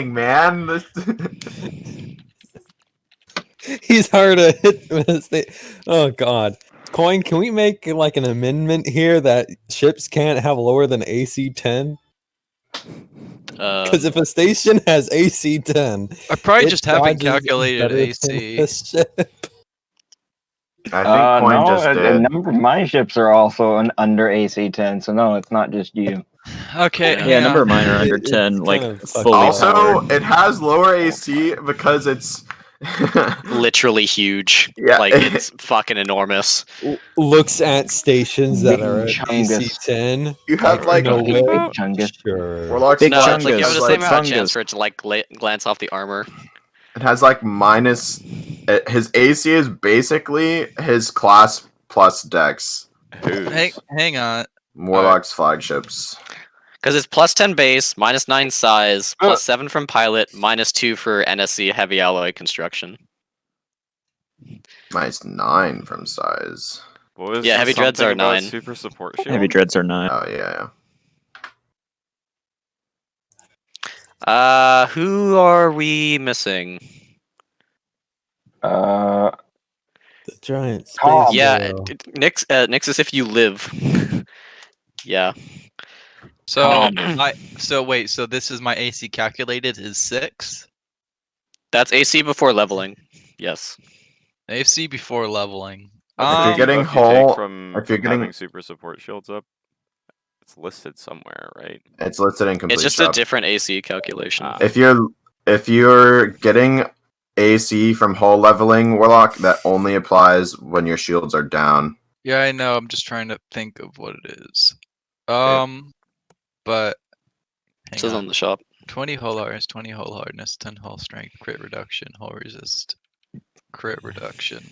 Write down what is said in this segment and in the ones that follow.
man. He's hard to hit with a Oh god. Coin, can we make like an amendment here that ships can't have lower than AC 10? Because if a station has AC 10, I probably it just haven't dodges calculated better than AC. the ship. I think Coin no, just a did. number of my ships are also under AC-10, so no, it's not just you. Okay, Yeah, a hang number on. of mine are under It's 10, kind like of fucked fully up. Also, powered. it has lower AC because it's Literally huge. Yeah. Like, it's fucking enormous. Looks at stations that Big are at AC chungus. 10. You have, like, no Fucking way. big chungus. Sure. Warlock's Big No, flag it's like you have chungus, the has, same like, amount of chance fungus. for it to like glance off the armor. it has like minus. His AC is basically his class plus dex. Hang on. Warlock's flagships. Because it's plus 10 base, minus 9 size, plus 7 from pilot, minus 2 for NSC heavy alloy construction. Minus 9 from size. Yeah, heavy dreads are 9. Super support shield. Heavy dreads are 9. Oh yeah. Who are we missing? Uh, The giant space. Tom. Yeah, whale. Nixus if you live. Yeah. So wait, so this is my AC calculated is 6? That's AC before leveling. Yes. AC before leveling. If you're getting Buff you hull, take from if you're getting, having super support shields up, it's listed somewhere, right? it's listed in complete It's just shop. a different AC calculation. If you're getting AC from hull leveling Warlock, that only applies when your shields are down. Yeah, I know. I'm just trying to think of what it is. But It says on the shop. 20 hull hardness, 20 hull hardness, 10 hull strength, crit reduction, hull resist, crit reduction,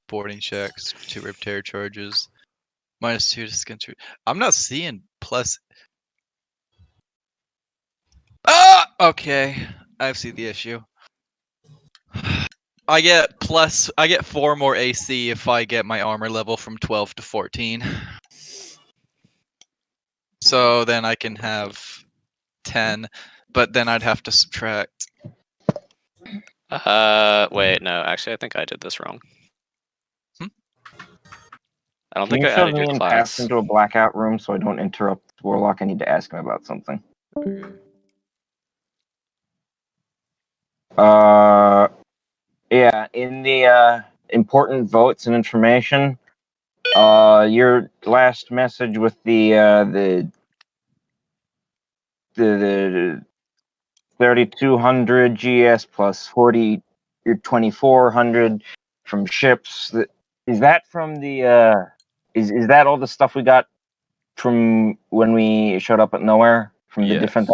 boarding checks, 2 repair charges, minus 2 to skin. I'm not seeing plus. Ah, okay. I see the issue. I get 4 more AC if I get my armor level from 12 to 14. So then I can have 10, but then I'd have to subtract. Wait, no. Actually, I think I did this wrong. I don't Can think you I shove added me your and class. pass into a blackout room so I don't interrupt Warlock? I need to ask him about something. Yeah, in the important votes and information, your last message with the 3200 GS plus 40 your 2400 from ships. Is that from the is that all the stuff we got from when we showed up at nowhere from the different?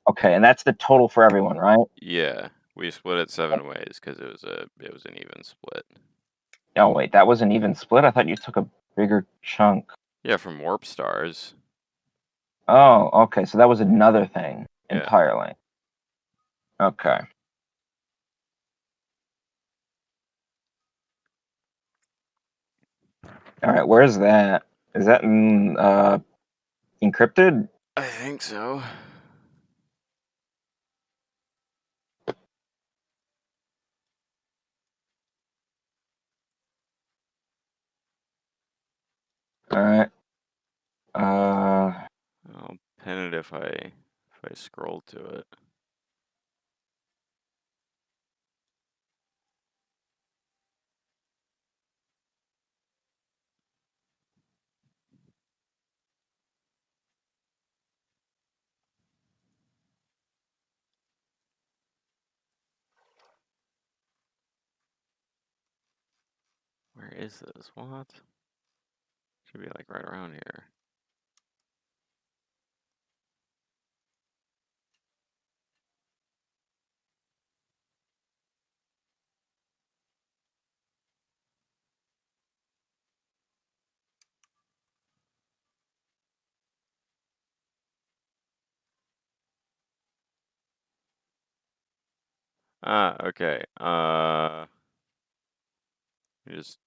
Okay, and that's the total for everyone, right? Yeah, we split it 7 ways because it was an even split. Oh wait, that was an even split. I thought you took a bigger chunk. Yeah, from warp stars. Oh, okay, so that was another thing Yeah. entirely. Okay. All right, where's that? Is that encrypted? I think so. All right. I'll pin it if I scroll to it. Where is this? What? Should be like right around here. Okay. Let me just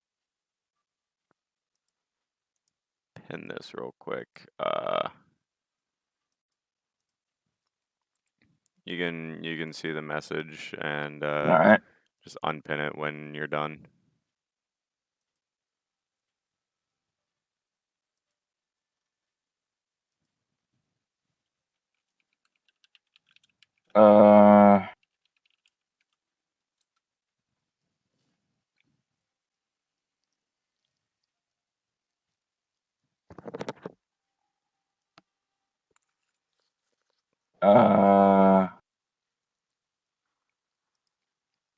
pin this real quick. You can see the message and All right. just unpin it when you're done. Uh.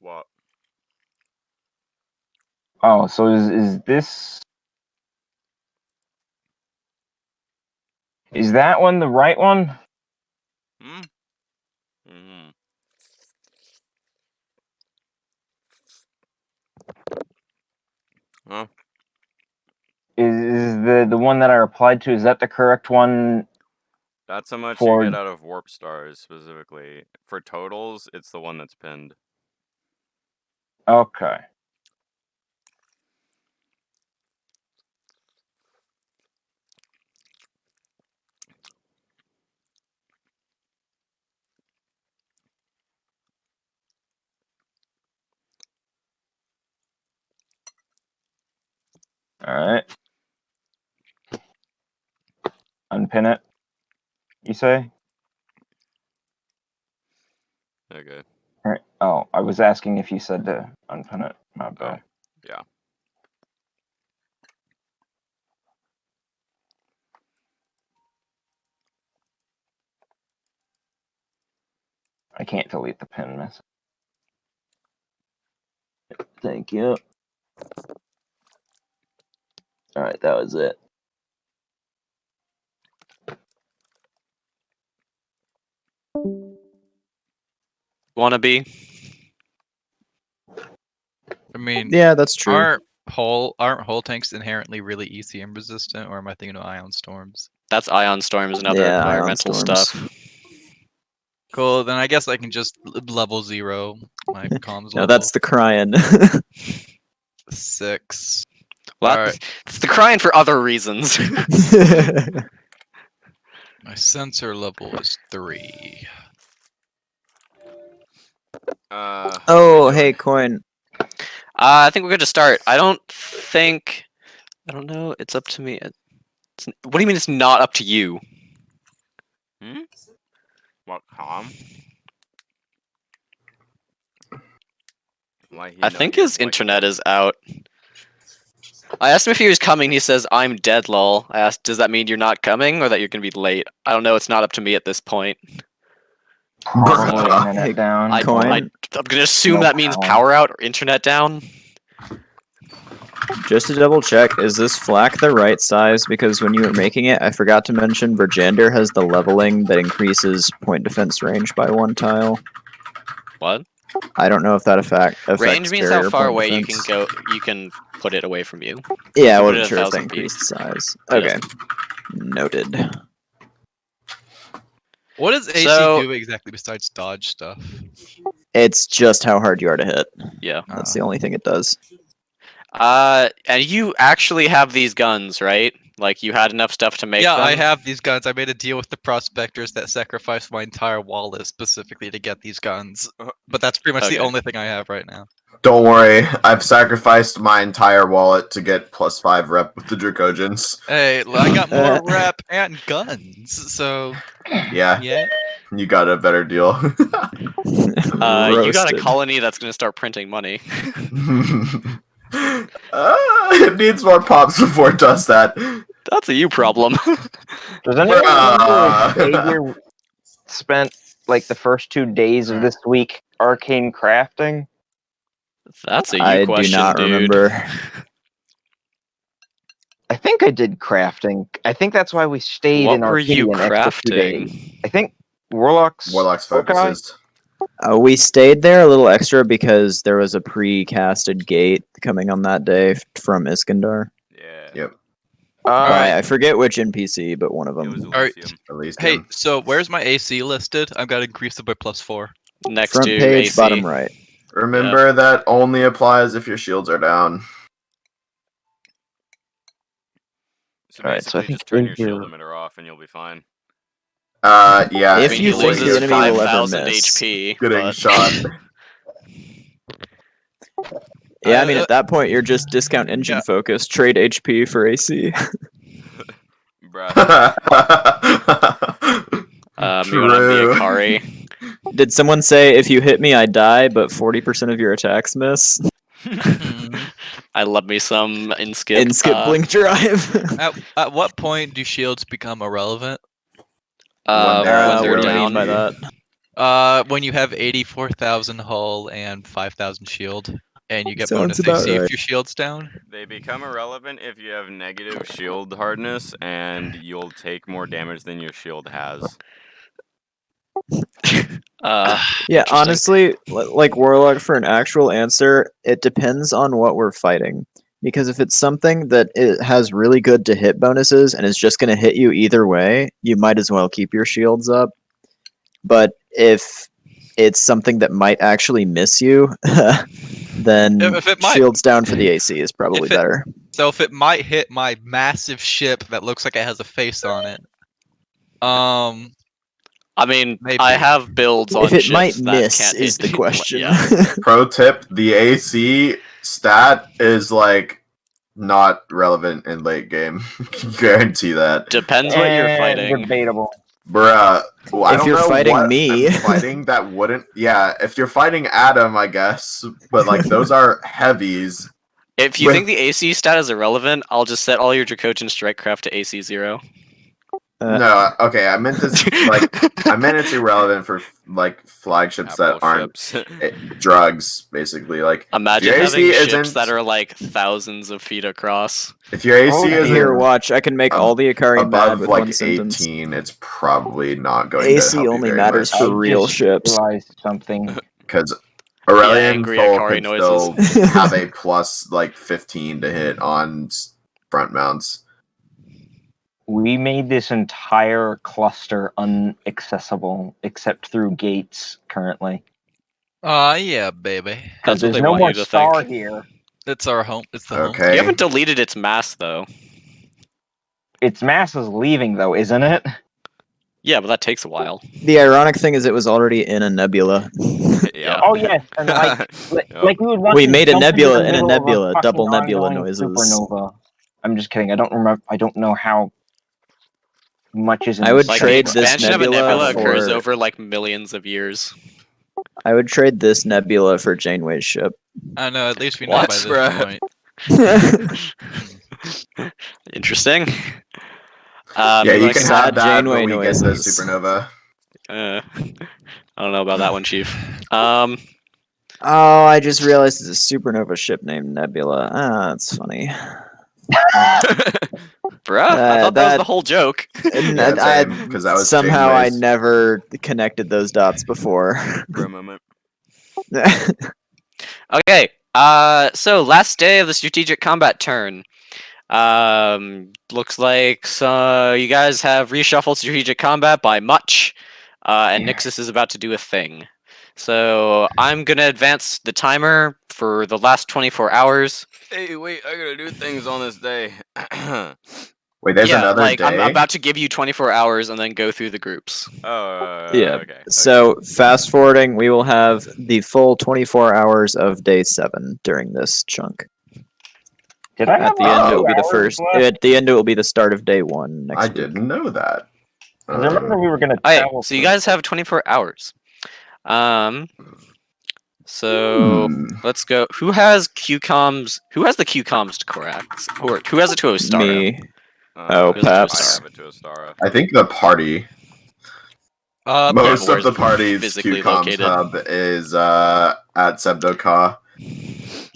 What? Oh, so is this? Is that one the right one? Hmm. Mm-hmm. Huh? Is the one that I replied to? Is that the correct one? That's how much you For- get out of warp stars specifically. For totals, it's the one that's pinned. Okay. All right. Unpin it. You say? Okay. All right. Oh, I was asking if you said to unpin it. My bad. Yeah. I can't delete the pin message. Thank you. All right, that was it. Wanna be? I mean, Yeah, that's true. aren't hull tanks inherently really ECM resistant, or am I thinking of ion storms? That's ion storms and other Yeah, ion environmental storms. stuff. Cool. Then I guess I can just level 0 my comms No, level. that's the crying. 6. Well, Alright. it's the crying for other reasons. My sensor level is 3. What Oh, are we hey, doing? coin. I think we're good to start. I don't know. It's up to me. What do you mean it's not up to you? Hmm? What, calm? Why he I know think you're his like internet what? is out. I asked him if he was coming. He says, I'm dead, lol. I asked, does that mean you're not coming or that you're going to be late? I don't know. It's not up to me at this point. Probably Hey, internet down. I'm Coin. going to assume No that means power. power out or internet down. Just to double check, is this flak the right size? Because when you were making it, I forgot to mention Virgander has the leveling that increases point defense range by 1 tile. What? I don't know if that affects Range means how barrier far point away defense. you can put it away from you. Yeah, I You put it wasn't at sure if that 1,000 feet. increased size. It Okay. doesn't. Noted. What does AC So- do exactly besides dodge stuff? It's just how hard you are to hit. Yeah. That's the only thing it does. And you actually have these guns, right? Like, you had enough stuff to make Yeah, them? I have these guns. I made a deal with the prospectors that sacrificed my entire wallet specifically to get these guns. But that's pretty much the Okay. only thing I have right now. don't worry, I've sacrificed my entire wallet to get +5 rep with the Dracogens. Hey, I got more rep and guns, so Yeah, yeah. you got a better deal. You got a Roasted. colony that's gonna start printing money. It needs more pops before it does that. That's a you problem. Does anyone remember if Bruh. Xavier spent like the first 2 days of this week arcane crafting? That's a you I question, do not dude. remember. I think I did crafting. I think that's why we stayed What in were you Arcadian extra 2 days. crafting? I think Warlock's foci? focuses. We stayed there a little extra because there was a pre-casted gate coming on that day from Iskandar. Yeah. Yep. Alright. I forget which NPC, but one of It was them. Alright. Elysium. Elysium. Hey, so where's my AC listed? I've got to increase it by +4. Next Front to page, AC. bottom right. Remember that only applies if your shields are down. So Alright, so I basically think just turn your shield Xavier- emitter off and you'll be fine. Yeah. If I mean, you he think the loses enemy will ever 5,000 miss. HP. Getting but- shot. Yeah, I mean, at that point, you're just discount engine Yeah. focused. Trade HP for AC. Bruh. You want to be True. Akari? Did someone say if you hit me, I die, but 40% of your attacks miss? I love me some in skip. In skip blink drive. At what point do shields become irrelevant? When they're at When they're what do you zero mean by down. that? When you have 84,000 hull and 5,000 shield, and you get Sounds bonus about AC right. if your shield's down. They become irrelevant if you have negative shield hardness, and you'll take more damage than your shield has. Yeah, Interesting. honestly, like Warlock, for an actual answer, it depends on what we're fighting. Because if it's something that it has really good to hit bonuses and is just going to hit you either way, you might as well keep your shields up. But if it's something that might actually miss you, then If it might- shields down for the AC is probably if it- better. So if it might hit my massive ship that looks like it has a face on it, I mean, Maybe. I have builds on If it ships might that miss can't is hit. the question. Yeah. Pro tip: the AC stat is like not relevant in late game. Guarantee that, Depends what you're fighting. Debatable. bruh. Well, I If don't you're know fighting what me. I'm fighting that wouldn't. Yeah, if you're fighting Adam, I guess. But like those are heavies. If you With- think the AC stat is irrelevant, I'll just set all your Draconian Strikecraft to AC 0. No, okay. I meant this like I meant it's irrelevant for like flagships Capital that aren't ships. drugs, basically. Like Imagine your having AC ships isn't- that are like thousands of feet across. if your AC Oh, isn't Here, watch. I can make all the Akari mad above with like one sentence. 18, it's probably not going to AC help you only very matters much. for I real just ships. realized something. Because Aurelian angry Soul Akari could still noises. have a plus like 15 to hit on front mounts. We made this entire cluster unaccessible except through gates currently. yeah, baby. Because That's what there's they no want more you to star think. here. It's our home. It's the home. Okay. You haven't deleted its mass though. Its mass is leaving though, isn't it? Yeah, but that takes a while. The ironic thing is it was already in a nebula. Yeah. Oh yes, and like we would want We to made a jump into nebula the in a middle of nebula, fucking double nebula ongoing noises. Supernova. I'm just kidding. I don't remember. I don't know how much is in I would Like trade the this expansion of a nebula nebula occurs for- over like millions of years. I would trade this nebula for Janeway's ship. I know. At least we know What, by this bruh? point. Interesting. Yeah, you like can sad have that Janeway when we get the noises. supernova. I don't know about that one, Chief. Oh, I just realized it's a supernova ship named Nebula. Ah, that's funny. Bruh, I thought that was that- the whole joke. And Yeah, I, same, 'cause that was somehow I Janeway's. never connected those dots before. For a moment. Okay. So last day of the strategic combat turn. Looks like you guys have reshuffled strategic combat by much, and Nixus is about to do a thing. So I'm gonna advance the timer for the last 24 hours. Hey, wait, I gotta do things on this day. Wait, there's another like day. I'm about to give you 24 hours and then go through the groups. Yeah. Okay. So fast forwarding, we will have the full 24 hours of day 7 during this chunk. Did I have At the end, it will be the hours first. left? At the end, it will be the start of day 1 next I week. didn't know that. 'Cause I remember we were gonna Okay, travel. so you guys have 24 hours. So let's go. Who has QComs? Who has the QComs to Korax? Or who has it to Ostara? Me. Oh, Who's it to Paps. I have it to Ostara. I think the party. Most Where's of the party's physically QComs located? hub is at Sebdoka.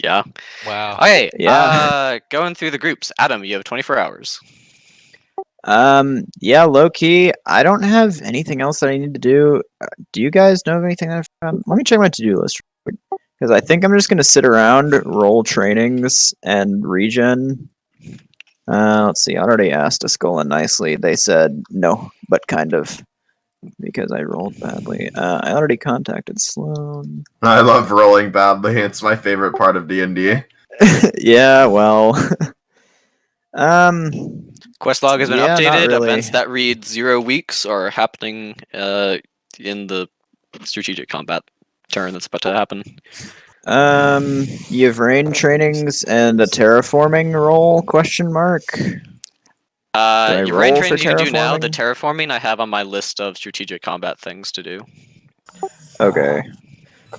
Yeah. Wow. Okay. Yeah. Going through the groups. Adam, you have 24 hours. Yeah, low key. I don't have anything else that I need to do. Do you guys know of anything that I've found? Let me check my to-do list because I think I'm just gonna sit around, roll trainings, and regen. Let's see. I already asked Ascola nicely. They said no, but kind of because I rolled badly. I already contacted Sloan. I love rolling badly. It's my favorite part of D&D. Yeah, well. Quest log has been Yeah, not updated. really. Events that read 0 weeks are happening in the strategic combat turn that's about to happen. You have rain trainings and a terraforming roll? Question mark. I Your rain roll for trainings you can do now. The terraforming? terraforming I have on my list of strategic combat things to do. Okay.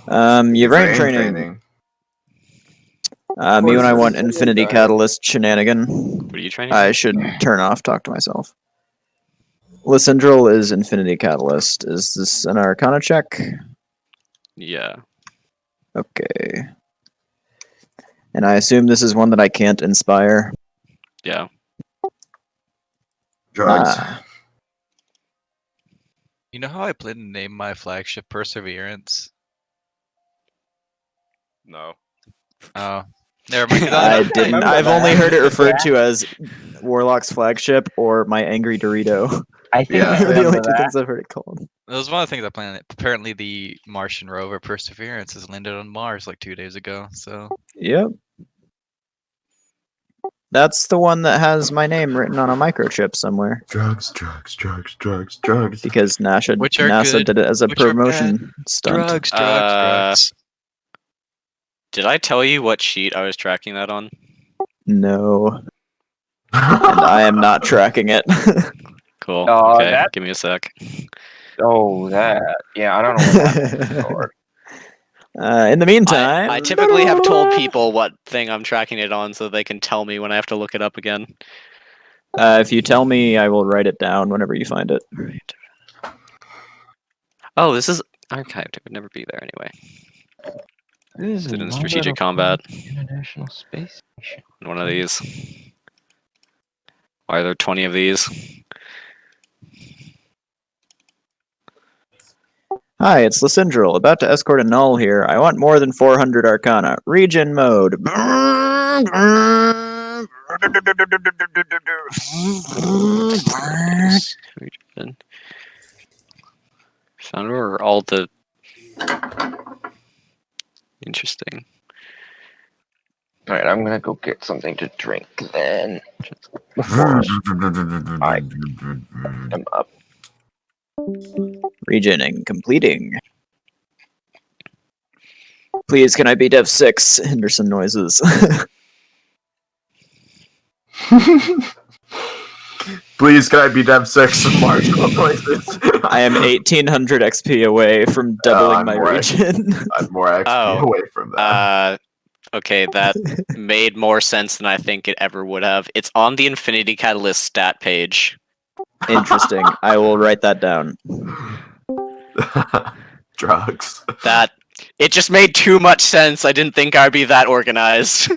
You have rain training. Me when I want Infinity Catalyst shenanigan. What are you training? I should turn off Talk to Myself. Lysindril is Infinity Catalyst. Is this an Arcana check? Yeah. Okay. And I assume this is one that I can't inspire. Yeah. Drugs. Ah. You know how I plan to name my flagship Perseverance? No. Oh, never mind. 'cause I don't didn't. remember I've that. only heard it referred to as Warlock's flagship or my angry Dorito. I think Yeah. I They're the only remember two that. things I've heard it called. That was one of the things I planned. Apparently, the Martian rover Perseverance has landed on Mars like 2 days ago. So Yep. That's the one that has my name written on a microchip somewhere. Drugs, drugs, drugs, drugs, drugs. Because Which are NASA good, did it as a which are promotion stunt. drugs, drugs, drugs. Did I tell you what sheet I was tracking that on? No. And I am not tracking it. Cool. Oh, Okay, that- give me a sec. Oh, that. Yeah, I don't know what happened. Lord. In the meantime, I typically have told people what thing I'm tracking it on so they can tell me when I have to look it up again. If you tell me, I will write it down whenever you find it. Oh, this is archived. It would never be there anyway. This Is it in strategic combat? International Space Station. One of these. Why are there 20 of these? Hi, it's Lysindril, about to escort a null here. I want more than 400 Arcana. Region mode. Found where all the interesting. All right, I'm gonna go get something to drink then. Before I'm up. Regioning completing. Please, can I be Dev 6? Henderson noises. Please, can I be Dev 6 Marshall noises? I am 1800 XP away from doubling I'm my more region. I'm more XP Oh, away from that. Okay, that made more sense than I think it ever would have. It's on the Infinity Catalyst stat page. Interesting. I will write that down. Drugs. That it just made too much sense. I didn't think I'd be that organized.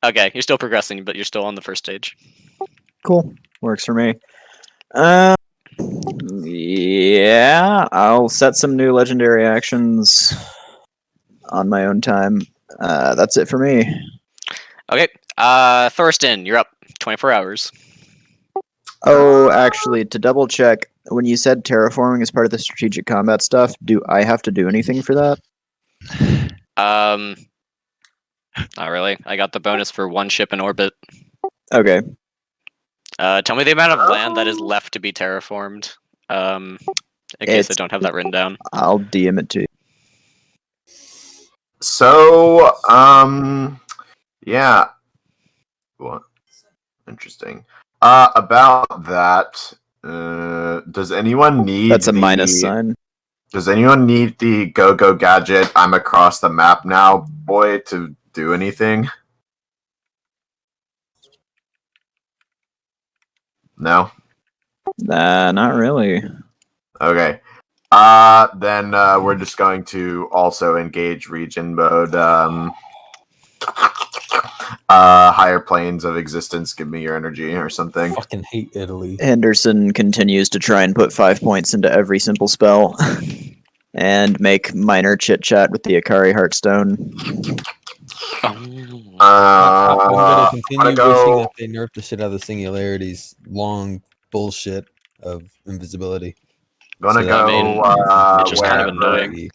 Okay, you're still progressing, but you're still on the first stage. Cool. Works for me. Yeah, I'll set some new legendary actions on my own time. That's it for me. Okay, Thorsten, you're up. 24 hours. Oh, actually, to double check, when you said terraforming is part of the strategic combat stuff, do I have to do anything for that? Not really. I got the bonus for one ship in orbit. Okay. Tell me the amount of land that is left to be terraformed. In case I don't have that written down. I'll DM it to you. So, yeah. What? Interesting. About that, does anyone need That's a minus sign. Does anyone need the go-go gadget, I'm across the map now, boy, to do anything? No? Nah, not really. Okay. Then we're just going to also engage region mode. Higher planes of existence, give me your energy or something. Fucking hate Italy. Henderson continues to try and put 5 points into every simple spell. And make minor chit-chat with the Akari Heartstone. I'm gonna continue go- wishing that they nerfed the shit out of the Singularity's long bullshit of invisibility. Gonna So go. that mean, it's just kind of wherever. annoying.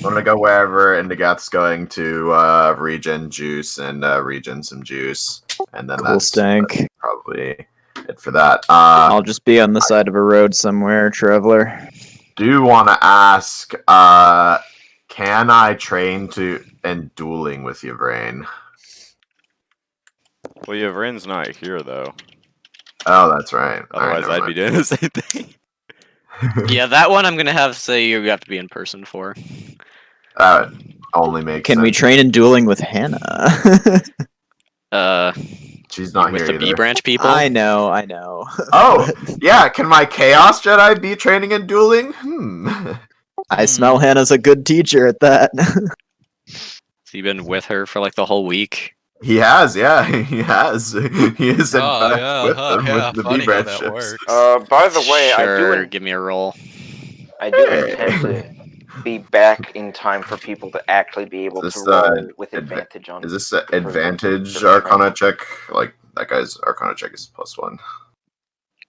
Gonna go wherever Indigath's going to regen juice and regen some juice, and then Cool stank. probably it for that. I'll just be on the side of a road somewhere, traveler. Do want to ask, can I train to and dueling with Yvrain? Well, Yvrain's not here though. Oh, that's right. Otherwise, I'd be doing the same thing. Yeah, that one I'm gonna have to say you have to be in person for. Only makes Can sense. we train in dueling with Hannah? She's not with here the B either. branch people. I know. Oh, yeah. Can my Chaos Jedi be training and dueling? I smell Hannah's a good teacher at that. So you've been with her for like the whole week. He has, yeah, he has. He is in Oh, fact yeah, with huh, them yeah, with the funny B how branch that ships. works. By the way, Sure, give me a roll. I do intend to be back in time for people to actually be able Is to this, roll with advantage on. Is this an for advantage for Arcana training. check? Like that guy's Arcana check is +1.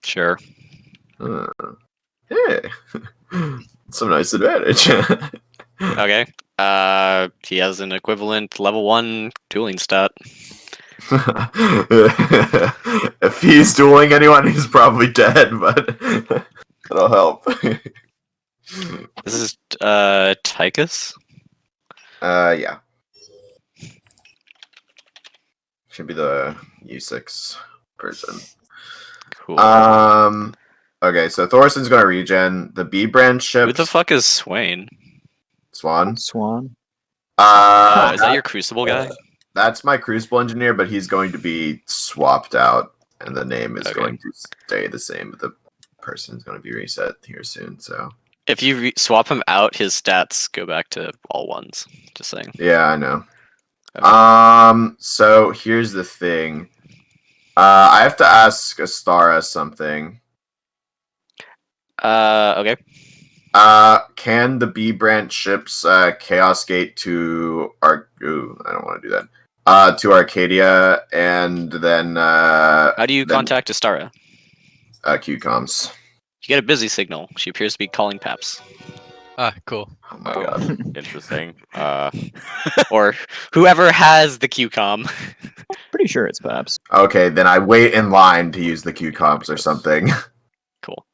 Sure. Hey, some nice advantage. Okay. He has an equivalent level 1 dueling stat. If he's dueling anyone, he's probably dead, but it'll help. This is Tychus? Yeah. Should be the U6 person. Cool. Okay, so Thorson's gonna regen. The B branch ships. Who the fuck is Swain? Swan? Swan. Oh, is that your Crucible guy? That's my Crucible engineer, but he's going to be swapped out, and the name is Okay. going to stay the same, but the person is going to be reset here soon, so. If you swap him out, his stats go back to all ones. Just saying. Yeah, I know. Okay. So here's the thing. I have to ask Astara something. Okay. Can the B branch ships Chaos Gate to I don't want to do that. To Arcadia, and then How do you contact Astara? QComs. You get a busy signal. She appears to be calling Paps. Ah, cool. Oh my god. Interesting. Or whoever has the QCom. Pretty sure it's Paps. Okay, then I wait in line to use the QComs or something. Cool.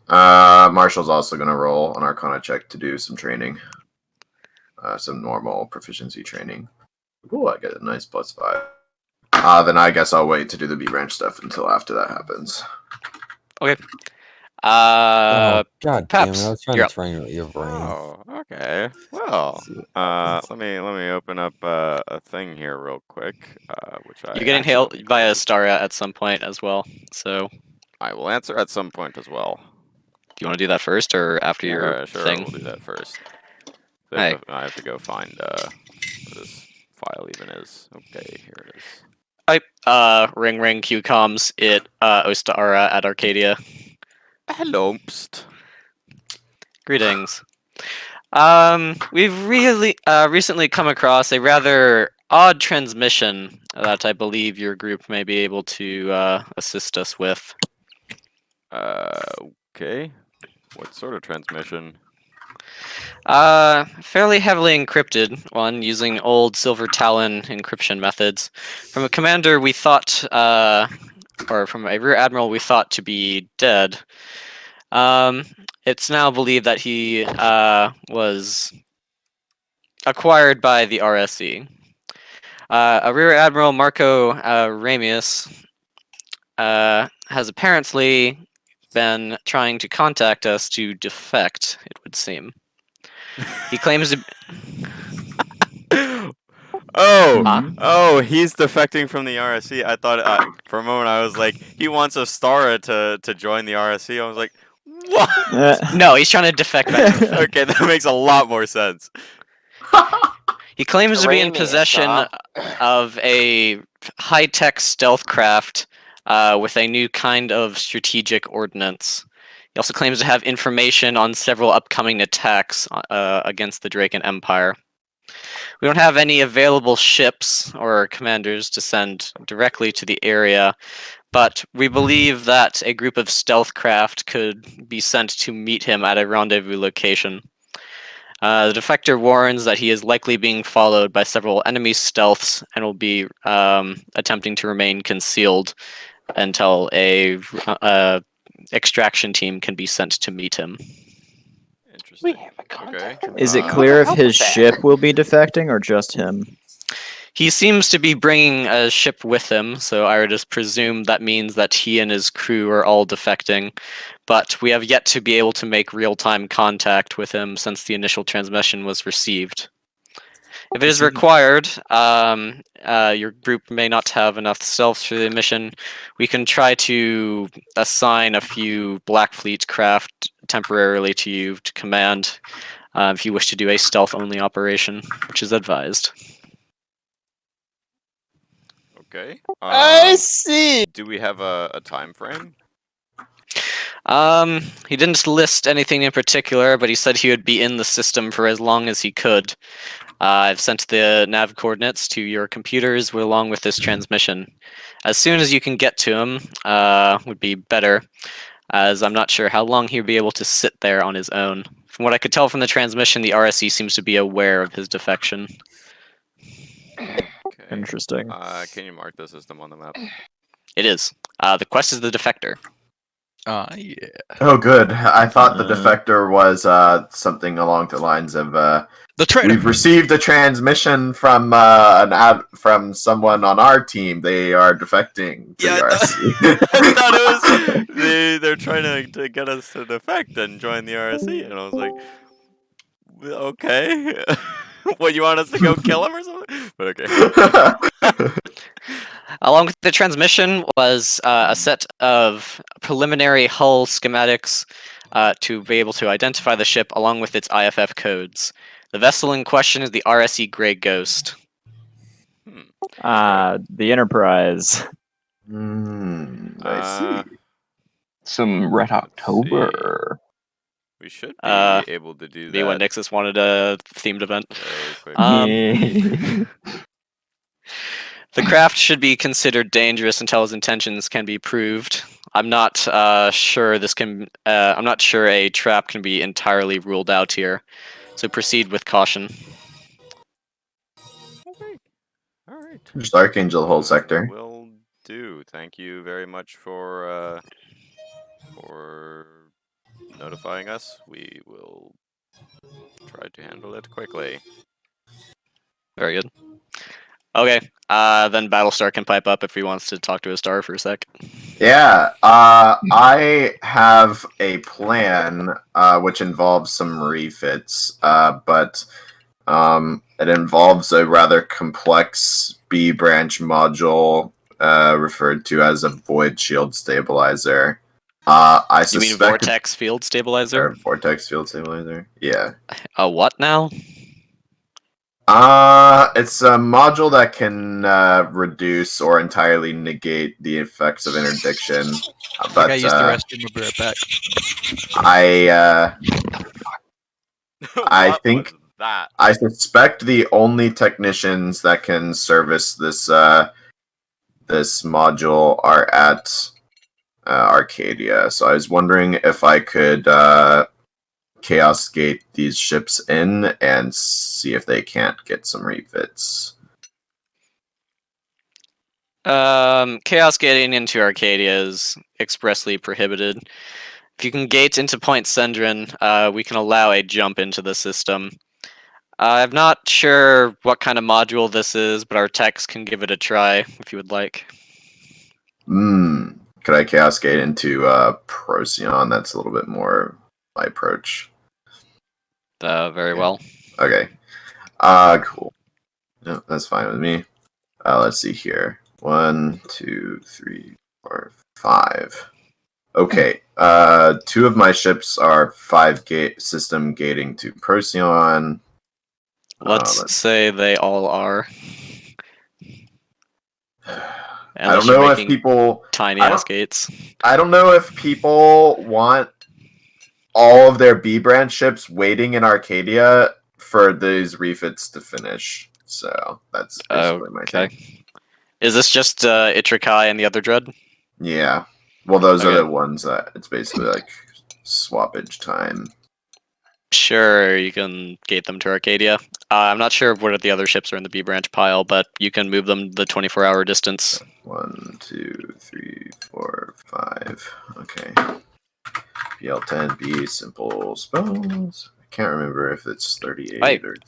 Marshall's also gonna roll an Arcana check to do some training. Some normal proficiency training. Ooh, I get a nice +5. Then I guess I'll wait to do the B branch stuff until after that happens. Okay. Oh, God damn Paps, it! I was trying you're to train with your brain. Oh, okay. Well, let me open up a thing here real quick. Which I You're getting hailed by Astara at some point as well. So, I will answer at some point as well. do you want to do that first or after your Sure, thing? we'll do that first. Hey. I have to go find where this file even is. Okay, here it is. Ring ring QComs. It Ostara at Arcadia. Hello, psst. Greetings. We've really recently come across a rather odd transmission that I believe your group may be able to assist us with. Okay. What sort of transmission? Fairly heavily encrypted one using old Silver Talon encryption methods. From a commander we thought, or from a rear admiral we thought to be dead. It's now believed that he was acquired by the RSE. A Rear Admiral Marco Ramius has apparently been trying to contact us to defect, it would seem. He claims to... Oh, Huh? oh, he's defecting from the RSC. I thought for a moment I was like, he wants Astara to join the RSC. I was like, what? No, he's trying to defect back to the Fed. Okay, that makes a lot more sense. He claims to be in Ramius, possession huh? of a high-tech stealth craft with a new kind of strategic ordnance. He also claims to have information on several upcoming attacks against the Draken Empire. We don't have any available ships or commanders to send directly to the area, but we believe that a group of stealth craft could be sent to meet him at a rendezvous location. The defector warns that he is likely being followed by several enemy stealths and will be attempting to remain concealed until a extraction team can be sent to meet him. Interesting. We have a contact. Okay. Is it Uh, clear if help his with that. ship will be defecting or just him? He seems to be bringing a ship with him, so I would just presume that means that he and his crew are all defecting. But we have yet to be able to make real-time contact with him since the initial transmission was received. If it is required, your group may not have enough stealth for the mission. We can try to assign a few Black Fleet craft temporarily to you to command if you wish to do a stealth-only operation, which is advised. Okay. I see. Do we have a time frame? He didn't list anything in particular, but he said he would be in the system for as long as he could. I've sent the nav coordinates to your computers along with this transmission. As soon as you can get to him, would be better, as I'm not sure how long he'll be able to sit there on his own. From what I could tell from the transmission, the RSE seems to be aware of his defection. Okay. Interesting. Can you mark the system on the map? It is. The quest is the defector. Yeah. Oh, good. I thought the Uh. defector was something along the lines of The traitor. we've received a transmission from from someone on our team. They are defecting to Yeah, the I RSC. I thought it was they're trying to get us to defect and join the RSC, and I was like, okay, what, you want us to go kill him or something? But okay. Along with the transmission was a set of preliminary hull schematics to be able to identify the ship along with its IFF codes. The vessel in question is the RSE Grey Ghost. The Enterprise. I see. Some Red October. We should be Uh, able to do The when that Nixus wanted a themed event. very quick. The craft should be considered dangerous until his intentions can be proved. I'm not sure this can. I'm not sure a trap can be entirely ruled out here. So proceed with caution. Okay. All right. Just Archangel whole sector. Will do. Thank you very much for notifying us. We will try to handle it quickly. Very good. Okay. Then Battlestar can pipe up if he wants to talk to his star for a sec. Yeah, I have a plan which involves some refits, but it involves a rather complex B branch module referred to as a void shield stabilizer. I You mean suspect vortex field stabilizer? or vortex field stabilizer. Yeah. A what now? It's a module that can reduce or entirely negate the effects of interdiction. But I used the restroom. I'll be right back. I What think was that. I suspect the only technicians that can service this this module are at Arcadia. So I was wondering if I could Chaos Gate these ships in and see if they can't get some refits. Chaos gating into Arcadia is expressly prohibited. If you can gate into Point Sendrin, we can allow a jump into the system. I'm not sure what kind of module this is, but our techs can give it a try if you would like. Could I Chaos Gate into Procyon? That's a little bit more my approach. Very well. Okay. Cool. No, that's fine with me. Let's see here. 1, 2, 3, 4, 5. Okay. 2 of my ships are 5 gate system gating to Procyon. Let's say they all are. I don't know if people tiny I ass don't- gates. I don't know if people want all of their B branch ships waiting in Arcadia for these refits to finish. So that's basically my Okay. thing. Is this just Itrakai and the other dread? Yeah. Well, those are Okay. the ones that it's basically like swappage time. Sure, you can gate them to Arcadia. I'm not sure what the other ships are in the B branch pile, but you can move them the 24-hour distance. 1, 2, 3, 4, 5. Okay. PL10 B simple spells. I can't remember if it's 38 Right. or 30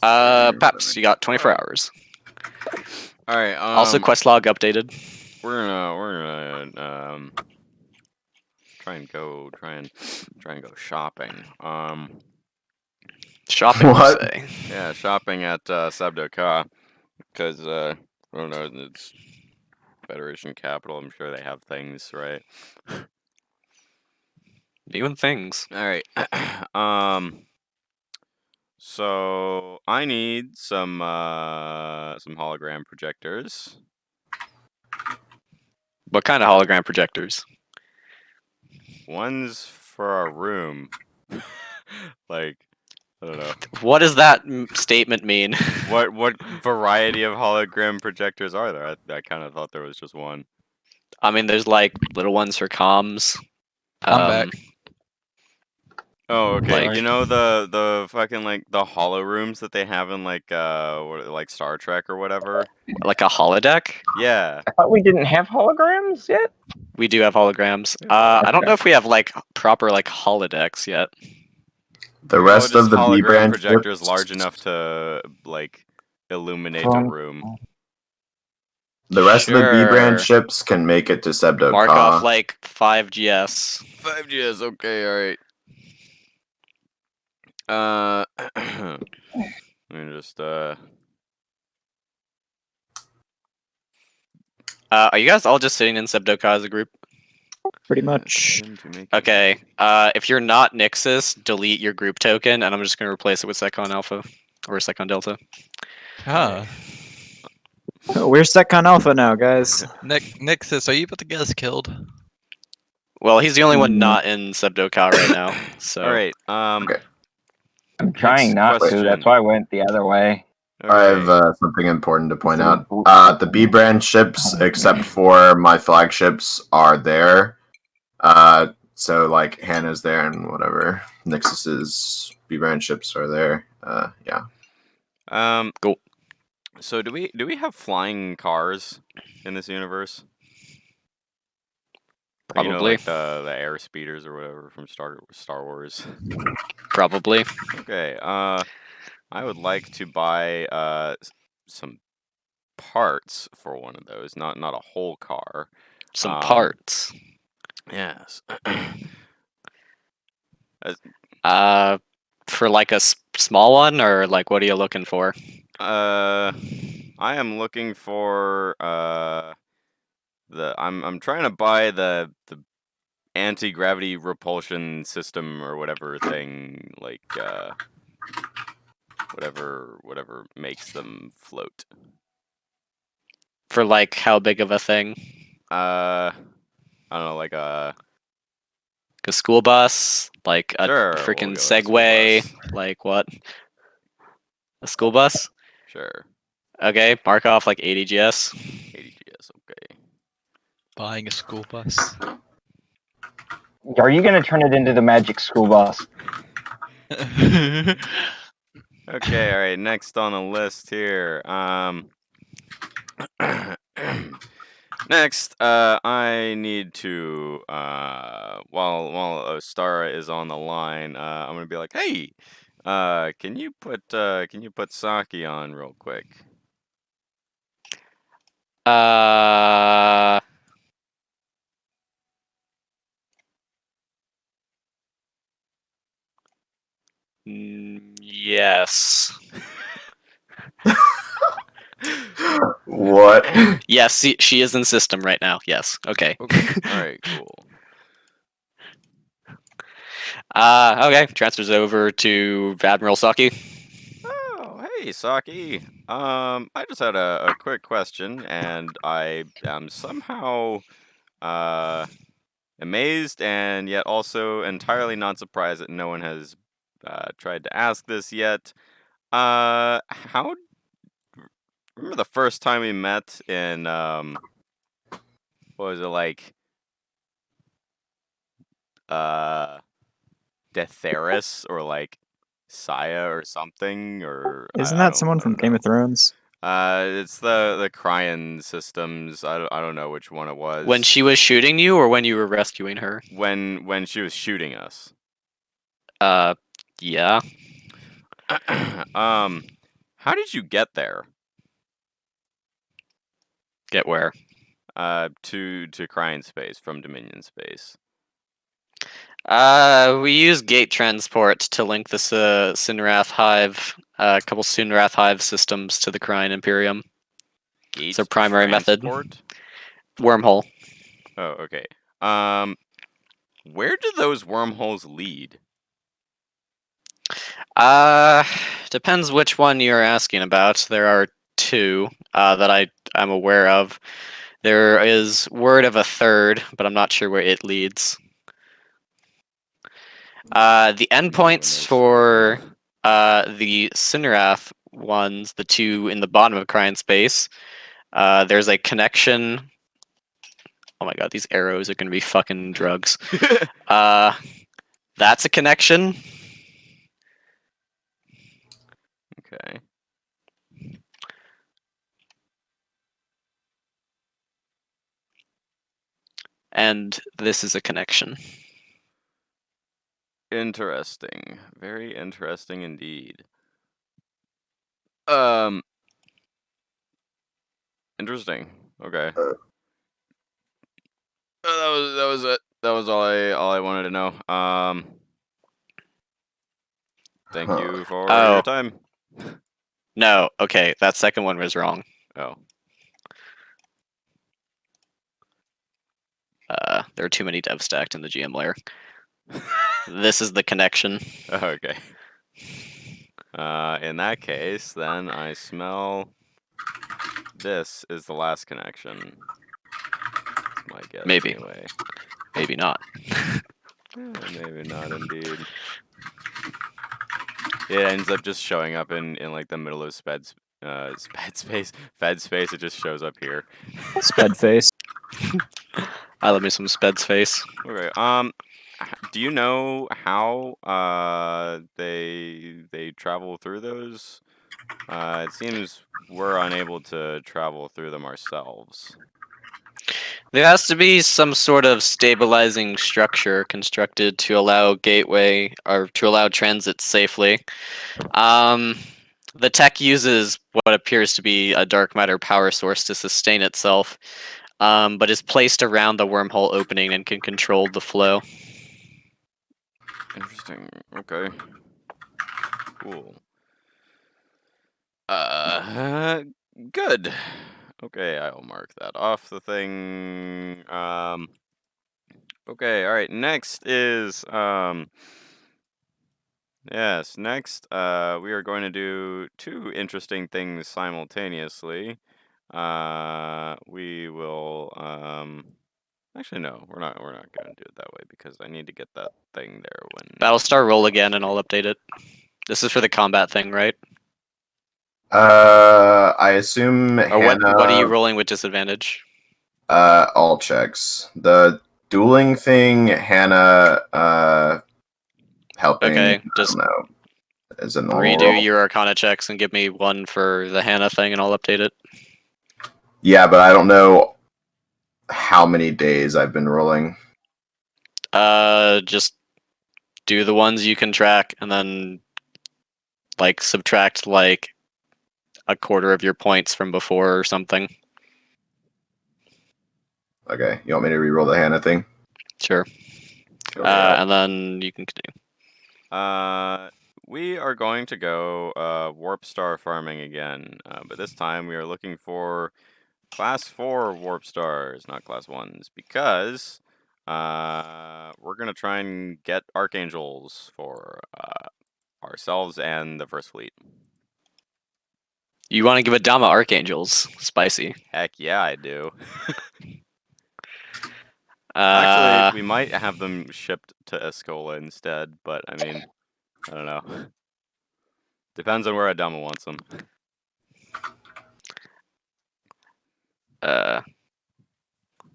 or Paps, whatever. you got 24 hours. All right. Also, quest log updated. We're gonna try and go shopping. Shopping, What? you say? Yeah, shopping at Sabdoka, because I don't know, it's Federation capital. I'm sure they have things, right? New and things. All right. So I need some hologram projectors. What kind of hologram projectors? One's for our room. Like, I don't know. What does that statement mean? What variety of hologram projectors are there? I kind of thought there was just one. I mean, there's like little ones for comms. I'm back. Oh, okay. Like- You know the fucking like the hollow rooms that they have in like like Star Trek or whatever? Like a holodeck? Yeah. I thought we didn't have holograms yet. We do have holograms. We have I don't know if we have like proper like holodecks yet. The Or rest just of the B hologram branch projectors ships- large enough to like illuminate a room. The rest of the B branch Sure. ships can make it to Sebdo Mark Ka. off like 5GS. 5GS, okay, alright. Let me just Are you guys all just sitting in Sebdoka as a group? Pretty much. Okay. If you're not Nixus, delete your group token, and I'm just gonna replace it with Secon Alpha or Secon Delta. Ah, Oh, we're Secon Alpha now, guys. Nixus, are you about to get us killed? Well, he's the only one Mm. not in Sebdoka right now. So Alright, Okay. I'm trying not to. question. That's why I went the other way. I have alright. something important to point So- out. The B branch ships, except for my flagships, are there. So like Hannah's there and whatever. Nixus's B branch ships are there. Yeah. Cool. So do we have flying cars in this universe? You know, Probably. like the air speeders or whatever from Star Wars. Probably. Okay. I would like to buy some parts for one of those, not a whole car. Some parts. Yes. For like a small one, or like what are you looking for? I am looking for I'm trying to buy the anti-gravity repulsion system or whatever thing, like whatever makes them float. For like how big of a thing? I don't know, like a school bus? Like a Sure, we'll freaking go with a school Segway? bus. Like what? A school bus? Sure. Okay, mark off like 80 GS. 80 GS, okay. Buying a school bus. Are you going to turn it into the magic school bus? Okay, all right. Next on the list here. Next, I need to while Ostara is on the line, I'm gonna be like, hey, can you put Saki on real quick? Yes. What? Yes, she is in system right now. Yes. Okay. Okay. All right. Cool. Okay. Transfers over to Admiral Saki. Oh, hey, Saki. I just had a quick question, and I am somehow amazed and yet also entirely not surprised that no one has tried to ask this yet. How? Remember the first time we met in what was it like? Detheris or like Saya or something, or Isn't I that don't someone I from don't Game know. of Thrones? It's the Cryon systems. I don't know which one it was. When she was shooting you, or when you were rescuing her? when she was shooting us. Yeah. How did you get there? Get where? To Cryon space from Dominion space. We use gate transport to link this Sinrath hive, a couple Sinrath hive systems to the Cryon Imperium. Gate It's our primary method. transport? Wormhole. Oh, okay. Where do those wormholes lead? Depends which one you're asking about. There are two that I'm aware of. There is word of a third, but I'm not sure where it leads. The endpoints for the Sinrath ones, the two in the bottom of Cryon space, there's a connection. Oh my god, these arrows are gonna be fucking drugs. That's a connection. Okay. And this is a connection. Interesting. Very interesting indeed. Interesting. Okay. That was it. That was all I wanted to know. Thank you for Oh. your time. No, okay, that second one was wrong. Oh. There are too many dev stacked in the GM layer. This is the connection. Okay. In that case, then I smell this is the last connection. That's my guess. Maybe. Anyway. Maybe not. Maybe not indeed. It ends up just showing up in like the middle of fed space. It just shows up here. Sped face. I love me some Sped's face. Okay. Do you know how they travel through those? It seems we're unable to travel through them ourselves. There has to be some sort of stabilizing structure constructed to allow gateway or to allow transit safely. The tech uses what appears to be a dark matter power source to sustain itself, but is placed around the wormhole opening and can control the flow. Interesting. Okay. Cool. Good. Okay, I'll mark that off the thing. Okay, all right. Next is yes, next we are going to do two interesting things simultaneously. We will actually no, we're not going to do it that way because I need to get that thing there when Battlestar roll again and I'll update it. This is for the combat thing, right? I assume Or Hannah. what are you rolling with disadvantage? All checks. The dueling thing, Hannah. Helping. Okay, I just don't know. Is a normal redo roll. your Arcana checks and give me one for the Hannah thing, and I'll update it. Yeah, but I don't know how many days I've been rolling. Just do the ones you can track, and then like subtract like a quarter of your points from before or something. Okay, you want me to re-roll the Hannah thing? Sure. Okay, I'll- And then you can continue. We are going to go warp star farming again, but this time we are looking for class 4 warp stars, not class 1s, because we're gonna try and get archangels for ourselves and the first fleet. You want to give Adama Archangels. Spicy. Heck yeah, I do. Uh, Actually, we might have them shipped to Escola instead, but I mean, I don't know. Depends on where Adama wants them.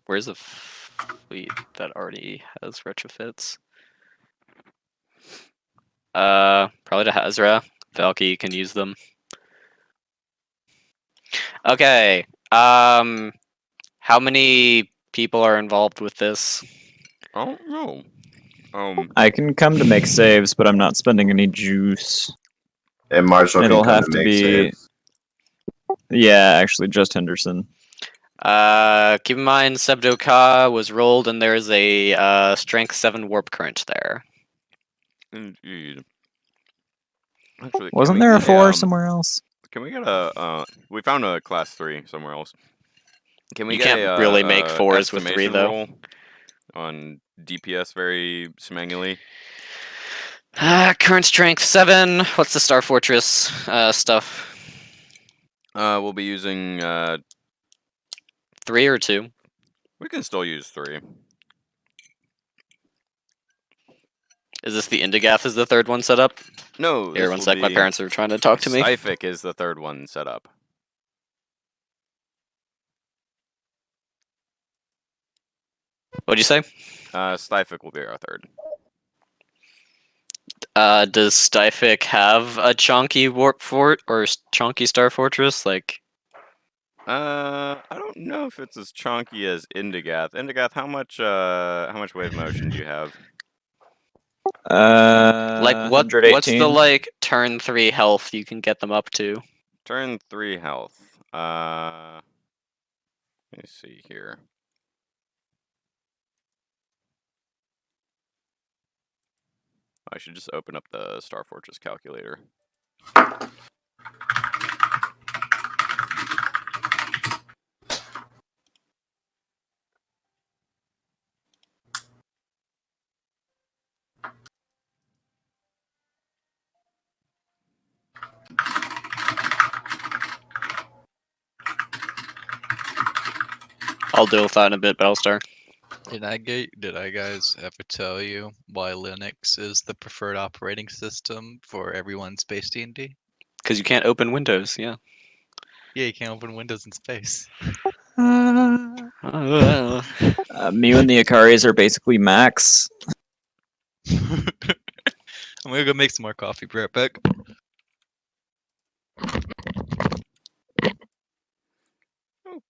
Where's a fleet that already has retrofits? Probably to Hazra. Valky can use them. Okay. How many people are involved with this? I don't know. I can come to make saves, but I'm not spending any juice. And Marshall It'll can come have to to make be. saves. Yeah, actually, just Henderson. Keep in mind, Sebdoka was rolled, and there's a strength 7 warp current there. Indeed. Actually, can Wasn't we there a get 4 somewhere else? Can we get a? We found a class 3 somewhere else. Can we You get can't a really make 4s with 3 estimation though. roll on DPS very smangly? Current strength 7. What's the Star Fortress stuff? We'll be using 3 or 2? we can still use 3. Is this the Indigath is the third one set up? No, Here, this one will sec. My be parents are trying to talk to me. Styphic is the third one set up. What'd you say? Styphic will be our third. Does Styphic have a chunky warp fort or chunky Star Fortress? Like, I don't know if it's as chunky as Indigath. Indigath, how much wave motion do you have? like what's the 118. like turn 3 health you can get them up to? Turn 3 health. Let me see here. I should just open up the Star Fortress calculator. I'll deal with that in a bit, Battlestar. Did I guys ever tell you why Linux is the preferred operating system for everyone's space D&D? Because you can't open Windows, yeah. Yeah, you can't open Windows in space. Me and the Akaris are basically Macs. I'm gonna go make some more coffee. Be right back.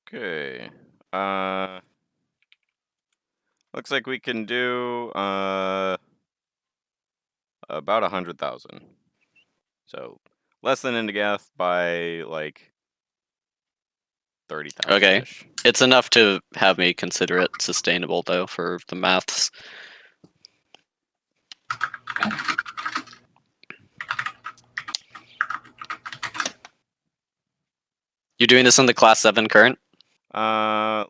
Okay. Looks like we can do about 100,000. So less than Indigath by like 30,000. Okay. It's enough to have me consider it sustainable, though, for the maths. You're doing this on the Class 7 current?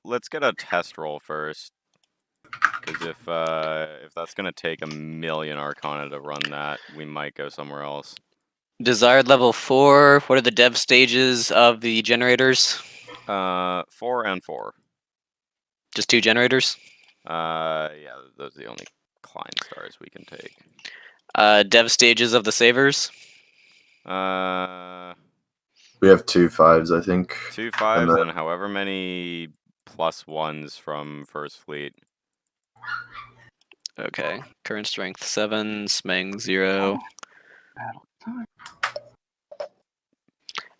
Let's get a test roll first. Because if that's gonna take 1,000,000 Arcana to run that, we might go somewhere else. Desired level 4. What are the dev stages of the generators? 4 and 4. Just 2 generators? Yeah, those are the only Klein stars we can take. Dev stages of the savers? We have 2 5s, I think. 2 5s the- and however many +1s from First Fleet. Okay. Current strength 7, smang 0.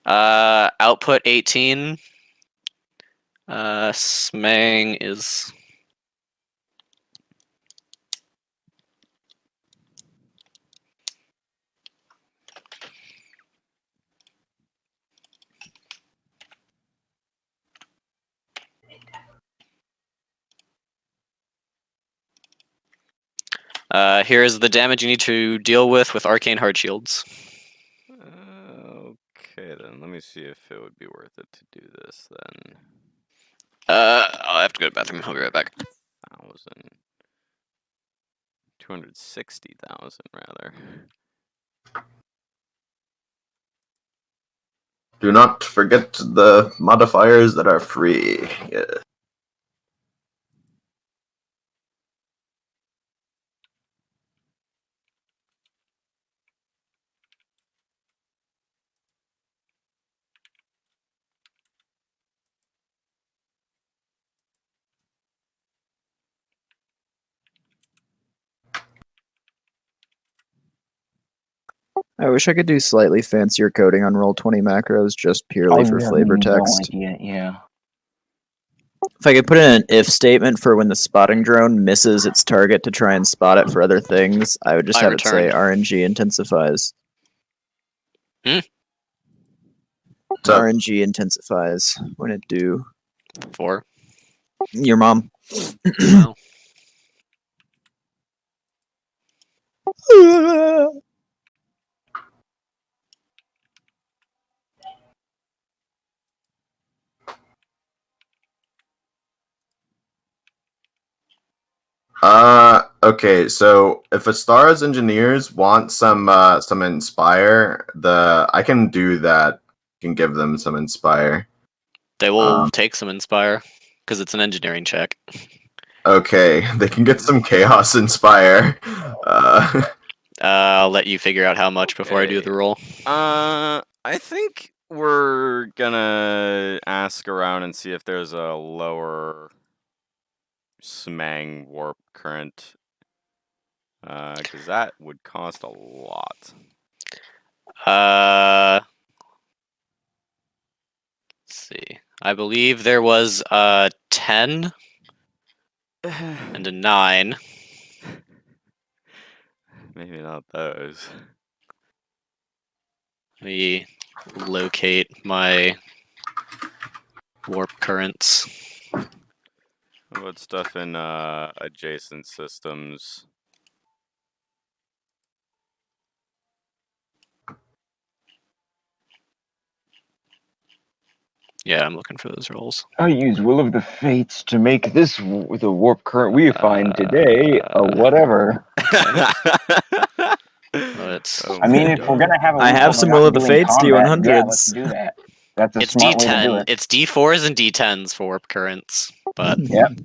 Output 18. Smang is... here is the damage you need to deal with Arcane Hard Shields. Okay, then let me see if it would be worth it to do this then. I'll have to go to the bathroom. I'll be right back. 1,000. 260,000 rather. Do not forget the modifiers that are free. Yeah. I wish I could do slightly fancier coding on Roll20 macros just I purely for have flavor no text. idea. Yeah. If I could put in an if statement for when the spotting drone misses its target to try and spot it for other things, I would just I have it say returned. RNG intensifies. Hmm? So, RNG intensifies when it do. 4. Your mom. Wow. okay, so if a star's engineers want some inspire, I can do that. Can give them some inspire. They will take some inspire because it's an engineering check. Okay, they can get some chaos inspire. I'll let you figure out how much before I do the Okay. roll. I think we're gonna ask around and see if there's a lower smang warp current. Because that would cost a lot. Let's see. I believe there was a 10 and a 9. Maybe not those. Let me locate my warp currents. How about stuff in adjacent systems? Yeah, I'm looking for those rolls. I use Will of the Fates to make this the warp current we find today a whatever. Let's Oh I mean, my if we're god. gonna have a I loop have when some we're Will not of the doing Fates combat, yeah, let's D100s. do that. That's a It's smart way to do D10. it. It's D4s and D10s for warp currents. But Yep.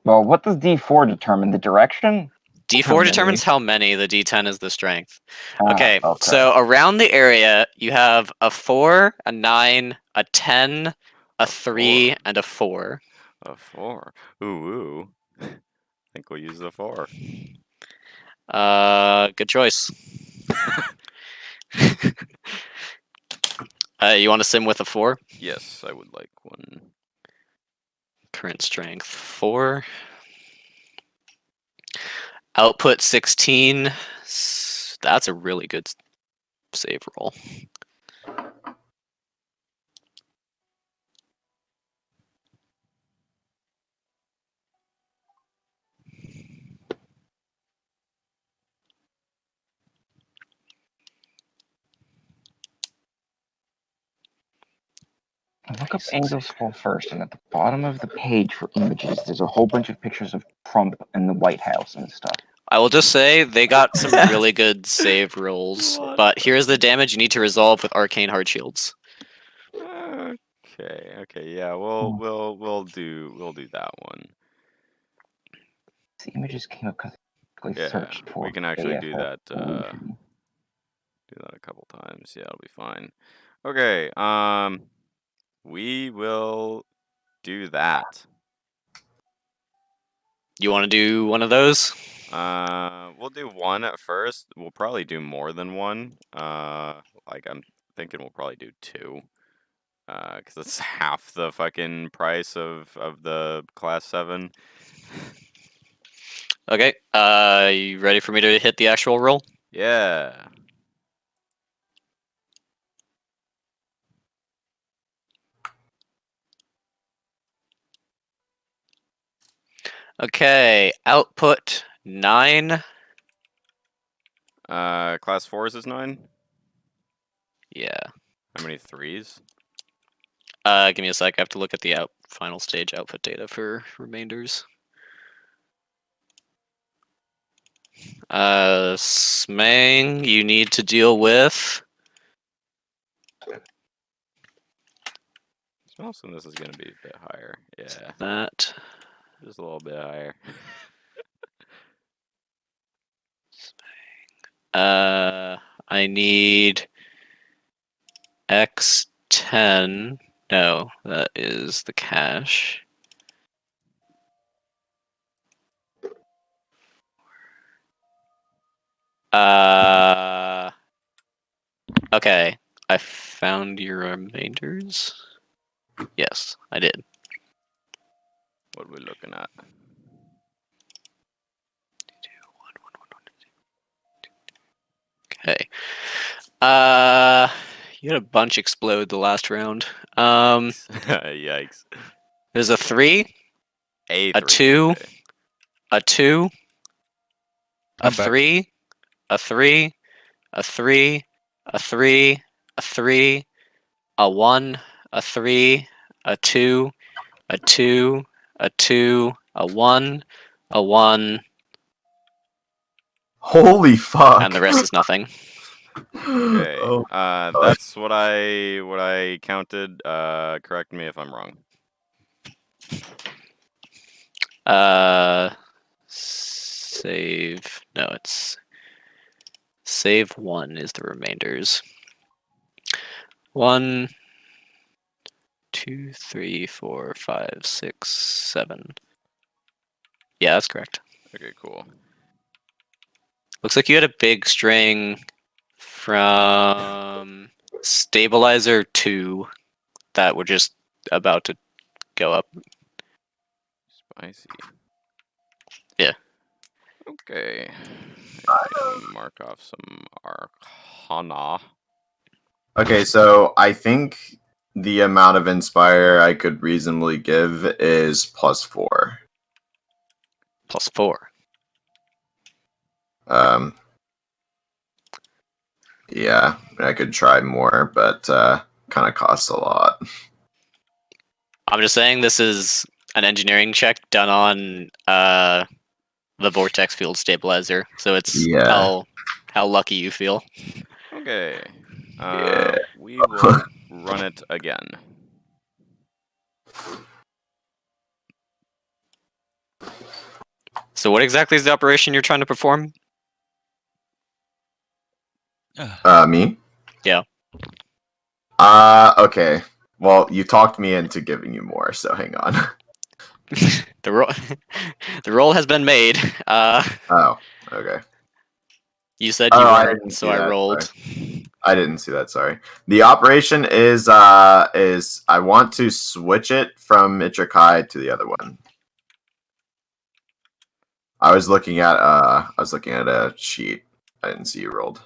Well, what does D4 determine? The direction? D4 determines how many, the D10 is the strength. Ah, Okay, okay. so around the area, you have a 4, a 9, a 10, a 3, 4. and a 4. A 4. Ooh. I think we'll use the 4. Good choice. You want to sim with a 4? Yes, I would like one. Current strength 4. Output 16. That's a really good save roll. Look up Angel's Fall first, and at the bottom of the page for images, there's a whole bunch of pictures of Trump and the White House and stuff. I will just say they got some really good save rolls, but here's the damage you need to resolve with arcane heart shields. Okay, yeah, we'll do that one. The images came up because I Yeah, searched for we can actually do AFS that. solution. Do that a couple times. Yeah, it'll be fine. Okay, we will do that. You want to do one of those? We'll do one at first. We'll probably do more than one. Like I'm thinking we'll probably do 2. Because it's half the fucking price of the class 7. Okay. You ready for me to hit the actual roll? Yeah. Okay. Output 9. Class 4s is 9. Yeah. How many 3s? Give me a sec. I have to look at the final stage output data for remainders. Smang, you need to deal with. Also, this is gonna be a bit higher. Yeah, That. just a little bit higher. I need X10. No, that is the cache. Okay, I found your remainders. Yes, I did. What are we looking at? Okay. You had a bunch explode the last round. Yikes. There's a 3, A3. a 2, okay. a 2, a I'm back. 3, a 3, a 3, a 3, a 3, a 1, a 3, a 2, a 2, a 2, a 1, a 1, Holy fuck! and the rest is nothing. Okay. Oh, That's what I counted. Correct me if I'm wrong. Save. No, it's save 1 is the remainders. 1, 2, 3, 4, 5, 6, 7. Yeah, that's correct. Okay, cool. Looks like you had a big string from stabilizer 2 that were just about to go up. Spicy. Yeah. Okay. Let me mark off some Arcana. okay, so I think the amount of inspire I could reasonably give is +4. +4. Yeah, I could try more, but kind of costs a lot. I'm just saying this is an engineering check done on the vortex field stabilizer, so it's Yeah. how lucky you feel. Okay. Yeah. We will run it again. So what exactly is the operation you're trying to perform? Me? Yeah. Okay. Well, you talked me into giving you more, so hang on. the roll the roll has been made. Oh, okay. You said Oh, you I weren't, didn't so see I that, rolled. I didn't see that. Sorry. The operation is I want to switch it from Ichikai to the other one. I was looking at a sheet. I didn't see you rolled.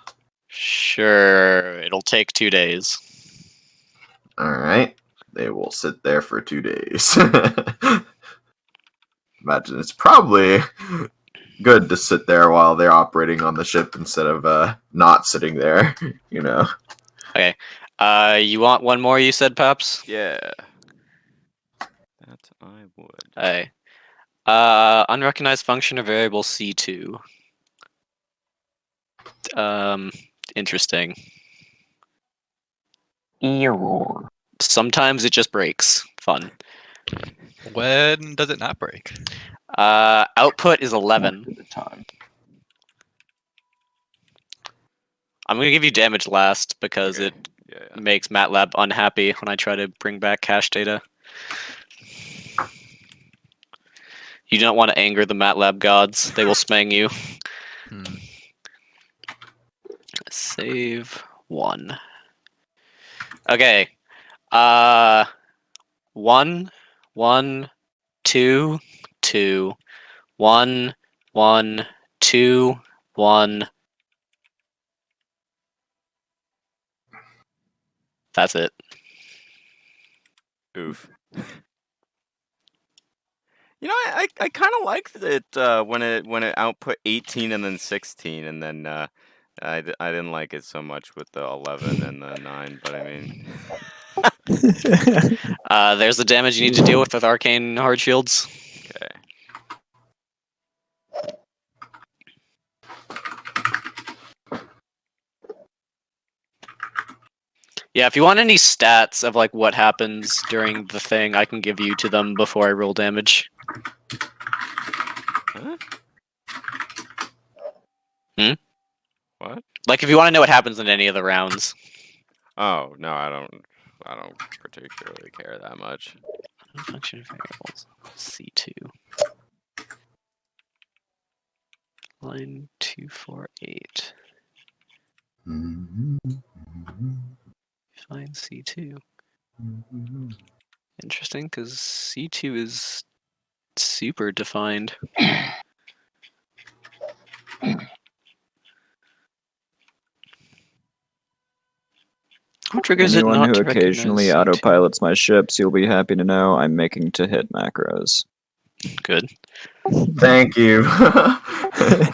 Sure, it'll take 2 days. All right. They will sit there for 2 days. Imagine it's probably good to sit there while they're operating on the ship instead of not sitting there, you know. Okay. You want one more, you said, Paps? Yeah. That I would. Hey. Unrecognized function of variable C2. Interesting. Error. Sometimes it just breaks. Fun. When does it not break? Output is Most 11. of the time. I'm gonna give you damage last because Okay. it Yeah. makes MATLAB unhappy when I try to bring back cache data. You don't want to anger the MATLAB gods. They will smang you. Hmm. Save 1. Okay. 1, 1, 2, 2, 1, 1, 2, 1. That's it. Oof. You know, I kind of liked it when it output 18 and then 16, and then I didn't like it so much with the 11 and the 9. But I mean, There's the damage you need to deal with arcane hard shields. okay. Yeah, if you want any stats of like what happens during the thing, I can give you to them before I roll damage. Huh? Hmm? What? Like if you want to know what happens in any of the rounds. Oh no, I don't particularly care that much. Function variables. C2. Line 248. Find C2. Interesting, because C2 is super defined. What triggers it Anyone not who to recognize occasionally C2? autopilots my ships, you'll be happy to know I'm making to hit macros. Good. Thank you. The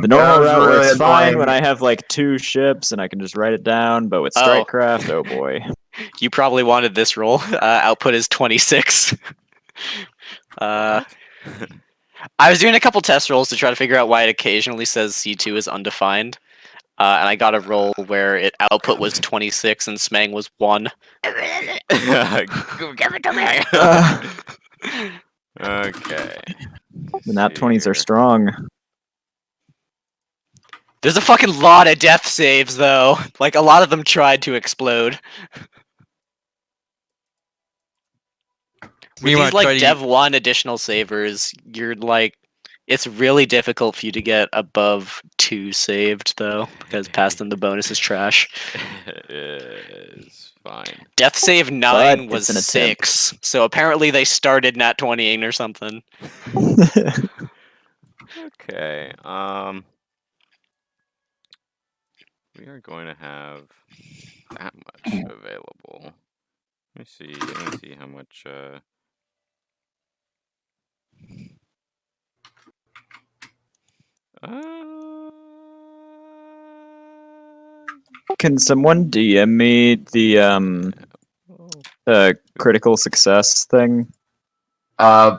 normal was route really works fine annoying. when I have like 2 ships and I can just write it down, but with Oh. Strikecraft, oh boy. You probably wanted this roll. Output is 26. What? I was doing a couple test rolls to try to figure out why it occasionally says C2 is undefined. And I got a roll where it output was 26 and Smang was 1. Give it to me. Okay. The nat See 20s are here. strong. There's a fucking lot of death saves, though. Like, a lot of them tried to explode. With Meanwhile, these, like, try to Dev 1 additional savers, you're, like... It's really difficult for you to get above 2 saved, though, because passing the bonus is trash. It's fine. Death save 9 But was it's an attempt. 6, so apparently they started nat 20ing or something. Okay. We are going to have that much available. Let me see. Let me see how much. Can someone DM me the critical success thing?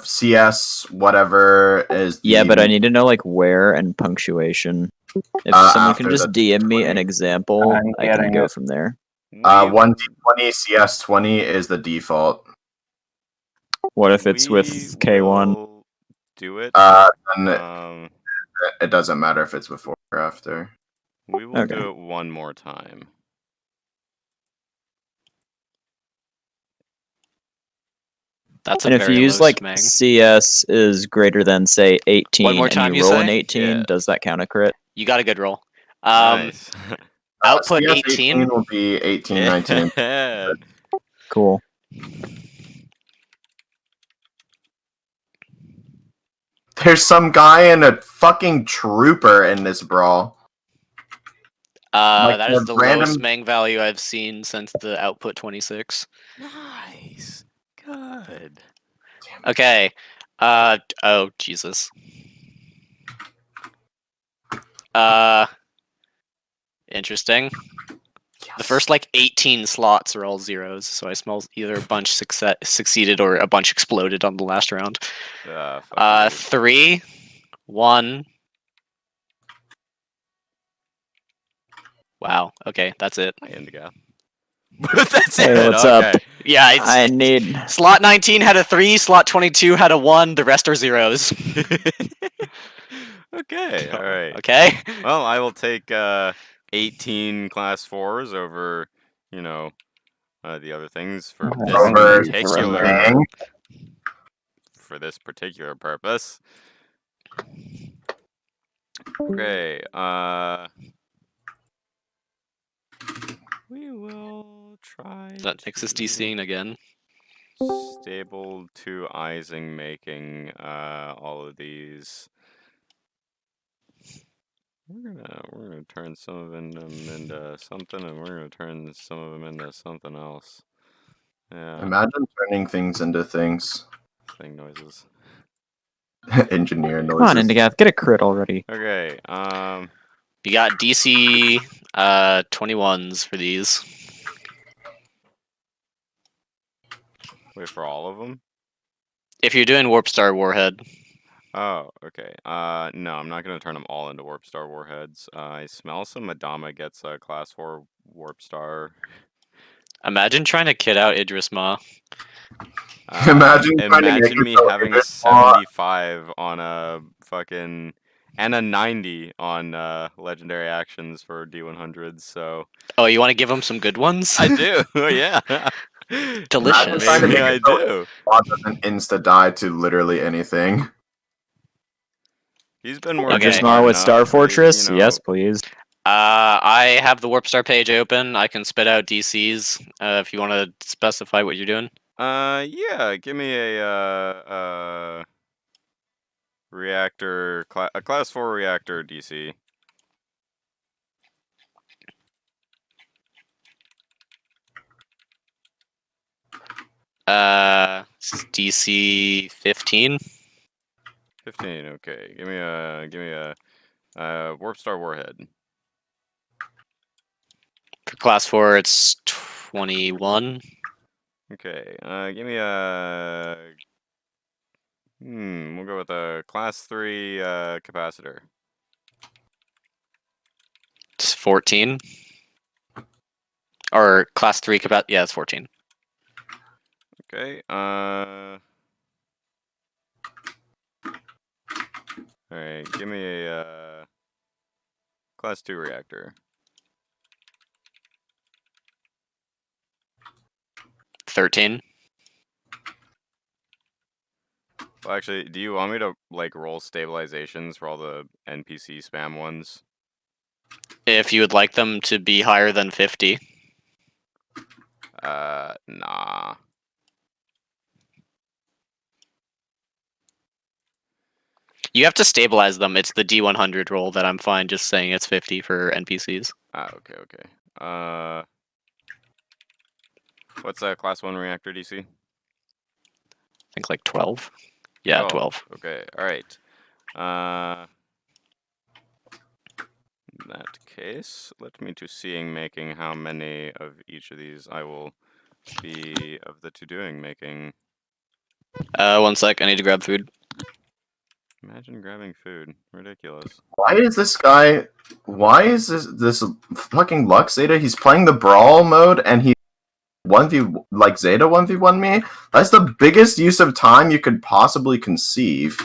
CS whatever is. Yeah, the- but I need to know like where and punctuation. If someone can after just the DM me an 20. example, I'm I can getting go it. from there. 1d20 CS 20 is the default. What if it's with K1? will do it. And Um, it doesn't matter if it's before or after. we will Okay. do it one more time. That's a And if you very use low like smang. CS is greater than say 18 more and time, you you roll say? an 18, does that count a crit? You got a good roll. Nice. Output CS 18. will be 18, 19. And Yeah. Cool. there's some guy and a fucking trooper in this brawl. Like That is the the random- lowest mang value I've seen since the output 26. Nice. Good. Okay. Oh, Jesus. Interesting. The first, like, 18 slots are all zeros, so I smell either a bunch succeeded or a bunch exploded on the last round. Fuck you. 3, 1. Wow, okay, that's it. I Indigo. That's Hey, it. what's okay. up? Yeah, it's... I need. Slot 19 had a 3, slot 22 had a 1, the rest are zeros. Okay. All right. Okay? Well, I will take 18 class 4s over, you know, the other things for this Over particular Smang. for this particular purpose. Okay. We will try. Is that Nixus to DCing again? Stable to Ising making all of these. We're gonna turn some of them into something, and we're gonna turn some of them into something else. Yeah, Imagine turning things into things. thing noises. Engineer noises. Come on, Indigath, get a crit already. Okay. You got DC 21s for these. Wait for all of them. If you're doing Warp Star Warhead. Oh, okay. No, I'm not gonna turn them all into Warp Star warheads. I smell some Adama gets a class 4 Warp Star. Imagine trying to kit out Idris Ma. Imagine trying to make Imagine me yourself having a Idris Ma. 75 on a fucking and a 90 on legendary actions for D100s. So Oh, you want to give him some good ones? I do. Yeah. Delicious. Trying to Maybe make I yourself do. Ma doesn't insta die to literally anything. He's been working Okay. Idris Ma hard with enough, Star Fortress? you know, Yes, please. I have the Warp Star page open. I can spit out DCs if you want to specify what you're doing. Yeah. Give me a reactor, a class 4 reactor DC. DC 15. 15. Okay. Give me a Warp Star warhead. For class 4, it's 21. Okay. Give me a. We'll go with a class 3 capacitor. It's 14. Or class 3 yeah, it's 14. Okay. All right. Give me a class 2 reactor. 13. Well, actually, do you want me to like roll stabilizations for all the NPC spam ones? If you would like them to be higher than 50. Nah. You have to stabilize them. It's the D100 roll that I'm fine just saying it's 50 for NPCs. Okay. What's a class 1 reactor DC? I think like 12. Yeah, 12. Okay. All right. In that case, let me to seeing making how many of each of these I will be of the to doing making. 1 sec. I need to grab food. Imagine grabbing food. Ridiculous. Why is this guy? Why is this fucking Lux Zeta? He's playing the brawl mode and he 1v like Zeta 1v1 me. That's the biggest use of time you could possibly conceive.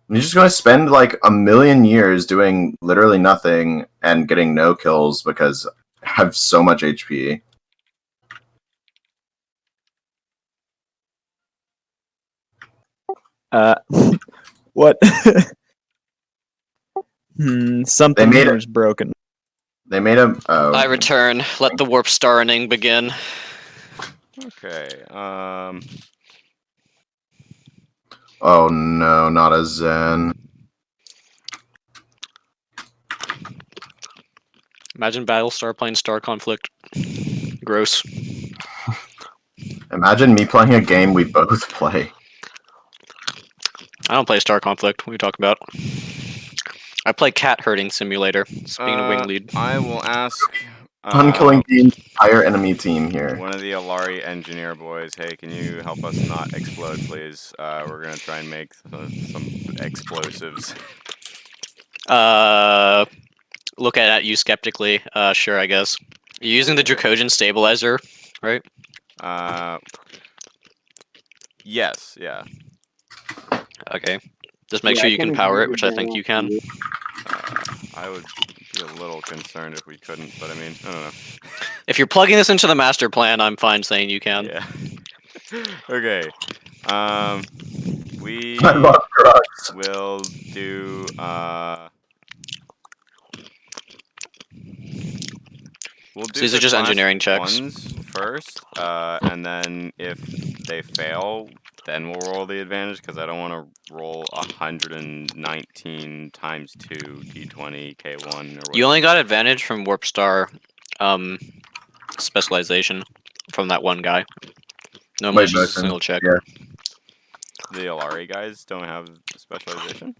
You're just going to spend like a million years doing literally nothing and getting no kills because I have so much HP. What? Something made here is broken. They made a. Oh. I return. Let the warp starring begin. Okay. Oh no, not a Zen. Imagine Battlestar playing Star Conflict. Gross. Imagine me playing a game we both play. I don't play Star Conflict. What are you talking about? I play Cat Herding Simulator. Speaking of Wing Lead. I will ask Unkilling the entire enemy team here. one of the Alari engineer boys, hey, can you help us not explode, please? We're gonna try and make some explosives. Look at you skeptically. Sure, I guess. You're using the Dracodian stabilizer, right? Yes, yeah. Okay. Just make sure you can power it, which I think you can. I would be a little concerned if we couldn't, but I mean, I don't know. If you're plugging this into the master plan, I'm fine saying you can. Yeah. Okay. We I love drugs. will do we'll do So these are the just class engineering checks. ones first, and then if they fail, then we'll roll the advantage because I don't want to roll 119 times 2 d20 k1 or whatever. You only got advantage from Warp Star specialization from that one guy. Normally it's just a single check. Yeah. The Alari guys don't have specialization?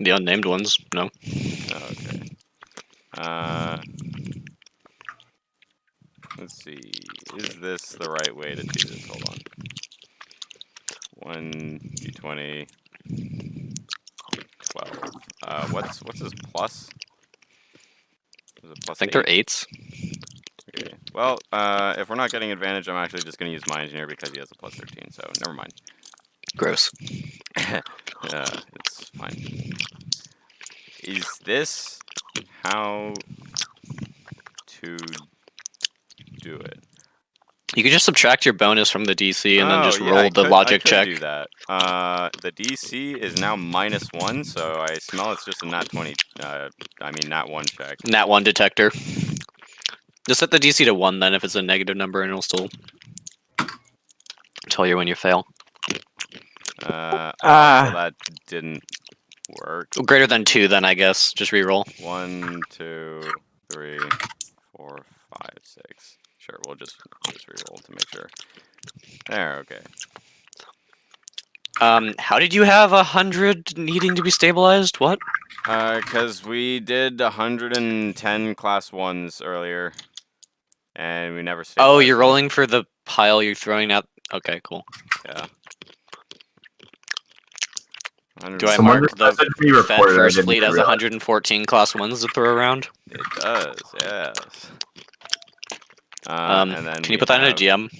The unnamed ones, no. Oh, okay. Let's see. Is this the right way to do this? Hold on. 1 d20 12. What's his plus? Is it plus I think 8? they're 8s. Okay. Well, if we're not getting advantage, I'm actually just going to use my engineer because he has a plus 13, so never mind. Gross. It's fine. Is this how to do it? You could just subtract your bonus from the DC and then just yeah, roll the logic I check. could do that. The DC is now -1, so I smell it's just a nat 20. I mean, nat 1 check. Nat 1 detector. Just set the DC to 1 then if it's a negative number and it'll still tell you when you fail. So that didn't work. Greater than 2 then, I guess. Just reroll. 1, 2, 3, 4, 5, 6. Sure, we'll just reroll to make sure. There, okay. How did you have 100 needing to be stabilized? What? Because we did 110 class 1s earlier. And we never stabilized Oh, you're them. rolling for the pile you're throwing out. Okay, cool. Yeah. Do I Someone mark just the messaged me Fed reported, I First didn't Fleet even as realize. 114 class 1s to throw around? It does, yes. And then Can you put that in a GM?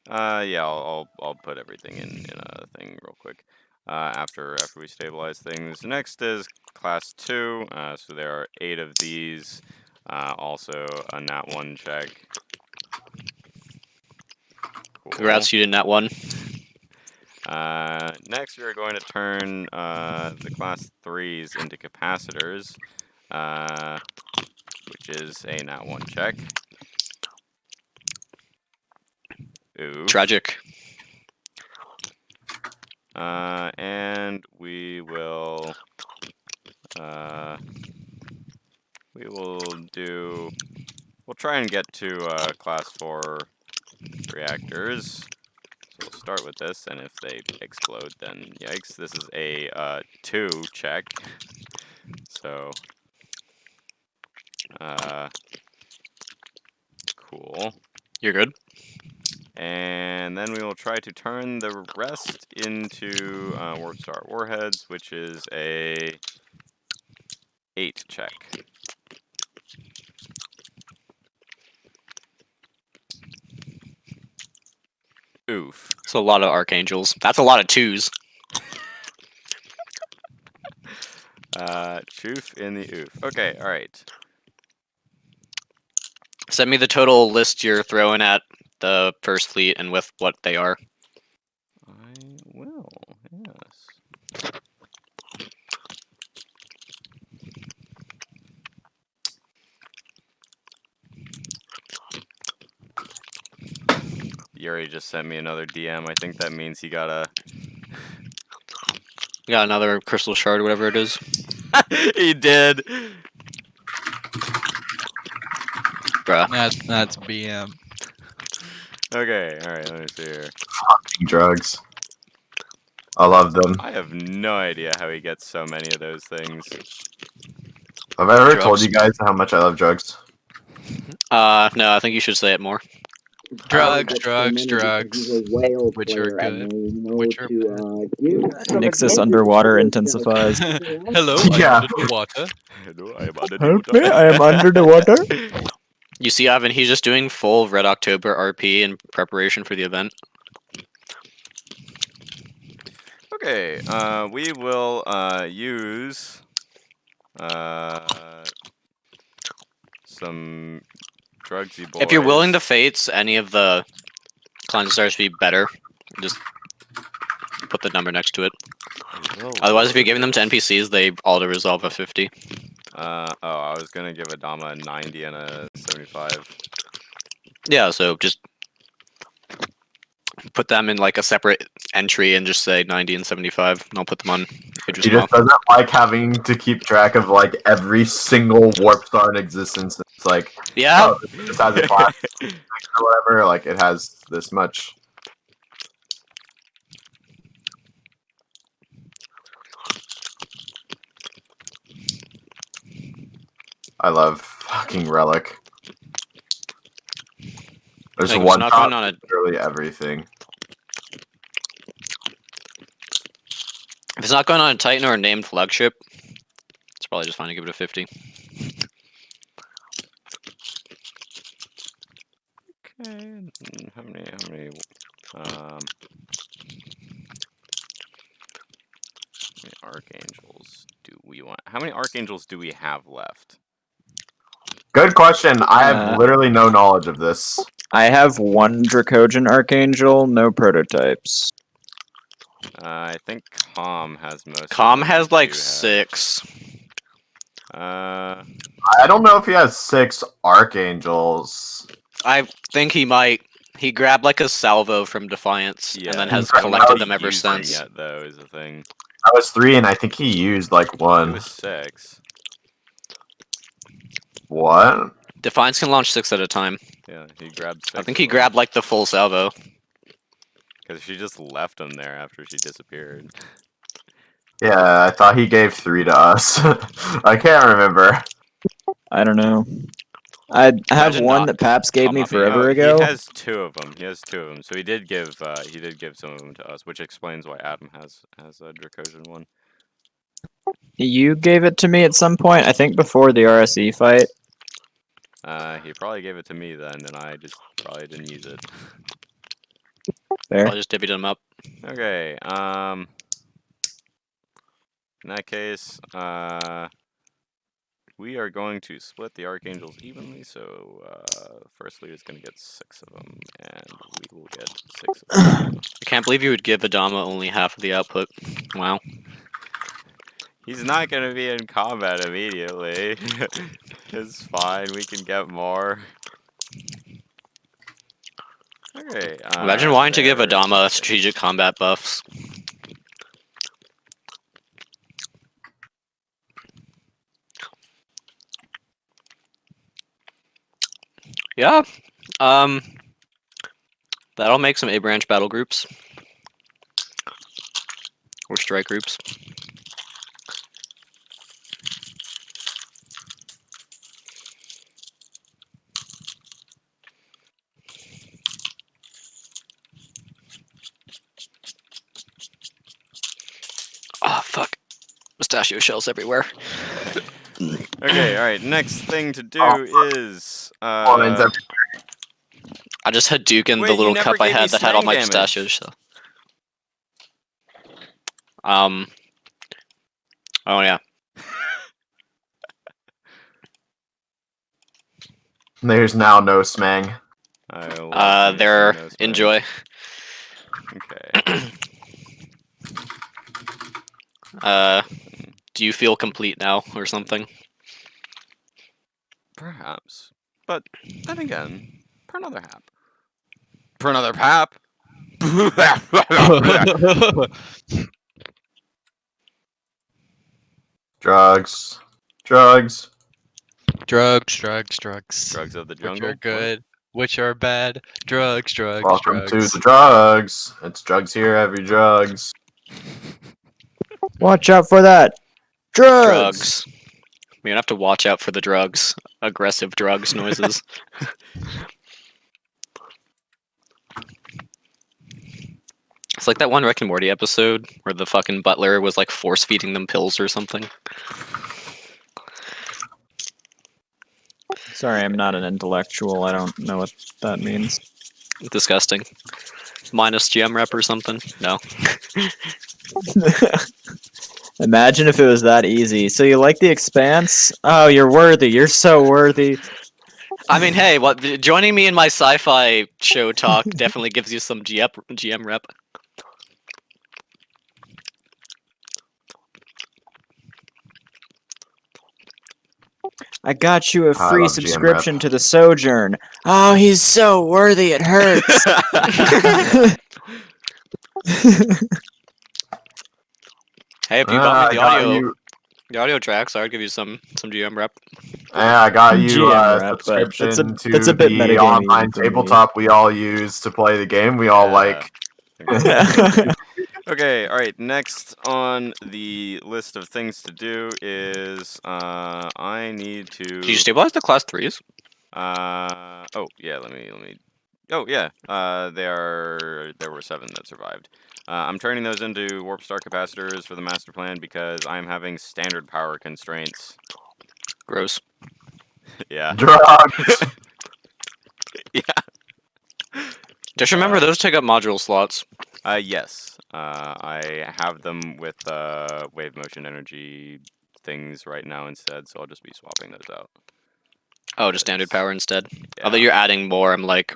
Yeah, I'll put everything in a thing real quick. After we stabilize things. Next is class 2. So there are 8 of these. Also a nat 1 check. Cool. Congrats, you did nat 1. Next, we are going to turn the class 3s into capacitors, which is a nat 1 check. Oof. Tragic. And we will we'll try and get to class 4 reactors. So we'll start with this, and if they explode, then yikes. This is a 2 check. So cool. You're good. And then we will try to turn the rest into Warp Star warheads, which is a 8 check. Oof. So a lot of archangels. That's a lot of 2s. Choof in the oof. Okay, alright. Send me the total list you're throwing at the First Fleet and with what they are. I will, yes. Yuri just sent me another DM. I think that means he got a... You got another crystal shard, whatever it is. He did! Bruh. That's BM. Okay, alright, let me see here. Fucking drugs. I love them. I have no idea how he gets so many of those things. Have I ever told Drugs. you guys how much I love drugs? No, I think you should say it more. Drugs. Which are good. Which are bad. Nixus underwater intensifies. Hello, Yeah. I'm under the water. Hello, I am under the Help water. me, I am under the water. You see, Ivan, he's just doing full Red October RP in preparation for the event. Okay, we will use some drugsy boys. If you're willing to fates any of the cleanse stars be better, just put the number next to it. Otherwise, if you're giving them to NPCs, they auto resolve a 50. I was gonna give Adama a 90 and a 75. Yeah, so just put them in like a separate entry and just say 90 and 75, and I'll put them on He Idris just doesn't like having to keep track of like every single warp star in existence. It's like, Yeah? oh, this has a class or whatever. Like it has this much. I love fucking Relic. There's Like, one not shot going on a literally everything. If it's not going on a Titan or a named flagship, it's probably just fine to give it a 50. Okay, how many archangels do we want? How many archangels do we have left? Good question. I have literally no knowledge of this. I have one Dracogen Archangel, no prototypes. I think Com has most. Com of them has that like you have. 6. Uh, I don't know if he has 6 archangels. I think he might. He grabbed like a salvo from Defiance yeah. and then has I don't know collected if them he ever used them since. yet, though, is the thing. I was 3, and I think he used like It 1. was 6. What? Defiance can launch 6 at a time. Yeah, he grabbed 6. I think he grabbed like the full salvo. Because she just left him there after she disappeared. Yeah, I thought he gave 3 to us. I can't remember. I don't know. I have Imagine one not- that Paps gave Tom me not being forever Oh, ago. he has 2 of them. He has 2 of them. So he did give some of them to us, which explains why Adam has a Dracosian one. You gave it to me at some point, I think before the RSE fight. He probably gave it to me then, and I just probably didn't use it. There. I just divvied them up. Okay, in that case, we are going to split the Archangels evenly, so first leader is going to get 6 of them, and we will get 6 of them. I can't believe you would give Adama only half of the output. Wow. He's not going to be in combat immediately. It's fine, we can get more. Okay, Imagine wanting to give there's Adama 6. strategic combat buffs. Yeah. That'll make some A-branch battle groups. Or strike groups. Oh, fuck. Pistachio shells everywhere. Okay, alright, next thing to do is... Lines every- I just Hadouken Wait, the you little never cup I gave me had that had all smang my damage. pistachios. So. Oh yeah. There's now no smang. I love me There. some no smang. Enjoy. Okay. Do you feel complete now or something? Perhaps. But then again, per another hap. Per another pap. Drugs. Drugs. Drugs. Drugs of the Which jungle. are What? good, which are bad. Drugs. Welcome to the drugs. It's drugs here, heavy drugs. Watch out for that! Drugs! Drugs. We're gonna have to watch out for the drugs. Aggressive drugs noises. It's like that one Rick and Morty episode where the fucking butler was like force feeding them pills or something. Sorry, I'm not an intellectual. I don't know what that means. Disgusting. Minus GM rep or something? No. Imagine if it was that easy. So you like The Expanse? Oh, you're worthy. You're so worthy. I mean, hey, what? Joining me in my sci-fi show talk definitely gives you some GM rep. I got you a I free love GM subscription rep. to the Sojourn. Oh, he's so worthy. It hurts. Hey, if you bought me I got you. the audio tracks, I would give you some GM rep. Yeah, I got you GM a rep, but subscription that's a to bit the metagamey online even for me. tabletop we all use to play the game we all like. Okay, alright, next on the list of things to do is I need to Did you stabilize the class 3s? oh yeah, let me oh yeah, there were 7 that survived. I'm turning those into warp star capacitors for the master plan because I'm having standard power constraints. Gross. Yeah. Drugs. Yeah. Just remember, those take up module slots. Yes. I have them with wave motion energy things right now instead, so I'll just be swapping those out. Oh, just standard power instead. Yeah. Although you're adding more, I'm like,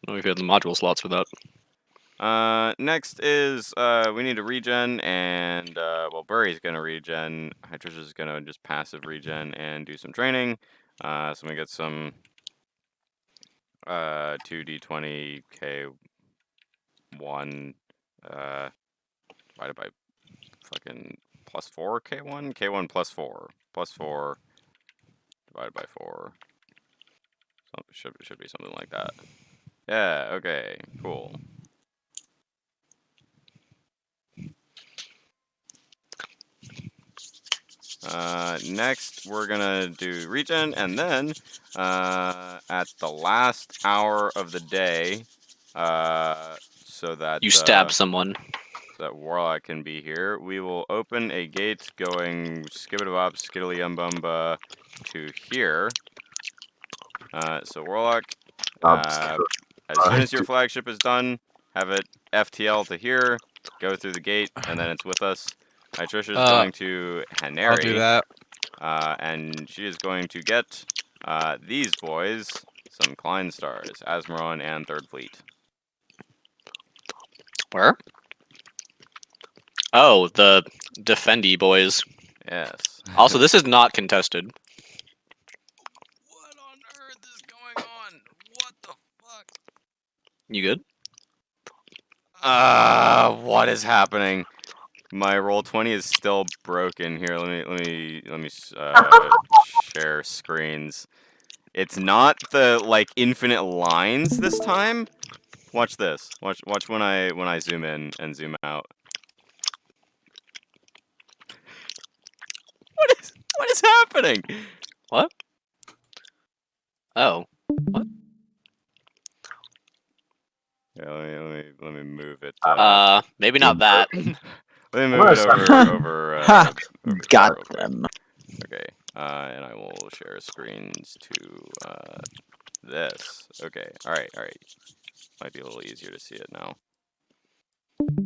oh, we have the module slots for that. Next is we need a regen, and well, Burry's gonna regen. Hydrisha's gonna just passive regen and do some training. So we get some 2d20 k1 divided by fucking +4 k1 plus 4 divided by 4. So should be something like that. Yeah. Okay. Cool. Next, we're gonna do regen, and then at the last hour of the day, so that You stab someone. so that Warlock can be here, we will open a gate going skibidabop, skiddly to here. So Warlock, as soon as your flagship is done, have it FTL to here, go through the gate, and then it's with us. Trisha is going to Haneri. I'll do that. And she is going to get these boys some Klein stars, Asmaron and Third Fleet. Where? Oh, the Defendy boys. Yes. Also, this is not contested. What on earth is going on? What the fuck? You good? What is happening? My Roll20 is still broken. Here, let me share screens. It's not the like infinite lines this time. Watch this. Watch when I zoom in and zoom out. What is happening? What? Oh. What? Yeah, let me move it. Maybe not that. Let me move it over. Ha! Over Got here real quick. them. Okay. And I will share screens to this. Okay. All right. Might be a little easier to see it now.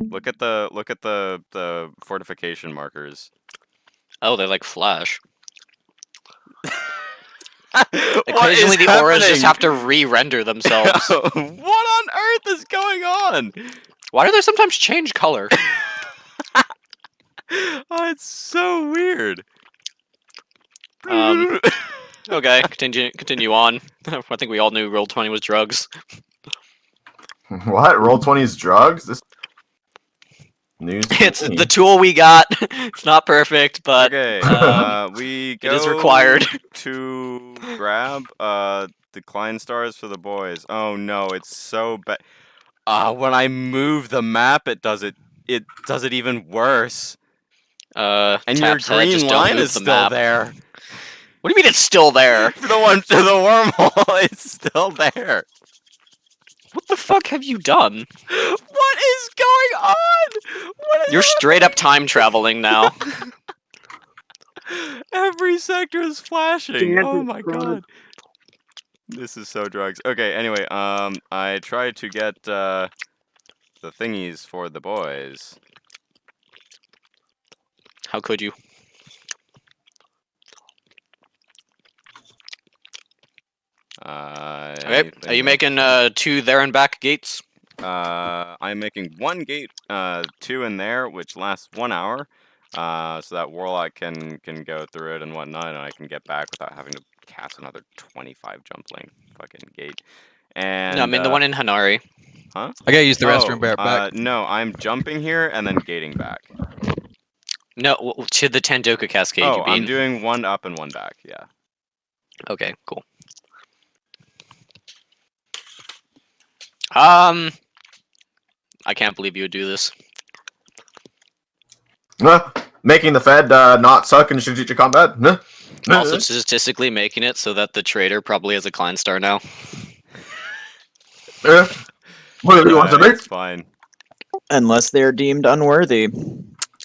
Look at the fortification markers. Oh, they're like flash. What Occasionally, is the auras just happening? have to re-render themselves. What on earth is going on? Why do they sometimes change color? Oh, it's so weird. Okay, continue on. I think we all knew Roll20 was drugs. What? Roll20 is drugs? This news. to It's me. the tool we got. It's not perfect, but Okay, we go it is required. to grab the Klein stars for the boys. Oh no, it's so bad. When I move the map, it does it even worse. And your Tap's head, green just don't line move is the still map. there. What do you mean it's still there? The one through the wormhole, it's still there. What the fuck have you done? What is going on? What is You're straight up time traveling now. Every sector is flashing. Damn Oh it, my God. god. This is so drugs. Okay, anyway, I tried to get the thingies for the boys. How could you? Okay, are you making 2 there and back gates? I'm making 1 gate, 2 in there, which lasts 1 hour, so that Warlock can go through it and whatnot, and I can get back without having to cast another 25 jump length fucking gate. And No, I mean the one in Hanari. huh? I gotta use the restroom back. No, I'm jumping here and then gating back. No, to the Tendoka Cascade, Oh, you mean? I'm doing 1 up and 1 back. Yeah. Okay, cool. I can't believe you would do this. Making the Fed not suck in strategic combat. Also, statistically making it so that the trader probably has a Klein star now. What do you want to make? It's fine. Unless they are deemed unworthy.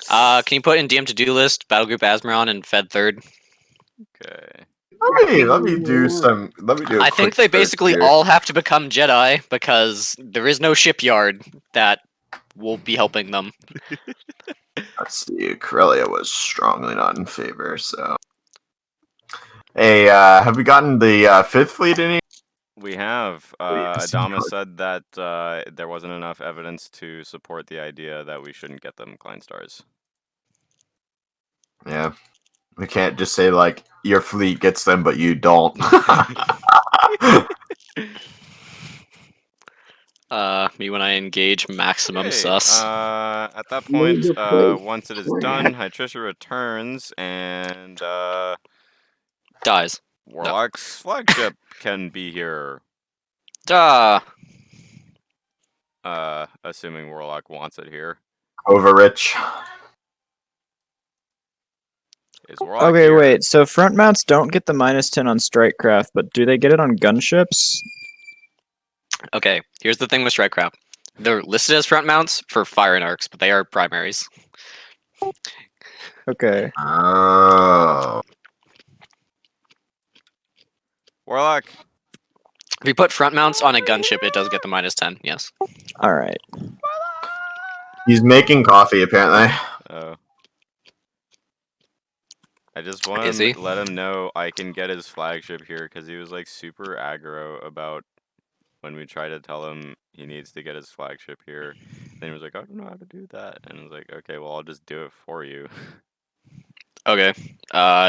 Can you put in DM to-do list, Battle Group Asmaron, and Fed 3rd? Okay. Let me do some. Let me do. I think they basically all have to become Jedi because there is no shipyard that will be helping them. Let's see. Corellia was strongly not in favor, so Hey, have we gotten the Fifth Fleet in here? We have. Yes. Adama said that there wasn't enough evidence to support the idea that we shouldn't get them Klein stars. Yeah. We can't just say, like, your fleet gets them, but you don't. Me when I engage maximum Okay, sus. at that point, once it is done, Hytrisha returns, and Dies. Warlock's flagship can be here. Duh. Assuming Warlock wants it here. Overrich. Is Warlock Okay, here? wait. So front mounts don't get the -10 on Strikecraft, but do they get it on gunships? Okay, here's the thing with Strikecraft. They're listed as front mounts for fire and arcs, but they are primaries. Okay. Oh. Warlock. If you put front mounts on a gunship, it does get the -10. Yes. All right. He's making coffee, apparently. Oh. I just want Is to he? let him know I can get his flagship here because he was like super aggro about when we tried to tell him he needs to get his flagship here. Then he was like, I don't know how to do that. And I was like, okay, well, I'll just do it for you. Okay.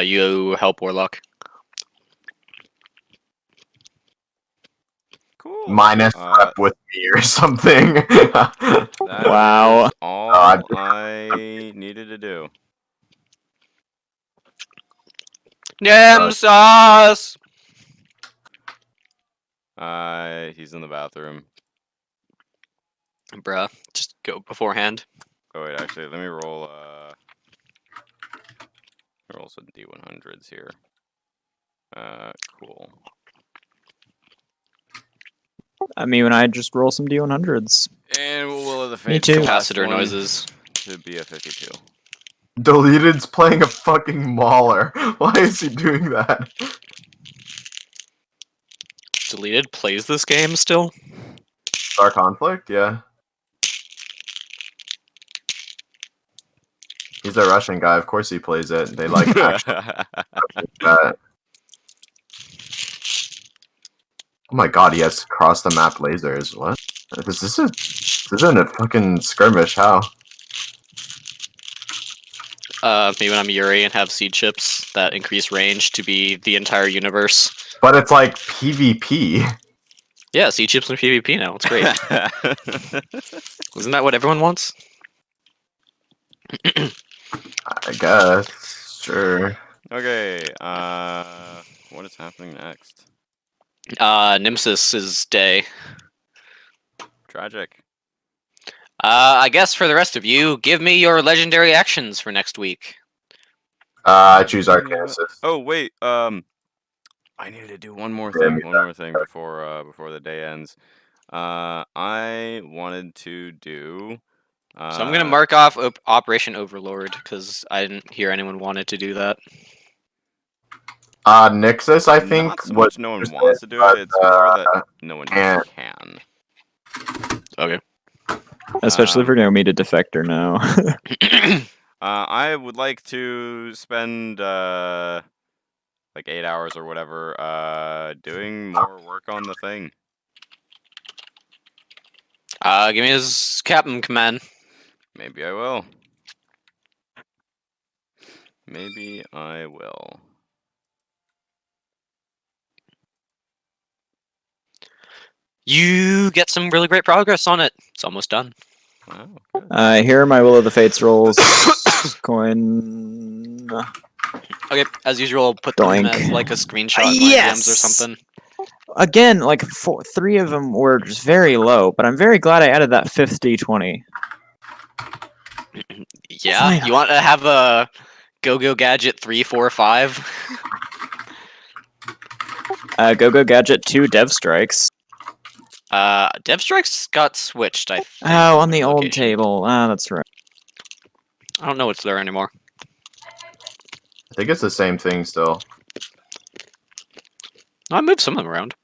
You help Warlock. Cool. Minus prep with me or something. That Wow. is all God. I needed to do. Nemsas! He's in the bathroom. Bruh, just go beforehand. Oh wait, actually, let me roll some D100s here. Cool. I mean, when I just roll some D100s. And Will of the Me Fates too. Capacitor noises. should be a 52. Deleted's playing a fucking mauler. Why is he doing that? Deleted plays this game still? Star Conflict? Yeah. He's a Russian guy. Of course he plays it. They like actually that. Oh my god, he has cross the map lasers. What? This isn't a fucking skirmish. How? Me when I'm Yuri and have seed chips that increase range to be the entire universe. But it's like PvP. Yeah, seed chips in PvP now. It's great. Isn't that what everyone wants? I guess. Sure. Okay, what is happening next? Nemesis' day. Tragic. I guess for the rest of you, give me your legendary actions for next week. I choose Arcanesis. Oh wait, I need to do one more Yeah, thing. me One more thing before the day ends. I wanted to do. So I'm gonna mark off Operation Overlord because I didn't hear anyone wanted to do that. Nixus, I think. Not so much no one wants to do it. It's more that no one can't. can. Okay. Especially for Naomi to Defector now. I would like to spend like 8 hours or whatever doing more work on the thing. Give me his captain command. Maybe I will. Maybe I will. You get some really great progress on it. It's almost done. Wow. Good. Here are my Will of the Fates rolls. Coin. Okay, as usual, put them Doink. as like a screenshot in my Yes! DMs or something. Again, like three of them were just very low, but I'm very glad I added that fifth D20. Yeah, Finally. you want to have a Go-Go Gadget 3, 4, 5? Go-Go Gadget 2 Dev Strikes. Dev Strikes got switched, I think. Oh, on the old location. table. Ah, that's right. I don't know what's there anymore. I think it's the same thing still. I moved some of them around.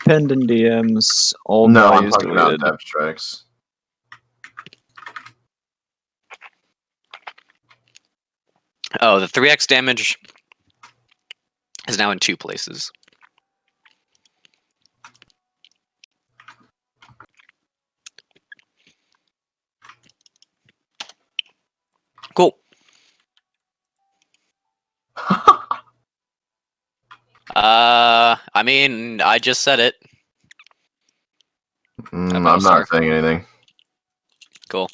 Pinned in DMs. Old No, I'm values talking deleted. about Dev Strikes. Oh, the 3x damage is now in 2 places. Cool. I mean, I just said it. I'm Battlestar. not saying anything. Cool.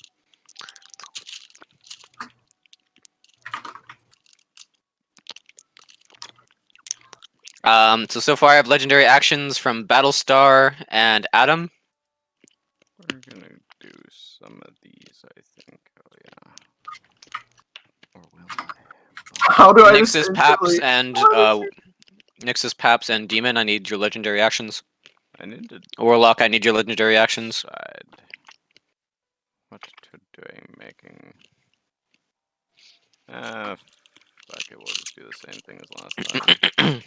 So far I have legendary actions from Battlestar and Adam. We're gonna do some of these, I think. Oh yeah. Or will I? How do I Nixus, just Paps, instantly- and Nixus, Paps, and Demon. I need your legendary actions. I need to Warlock, I need your legendary actions. decide what to doing making. Fuck it, we'll just do the same thing as last time.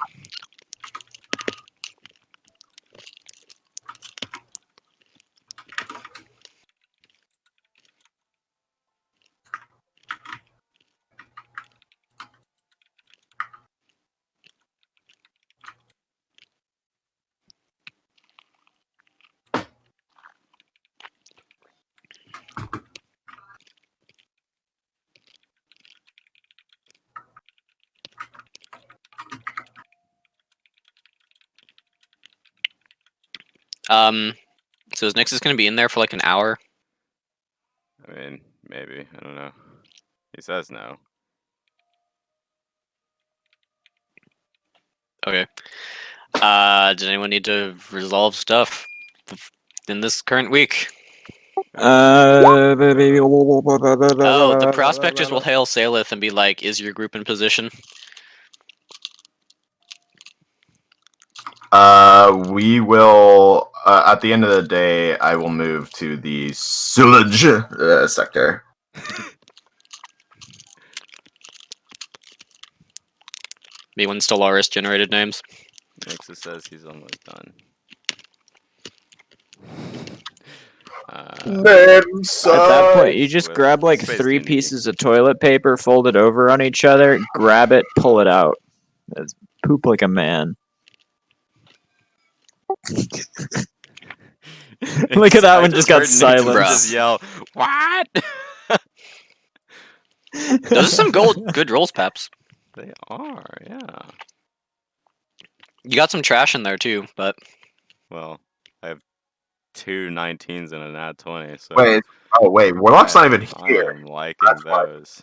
So is Nixus gonna be in there for like an hour? I mean, maybe. I don't know. He says no. Okay. Does anyone need to resolve stuff in this current week? Oh, the prospectors will hail Salith and be like, "Is your group in position?" We will. At the end of the day, I will move to the Sillage sector. Anyone Stellaris generated names? Nixus says he's almost done. At that point, you just with grab like Space 3 D&D. pieces of toilet paper, fold it over on each other, grab it, pull it out. That's poop like a man. Look at that I one, just got heard Nixus silence. just yell, "What?" Those are some good rolls, Paps. They are, yeah. You got some trash in there too, but Well, I have 2 19s and a nat 20, so Wait. Oh wait. Warlock's not even I here. am liking That's why. those.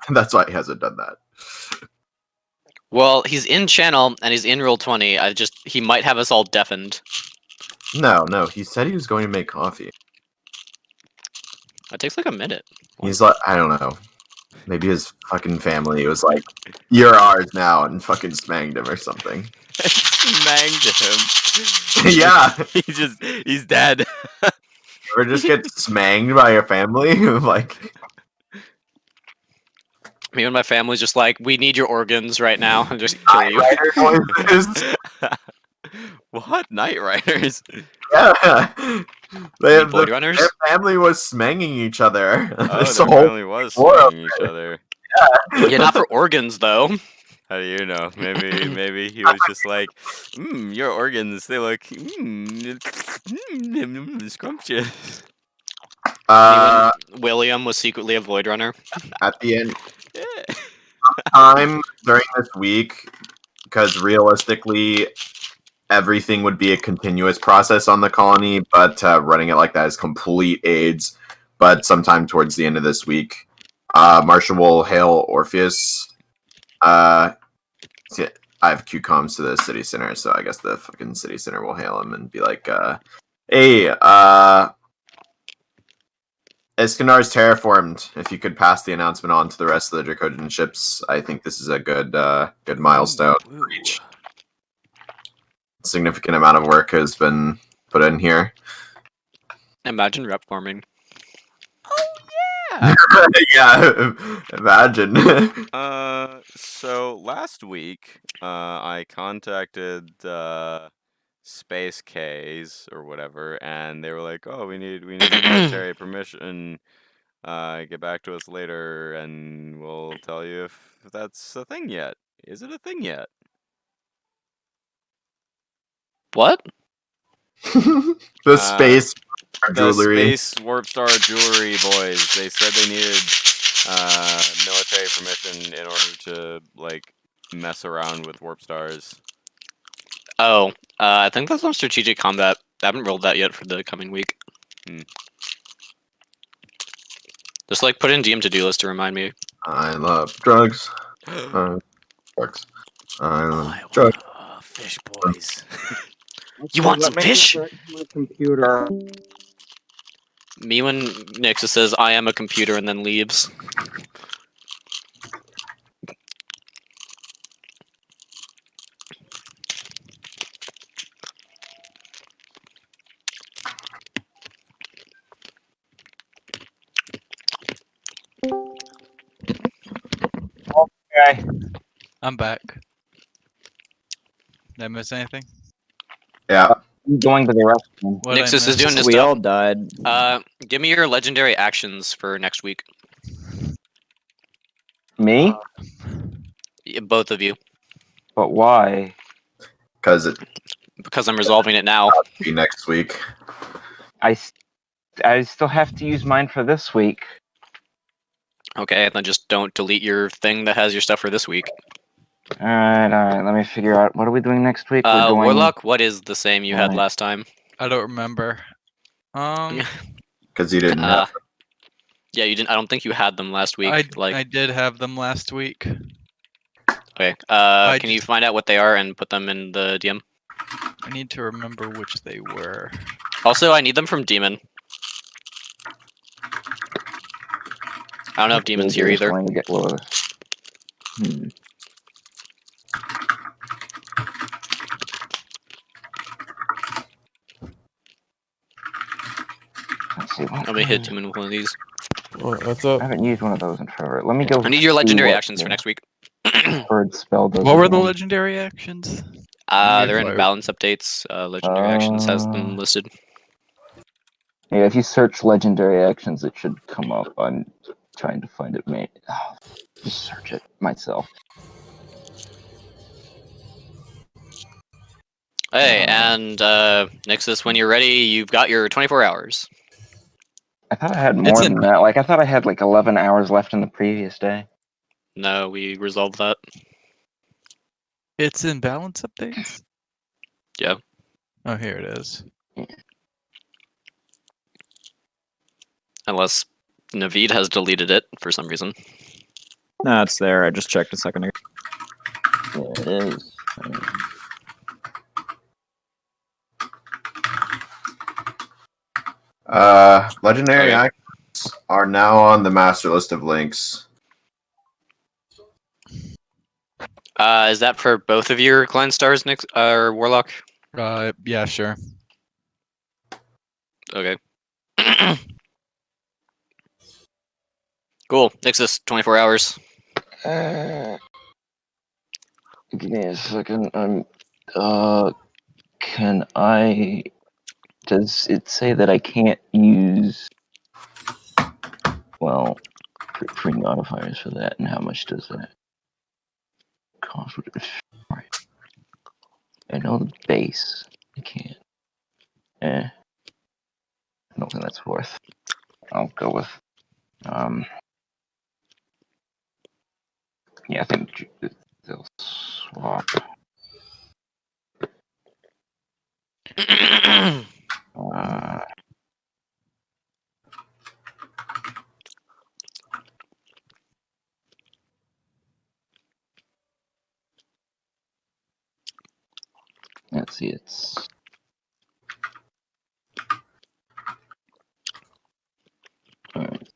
That's why he hasn't done that. well, he's in channel and he's in roll 20. He might have us all deafened. No. He said he was going to make coffee. It takes like a minute. He's like, I don't know. Maybe his fucking family was like, "You're ours now," and fucking smanged him or something. Smanged him. Yeah. He's dead. Or just get smanged by your family. Like, Me and my family's just like, we need your organs right now and just kill you. Rider noises. What? Night Riders? Yeah. You mean Void Runners? Their family was smanging each other. Oh, This their whole family was war up smanging each other. Yeah, not for organs though. How do you know? Maybe he was just like, your organs, they look scrumptious. William was secretly a Void Runner. At the end Yeah. time during this week, because realistically, everything would be a continuous process on the colony, but running it like that is complete AIDS. But sometime towards the end of this week, Marshall will hail Orpheus. See, I have QComs to the city center, so I guess the fucking city center will hail him and be like, "Hey, Iskandar's terraformed. If you could pass the announcement on to the rest of the Dracodian ships, I think this is a good milestone to reach. Significant amount of work has been put in here." Imagine rep farming. Yeah, imagine. So last week, I contacted Space K's or whatever, and they were like, "Oh, we need military permission. Get back to us later, and we'll tell you if that's a thing yet. Is it a thing yet?" What? The space The jewelry. Space Warp Star Jewelry boys. They said they needed military permission in order to like mess around with warp stars. Oh, I think that's on strategic combat. I haven't rolled that yet for the coming week. Hmm. Just like put in DM to-do list to remind me. I love drugs. Drugs. I love drugs. Fish boys. You want some Let me fish? search my computer. Me when Nixus says I am a computer and then leaves. Okay. I'm back. Did I miss anything? Yeah. I'm going to the restroom. What Nixus is doing his We stuff. all died. Give me your legendary actions for next week. Me? Both of you, But why? Because it because I'm resolving it now. will be next week. I still have to use mine for this week. Okay, then just don't delete your thing that has your stuff for this week. Alright, let me figure out what are we doing next week? We're doing Warlock, what is the same you had Right. last time? I don't remember. Because you didn't have. Yeah, you didn't. I don't think you had them last week. I did have them last week. Okay. I Can you just- find out what they are and put them in the DM? I need to remember which they were. Also, I need them from Demon. I don't know if Demon's here Just either. going to get Lewis. Let's see what. Let me hit Demon with one of these. What's I up? haven't used one of those in forever. Let me go. I need your see legendary what actions for the next week. preferred spell does. What were the again. legendary actions? They're in Fire. balance updates. Legendary actions has them listed. Yeah, if you search legendary actions, it should come up. I'm trying to find it, mate. Just search it myself. Hey, and Nixus, when you're ready, you've got your 24 hours. I thought I had It's more in- than that. Like I thought I had like 11 hours left in the previous day. No, we resolved that. It's in balance updates? Yeah. Oh, here it is. Unless Naveed has deleted it for some reason. Nah, it's there. I just checked a second ago. Yeah, it is. Legendary Okay. actions are now on the master list of links. Is that for both of your clan stars, Nix or Warlock? Yeah, sure. Okay. Cool. Nixus, 24 hours. Give me a second. Can I? Does it say that I can't use? Well, free modifiers for that, and how much does that cost? Right. I know the base. I can't. I don't think that's worth. I'll go with. Yeah, I think they'll swap. Let's see, it's. Alright,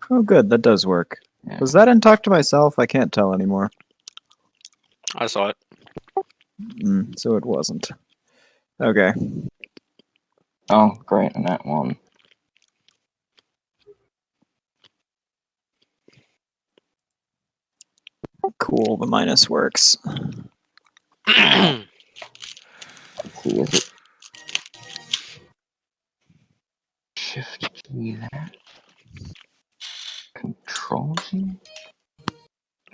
Oh, good. That does work. yeah. Was that in Talk to Myself? I can't tell anymore. I saw it. So it wasn't. Okay. Oh, great, and that one. Cool. The minus works. Let's see, is it Shift G that? Control G?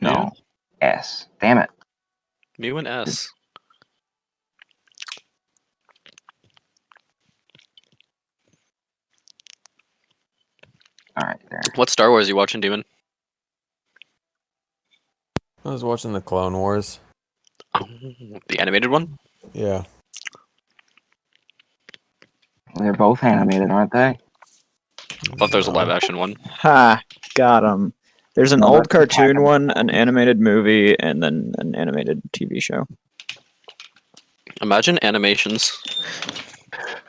No. S. Damn it. Mu and S. What Star Wars are you watching, Demon? I was watching the Clone Wars. Oh, the animated one? Yeah. They're both animated, aren't they? I thought there was a live action one. Ha! Got him. There's an No, old that's cartoon Attack one, an animated movie, and then an animated TV show. Imagine animations.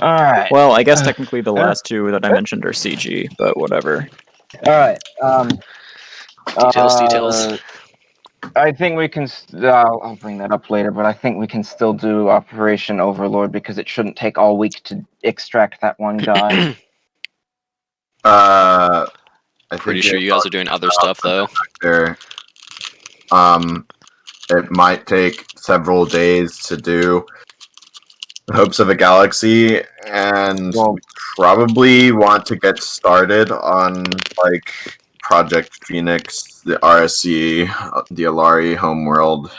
All right. Well, I guess technically the last two that I mentioned are CG, but whatever. All right. Details. I think we can. I'll bring that up later, but I think we can still do Operation Overlord because it shouldn't take all week to extract that one guy. I think Pretty sure you guys are doing other stuff, though. there. It might take several days to do Hopes of a Galaxy, and Well- we probably want to get started on like Project Phoenix, the RSC, the Alari homeworld,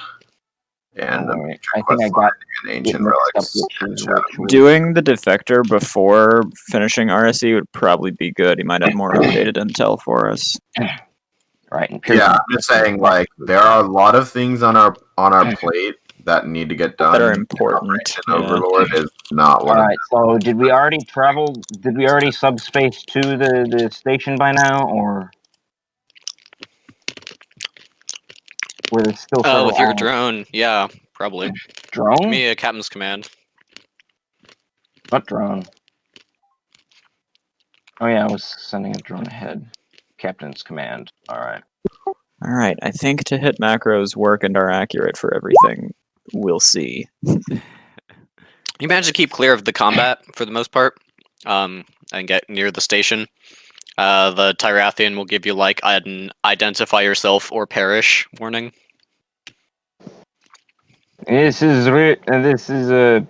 and All right. I think I got an it ancient mixed up relics. with and the Shadow. virtual. Doing the Defector before finishing RSE would probably be good. He might have more updated intel for us. Right. And Yeah, I'm just saying, like, there are a lot of things on our plate that need to get done. That are important. Operation Yeah. Overlord is not one All of right. So, did we already travel? Did we already subspace to the station by now, or were there still Oh, several with your hours? drone, yeah, probably. Give Drone? me a captain's command. What drone? Oh yeah, I was sending a drone ahead. Captain's command. All right. All right, I think to hit macros work and are accurate for everything. We'll see. You managed to keep clear of the combat for the most part, and get near the station. The Tyrathian will give you like an identify yourself or perish warning. This is a.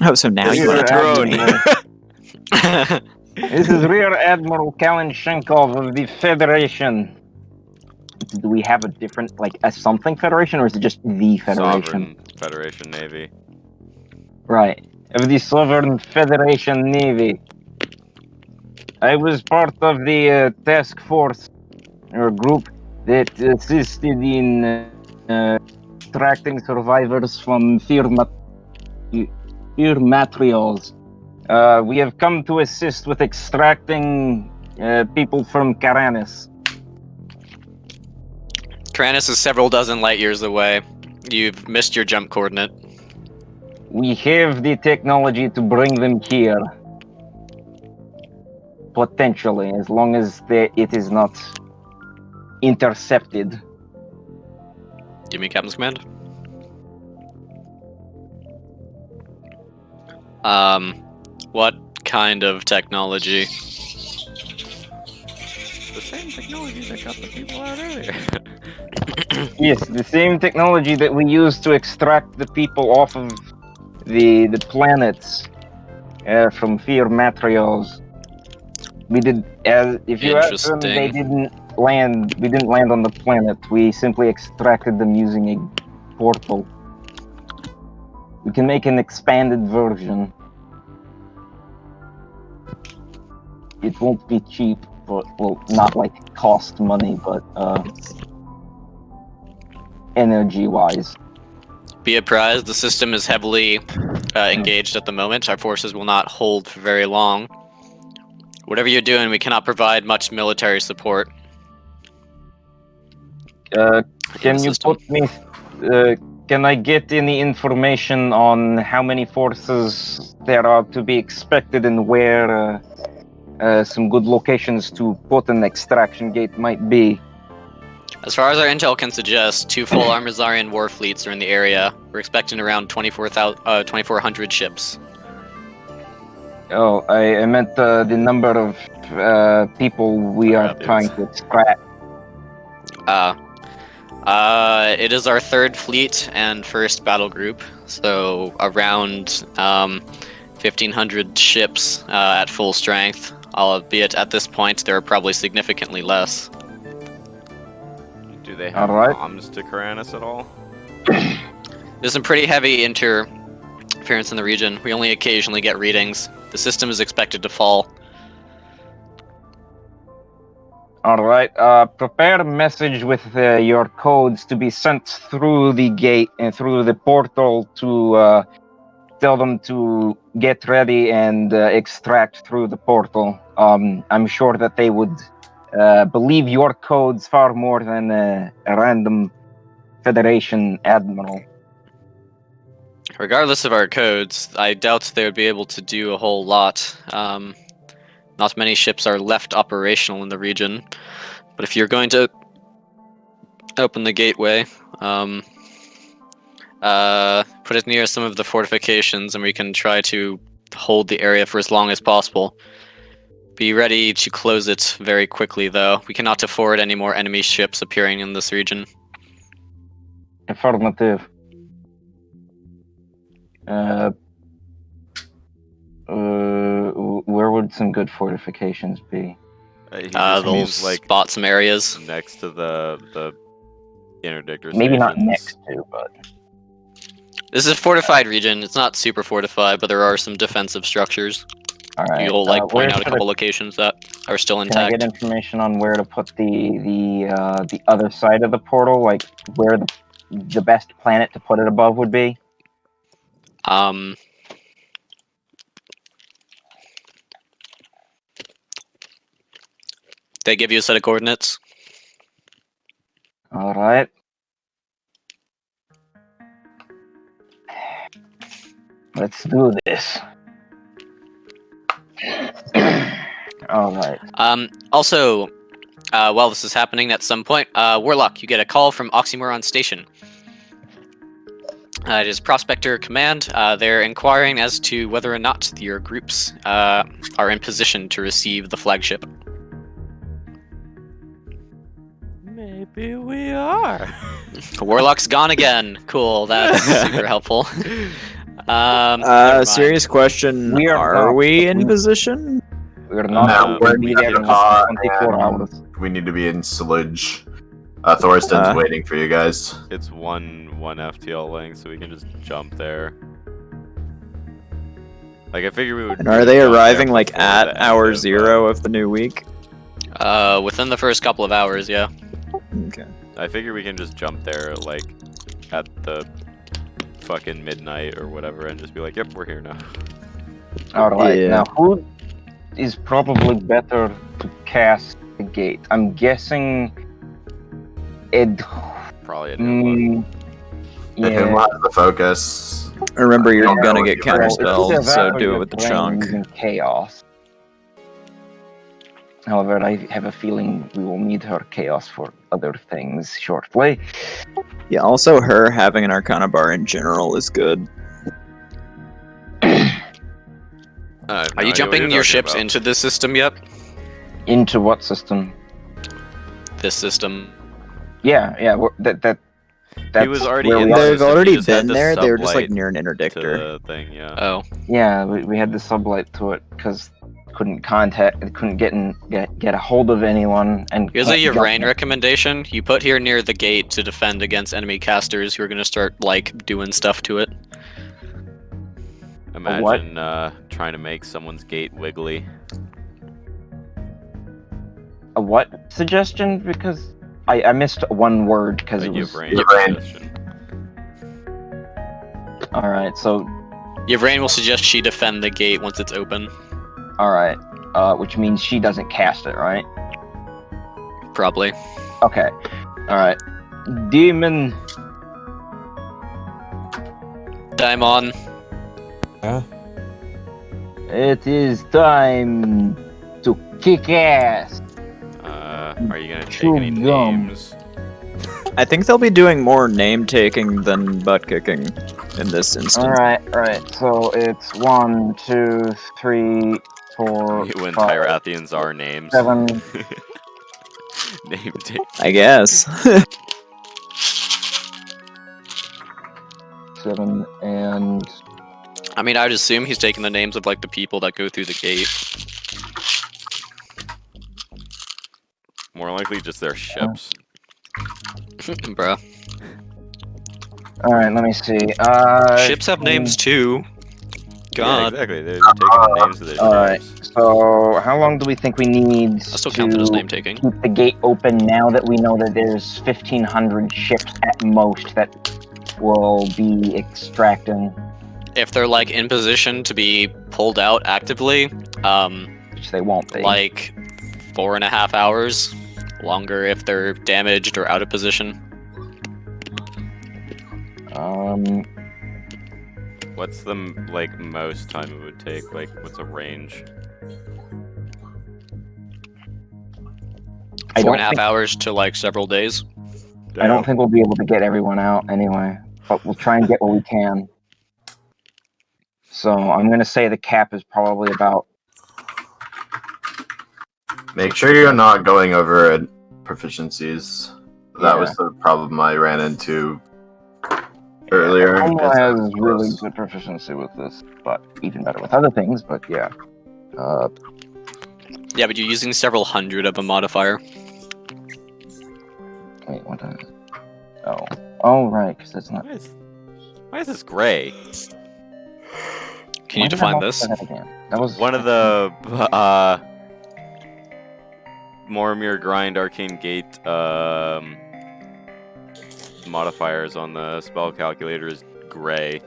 Oh, so now you want to talk to me? This is Rear Admiral Kalinshenkov of the Federation. Do we have a different, like, a something Federation, or is it just the Federation? Sovereign Federation Navy. Right. Of the Sovereign Federation Navy. I was part of the task force, or group, that assisted in extracting survivors from fear materials. We have come to assist with extracting people from Karanis. Kranis is several dozen light years away. You've missed your jump coordinate. We have the technology to bring them here. Potentially, as long as it is not intercepted. Give me captain's command. What kind of technology? The same technology that got the people out earlier. Yes, the same technology that we use to extract the people off of the planets from fear materials. We did, as if you ask them, they didn't land. We didn't land on the planet. We simply extracted them using a portal. We can make an expanded version. It won't be cheap, but well, not like cost money, but energy-wise. Be apprised, the system is heavily engaged at the moment. Our forces will not hold for very long. Whatever you're doing, we cannot provide much military support. Can you put me? Can I get any information on how many forces there are to be expected and where some good locations to put an extraction gate might be? As far as our intel can suggest, 2 full Armazarian war fleets are in the area. We're expecting around 2,400 ships. Oh, I meant the number of people we are trying to extract. It is our 3rd fleet and 1st battle group, so around 1,500 ships at full strength, albeit at this point there are probably significantly less. Do they have Alright. bombs to Karanis at all? There's some pretty heavy interference in the region. We only occasionally get readings. The system is expected to fall. All right. Prepare a message with your codes to be sent through the gate and through the portal to tell them to get ready and extract through the portal. I'm sure that they would believe your codes far more than a random Federation admiral. Regardless of our codes, I doubt they would be able to do a whole lot. Not many ships are left operational in the region. But if you're going to open the gateway, put it near some of the fortifications, and we can try to hold the area for as long as possible. Be ready to close it very quickly, though. We cannot afford any more enemy ships appearing in this region. Affirmative. Where would some good fortifications be? He just They'll means like spot some areas. next to the interdictor Maybe not stations. next to, but This is a fortified region. It's not super fortified, but there are some defensive structures. all right. You'll like where point out a should couple locations that are still Can I intact. get information on where to put the other side of the portal, like where the best planet to put it above would be? They give you a set of coordinates. All right. Let's do this. All right. Also, while this is happening at some point, Warlock, you get a call from Oxymoron Station. It is Prospector Command. They're inquiring as to whether or not your groups are in position to receive the flagship. Maybe we are. Warlock's gone again. Cool, that's super helpful. Never mind. Serious question. We are Are not- we in position? We're not No, going to we be need there to in less pause than 24 and- hours. We need to be in Sludge. Thorsten's waiting for you guys. It's one FTL length, so we can just jump there. Like I figured we would. And are they jump there arriving like before the at end hour of, 0 of the new week? Within the first couple of hours, yeah. Okay. I figure we can just jump there like at the fucking midnight or whatever, and just be like, "Yep, we're here now." All right. Yeah. Now, who is probably better to cast the gate? I'm guessing Ed. Probably a new one. If Yeah. Him has the focus. Remember, you're Yeah, gonna with get your brain. counterspelled, so do it with the chunk. Using chaos. However, I have a feeling we will need her chaos for other things shortly. Yeah, also her having an Arcana bar in general is good. Are you jumping your ships into this system yet? Into what system? This system. Yeah, that's He was already where in we the are. They've system, he already just had been to there. They were just like sublight near an to interdictor. the thing, yeah. Oh. Yeah, we had to sublight to it because couldn't get a hold of anyone. And Here's a can't Urain jump. recommendation. You put here near the gate to defend against enemy casters who are gonna start, like, doing stuff to it. Imagine trying to make someone's gate wiggly. A what suggestion? Because I missed one word because A it was. Urain Urain. suggestion. All right, so Urain will suggest she defend the gate once it's open. all right, which means she doesn't cast it, right? Probably. Okay, all right. Demon, Daimon. Yeah. it is time to kick ass. Are you gonna take Chew any gum. names? I think they'll be doing more name taking than butt kicking in this instance. All right. So it's 1, 2, 3, 4, When 5, Tyrathians are names. 7. Name take. I guess. 7 and I mean, I'd assume he's taking the names of, like, the people that go through the gate. More likely just their ships. Bruh. all right. Let me see. Ships have names too. Yeah, God. exactly. They're taking the names of their Alright, ships. so how long do we think we need That still counted as to name taking. keep the gate open now that we know that there's 1,500 ships at most that will be extracting, If they're like in position to be pulled out actively, which they won't be. like 4.5 hours. Longer if they're damaged or out of position. What's the like most time it would take? Like, what's a range? I Four don't and a half think- hours to like several days. I don't think we'll be able to get everyone out anyway, but we'll try and get what we can. So I'm gonna say the cap is probably about. Make sure you're not going over proficiencies. That Yeah. was the problem I ran into earlier. Adama is that has it's really close. good proficiency with this, but even better with other things. But yeah, Yeah, but you're using several hundred of a modifier. wait, what is? Oh, right, because it's not. Why is this gray? Can you Why did I define multiply this? that again? That was One of the Mormir Grind Arcane Gate modifiers on the spell calculator is gray.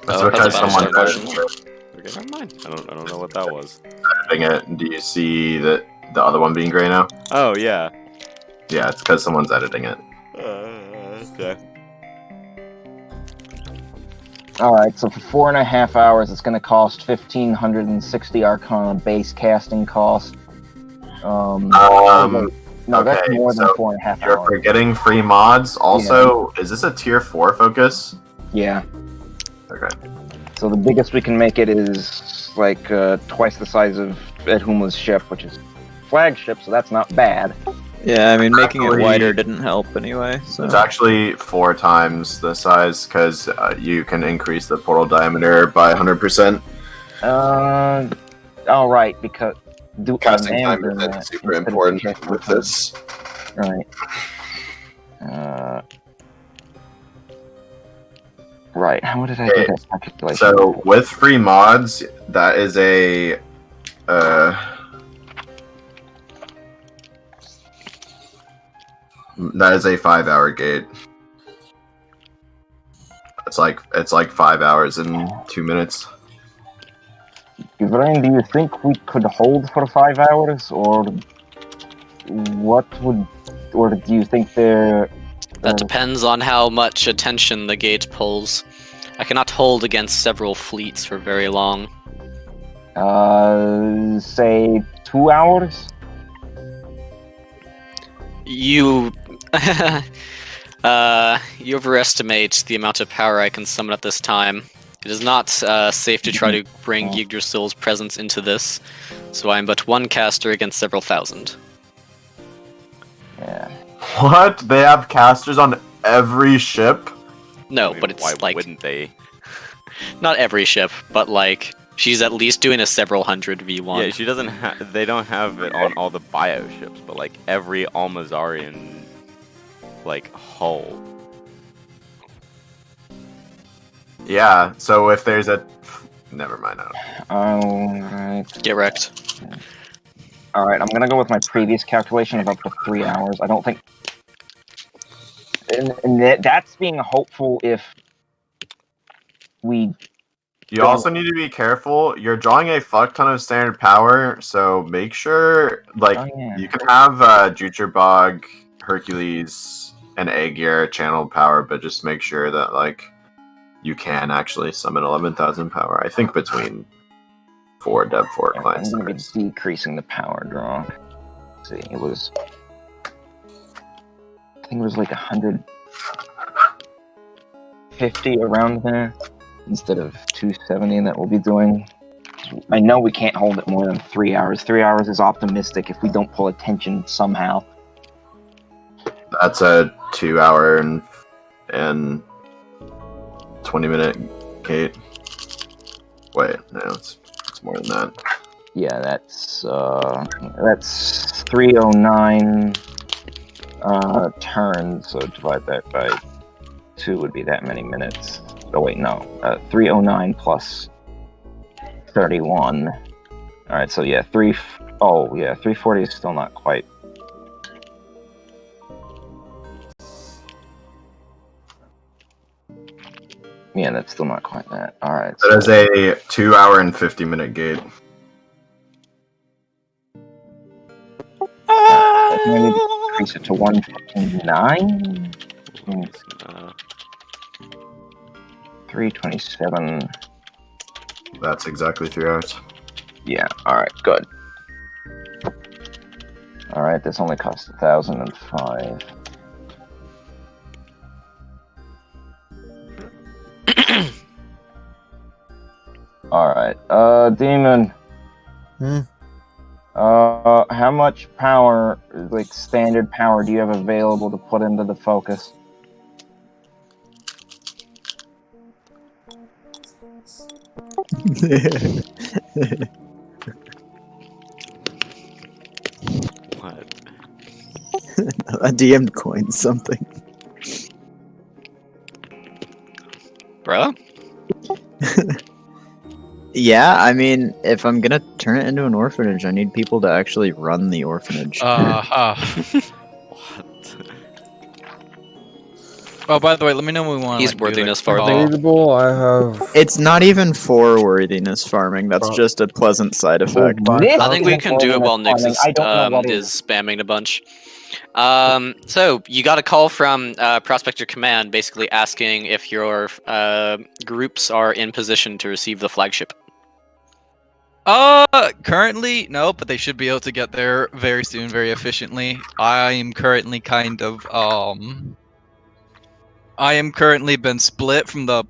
That's Oh, that's because a valid someone question. Okay, never mind. I don't know what that was. editing it. Do you see that the other one being gray now? Oh yeah. Yeah, it's because someone's editing it. Okay. All right. So for 4.5 hours, it's going to cost 1,560 Arcana base casting cost. No, that's okay, more than so 4.5 You're hours. forgetting free mods. Also, is this a tier 4 focus? Yeah. Okay. So the biggest we can make it is like twice the size of Ed Humla's ship, which is flagship. So that's not bad. Yeah, I mean, making it Actually- wider didn't help anyway. So It's actually 4 times the size because you can increase the portal diameter by 100%. All right, because Casting I am time doing is that super instead of important just with for- this. Right. Right. How did I do Okay, that calculation? So with free mods, that is a that is a 5-hour gate. It's like 5 hours and 2 minutes. Ibrahim, do you think we could hold for 5 hours, or do you think they're? That depends on how much attention the gate pulls. I cannot hold against several fleets for very long. Say 2 hours. You you overestimate the amount of power I can summon at this time. It is not safe to try to bring Yggdrasil's presence into this, so I am but one caster against several thousand. Yeah. What? They have casters on every ship? No, I mean, but it's why like wouldn't they? not every ship, but like she's at least doing a several hundred V1. Yeah, she doesn't have. They don't have it on all the bio ships, but like every Almazarian, like hull. Yeah, so if there's a... Never mind. Alright. Get wrecked. Alright, I'm gonna go with my previous calculation of up to 3 hours. I don't think... And that's being hopeful if we... You also need to be careful. You're drawing a fuck ton of standard power, so make sure, like, Oh, yeah. you can have Juterbog, Hercules, and Aegir channel power, but just make sure that, like, you can actually summon 11,000 power. I think between 4 Dev 4 I'm client gonna be stars. decreasing the power draw. Let's see, it was... I think it was like 150 around there, instead of 270 that we'll be doing. I know we can't hold it more than 3 hours. 3 hours is optimistic if we don't pull attention somehow. That's a 2 hour and 20-minute gate. Wait, no, it's more than that. Yeah, that's 309 turns, so divide that by 2 would be that many minutes. Oh wait, no, 309 plus 331. All right, so yeah, 340 is still not quite. Yeah, that's still not quite that. All right. That is a 2 hour and 50-minute gate. I think I need to increase it to 159. It's gonna- 327. That's exactly 3 hours. Yeah. All right. Good. All right. This only costs 1,005. All right. Demon. Hmm? How much power, like standard power, do you have available to put into the focus? What? A DM coined something. Bruh? Yeah, I mean, if I'm gonna turn it into an orphanage, I need people to actually run the orphanage. What? Oh, by the way, let me know when we want. He's like, worthiness do, like, farming. Readable, I have. It's not even for worthiness farming. That's Oh. just a pleasant side effect. This I think we isn't can do it while Nix farming. is, I don't know what is spamming a bunch. So you got a call from Prospector Command, basically asking if your groups are in position to receive the flagship. Currently, no, but they should be able to get there very soon, very efficiently. I'm currently kind of I am currently been split from the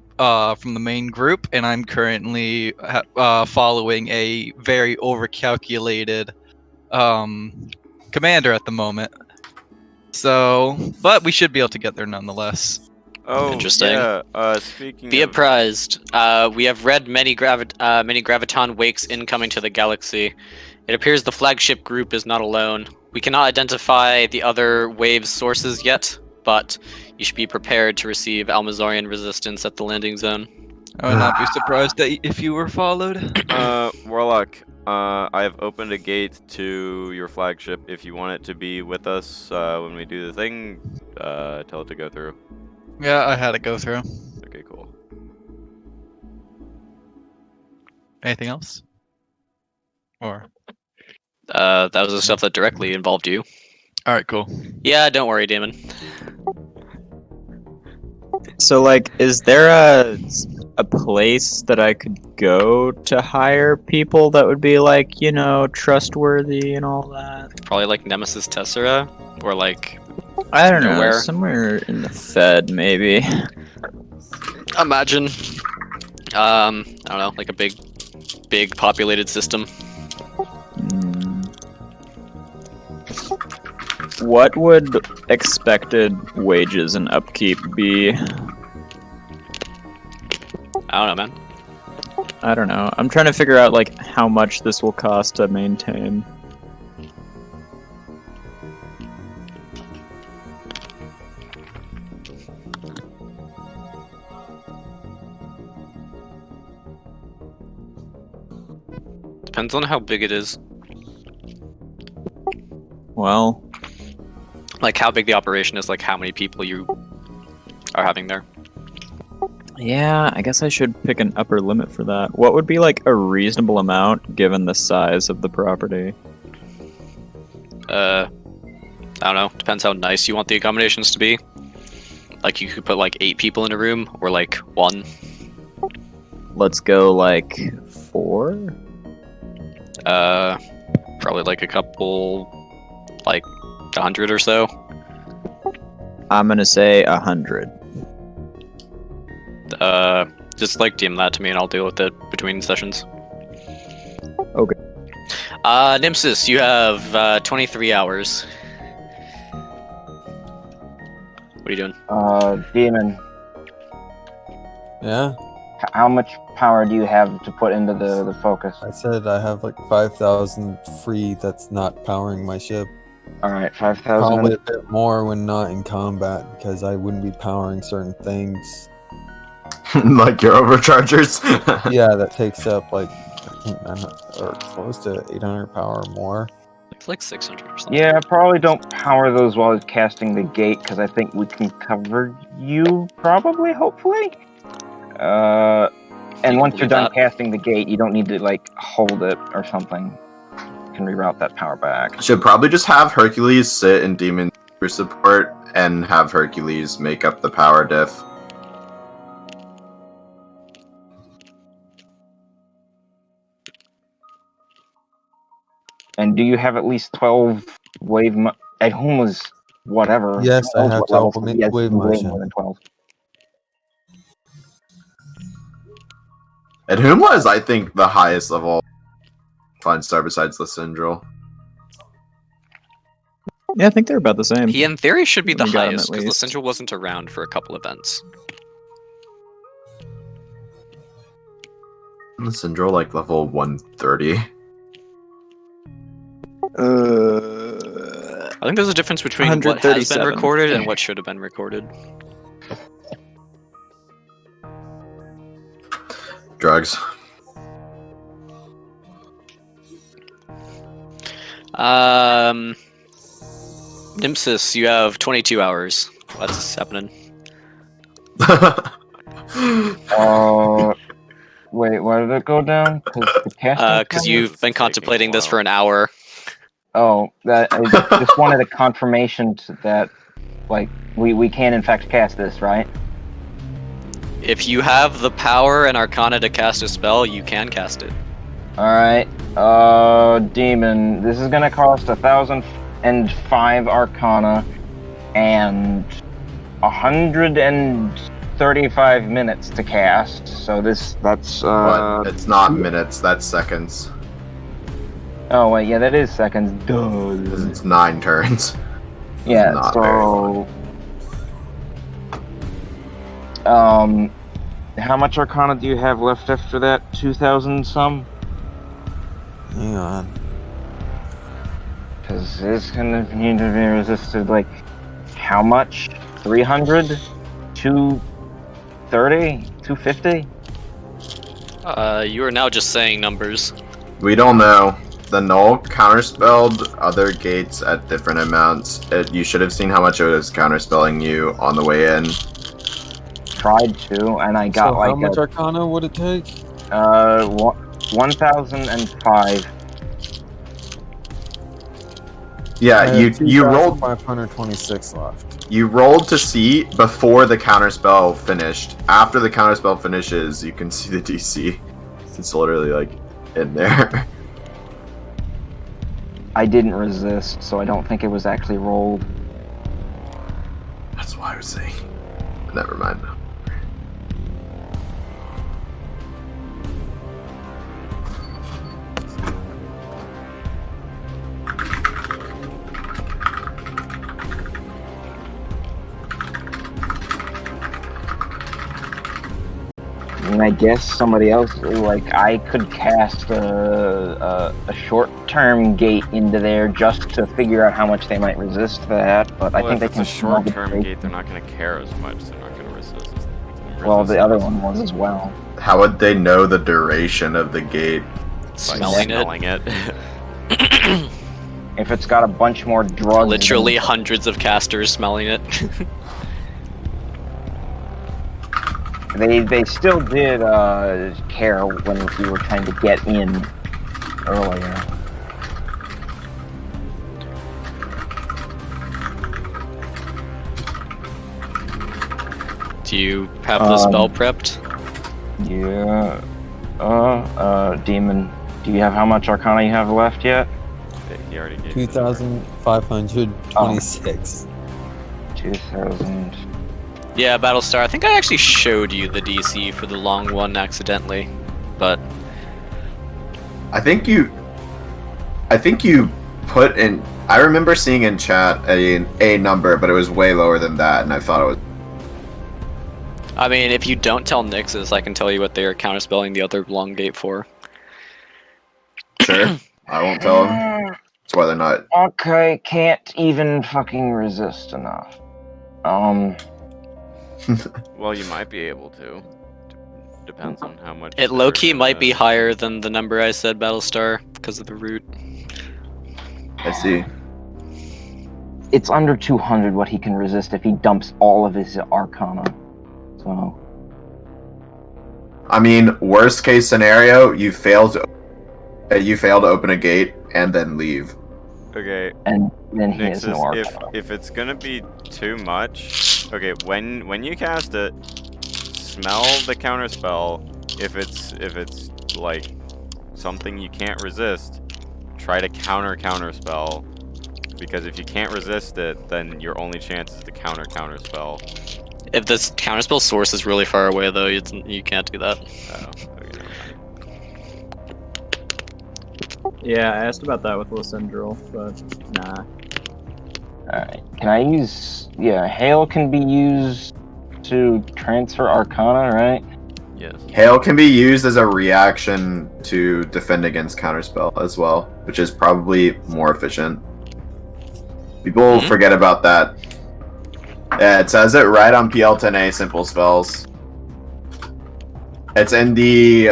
main group, and I'm currently following a very overcalculated commander at the moment. So, but we should be able to get there nonetheless. Oh, Interesting. yeah. Speaking Be of, apprised, we have read many graviton wakes incoming to the galaxy. It appears the flagship group is not alone. We cannot identify the other wave's sources yet, but you should be prepared to receive Almazarian resistance at the landing zone. I would not be surprised if you were followed. Warlock, I have opened a gate to your flagship. If you want it to be with us when we do the thing, tell it to go through. Yeah, I had it go through. Okay, cool. Anything else? Or That was the stuff that directly involved you. all right, cool. Yeah, don't worry, Damon. So, like, is there a place that I could go to hire people that would be, like, you know, trustworthy and all that? Probably like Nemesis Tessera, or like I don't know, Nowhere. somewhere in the Fed, maybe. imagine, I don't know, like a big populated system. Hmm. What would expected wages and upkeep be? I don't know, man. I don't know. I'm trying to figure out, like, how much this will cost to maintain. Depends on how big it is. Well, Like how big the operation is, like how many people you are having there. yeah, I guess I should pick an upper limit for that. What would be, like, a reasonable amount given the size of the property? I don't know. Depends how nice you want the accommodations to be. Like you could put like 8 people in a room, or like 1. Let's go, like, 4? Probably like a couple, like 100 or so. I'm gonna say 100. Just like DM that to me and I'll deal with it between sessions. Okay. Nimsis, you have 23 hours. What are you doing? Demon, Yeah, how much power do you have to put into the focus? I said I have like 5,000 free that's not powering my ship. All right, Probably 5,000. a bit more when not in combat because I wouldn't be powering certain things. Like your overchargers. Yeah, that takes up like I think 900 or close to 800 power or more. It's like 600 or something. Yeah, probably don't power those while casting the gate, because I think we can cover you, probably, hopefully. And can once you're believe done that. casting the gate, you don't need to, like, hold it or something. You can reroute that power back. Should probably just have Hercules sit in demon for support and have Hercules make up the power diff. And do you have at least 12 wave... At whom was whatever. Yes, Who I knows have what 12 levels, he has wave way motion. more than 12. And whom was, I think, the highest level Flying Star besides Lysindril? Yeah, I think they're about the same. He, in theory, should be the We got him highest, at because least. Lysindril wasn't around for a couple events. Lysindril, like, level 130. I think there's a difference between what has been 137. recorded and what should have been recorded. Drugs. Nimsis, you have 22 hours. What's happening? Wait, why did it go down? Because you've been taking contemplating a this while. for an hour. Oh, that I just wanted a confirmation that, like, we can in fact cast this, right? If you have the power and Arcana to cast a spell, you can cast it. Alright, Demon, this is gonna cost 1,005 Arcana and 135 minutes to cast, so that's, But it's not minutes, that's seconds. oh wait, yeah, that is seconds, Because duh. it's 9 turns. Yeah, not very so... how much Arcana do you have left after that? 2,000 some? Hang on. Because it's gonna need to be resisted, like, how much? 300? 230? 250? You are now just saying numbers. We don't know. The null counterspelled other gates at different amounts. You should have seen how much it was counterspelling you on the way in. Tried to, and I got So like how much Arcana would it take? 1,005. Yeah, you rolled 526 left. you rolled to see before the counterspell finished. After the counterspell finishes, you can see the DC. It's literally like in there. I didn't resist, so I don't think it was actually rolled. That's why I was saying. Never mind. And I guess somebody else, like, I could cast a short-term gate into there just to figure out how much they might resist that, but I Well, think if they it's can a short-term navigate. gate, they're not going to care as much. They're not going to resist. Well, the other one was as well. How would they know the duration of the gate? Smelling it. Smelling it. If it's got a bunch more drugs... Literally than- hundreds of casters smelling it. They still did care when we were trying to get in earlier. Do you have the spell prepped? Yeah. Demon, do you have how much Arcana you have left yet? He already gave you the number. 2,526. 2,000. Yeah, Battlestar. I think I actually showed you the DC for the long one accidentally, but I think you put in. I remember seeing in chat a number, but it was way lower than that, and I thought it was. I mean, if you don't tell Nixus, I can tell you what they are counterspelling the other long gate for. Sure, I won't tell them. That's why they're not. Okay, can't even fucking resist enough. Well, you might be able to. depends on how much. It they're, low-key might be uh, higher than the number I said, Battlestar, because of the root. I see. It's under 200 what he can resist if he dumps all of his Arcana. So I mean, worst case scenario, you fail to open a gate and then leave. Okay, and then he has Nixus, no Arcana. if it's gonna be too much, okay, when you cast it, smell the counterspell. If it's like something you can't resist, try to counterspell. Because if you can't resist it, then your only chance is to counterspell. If this counterspell source is really far away, though, you can't do that. Oh, okay, never mind. Yeah, I asked about that with Lysindril, but nah. Alright, can I use... Yeah, Hail can be used to transfer Arcana, right? Yes. Hail can be used as a reaction to defend against counterspell as well, which is probably more efficient. People forget about that. Yeah, it says it right on PL10A simple spells. It's in the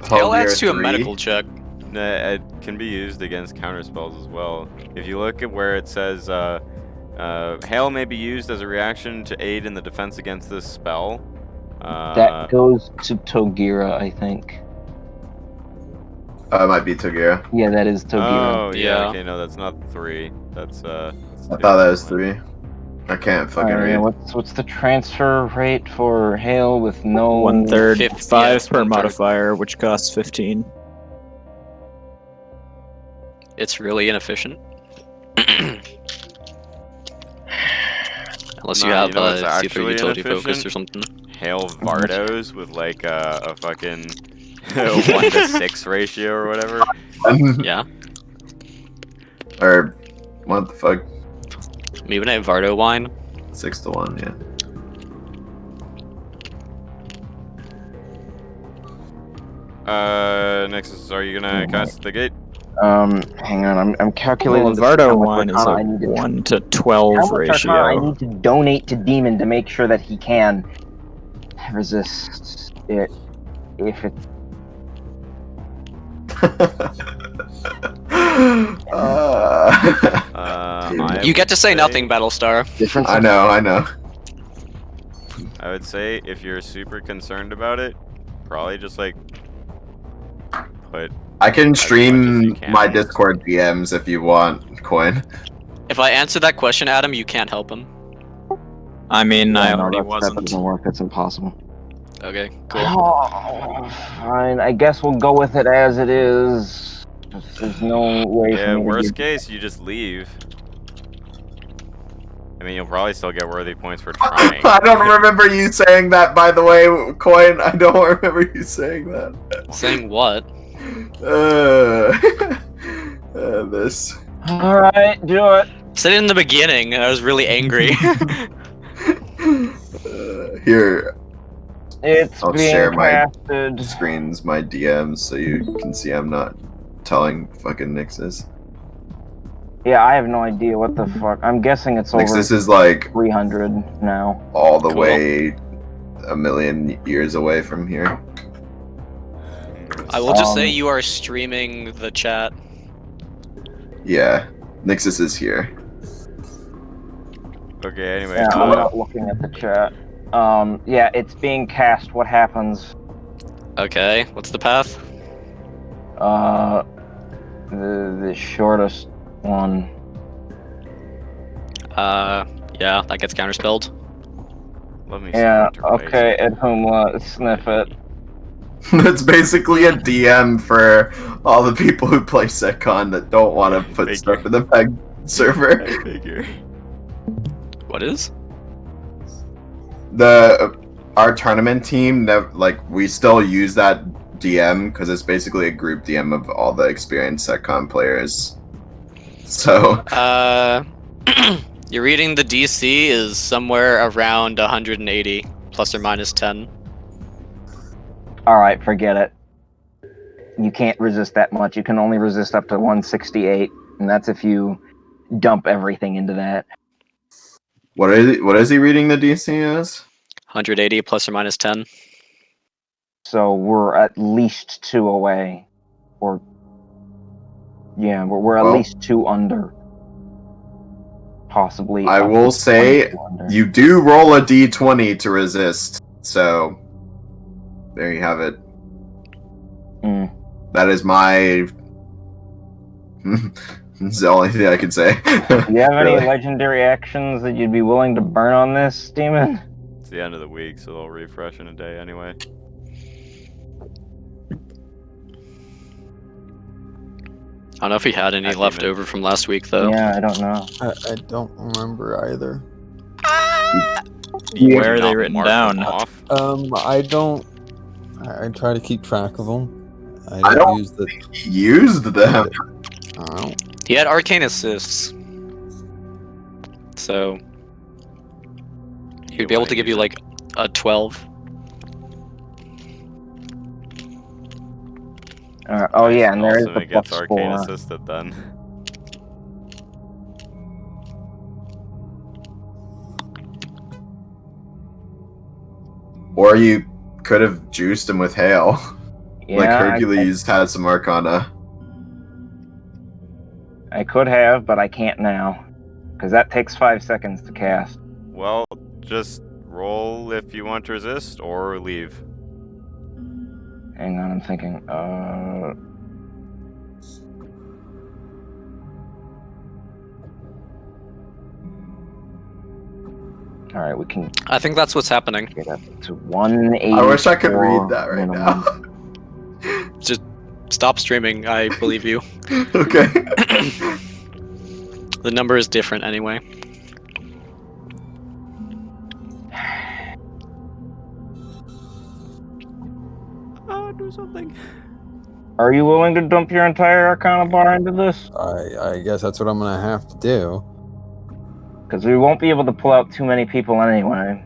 Hail adds Hellgear to a 3. medical check. It can be used against counterspells as well. If you look at where it says, Hail may be used as a reaction to aid in the defense against this spell. That goes to Togira, I think. It might be Togira. Yeah, that is Togira. Oh, yeah, Yeah. okay, no, that's not 3. That's I two. thought that was 3. I can't fucking Alright, read. what's the transfer rate for Hail with no... 1/3, 50, 5 yes, per 1/3. modifier, which costs 15. It's really inefficient. Unless you Nah, have you know what's super actually utility focus inefficient? or something. Hail Vardos with like a fucking 1 to 6 ratio or whatever. Yeah. Or what the fuck? Maybe not Vardo wine. 6 to 1, yeah. Nexus, are you gonna cast the gate? Hang on, I'm calculating Well, how Vardo much wine is Arcana a I need to 1 to 12 how much Arcana I ratio. need to donate to Demon to make sure that he can resist it if it's You get to say nothing, Battlestar. different. I know. I would say if you're super concerned about it, probably just like put. I can much as stream you can. my Discord DMs if you want, Coin. If I answer that question, Adam, you can't help him. I mean, I No, already that wasn't. doesn't work. That's impossible. Okay, cool. Oh, fine. I guess we'll go with it as it is. There's no way for Yeah, me to worst get... case, you just leave. I mean, you'll probably still get worthy points for trying. I don't remember you saying that, by the way, Coin. I don't remember you saying that. Saying what? This. Alright, do it. Said it in the beginning. I was really angry. Here, It's I'll being share my casted. screens, my DMs, so you can see I'm not telling fucking Nixus. Yeah, I have no idea what the fuck. I'm guessing it's over Nixus is like 300 now. all the Cool. way a million years away from here. I will just say you are streaming the chat. Yeah, Nixus is here. Okay, anyway. Yeah, I'm not looking at the chat. Yeah, it's being cast. What happens? Okay, what's the path? The shortest one. Yeah, that gets counterspelled. Let me Yeah, see what okay, Ed Humla, sniff it. It's basically a DM for all the people who play SecCon that don't want to put Figure. stuff in the PEG server. I figure. What is? Our tournament team, we still use that DM because it's basically a group DM of all the experienced SecCon players. So You're reading the DC is somewhere around 180 plus or minus 10. Alright, forget it. You can't resist that much. You can only resist up to 168, and that's if you dump everything into that. what is he reading the DC as? 180 plus or minus 10. So we're at least 2 away. Or yeah, we're at Well, least 2 under. Possibly. I up will to say 22 under. you do roll a d20 to resist. So there you have it. Mm. That is my. It's the only thing I can say. Do you have any Really. legendary actions that you'd be willing to burn on this demon? It's the end of the week, so they'll refresh in a day anyway. I don't know if he had any That left demon. over from last week, though. Yeah, I don't know. I don't remember either. You Where are not they written mark them down? off? I don't. I try to keep track of them. I I don't don't use the. He used them. Oh, He had arcane assists. So he'd be able to give you like a 12. Oh yeah, and there is Also, the it gets plus arcane 4. assisted then. Or you could have juiced him with hail. Yeah, Like Hercules had some arcana. I could have, but I can't now. Because that takes 5 seconds to cast. Well, just roll if you want to resist or leave. Hang on, I'm thinking. Alright, we can I think that's what's happening. get up to 180. I wish I could read that right now. Just stop streaming. I believe you. Okay. The number is different anyway. Do something. Are you willing to dump your entire Arcana bar into this? I guess that's what I'm gonna have to do. Because we won't be able to pull out too many people anyway.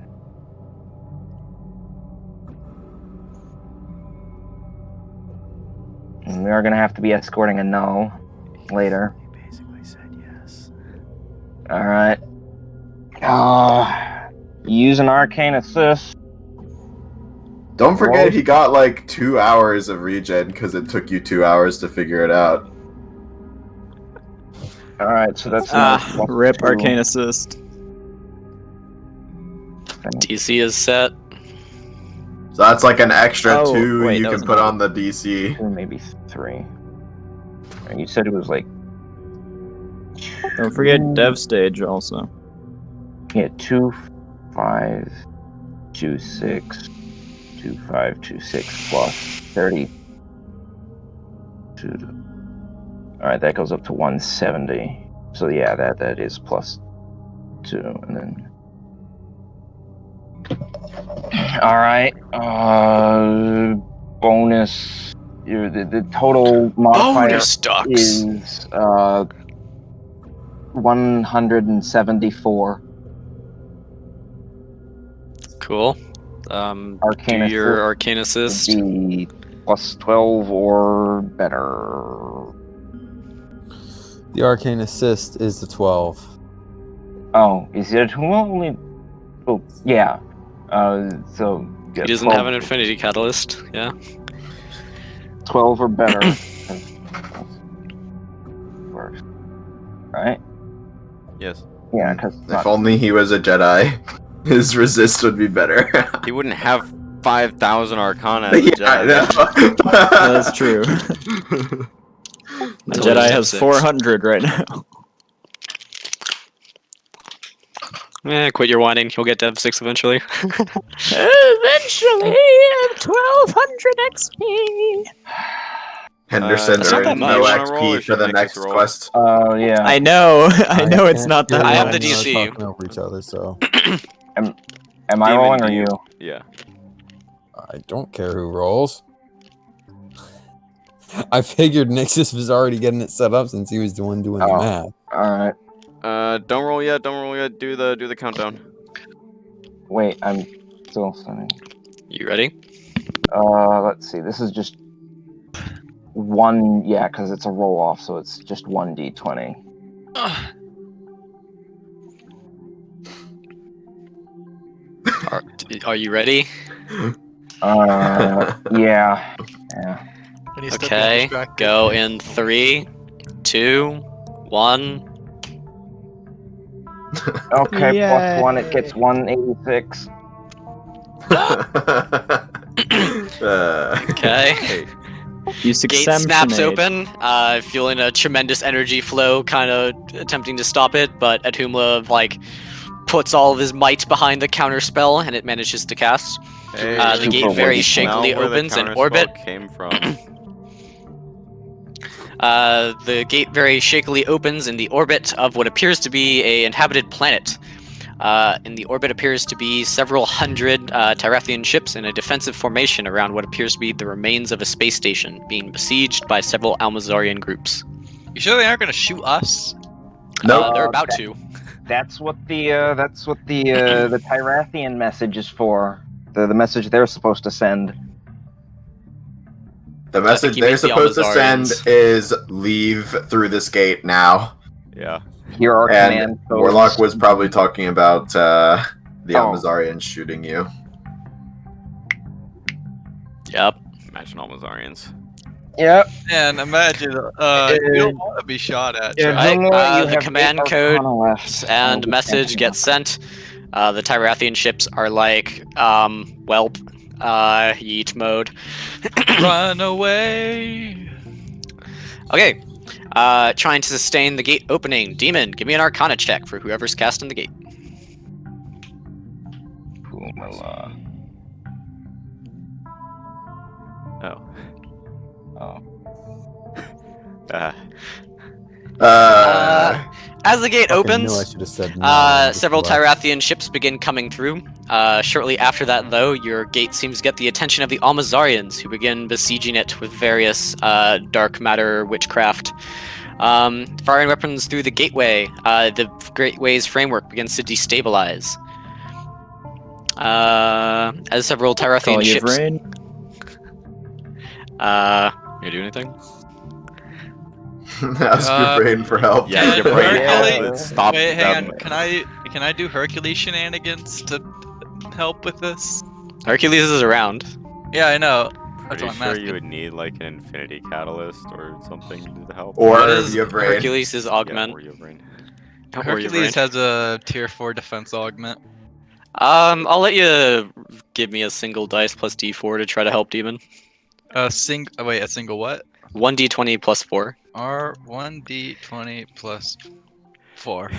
And we are going to have to be escorting a null later. He basically said yes. Alright. Use an arcane assist. Don't forget Roll. he got like 2 hours of regen because it took you 2 hours to figure it out. Alright, so that's Rip +2. arcane assist. DC is set. So that's like an extra Oh, 2 wait, you that can was put another- on the DC. Or maybe 3. And you said it was like... Don't forget dev stage also. Yeah, 2, 5, 2, 6, 2, 5, 2, 6 plus 30. Alright, that goes up to 170. So yeah, that is plus 2, and then... Alright, bonus... The total modifier Bonus ducks. is 174. Cool. Arcane do your assist arcane assist. would be plus 12 or better. The arcane assist is the 12. Oh, is it only? Oh, yeah. So yeah, He doesn't 12, have an infinity catalyst. Yeah. 12 or better. Worse, right? Yes. Yeah, because If only he was a Jedi, his resist would be better. He wouldn't have 5,000 Arcana as a Yeah, Jedi. I know. That's true. The Until Jedi he's has 6. 400 right now. Quit your whining. You'll get Dev 6 eventually. Eventually, 1200 XP. Henderson That's not earned that much. no You wanna roll or XP for should the Nexus next roll? quest. yeah. I know, I know it's not that I have much. the DC. Talking over each other, so Am I Demon, rolling or do you? Yeah. I don't care who rolls. I figured Nixus was already getting it set up since he was the one doing the Oh. math. Alright. Don't roll yet. Don't roll yet. Do the countdown. Wait, I'm still sending. You ready? Let's see. This is just one. Yeah, because it's a roll off, so it's just 1d20. Are you ready? Yeah. Yeah. When you start getting Okay. distracted. Go in 3, 2, 1. Okay, Yay. +1, it gets 186. Okay. Hey, Use Gate snaps open, feeling a tremendous energy flow, kind of attempting to stop it, but Adhumla puts all of his might behind the counter spell, and it manages to cast. hey, The gate Super very wavy. smell shakily where the opens in counterspell orbit. came from. The gate very shakily opens in the orbit of what appears to be a inhabited planet. In the orbit appears to be several hundred Tyrathian ships in a defensive formation around what appears to be the remains of a space station, being besieged by several Almazarian groups. You sure they aren't gonna shoot us? Nope. They're about to. That's what the the Tyrathian message is for. The message they're supposed to send. The I think message he they're means the supposed to send Almazarians. is leave through this gate now. Yeah. Here are And command codes. Warlock was probably talking about the Oh. Almazarians shooting you. Yep. Imagine all Mazarians. Yep. And imagine, you don't want to be shot at. Yeah, Charlie. Right, you the have command 8 code Arcana left. and I'll message just gets sent. The Tyrathian ships are like, welp, yeet mode. Run away. Okay. Trying to sustain the gate opening. Demon, give me an Arcana check for whoever's casting the gate. Pumala. Oh. Oh. As the gate Fucking knew I opens, should have said no. several before. Tyrathian ships begin coming through. Shortly after that, though, your gate seems to get the attention of the Almazarians, who begin besieging it with various dark matter witchcraft. Firing weapons through the gateway, the gateway's framework begins to destabilize. As several Tyrathian Call you ships. Vrain. You do anything? Ask your brain for help. Yeah, your brain Hercules- help. Stop Wait, hang them. on. Can I do Hercules shenanigans to help with this? Hercules is around. Yeah, I know. That's Pretty what I'm sure asking. you would need like an infinity catalyst or something to help. Or What is your brain. Hercules' augment? Yeah, or your brain. Or your Hercules brain. has a tier 4 defense augment. I'll let you give me a single dice plus d4 to try to help Demon. A single what? 1d20 plus 4. R1d20 plus 4.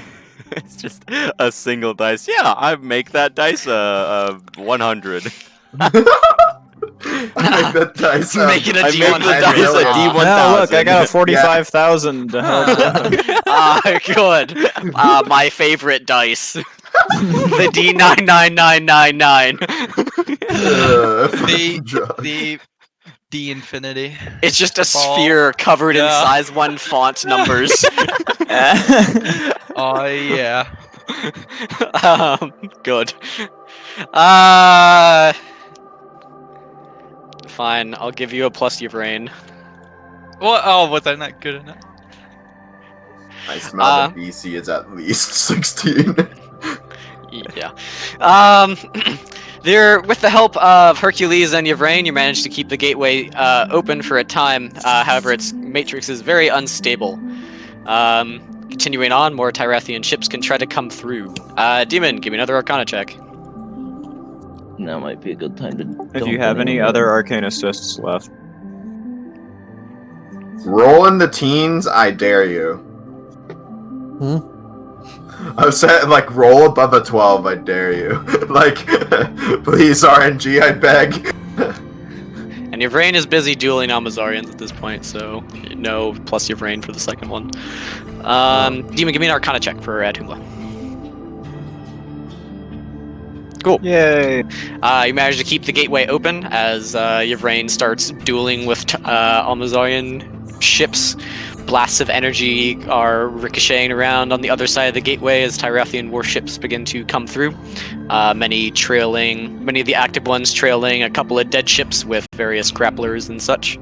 It's just a single dice. Yeah, I make that dice 100. I make that dice. Make it a I make the D100. dice a Ah. D1000. No, look, I got a 45,000 to help. Good. My favorite dice. The D99999. The D infinity. It's just a Ball. sphere covered in Yeah. size 1 font numbers. Oh yeah. Good. Fine, I'll give you a plus your brain. What? Oh, was I not good enough? I smell the BC is at least 16. Yeah. There, with the help of Hercules and Yvrain, you managed to keep the gateway open for a time. However, its matrix is very unstable. Continuing on, more Tyrathian ships can try to come through. Demon, give me another Arcana check. Now might be a good time to. If you have any other arcane assists left. Roll in the teens, I dare you. I was saying, like, roll above a 12, I dare you. Like, please, RNG, I beg. And Yvrain is busy dueling Almazarians at this point, so no plus Yvrain for the second one. Demon, give me an Arcana check for Adhumla. Cool. Yay! You manage to keep the gateway open as Yvrain starts dueling with Almazarian ships. Blasts of energy are ricocheting around on the other side of the gateway as Tyrathian warships begin to come through. Many of the active ones trailing a couple of dead ships with various grapplers and such.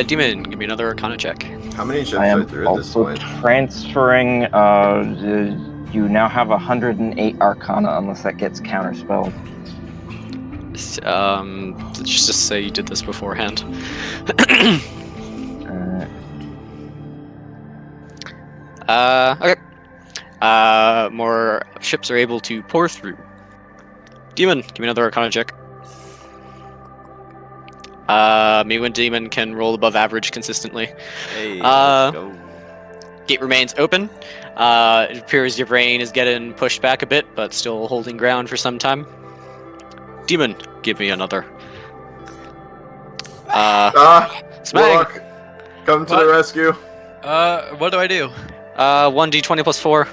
Demon, give me another Arcana check. How many ships I are am through at this also point? transferring You now have 108 Arcana unless that gets counterspelled. Let's just say you did this beforehand. Okay. More ships are able to pour through. Demon, give me another Arcana check. Me when Demon can roll above average consistently. Hey, Uh, let's go. Gate remains open. It appears your brain is getting pushed back a bit, but still holding ground for some time. Demon, give me another. Smang. Warlock, come to the rescue. What do I do? 1d20 plus 4. 1.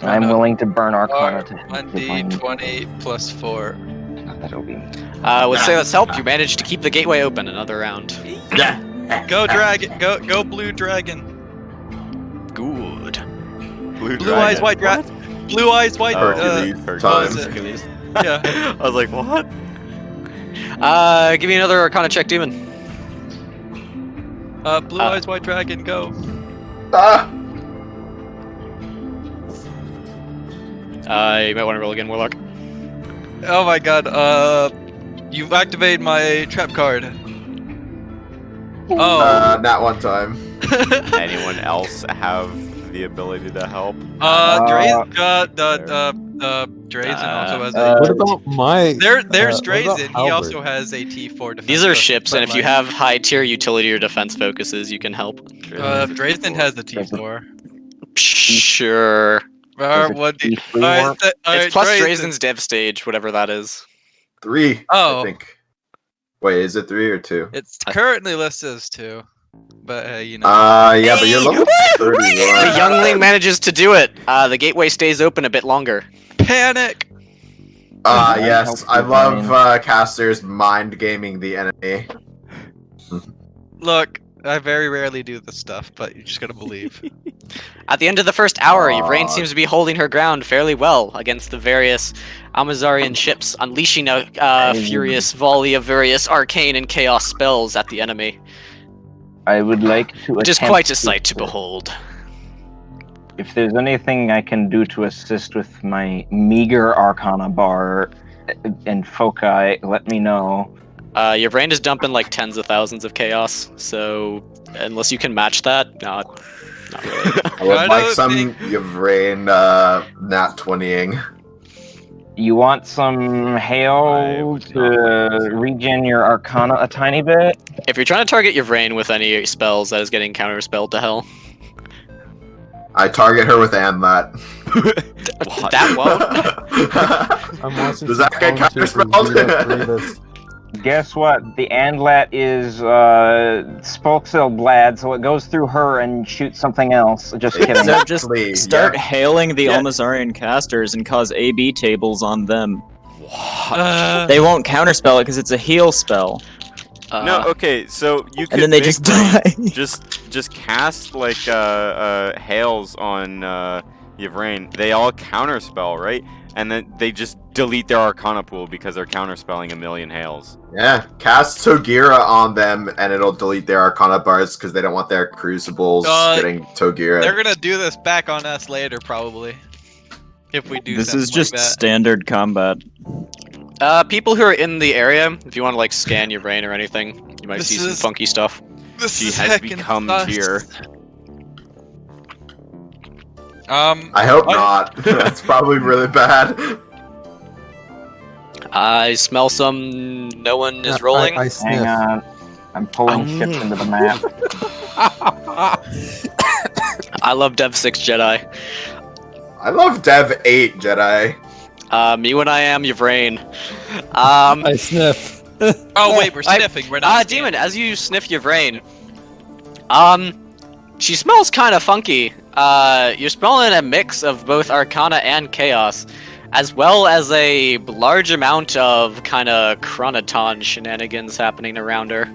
I'm willing to burn Arcana to 1d20 plus 4. Not that it'll be. With Sailor's help, you managed to keep the gateway open another round. Go dragon! Go blue dragon! Good. Blue eyes, white dragon. Blue eyes, white. Hercules what was time. it? Yeah. I was like, what? Give me another Arcana check, Demon. Blue eyes, white dragon. Go. Ah! You might want to roll again, Warlock. Oh my god. You've activated my trap card. Oh. Not one time. Anyone else have the ability to help? Drazen also has a. What about my? There's what about Drazen. He Halberd? also has a T4 defense. These are but- ships, but and if you like, have high tier utility or defense focuses, you can help. Drazen has the T4. Sure. There's a What? T3 warp. It's plus Drazen's dev stage, whatever that is. 3. Oh. I think. Wait, is it 3 or 2? It's currently listed as 2, but you know. Yeah, but you're level 31. The youngling manages to do it. The gateway stays open a bit longer. Panic. Yes, I love casters mind gaming the enemy. Look, I very rarely do this stuff, but you just gotta believe. At the end of the first hour, Aw. Yvraine seems to be holding her ground fairly well against the various Amazarian ships, unleashing a furious volley of various arcane and chaos spells at the enemy. I would like to. Which is attempt quite a sight to behold. If there's anything I can do to assist with my meager Arcana bar and foci, let me know. Your brain is dumping like tens of thousands of chaos, so unless you can match that, not really. I would I like don't some think- Yvraine nat 20ing. You want some I hail would to not like this. regen your Arcana a tiny bit? If you're trying to target your brain with any spells, that is getting counterspelled to hell. I target her with Anlat. What? That won't. I'm watching. Does that get counterspelled? Guess what? The Andlat is Spokesel Blad, so it goes through her and shoots something else. Just kidding. So just Exactly, start yeah. hailing the Yeah. Almazarian casters and cause AB tables on them. Uh, They won't counterspell it because it's a heal spell, No, okay, so you could and then they make just Brain die. just cast like hails on Yvraine. They all counterspell, right? And then they just delete their Arcana pool because they're counterspelling a million hails. Yeah, cast Togira on them and it'll delete their Arcana bars because they don't want their Crucibles getting Togira. they're gonna do this back on us later, probably. If we do This something is just like that. standard combat. People who are in the area, if you want to like scan your brain or anything, you might This see some is- funky stuff. This She is has heckin' become sus. tier. I hope not. That's probably really bad. I smell some. No one is rolling. I Hang sniff. on. I'm pulling ships into the map. I love Dev 6 Jedi. I love Dev 8 Jedi. Me when I am Yvraine. I sniff. Oh wait, we're sniffing. We're not. Demon, as you sniff Yvraine, she smells kind of funky. You're smelling a mix of both Arcana and Chaos, as well as a large amount of kind of Chronoton shenanigans happening around her.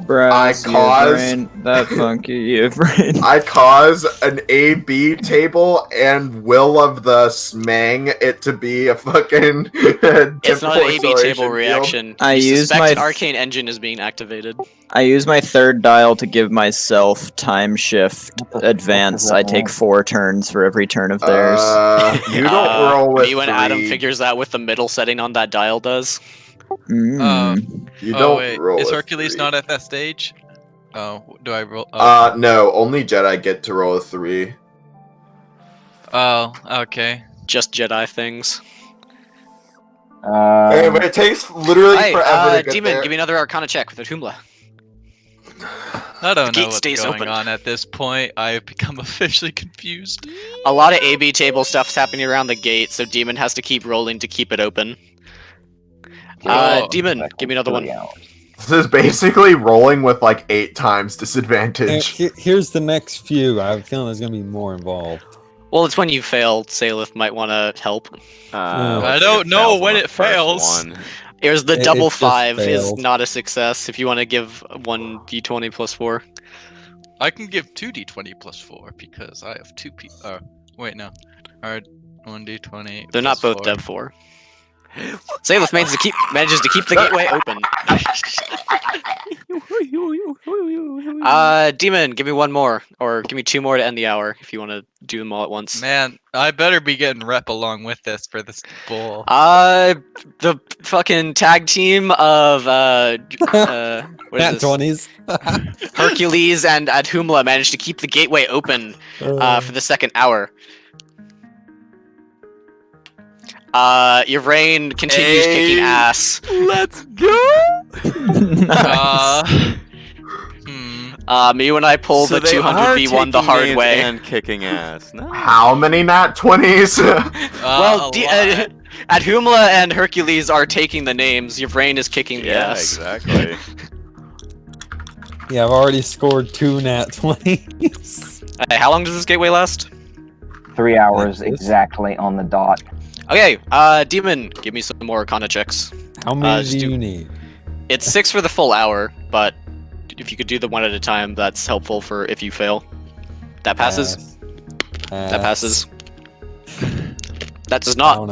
Brass, cause- brain, that funky brain. I cause an A/B table and will of the smang it to be a fucking. It's not an temporal AB table acceleration field. reaction. I You use suspect my an arcane engine is being activated. I use my third dial to give myself time shift What the fuck advance. does that I take mean? 4 turns for every turn of theirs. You don't roll with me when 3. Adam figures out what the middle setting on that dial does. You Oh don't wait, roll is with Hercules 3. not at that stage? Oh, do I roll? Oh, No, only Jedi get to roll a 3. oh okay. Just Jedi things. Hey, but it takes literally Hey, forever to get Demon, there. give me another Arcana check with Atumla. I don't gate know what's stays going open. on at this point. I have become officially confused. A lot of AB table stuff's happening around the gate, so Demon has to keep rolling to keep it open. Oh. Demon, give me another one. This is basically rolling with like 8 times And disadvantage. here's the next few. I have a feeling there's gonna be more involved. Well, it's when you fail. Salif might want to help. I looks like don't it know fails on when the it first fails. one. Here's the It double just 5 is failed. not a success. If you want to give 1 d20 plus 4. I can give 2d20 plus 4 because I have 2 p. Wait, no. Alright, 1d20. They're not plus both 4. Dev 4. Salif manages to keep the gateway open. Demon, give me 1 more, or give me 2 more to end the hour if you want to do them all at once. Man, I better be getting rep along with this for this bull. The fucking tag team of what Nat is this? 20s. Hercules and Adhumla managed to keep the gateway open for the second hour. Your rain continues kicking ass. Let's go! Hmm. Me when I pull So the they 200v1 the are hard taking way. names and kicking ass. Nice. How many nat 20s? Well, A lot. Adhumla and Hercules are taking the names. Your brain is kicking the Yeah, ass. exactly. Yeah, I've already scored 2 nat 20s. Hey, how long does this gateway last? 3 hours Like this? exactly on the dot. Okay, Demon, give me some more Arcana checks. How many just do do- you need? It's 6 for the full hour, but if you could do them 1 at a time, that's helpful for if you fail. That passes. Pass. That passes. That does I not. don't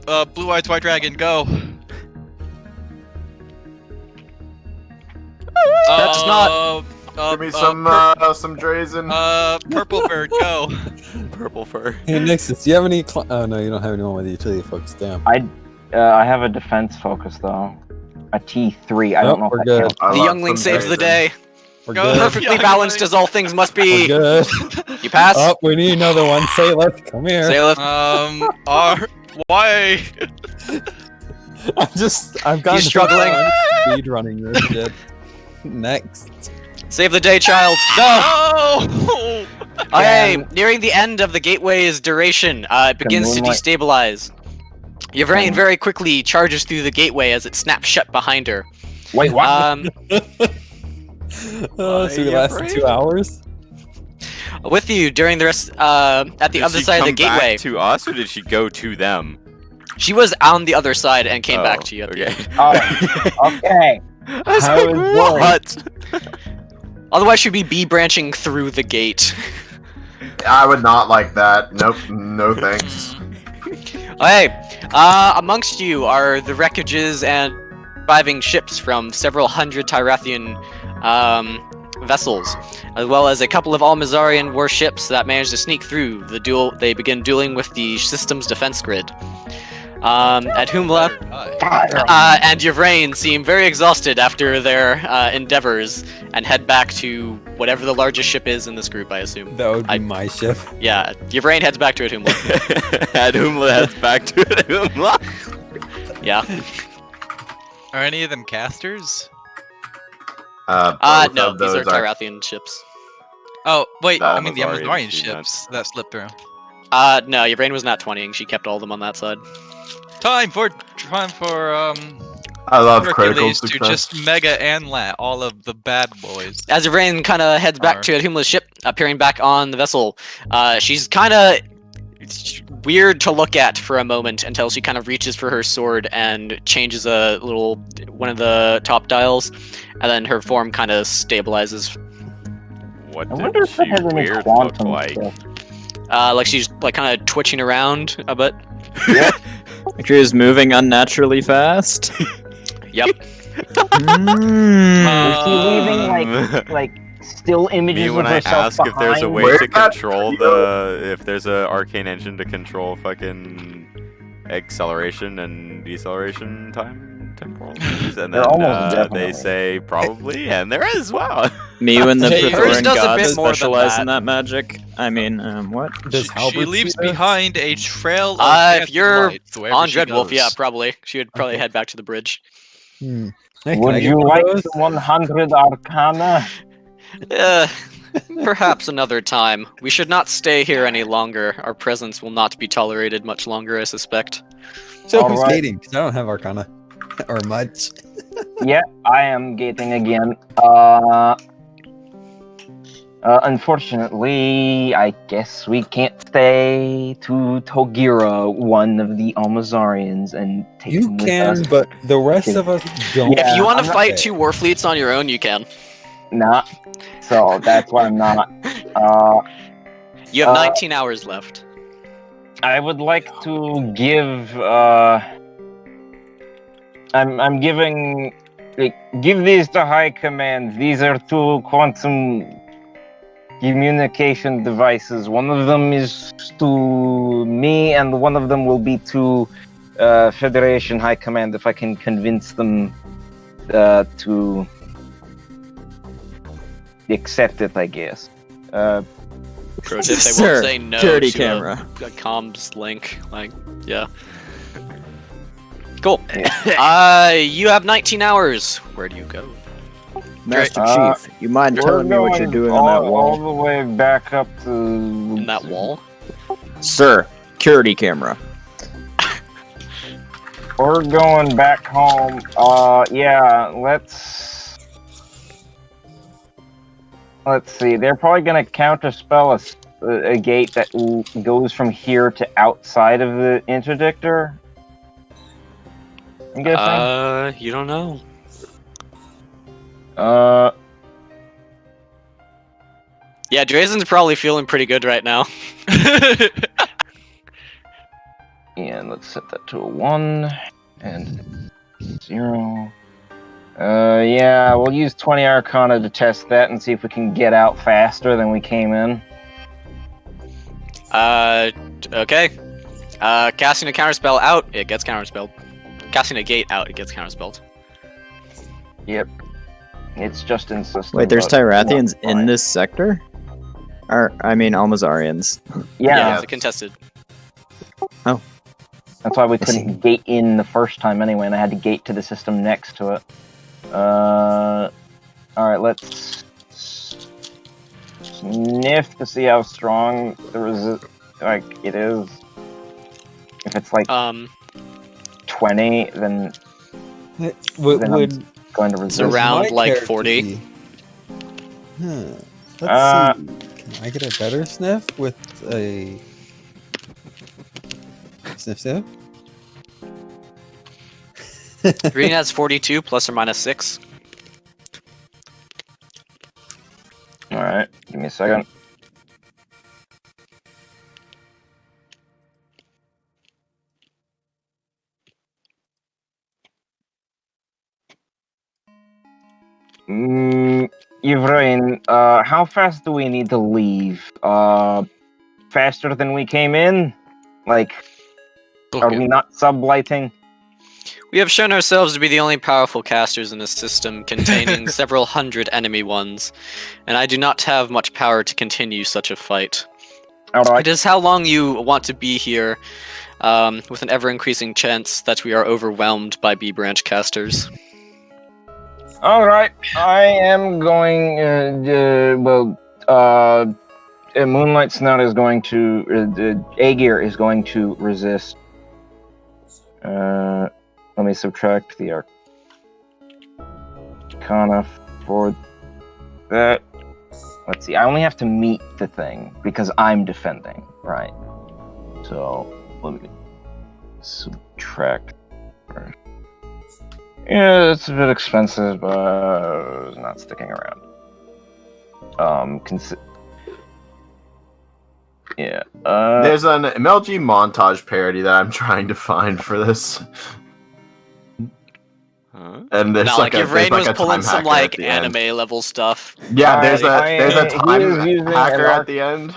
know. Blue Eyes White Dragon, go. That does not. Give me some Drazen. Purple Bird, go. Purple fur. Hey, Nixus, do you have any? Oh no, you don't have anyone with utility focus. Damn. I have a defense focus though. A T3. I Oh, don't know if we're that good. counts. I The love youngling some saves the Drazen. day. We're Go. good. Perfectly Youngling. balanced as all things must We're be. good. You pass? Oh, we need another one. Say, let's come here. Salif. Why? I've gotten struggling? speed running this shit. Next. Save the day, child. No! No! Okay, nearing the end of the gateway's duration, it begins to moonlight- destabilize. Yvrain very quickly charges through the gateway as it snaps shut behind her. Wait, what? So we you lasted afraid? 2 hours. With you during the rest, at the Did other she side of the come back gateway. to us, or did she go to them? She was on the other side and came back Oh, to you. At the okay. end. Oh, okay. I was How like, is what? Otherwise, she'd be B branching through the gate. I would not like that. Nope. No thanks. Okay, amongst you are the wreckages and surviving ships from several hundred Tyrathian vessels, as well as a couple of Almazarian warships that managed to sneak through the duel. They begin dueling with the system's defense grid. Adhumla and Yvrain seem very exhausted after their endeavors and head back to whatever the largest ship is in this group, I assume. That would be my ship. Yeah, Yvrain heads back to Adhumla. Adumla heads back to Adumla. Yeah. Are any of them casters? Both No, of these are those Tyrathian ships. Oh, wait, The I mean the Almazarian Amazarian she ships that slipped through. No, Yvrain was not 20ing. She kept all of them on that side. Time for I love critical Hercules to success. just mega anlat all of the bad boys. As Yvrain kind of heads back to Adhumla's ship, appearing back on the vessel, she's kind of weird to look at for a moment until she kind of reaches for her sword and changes one of the top dials, and then her form kind of stabilizes. What I wonder did if that she has any weird look quantum like? stuff. Like she's like kind of twitching around a bit. Like she was moving unnaturally fast. Yep. Is she leaving like still You images mean when of I herself ask if there's a behind? way Where's to that control video? if there's a arcane engine to control fucking acceleration and deceleration temporals, and There then almost they definitely. say probably, and there is. Wow. Me when the Hey, hers Praetorian does a gods bit more than specialize in that. that magic. I mean, what? Does She Halberd see leaves this? behind a trail of If dancing you're lights wherever on she Dreadwolf, yeah, goes. probably. She would probably Okay. head back to the bridge. Hmm. Hey, can Would I get you one of like those? the 100 Arcana? Perhaps another time. We should not stay here any longer. Our presence will not be tolerated much longer, I suspect. So All who's right. gating? 'Cause I don't have Arcana or much. Yeah, I am gating again. Unfortunately, I guess we can't stay to Togira, one of the Almazarians, and take You him with can, us. but the rest of us don't. Yeah, If you want to I'm not- fight two war fleets on your own, you can. Nah, so that's why I'm not. You have 19 hours left. I would like to give. I'm giving. Like, give these to High Command. These are two quantum communication devices. One of them is to me, and one of them will be to Federation High Command if I can convince them to accept it, I guess. Pro tip, they Sir, won't say no security to camera. a comms link. Like, yeah. Cool. Yeah. You have 19 hours. Where do you go? Master Uh, Chief, you mind We're telling me what you're going doing all, on that all wall? the way back up to In that wall? Sir, security camera. We're going back home. Yeah, let's see. They're probably gonna counterspell a gate that goes from here to outside of the interdictor. I'm guessing. You don't know. Yeah, Drazen's probably feeling pretty good right now. And let's set that to a 1 and 0. Yeah, we'll use 20 Arcana to test that and see if we can get out faster than we came in. Okay. Casting a counterspell out, it gets counterspelled. Casting a gate out, it gets counterspelled. Yep. It's just in system. Wait, there's but Tyrathians fine. in this sector? Or, I mean, Almazarians. Yeah, It's contested. that's why we couldn't gate in the first time anyway, and I had to gate to the system next to it. Alright, let's sniff to see how strong it is. If it's like 20, then Would I'm going to It's resist. around my like character 40. be- Huh. Let's see. Can I get a better sniff with a sniff? Green has 42 plus or minus 6. Alright, give me a second. Yvrain, how fast do we need to leave? Faster than we came in? Like, are we not sublighting? We have shown ourselves to be the only powerful casters in a system containing several hundred enemy ones, and I do not have much power to continue such a fight. Alright. It is how long you want to be here, with an ever-increasing chance that we are overwhelmed by B-branch casters. Alright, I am going, Moonlight Snout is going to, Aegir is going to resist. Let me subtract the Arcana for that. Let's see, I only have to meet the thing, because I'm defending, right? So let me subtract. Yeah, it's a bit expensive, but it's not sticking around. Yeah. There's an MLG montage parody that I'm trying to find for this. Huh? And there's Now, like like, a if Rain there's was like a pulling time some hacker at like the end. anime level stuff. Yeah, there's Alright, a he time is using hacker an at the end.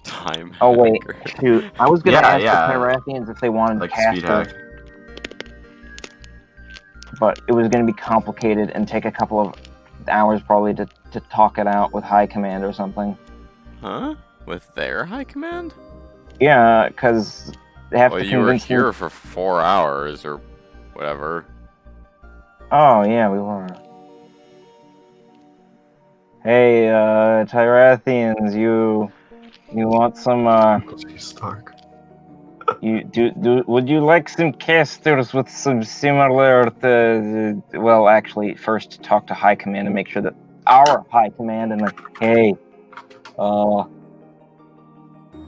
Time. Oh wait, hacker. shoot! I was gonna Yeah, ask yeah. the Pyrathians if they wanted Like speed casters, hack. but it was gonna be complicated and take a couple of hours probably to talk it out with High Command or something. Huh? With their high command? Yeah, because they have Well, to you were convince me. here for 4 hours or whatever. Oh yeah, we were. Hey, Tyrathians, you want some Stark. would you like some casters with some similar to well, actually first talk to High Command and make sure that our High Command and like, hey,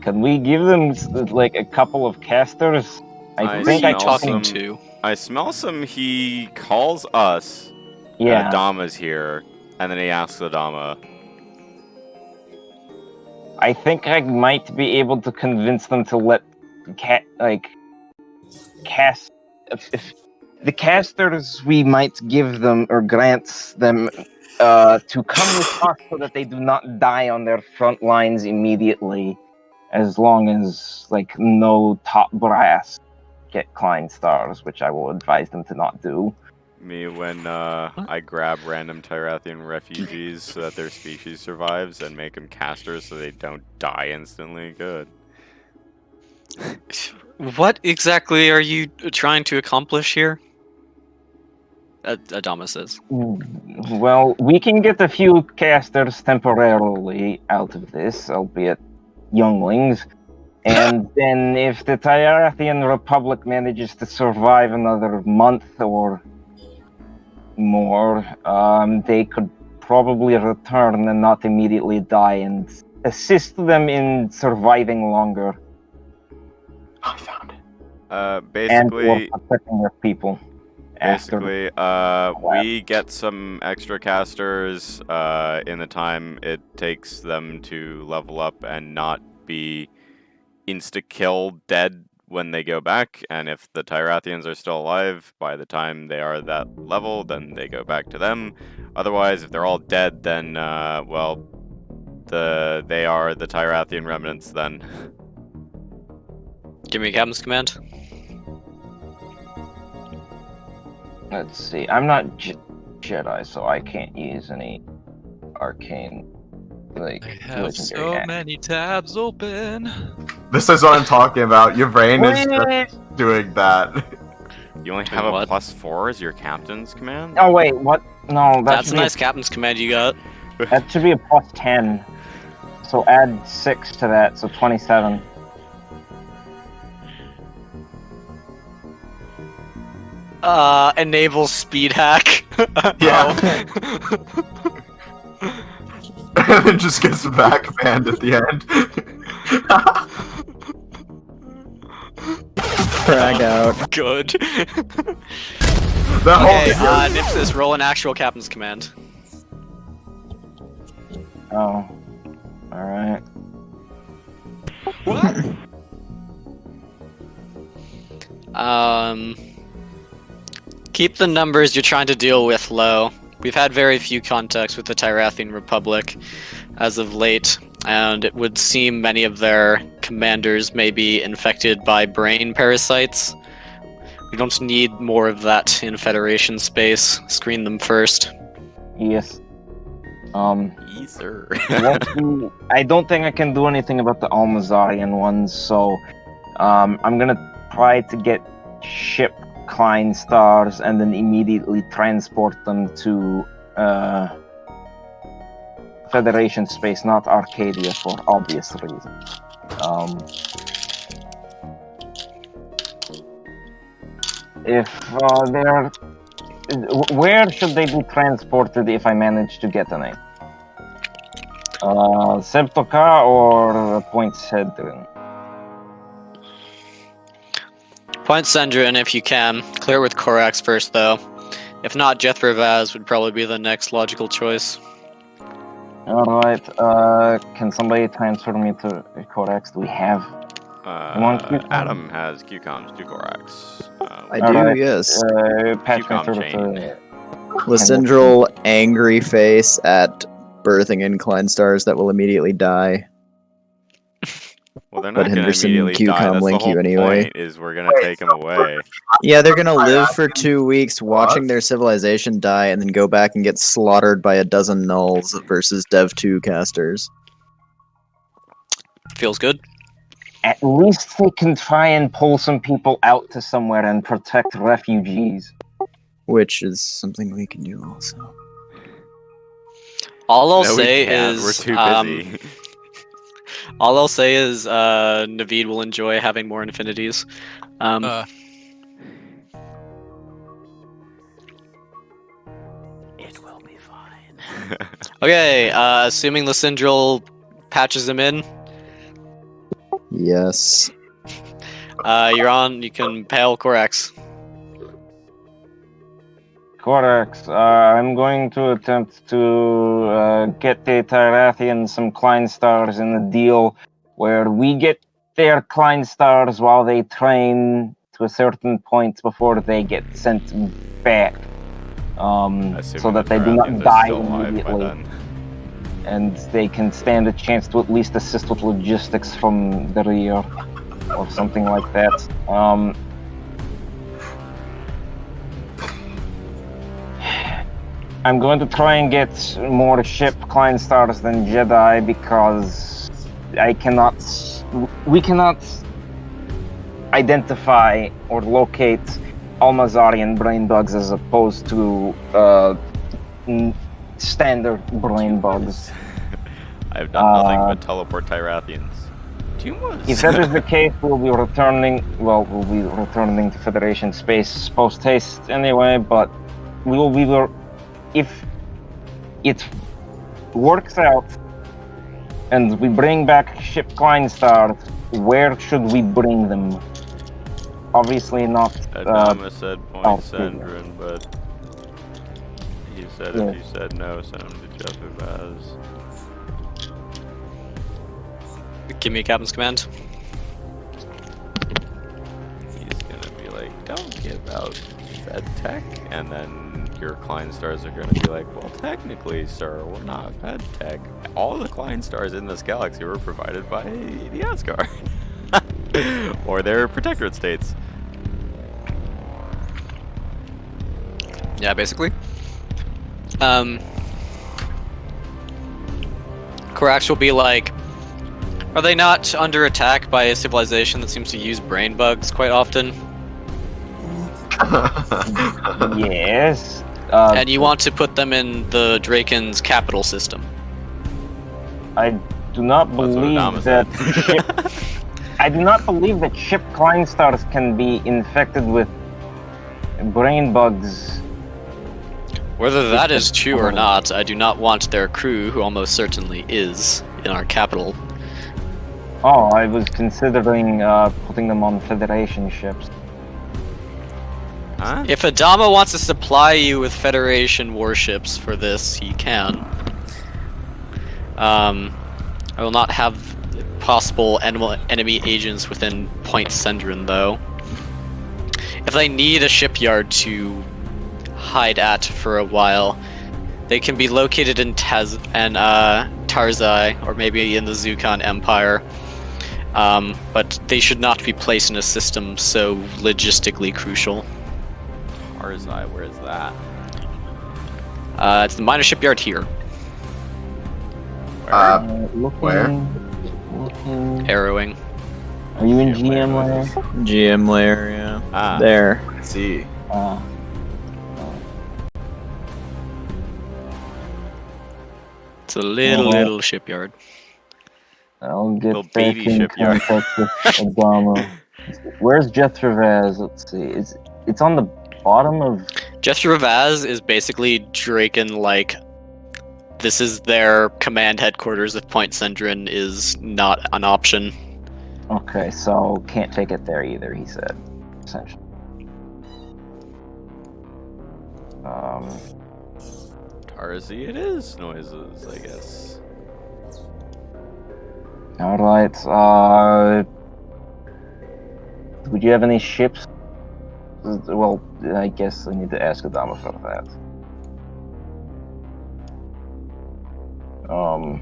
can we give them like a couple of casters? I Who are you smell talking some- to? I smell some. He calls us. Yeah. Adama's here, and then he asks Adama. I think I might be able to convince them to let cast if the casters we might give them or grant them to come with us so that they do not die on their front lines immediately, as long as like no top brass get Klein stars, which I will advise them to not do. Me when I grab random Tyrathian refugees so that their species survives and make them casters so they don't die instantly. Good. What exactly are you trying to accomplish here? Adama says. Well, we can get a few casters temporarily out of this, albeit younglings. And then if the Tyrathian Republic manages to survive another month or more, they could probably return and not immediately die and assist them in surviving longer I found it. and or Basically, protecting their people. After we get some extra casters in the time it takes them to level up and not be insta-kill dead when they go back, and if the Tyrathians are still alive by the time they are that level, then they go back to them. Otherwise, if they're all dead, then, well, they are the Tyrathian remnants then. Give me a captain's command. Let's see. I'm not Jedi, so I can't use any arcane, like, I have legendary so action. many tabs open. This is what I'm talking about. Your brain is Wait! just doing that. You only have a What? +4 as your captain's command? Oh wait, what? No, that That's should a be nice captain's command you got. that should be a +10. So add 6 to that, so 27. Enable speed hack. Yeah. Oh. And it just gets back banned at the end. Frag out. Good. The whole Okay, video- Nipsis, roll an actual captain's command. Oh. Alright. Keep the numbers you're trying to deal with low. We've had very few contacts with the Tyrathian Republic as of late, and it would seem many of their commanders may be infected by brain parasites. We don't need more of that in Federation space. Screen them first. Yes. Yes, sir. I don't think I can do anything about the Almazarian ones, so I'm gonna try to get ship Klein stars and then immediately transport them to Federation space, not Arcadia, for obvious reasons. If they're where should they be transported if I manage to get any? Septoka or Point Sedrin? Point Sendrin if you can. Clear with Korax first, though. If not, Jethro Vaz would probably be the next logical choice. Alright, can somebody transfer me to Corex? Do we have one Q-com? Adam has QComs, 2 Korax. I do, Alright, yes. patch me QCom through chain. to... Lysindral angry face at birthing incline stars that will immediately die. Well, they're But not going to Henderson immediately die. QCOM That's the link you whole anyway. point, is we're going to take them away. Yeah, they're gonna live for 2 weeks watching their civilization die and then go back and get slaughtered by a dozen nulls versus Dev 2 casters. Feels good. At least they can try and pull some people out to somewhere and protect refugees. Which is something we can do also. All I'll No, we say can't. is We're too busy. all I'll say is Naveed will enjoy having more infinities. It will be fine. Okay, assuming Lysindral patches him in, Yes. you're on. You can pale Korax. Corex, I'm going to attempt to get the Tyrathians some Klein stars in a deal where we get their Klein stars while they train to a certain point before they get sent back. So that they do not die immediately. And they can stand a chance to at least assist with logistics from the rear. Or something like that. I'm going to try and get more ship Klein stars than Jedi because we cannot identify or locate Almazarian brain bugs as opposed to standard brain bugs. I've done nothing but teleport Tyrathians. If that is the case, we'll be returning to Federation space post haste anyway, but if it works out and we bring back ship Klein stars, where should we bring them? Obviously not. Adama said Point Australia. Sendrin, but he said Yeah. if you said no, send him to Jeff Vaz. Give me a captain's command. He's gonna be like, don't give out Fed Tech, and then your Klein stars are gonna be like, well, technically, sir, we're not Fed Tech. All the Klein stars in this galaxy were provided by the Asgard. Or their protectorate states. Yeah, basically. Korax will be like, are they not under attack by a civilization that seems to use brain bugs quite often? Yes. And you want to put them in the Draken's capital system. I do not That's what believe Adama that said. I do not believe that ship Klein stars can be infected with brain bugs. Whether that is true or not, I do not want their crew, who almost certainly is, in our capital. Oh, I was considering putting them on Federation ships. Huh? If Adama wants to supply you with Federation warships for this, he can. I will not have possible enemy agents within Point Sendrin, though. If they need a shipyard to hide at for a while, they can be located in Tarzai, or maybe in the Zukon Empire. But they should not be placed in a system so logistically crucial. Tarzai, where's that? It's the minor shipyard here. Looking. Arrowing. Are you in GM GM layer. layer? GM layer, yeah. Ah. There. Let's see. It's a little shipyard. I'll get Little back baby in shipyard. contact with Adama. Where's Jethro Vaz? Let's see. It's on the bottom of. Jethro Vaz is basically Draken like this is their command headquarters if Point Sendrin is not an option. Okay, so can't take it there either, he said. Essentially. Tarzi it is noises, I guess. Alright, would you have any ships? Well, I guess I need to ask Adama for that.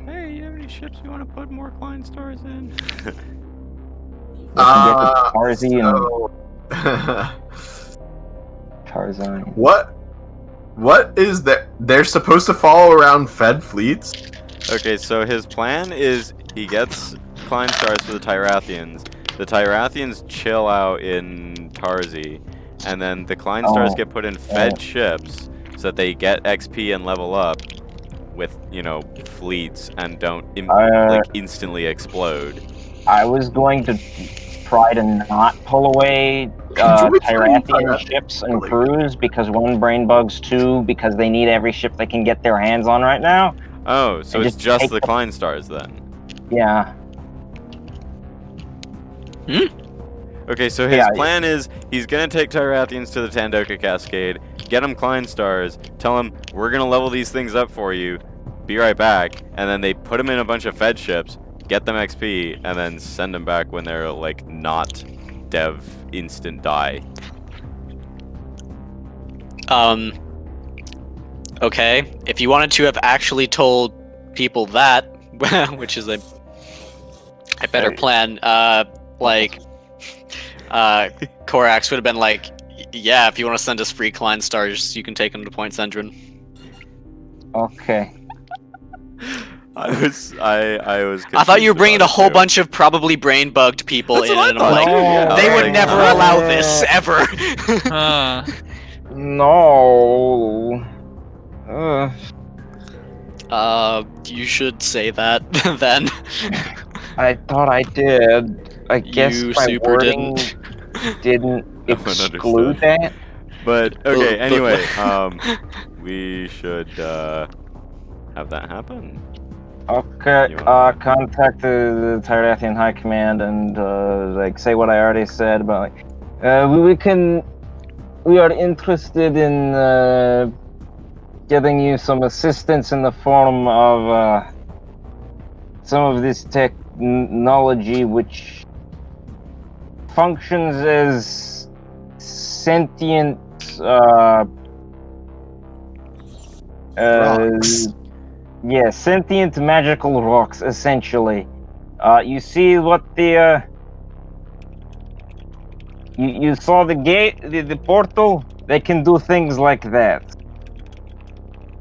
Hey, you have any ships you want to put more Klein stars in? We can get to Tarzi so- and Tarzan. What is that? They're supposed to follow around Fed fleets? Okay, so his plan is he gets Klein stars for the Tyrathians. The Tyrathians chill out in Tarzi, and then the Klein stars get put in Fed ships so that they get XP and level up with, you know, fleets and don't instantly explode. I was going to try to not pull away Tyrathian ships and crews because one brain bugs, two because they need every ship they can get their hands on right now. Oh, so And it's just just take the Klein stars then? Yeah. Okay, so his plan is he's gonna take Tyrathians to the Tandoka Cascade, get them Klein stars, tell them we're gonna level these things up for you, be right back, and then they put them in a bunch of Fed ships, get them XP, and then send them back when they're like not dev instant die. Okay, if you wanted to have actually told people that, which is a better plan, Korax would have been like, yeah, if you want to send us free Klein stars, you can take them to Point Sendrin. Okay. I was. I thought you were bringing a whole bunch of probably brain bugged people in, and I'm like, they would never allow this ever. No. You should say that then. I thought I did. I guess You my super wording didn't exclude that. But okay, anyway, we should have that happen. Okay, contact the Tyrathian High Command and like say what I already said about like we are interested in getting you some assistance in the form of some of this technology which functions as sentient Rocks. yeah, sentient magical rocks, essentially. You see what the you saw the gate, the portal. They can do things like that.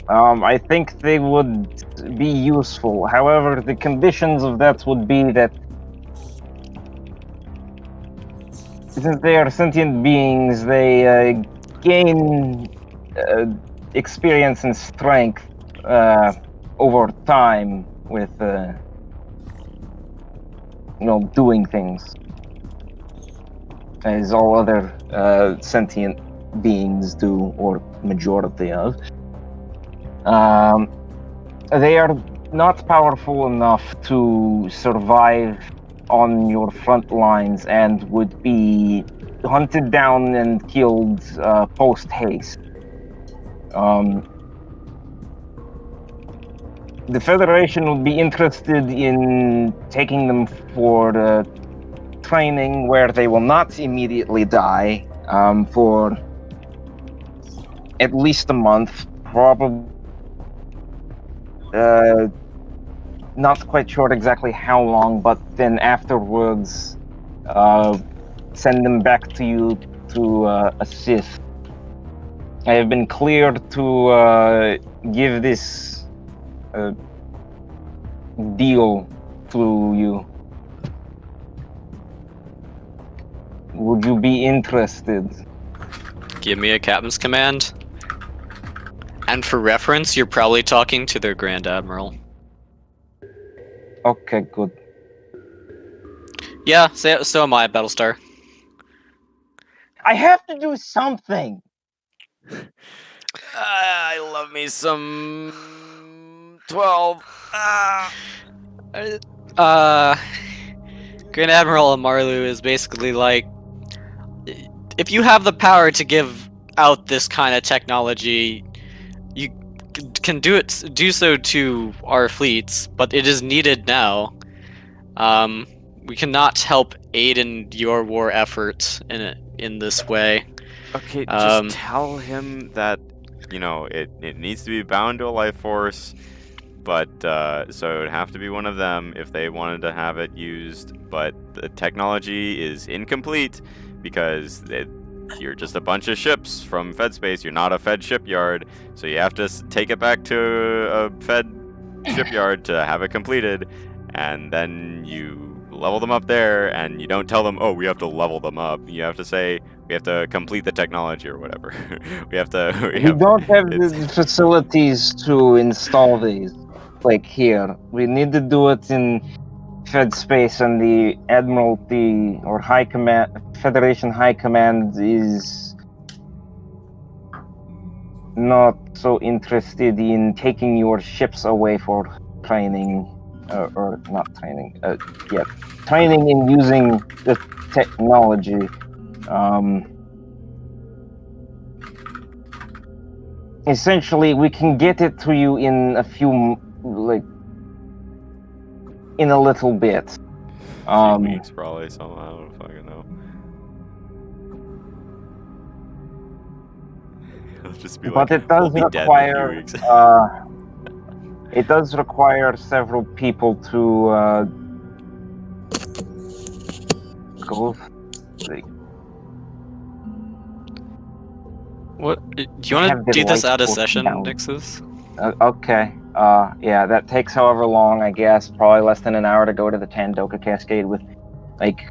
I think they would be useful. However, the conditions of that would be that since they are sentient beings, they gain experience and strength over time with doing things, as all other sentient beings do, or majority of. They are not powerful enough to survive on your front lines and would be hunted down and killed post haste. The Federation would be interested in taking them for training where they will not immediately die for at least a month, probably. Not quite sure exactly how long, but then afterwards send them back to you to assist. I have been cleared to give this deal to you. Would you be interested? Give me a captain's command. And for reference, you're probably talking to their Grand Admiral. Okay, good. Yeah, so am I, Battlestar. I have to do something! I love me some 12. Grand Admiral Marlu is basically like, if you have the power to give out this kind of technology, you can do so to our fleets, but it is needed now. We cannot help aid in your war efforts in this way. Okay, just tell him that, you know, it needs to be bound to a life force, but so it would have to be one of them if they wanted to have it used, but the technology is incomplete because you're just a bunch of ships from Fed space. You're not a Fed shipyard, so you have to take it back to a Fed shipyard to have it completed, and then you level them up there, and you don't tell them, oh, we have to level them up. You have to say, we have to complete the technology or whatever. we have to. We don't have the facilities to install these, like here. We need to do it in Fed space, and the Admiralty or High Command, Federation High Command is not so interested in taking your ships away for training, or not training. Training in using the technology. Essentially, we can get it to you in a few, in a little bit. A few weeks, probably, something. I don't fucking know. It'll just be But like, it does we'll be dead in a few require, weeks. it does require several people to go. What? Do you want Have to the do this life out of force session, down. Nixus? Okay. Yeah, that takes however long, I guess. Probably less than an hour to go to the Tandoka Cascade with, like,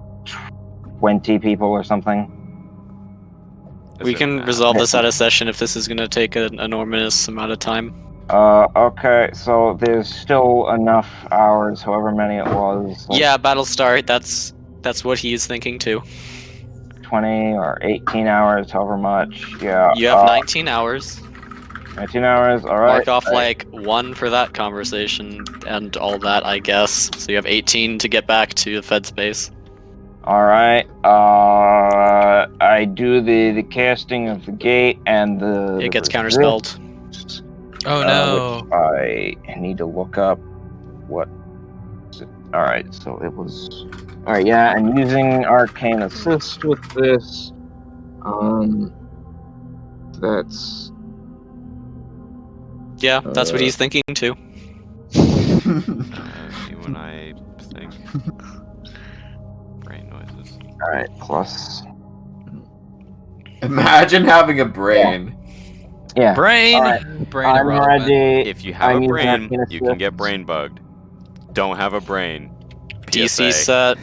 20 people or something. We can resolve this out of session if this is going to take an enormous amount of time. Okay, so there's still enough hours, however many it was. Like Yeah, Battlestar, that's what he's thinking too. 20 or 18 hours, however much. Yeah. You have 19 hours. 19 hours, alright. Mark off like 1 for that conversation and all that, I guess. So you have 18 to get back to the Fed space. Alright. I do the casting of the gate and It gets resist, counterspelled. Oh no. which I need to look up what. Alright, so it was. Alright, yeah, I'm using Arcane Assist with this. That's. Yeah, that's what he's thinking too. See when I think. Brain noises. Alright, plus. Imagine having a brain. Yeah. Brain. Alright, Brain I'm irrelevant. ready. If you have I'm a using brain, Arcane you can get Assist. brain bugged. Don't have a brain. DC PSA. set.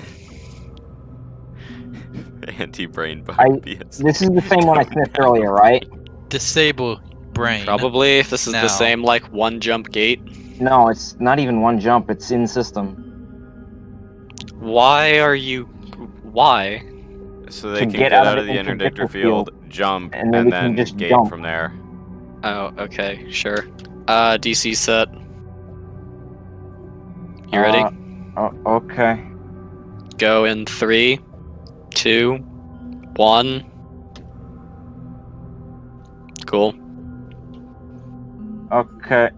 Anti-brain bug. PSA. This is the same one I Don't sniffed have a earlier, right? Disable brain. Probably. This is Now. the same like 1 jump gate. No, it's not even one jump, it's in system. Why are you... Why? So they To can get get out of the interdictor field, jump, and and then we can then just gate jump. from there. Oh, okay, sure. DC set. You ready? Okay. Go in 3, 2, 1. Cool. Okay.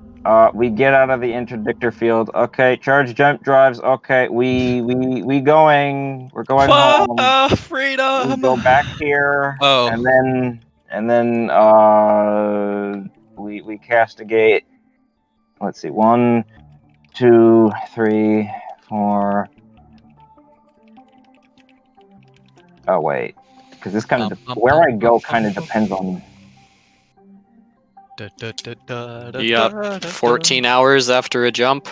We get out of the interdictor field. Okay, charge jump drives. Okay, we going. We're going home. We Freedom. go back here. Oh. And then we castigate. Let's see. 1, 2, 3, 4. Oh wait, because this kind of where I go kind of depends on. You got 14 hours after a jump.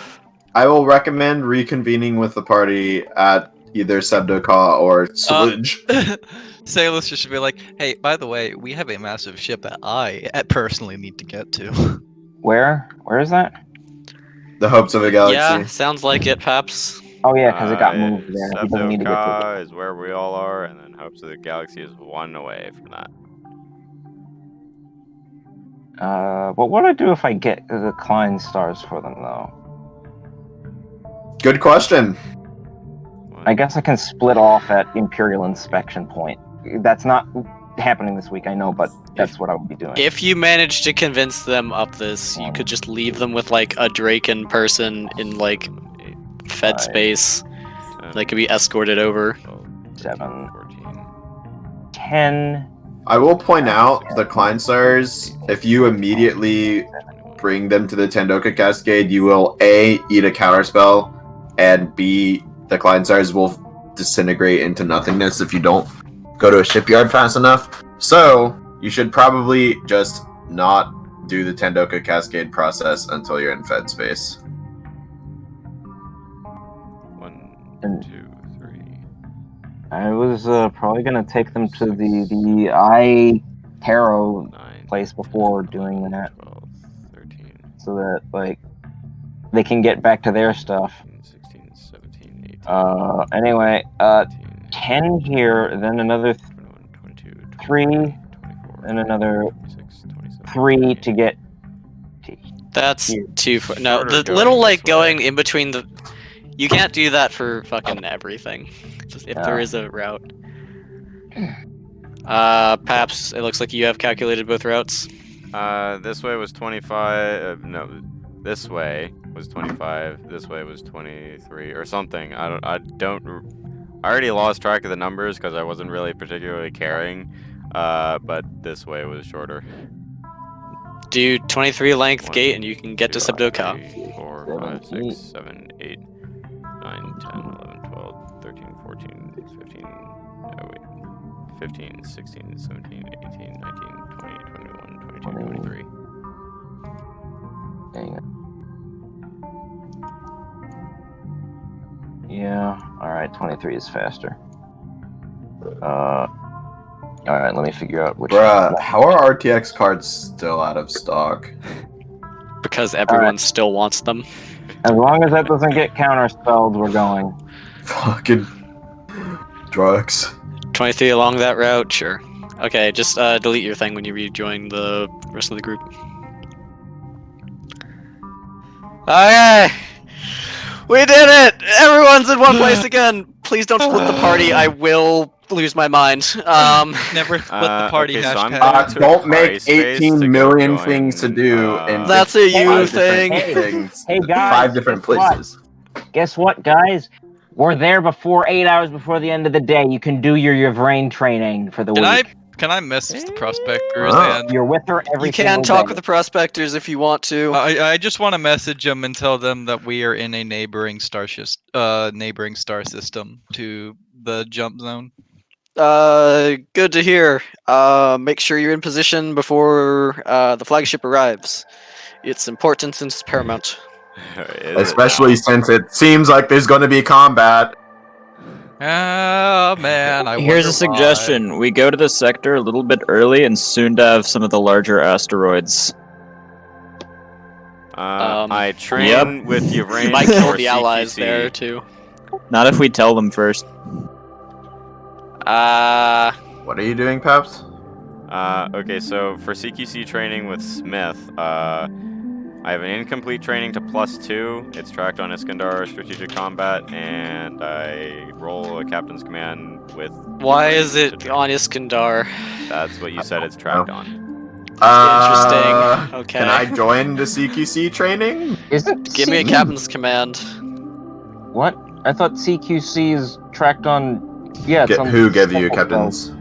I will recommend reconvening with the party at either Sebdoka or Sillage. Sailors just should be like, hey, by the way, we have a massive ship that I personally need to get to. Where? Where is that? The hopes of a galaxy. Yeah, sounds like it, Paps. Oh yeah, because it got moved there. He doesn't need to get to it. Sebdoka is where we all are, and then Hopes of the Galaxy is 1 away from that. What would I do if I get the Klein stars for them, though? Good question. I guess I can split off at Imperial Inspection Point. That's not happening this week, I know, but that's what I would be doing. If you manage to convince them of this, you could just leave them with like a Draken person in like Fed Right. space. They could be escorted over. 7, 14. 10. I will point out the Kleinstars, if you immediately bring them to the Tendoka Cascade, you will A, eat a counter spell, and B, the Kleinstars will disintegrate into nothingness if you don't go to a shipyard fast enough. So, you should probably just not do the Tendoka Cascade process until you're in Fed space. 1, 2, 3. I was probably gonna take them to the Eye Tarot 9, place before doing that, 12, 13, so that like they can get back to their stuff. 16, 17, 18. Anyway, 19, 10 here, then another 21, 22, 3, 24, and another 26, 27, 3 28. to get. That's Here. too far. No, Shorter the going little this like way. going in between the. You can't do that for fucking everything. Just if there Yeah. is a route. Paps, it looks like you have calculated both routes. This way was 25. No, this way was 25. This way was 23 or something. I already lost track of the numbers because I wasn't really particularly caring. But this way was shorter. Do 23 length 1, gate and you can get to 2, Subdoka. 3, 4, 5, 6, 7, 8, 9, 10, 11, 12, 13, 14, 15. Oh wait. 15, 16, 17, 18, 19, 20, 21, 22, 23. Dang it. Yeah, alright, 23 is faster. Alright, let me figure out which. Bruh, how are RTX cards still out of stock? Because everyone still wants them. As long as that doesn't get counterspelled, we're going. Fucking drugs. 23 along that route, sure. Okay, just delete your thing when you rejoin the rest of the group. Okay! We did it! Everyone's in one place again! Please don't split the party, I will lose my mind. Never split the party Okay, so I'm hashtag. going to Don't a make party space 18 to go million join, things to do, and That's a you 5 different thing. things, Hey, guys, 5 different guess what? places. Guess what, guys? We're there before 8 hours before the end of the day. You can do your brain training for the week. Can I message the prospectors Ah. and You're with her every You can single talk day. with the prospectors if you want to. I just want to message them and tell them that we are in a neighboring star system to the jump zone. Good to hear. Make sure you're in position before the flagship arrives. Its importance is paramount. Especially since it seems like there's going to be combat. Oh man, I Here's wonder a suggestion. We go to the sector a little bit early and soon to have some of the larger asteroids. I train with You Uranus might kill or the allies CQC. there too. Not if we tell them first. What are you doing, Paps? Okay, so for CQC training with Smith, I have an incomplete training to +2. It's tracked on Iskandar Strategic Combat, and I roll a Captain's Command with. Why Uranus is to it train. on Iskandar? That's what you said it's tracked on. Interesting. Okay. Can I join the CQC training? Isn't Give me a captain's command. What? I thought CQC is tracked on. Yeah, it's on Who gave you special captains?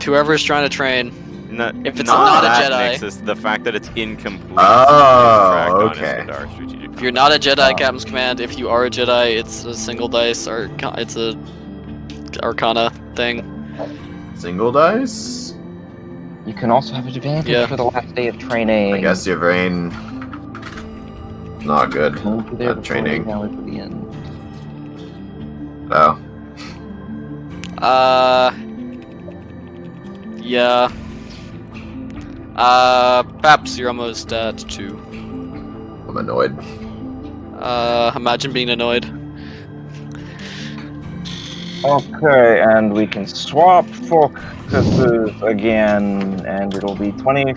Whoever's trying to train. No, If it's not not a that, Jedi. Nexus, the fact that it's incomplete. Oh, is tracked on okay. Iskandar Strategic If you're Combat. not a Jedi, captain's command. If you are a Jedi, it's a single dice or it's a Arcana thing. Single dice? You can also have advantage Yeah. for the last day of training. I guess your brain. Not good. Won't be there At before training. 8 hours at the end. Oh. Yeah. Perhaps you're almost at 2. I'm annoyed. Imagine being annoyed. Okay, and we can swap focuses again, and it'll be 20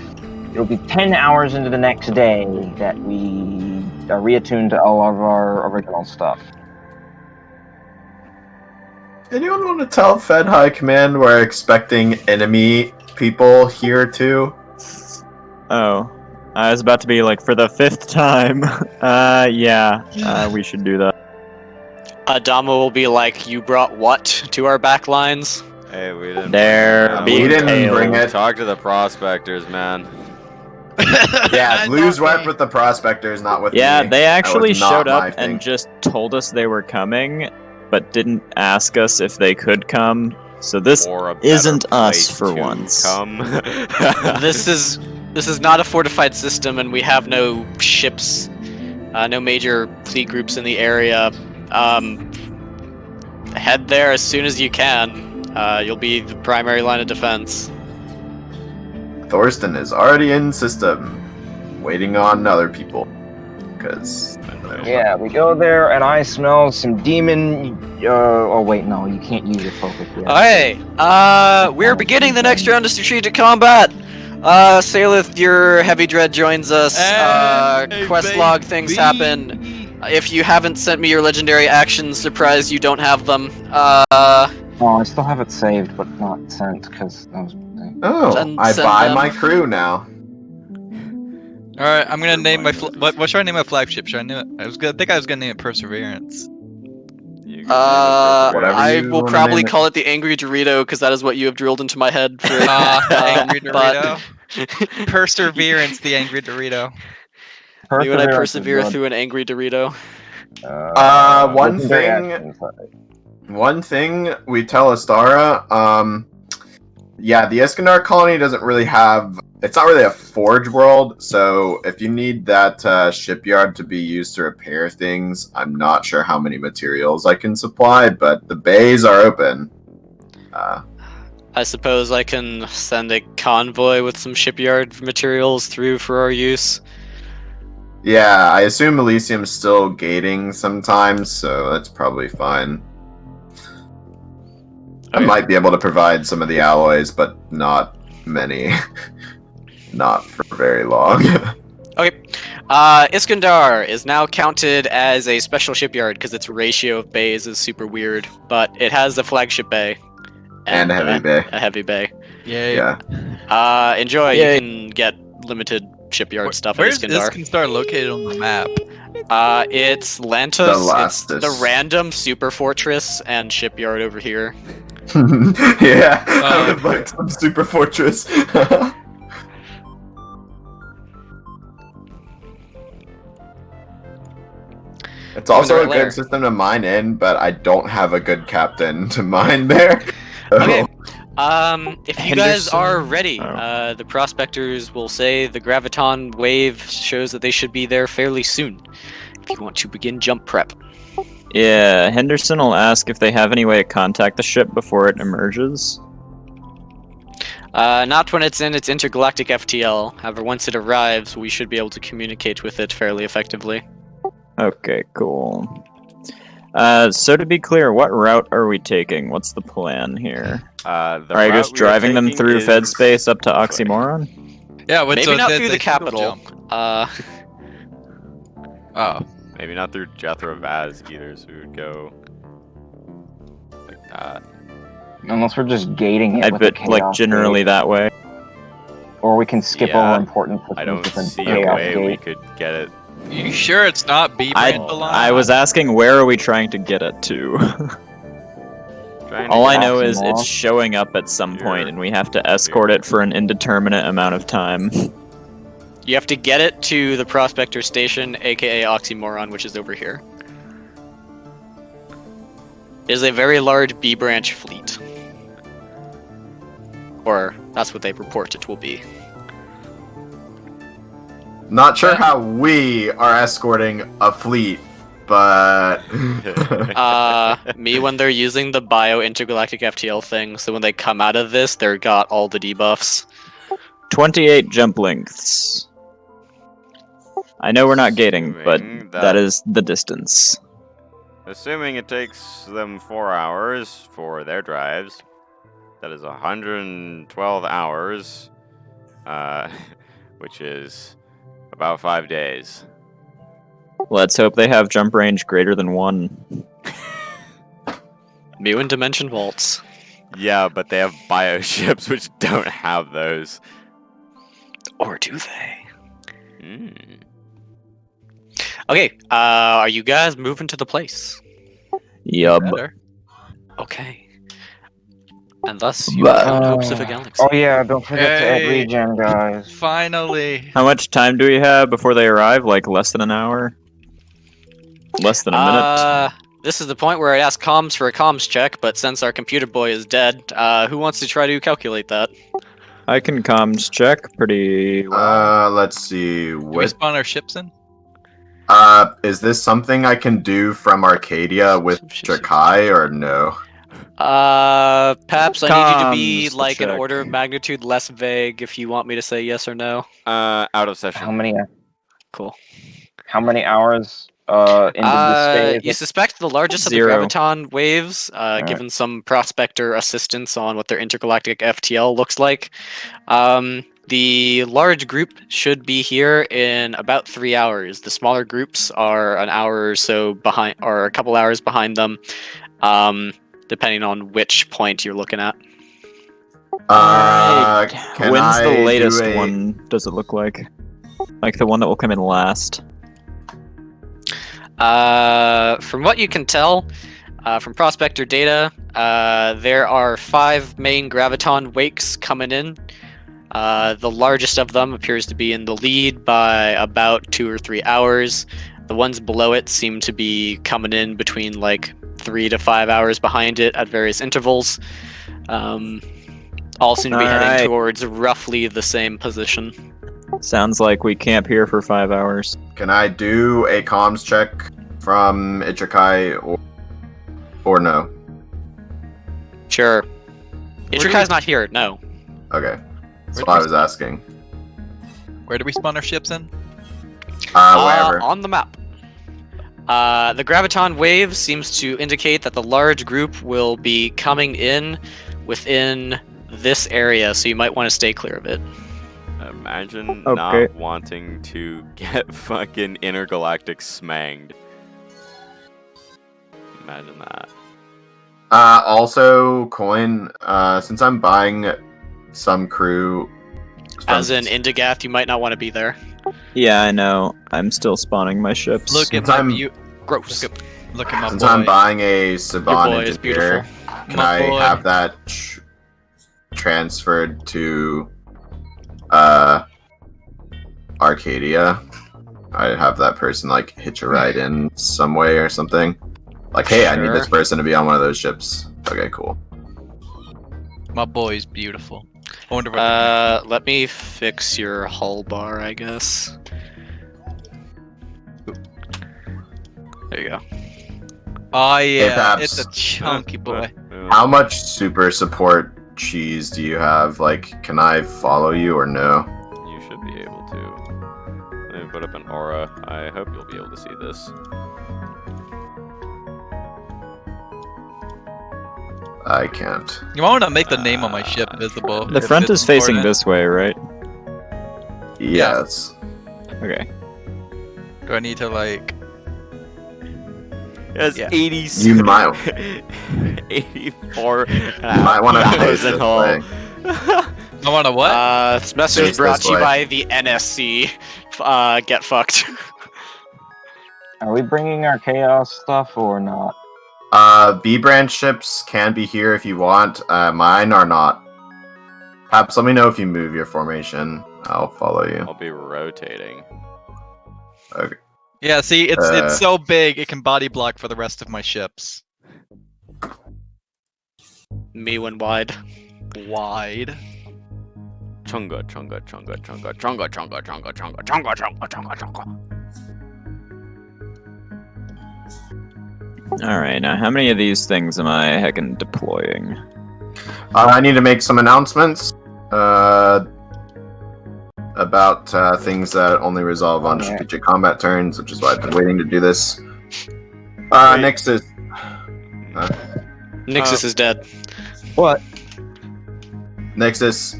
it'll be 10 hours into the next day that we are reattuned to all of our original stuff. Anyone want to tell Fed High Command we're expecting enemy people here too? Oh, I was about to be like, for the 5th time. Yeah, we should do that. Adama will be like, "You brought what to our backlines?" Hey, we didn't. They're bring it. being We didn't bring tailed. it. Talk to the prospectors, man. Yeah, Blues went with the prospectors, not with Yeah, me. they That was actually not showed my up thing. and just told us they were coming, but didn't ask us if they could come. So this Or a better isn't us place for to once. Come. This is not a fortified system, and we have no ships, no major fleet groups in the area. Head there as soon as you can. You'll be the primary line of defense. Thorsten is already in system, waiting on other people. Because Yeah, we go there, and I smell some demon. Oh wait, no, you can't use your focus yet. Okay, we're beginning the next round of strategic combat. Salith, your heavy dread joins us. Quest log things happen. If you haven't sent me your legendary actions, surprise you don't have them. Oh, I still have it saved, but not sent because that was. I Send buy them. my crew now. All right, I'm gonna name my what should I name my flagship? Should I name it? I think I was gonna name it Perseverance. You can name it Perseverance. Whatever I you will wanna probably name it. call it the Angry Dorito because that is what you have drilled into my head. For Angry but- Dorito. Perseverance, the Angry Dorito. You and I Perseverance is persevere good. through an Angry Dorito. One legendary thing- actions, One thing we tell Astara, yeah, the Iskandar colony doesn't really have. It's not really a forge world, so if you need that shipyard to be used to repair things, I'm not sure how many materials I can supply, but the bays are open. I suppose I can send a convoy with some shipyard materials through for our use. Yeah, I assume Elysium's still gating sometimes, so that's probably fine. I Okay. might be able to provide some of the alloys, but not many. Not for very long. Okay. Iskandar is now counted as a special shipyard because its ratio of bays is super weird, but it has a flagship bay. And a heavy bay. A heavy bay. Yay. Yeah. Enjoy. Yay. You can get limited shipyard stuff at Where's Iskandar. Iskandar located on the map? It's Lantos. It's the Lastus. random super fortress and shipyard over here. Yeah, I would like some super fortress. It's also their a lair. good system to mine in, but I don't have a good captain to mine there. So- Okay. If you guys Henderson? are ready, Oh. the prospectors will say the graviton wave shows that they should be there fairly soon. If you want to begin jump prep. Yeah, Henderson will ask if they have any way to contact the ship before it emerges. Not when it's in its intergalactic FTL. However, once it arrives, we should be able to communicate with it fairly effectively. Okay, cool. So to be clear, what route are we taking? What's the plan here? The Are you route just we are driving them taking through Fed is- space up to Oxymoron? Yeah, but Maybe so not they- through they the single capital. jump. Oh. Maybe not through Jethro Vaz either, so we would go like that. Unless we're just gating it I with a bet, like, chaos generally gate. that way. Or we can skip Yeah, over important I don't systems with see a a chaos way we gate. could get it. You sure it's not B I, branch alone? I was asking where are we trying to get it to? Trying to All get I know is Oxymoron. it's showing up at some point Here. and we have to escort it for an indeterminate amount of time. You have to get it to the prospector station, aka Oxymoron, which is over here. It is a very large B branch fleet. Or that's what they report it will be. Not sure how we are escorting a fleet, but Me when they're using the bio intergalactic FTL thing, so when they come out of this, they're got all the debuffs. 28 jump lengths. I know we're not gating, but Assuming that that- is the distance. Assuming it takes them 4 hours for their drives, that is 112 hours. which is about 5 days. Let's hope they have jump range greater than 1. Mu and dimension vaults. Yeah, but they have bioships which don't have those. Or do they? Mm. Okay, are you guys moving to the place? Yup. Better. Okay. And thus, you have found hopes of a galaxy. Oh yeah, don't forget to add Hey. regen, guys. Finally. How much time do we have before they arrive? Like less than an hour? Less than a minute? This is the point where I'd ask comms for a comms check, but since our computer boy is dead, who wants to try to calculate that? I can comms check pretty well. Let's see. Do we What? spawn our ships in? Is this something I can do from Arcadia with Drakai or no? Perhaps I need you to be Comms like an check. order of magnitude less vague if you want me to say yes or no. Out of session. How many? Cool. How many hours? Into the stay? You suspect the largest of the 0. graviton waves, given some prospector assistance on what their intergalactic FTL looks like. The large group should be here in about 3 hours. The smaller groups are an hour or so behind, or a couple hours behind them, depending on which point you're looking at. Can When's I the do latest a- one, does it look like? Like the one that will come in last? From what you can tell, from prospector data, there are 5 main graviton wakes coming in. The largest of them appears to be in the lead by about 2 or 3 hours. The ones below it seem to be coming in between like 3 to 5 hours behind it at various intervals. All seem to be heading Alright. towards roughly the same position. Sounds like we camp here for 5 hours. Can I do a comms check from Ichikai or no? Sure. do Ichikai's not here, no. Okay, that's Where what I do was we- asking. Where do we spawn our ships in? Wherever. On the map. The graviton wave seems to indicate that the large group will be coming in within this area, so you might want to stay clear of it. Imagine Okay. not wanting to get fucking intergalactic smanged. Imagine that. Also, coin. Since I'm buying some crew. As in Indigath, you might not want to be there. Yeah, I know. I'm still spawning my ships. Look at Sometime- my view. Gross. Look at my Since I'm boy. buying a Your Saban boy is engineer, beautiful. can My I boy. have that transferred to Arcadia? I have that person like hitch a ride in some way or something. Like, hey, I need this Sure. person to be on one of those ships. Okay, cool. My boy's beautiful. I wonder what. Let me fix your hull bar, I guess. There you go. Oh yeah, Paps. it's a chunky boy. How much super support cheese do you have? Like, can I follow you or no? You should be able to. Let me put up an aura. I hope you'll be able to see this. I can't. You want to make the name on my ship visible. The if front it's is facing important. this way, right? Yes. Okay. Do I need to like? It's Yeah. 86. You might- 84. You might want to face this way. I want to what? This message Face is brought this to you way. by the NSC. Get fucked. Are we bringing our chaos stuff or not? B branch ships can be here if you want. Mine are not. Perhaps let me know if you move your formation. I'll follow you. I'll be rotating. Okay. Yeah, see, it's Uh, it's so big it can body block for the rest of my ships. Me when wide. Wide. Chunga, chunga, chunga, chunga, chunga, chunga, chunga, chunga, chunga, chunga, chunga, chunga. Alright, now how many of these things am I heckin' deploying? I need to make some announcements. About things that only resolve on Okay. strategic combat turns, which is why I've been waiting to do this. Wait. Next is Nixus is dead. What? Nexus.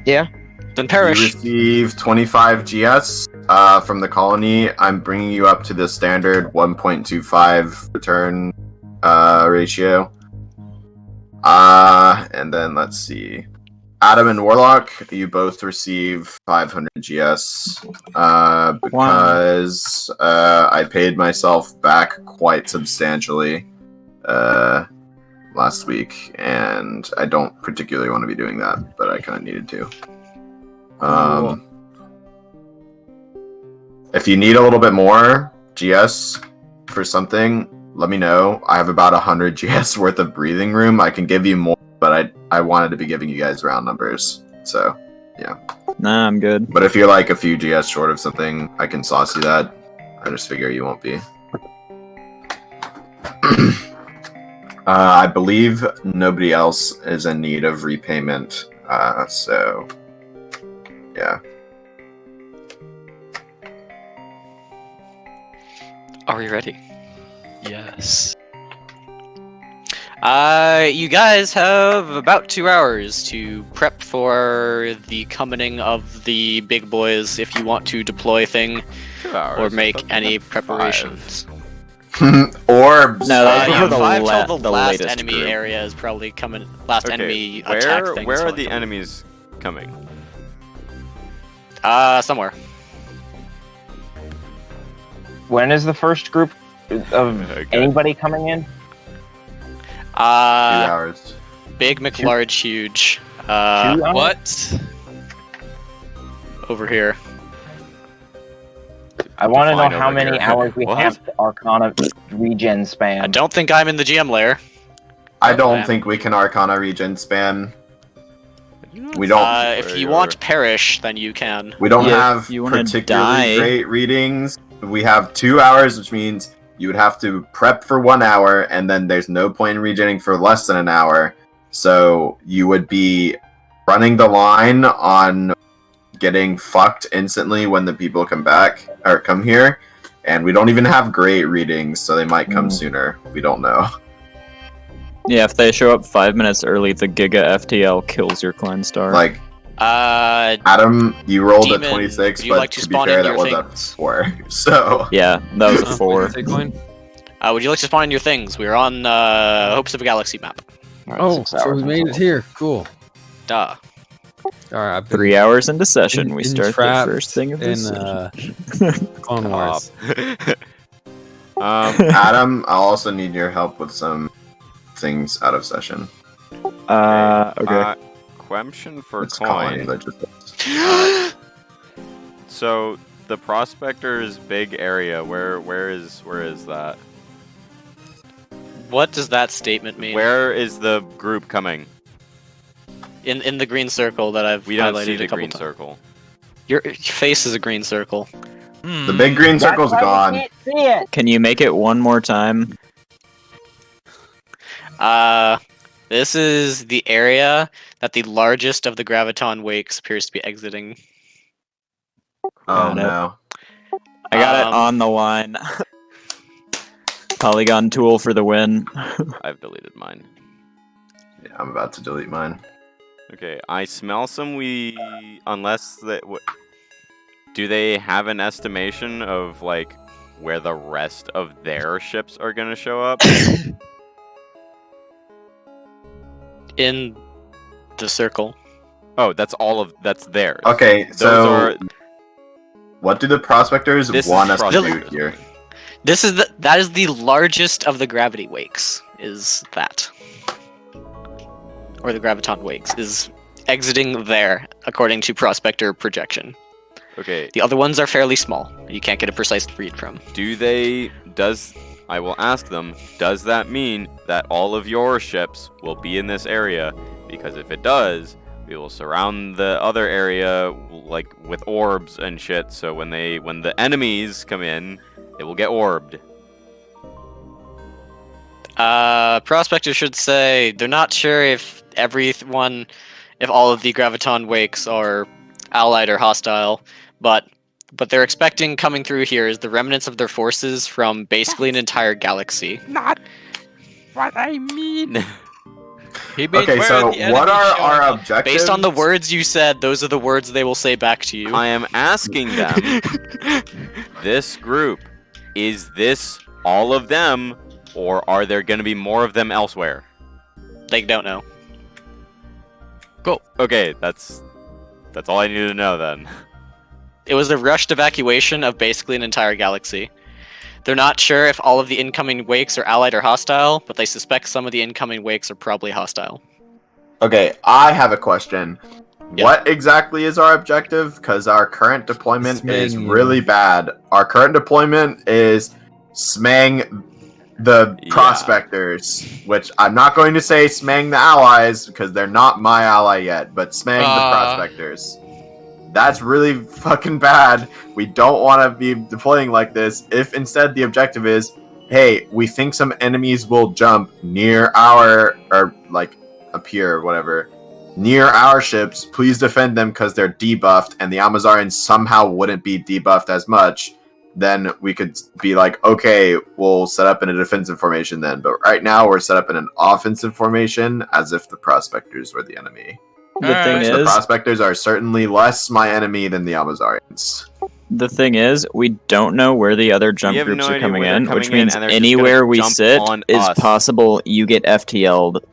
Yeah? Then You perish. receive 25 GS from the colony. I'm bringing you up to the standard 1.25 return ratio. And then let's see. Adam and Warlock, you both receive 500 GS because I paid myself back quite substantially last week, and I don't particularly want to be doing that, but I kind of needed to. If you need a little bit more GS for something, let me know. I have about 100 GS worth of breathing room. I can give you more, but I wanted to be giving you guys round numbers. So, yeah. Nah, I'm good. But if you're like a few GS short of something, I can sauce you that. I just figure you won't be. I believe nobody else is in need of repayment. So, yeah. Are we ready? Yes. You guys have about 2 hours to prep for the coming of the big boys if you want to deploy thing 2 hours. or make Something any like 5. preparations. Orbs. No, that's Yeah, the 5 la- till the the last latest enemy group. area is probably coming. Last Okay, enemy attack thing. where is are probably the coming. enemies coming? Somewhere. When is the first group of Good. anybody coming in? 2 hours. Big McLarge huge. 2 hours? What? Over here. I want to know Define how over many here. hours we What? have to Arcana regen spam. I don't think I'm in the GM layer. I don't man. think we can Arcana regen spam. You know We what's- don't. If where you you want are. perish, then you can. We don't Yeah, have if you wanna particularly die- great readings. We have 2 hours, which means you would have to prep for 1 hour, and then there's no point in regenning for less than an hour. So you would be running the line on getting fucked instantly when the people come back or come here. And we don't even have great readings, so they might come sooner. We don't know. Yeah, if they show up 5 minutes early, the Giga FTL kills your clan star. Like, Uh, Adam, you rolled Demon, a 26, would you but like to to be spawn fair, in that your was things? a 4. So, yeah, that was a 4. Say coin? would you like to spawn in your things? We're on Hopes of a Galaxy map. Alright, Oh, 6 so hours we in made it total. here. Cool. Duh. All right, I've been 3 hours into session, we start the entrapped first thing of the in session. Clone Wars. Adam, I'll also need your help with some things out of session. Okay. Question for It's colony coin. logistics. So the prospector's big area. Where is that? What does that statement mean? Where is the group coming? In the green circle that I've We don't highlighted see a the couple green times. circle. Your face is a green circle. The big green That's circle's why we gone. can't see it. Can you make it one more time? This is the area that the largest of the graviton wakes appears to be exiting. Oh Got it. no. I got it Um, on the line. Polygon tool for the win. I've deleted mine. Yeah, I'm about to delete mine. Okay, I smell some unless that. Do they have an estimation of like where the rest of their ships are gonna show up? In the circle. Oh, that's theirs. Okay, Those so are. what do the prospectors This is want us to do prospectors. here? That is the largest of the gravity wakes. Is that, or the graviton wakes is exiting there according to prospector projection. Okay. The other ones are fairly small. You can't get a precise read from. I will ask them, does that mean that all of your ships will be in this area? Because if it does, we will surround the other area like with orbs and shit, so when the enemies come in, they will get orbed. Prospector should say they're not sure if all of the graviton wakes are allied or hostile, but they're expecting coming through here is the remnants of their forces from basically an entire galaxy. Not what I mean. He means Okay, where so the what enemy are showing our up? objectives? Based on the words you said, those are the words they will say back to you. I am asking them, this group, is this all of them, or are there going to be more of them elsewhere? They don't know. Okay, that's all I needed to know then. It was a rushed evacuation of basically an entire galaxy. They're not sure if all of the incoming wakes are allied or hostile, but they suspect some of the incoming wakes are probably hostile. Okay, I have a question. Yeah. What exactly is our objective? Because our current deployment is Smang, really bad. Our current deployment is smang the Yeah. prospectors, which I'm not going to say smang the allies because they're not my ally yet, but smang the prospectors. That's really fucking bad. We don't want to be deploying like this. If instead the objective is, hey, we think some enemies will jump near our, or like up here or whatever, near our ships, please defend them because they're debuffed and the Amazarians somehow wouldn't be debuffed as much, then we could be like, okay, we'll set up in a defensive formation then. But right now we're set up in an offensive formation as if the prospectors were the enemy. The thing Which the is, prospectors are certainly less my enemy than the Amazarians. we don't know where the other jump We have groups no are idea coming where they're in, coming which in, means and they're just anywhere gonna we jump sit on is us. possible you get FTL'd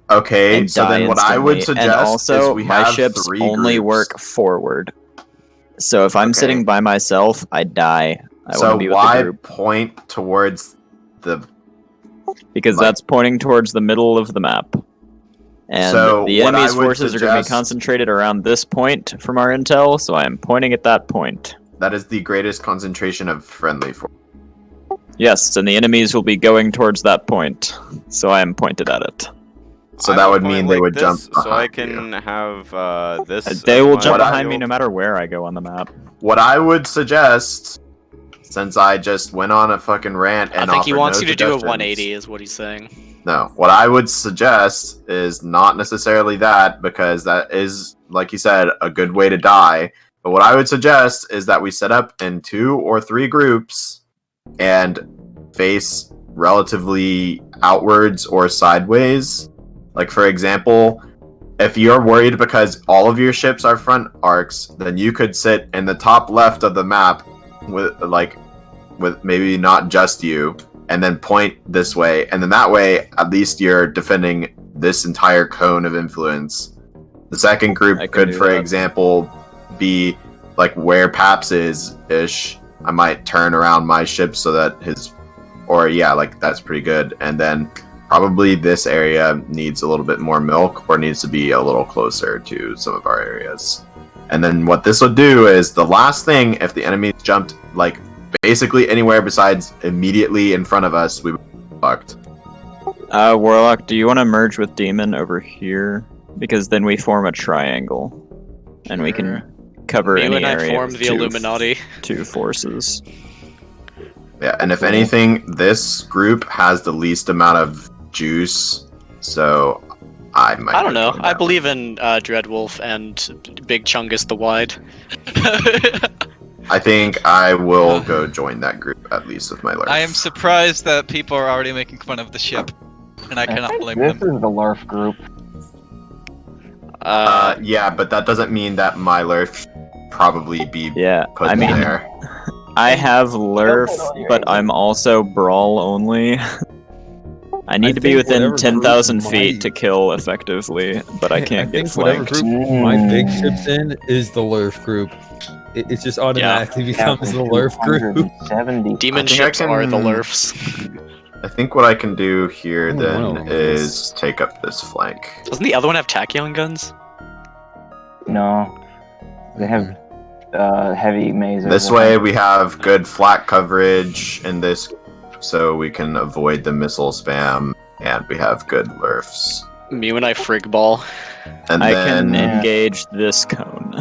Okay, and so die then what I would instantly. suggest And also, is we my have ships 3 only groups. work forward. So if I'm Okay. sitting by myself, I die. I want So to be with the why group point towards the? because like- that's pointing towards the middle of the map. And So the what I enemy's would forces are going to be suggest- concentrated around this point from our intel, so I am pointing at that point. That is the greatest concentration of friendly force. Yes, and the enemies will be going towards that point, so I am pointed at it. So I that would would mean point they like would this, jump so I behind can have this. They as will my jump What I- behind me shield. no matter where I go on the map. What I would suggest, since I just went on a fucking rant I and think he offered wants no you to do a suggestions- 180, is what he's saying. No, what I would suggest is not necessarily that, because that is, like you said, a good way to die. But what I would suggest is that we set up in 2 or 3 groups and face relatively outwards or sideways. Like, for example, if you're worried because all of your ships are front arcs, then you could sit in the top left of the map with maybe not just you, and then point this way, and then that way at least you're defending this entire cone of influence. The second group I can could, do for that. example, be like where Paps is ish. I might turn around my ship so that that's pretty good. And then probably this area needs a little bit more milk or needs to be a little closer to some of our areas. And then what this will do is the last thing, if the enemy jumped like basically anywhere besides immediately in front of us, we would be fucked. Warlock, do you want to merge with Demon over here? Because then we form a triangle, and we can cover You any and I area formed with the Illuminati. two forces. Yeah, and if Cool. anything, this group has the least amount of juice, so I might. I don't know. join I that believe in Dreadwolf and Big Chungus the Wide. I think I will go join that group, at least with my life. I am surprised that people are already making fun of the ship, and I cannot blame This them. is the LARF group. Yeah, but that doesn't mean that my Lurf probably be Yeah, put I mean, there. I have Lurf, but I'm also Brawl only. I need to be think within whatever 10,000 group feet my- to kill effectively, but I can't get think whatever flanked. group my big ship's in is the Lurf group. It just automatically becomes the Lurf group. 70. Demon I think I ships are the can- Lurfs. I think what I can do here Only one of then them is take up this flank. Doesn't the other one have tachyon guns? No. They have heavy mazes. This way we have good flat coverage in this, so we can avoid the missile spam, and we have good Lurfs. You and I frig ball. And I then can engage this cone.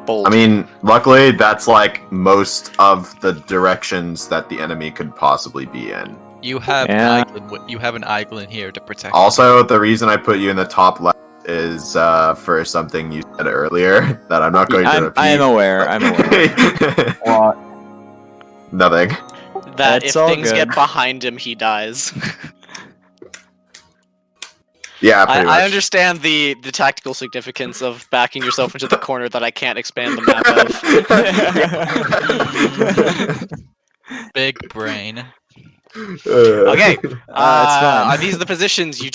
Bold. I mean, luckily that's like most of the directions that the enemy could possibly be in. You have Yeah. you have an island here to protect. Also, the reason I put you in the top left is for something you said earlier that I'm not going to repeat. I am aware. I'm aware. What? Nothing. that It's if all things get good. behind him, he dies. Yeah, pretty much. I understand the tactical significance of backing yourself into the corner that I can't expand the map of. Big brain. Okay, It's fine. are these the positions you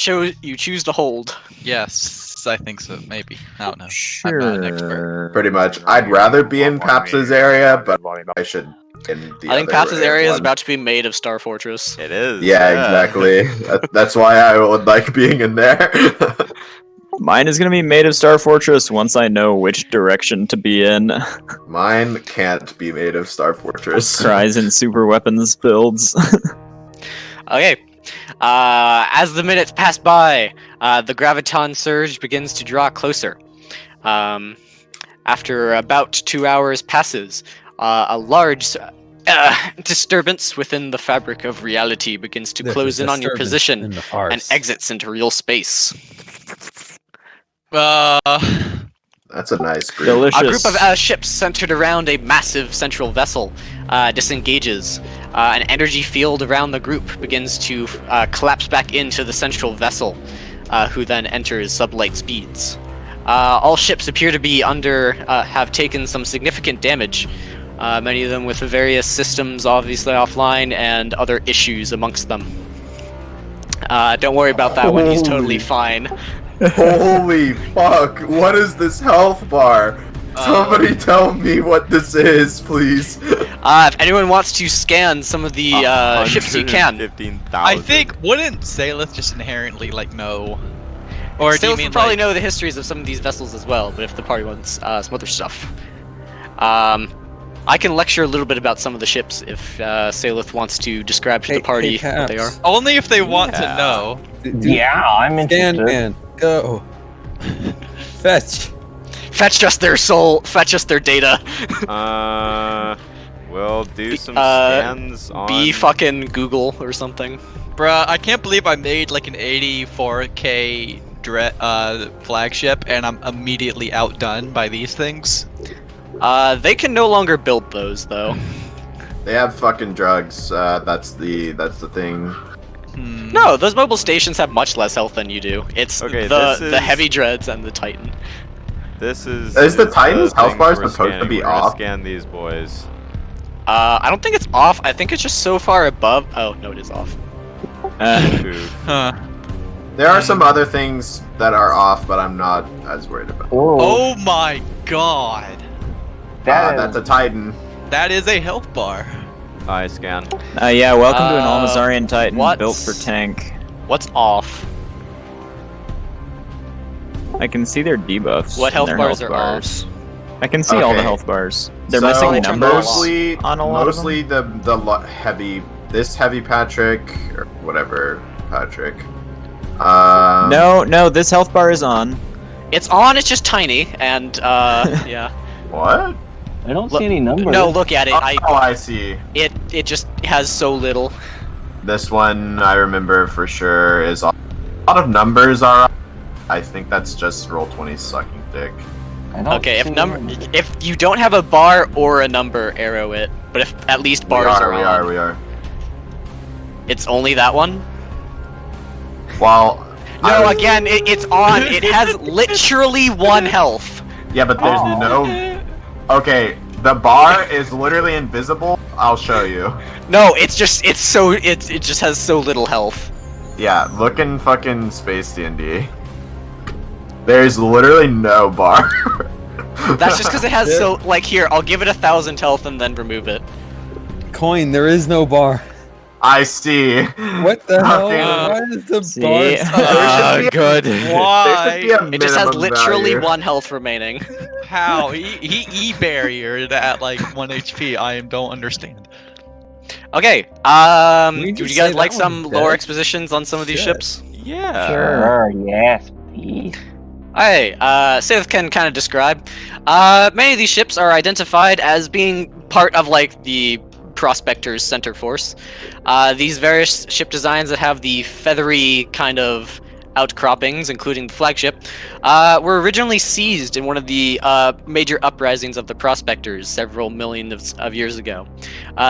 choose to hold? Yes, I think so. Maybe. I don't know. I'm not an expert. Sure. Pretty much. I'd rather be in Paps's area, but I should in the I think other Paps's area is one. about to be made of Star Fortress. It is. Yeah, exactly. That's why I would like being in there. Mine is gonna be made of Star Fortress once I know which direction to be in. Mine can't be made of Star Fortress. Cries and super weapons builds. Okay. As the minutes pass by, the graviton surge begins to draw closer. After about 2 hours passes, a large disturbance within the fabric of reality begins to close in on your position In the and farce. exits into real space. That's a nice group. Delicious. A group of ships centered around a massive central vessel disengages. An energy field around the group begins to collapse back into the central vessel, who then enters sublight speeds. All ships appear to be have taken some significant damage, many of them with various systems obviously offline and other issues amongst them. Don't worry about that one, he's totally fine. Holy fuck! What is this health bar? Somebody tell me what this is, please. If anyone wants to scan some of the ships, you can. 115,000. I think wouldn't Saleth just inherently like know, or do Still you mean probably like, know the histories of some of these vessels as well, but if the party wants some other stuff. I can lecture a little bit about some of the ships if Saleth wants to describe to the party what they are. Caps. only if they want to Yeah. know? Yeah, I'm Scan interested. man, go. Fetch. Fetch us their soul, fetch us their data. We'll do some uh, scans on. Be fucking Google or something. Bruh, I can't believe I made like an 84K flagship and I'm immediately outdone by these things. They can no longer build those though. They have fucking drugs. That's the thing. No, those mobile stations have much less health than you do. It's Okay, the this is- heavy dreads and the Titan. This is. Is the Titan's health thing bar we're supposed to scanning. be We're gonna off? Scan these boys. I don't think it's off. I think it's just so far above. Oh no, it is off. Oof. Huh. There are some other things that are off, but I'm not as worried about. Oh my god. That's a Titan. That is a health bar. I scan. Yeah, welcome to an Uh, Almazarian Titan what's- built for tank. What's off? I can see their debuffs. What and health their bars are bars. I can see all the Okay. health bars. They're So missing They turned them all numbers mostly, on a lot of them. mostly heavy. This heavy Patrick or whatever Patrick. No, this health bar is on. It's on. It's just tiny, and yeah. What? I don't Look- see any numbers. No, look at it. Oh, I see. It just has so little. This one I remember for sure is off. A lot of numbers are off. I think that's just Roll20 sucking dick. I don't Okay, see if you don't have a bar or a number, arrow it. But if at least bars are on, We are. it's only that one. Well, No, again, it's on. It has literally 1 health. yeah, but there's Oh. no. Okay, the bar is literally invisible. I'll show you. No, it just has so little health. Yeah, look in fucking Space D&D. There's literally no bar. That's just because it has so like here. I'll give it 1,000 health and then remove it. Coin, there is no bar. I see. What the hell? Okay. Why is the See? bar? There should be a- Good. there should Why? be a It just has minimum literally value. 1 health remaining. How? He E-barriered at like 1 HP. I don't understand. Okay. We Do just you say guys that like one's some dead? lore expositions on some of these Shit. ships? Yeah. Sure, yes, please. Hey, Sith can kind of describe. Many of these ships are identified as being part of like the Prospector's center force. These various ship designs that have the feathery kind of outcroppings, including the flagship, were originally seized in one of the major uprisings of the prospectors several million of years ago.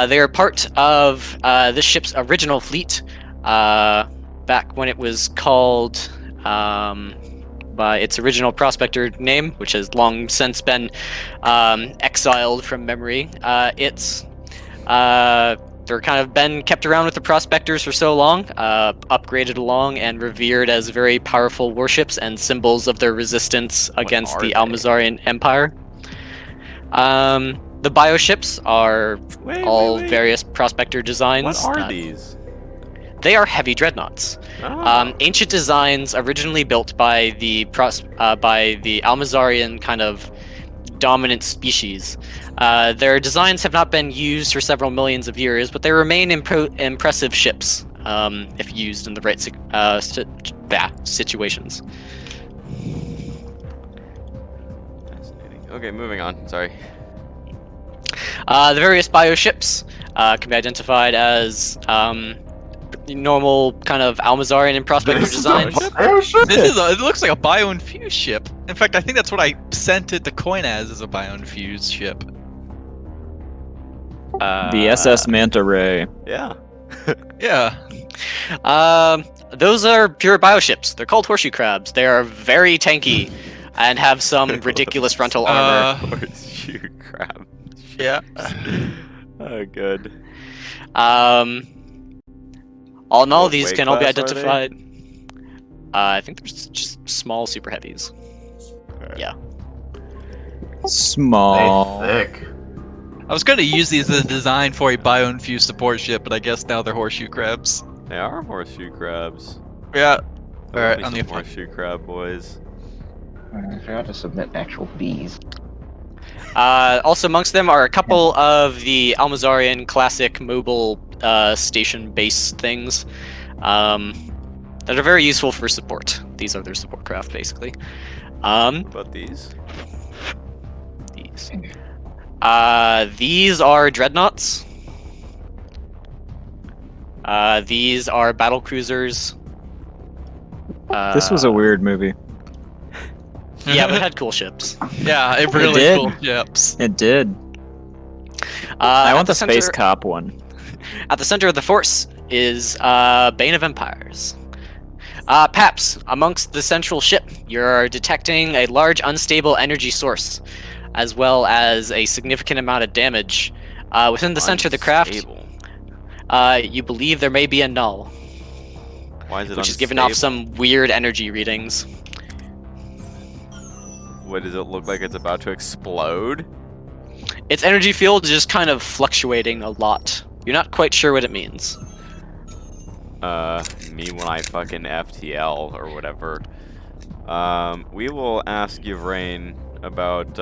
They are part of this ship's original fleet, back when it was called by its original prospector name, which has long since been exiled from memory. They're kind of been kept around with the prospectors for so long, upgraded along and revered as very powerful warships and symbols of their resistance against the Almazarian Empire. The bioships are all various prospector designs. What are these? They are heavy dreadnoughts. Oh. Ancient designs originally built by the Almazarian kind of dominant species. Their designs have not been used for several millions of years, but they remain impressive ships if used in the right situations. Fascinating. Okay, moving on. Sorry. The various bioships can be identified as normal kind of Almazarian and prospector designs. It looks like a bio-infused ship. In fact, I think that's what I sent it to coin as a bio-infused ship. The SS Manta Ray. Yeah. Yeah. Those are pure bioships. They're called horseshoe crabs. They are very tanky and have some ridiculous frontal armor. Horseshoe crab. Yeah. Oh, good. All in all, What these weight can all be class are they? identified. I think there's just small super heavies. Yeah. Small. They thick. I was going to use these as a design for a bio-infused support ship, but I guess now they're horseshoe crabs. They are horseshoe crabs. Yeah. Love Alright, me on some the horseshoe crab boys. I forgot to submit actual bees. Also amongst them are a couple of the Almazarian classic mobile station base things that are very useful for support. These are their support craft, basically. What about these? These are dreadnoughts. These are battle cruisers. This was a weird movie. Yeah, but it had cool ships. Yeah, it really did. cool ships. It did. I At want the space center- cop one. At the center of the force is Bane of Empires. Paps, amongst the central ship, you're detecting a large unstable energy source, as well as a significant amount of damage. Within the center of the craft, Unstable. you believe there may be a null, Why is it which is giving off unstable? some weird energy readings. What does it look like? It's about to explode? Its energy field is just kind of fluctuating a lot. You're not quite sure what it means. Me when I fucking FTL or whatever. We will ask Yvrain about,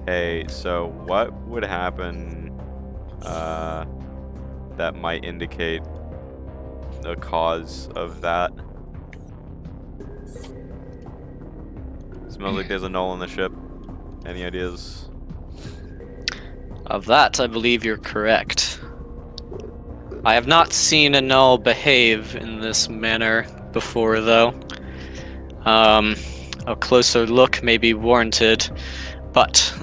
hey, so what would happen, that might indicate the cause of that? Smells like there's a null in the ship. Any ideas? Of that, I believe you're correct. I have not seen a null behave in this manner before, though. A closer look may be warranted, but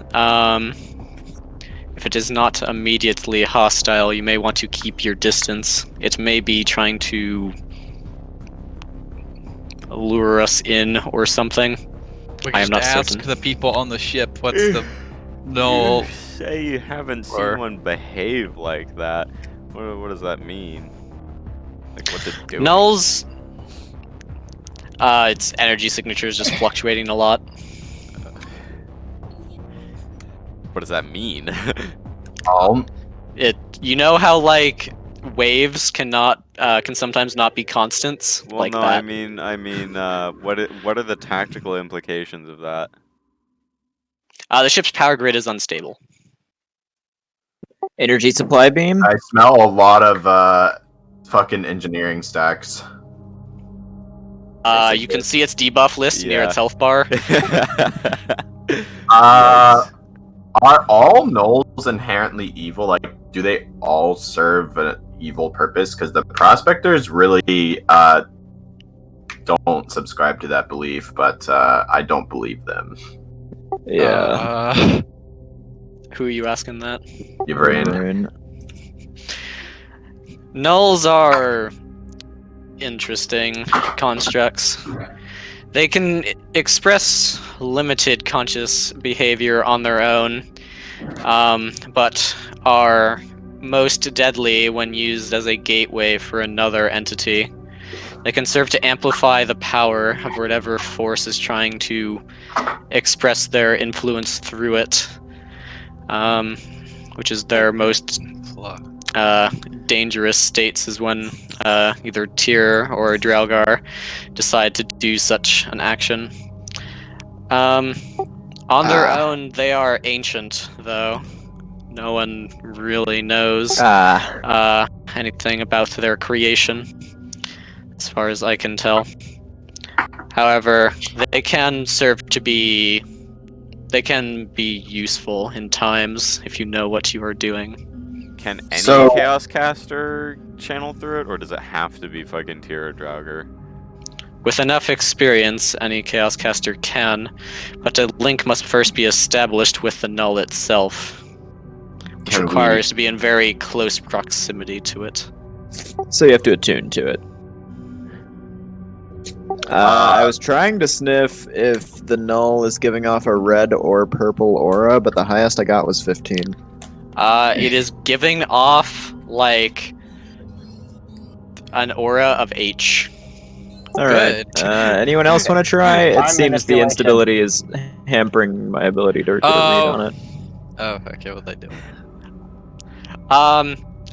if it is not immediately hostile, you may want to keep your distance. It may be trying to lure us in or something. We I am can not just ask certain. the people on the ship what's the null. You say you haven't seen Or- one behave like that. What does that mean? Like, what's it doing? Nulls, its energy signature is just fluctuating a lot. What does that mean? You know how like waves can sometimes not be constants Well, like no, that. I mean, what are the tactical implications of that? The ship's power grid is unstable. Energy supply beam. I smell a lot of fucking engineering stacks. You can see its debuff list near Yeah. its health bar. Are all gnolls inherently evil? Like, do they all serve an evil purpose? Because the prospectors really don't subscribe to that belief, but I don't believe them. Yeah. Who are you asking that? Yvrain. Nulls are interesting constructs. They can express limited conscious behavior on their own, but are most deadly when used as a gateway for another entity. They can serve to amplify the power of whatever force is trying to express their influence through it, which is their most dangerous states is when either Tyr or Draelgar decide to do such an action. On their own, they are ancient, though. No one really knows anything about their creation, as far as I can tell. However, they can serve to be... They can be useful in times if you know what you are doing. Can any So- Chaos Caster channel through it, or does it have to be fucking Tyr or Draugr? With enough experience, any Chaos Caster can, but a link must first be established with the Null itself, which Can requires to be in very close proximity to it. So you have to attune to it. I was trying to sniff if the null is giving off a red or purple aura, but the highest I got was 15. It is giving off, like, an aura of H. Alright. Good. Anyone else want to try? It Time seems the manipulation. instability is hampering my ability to get a read on it. Oh, okay, what they do?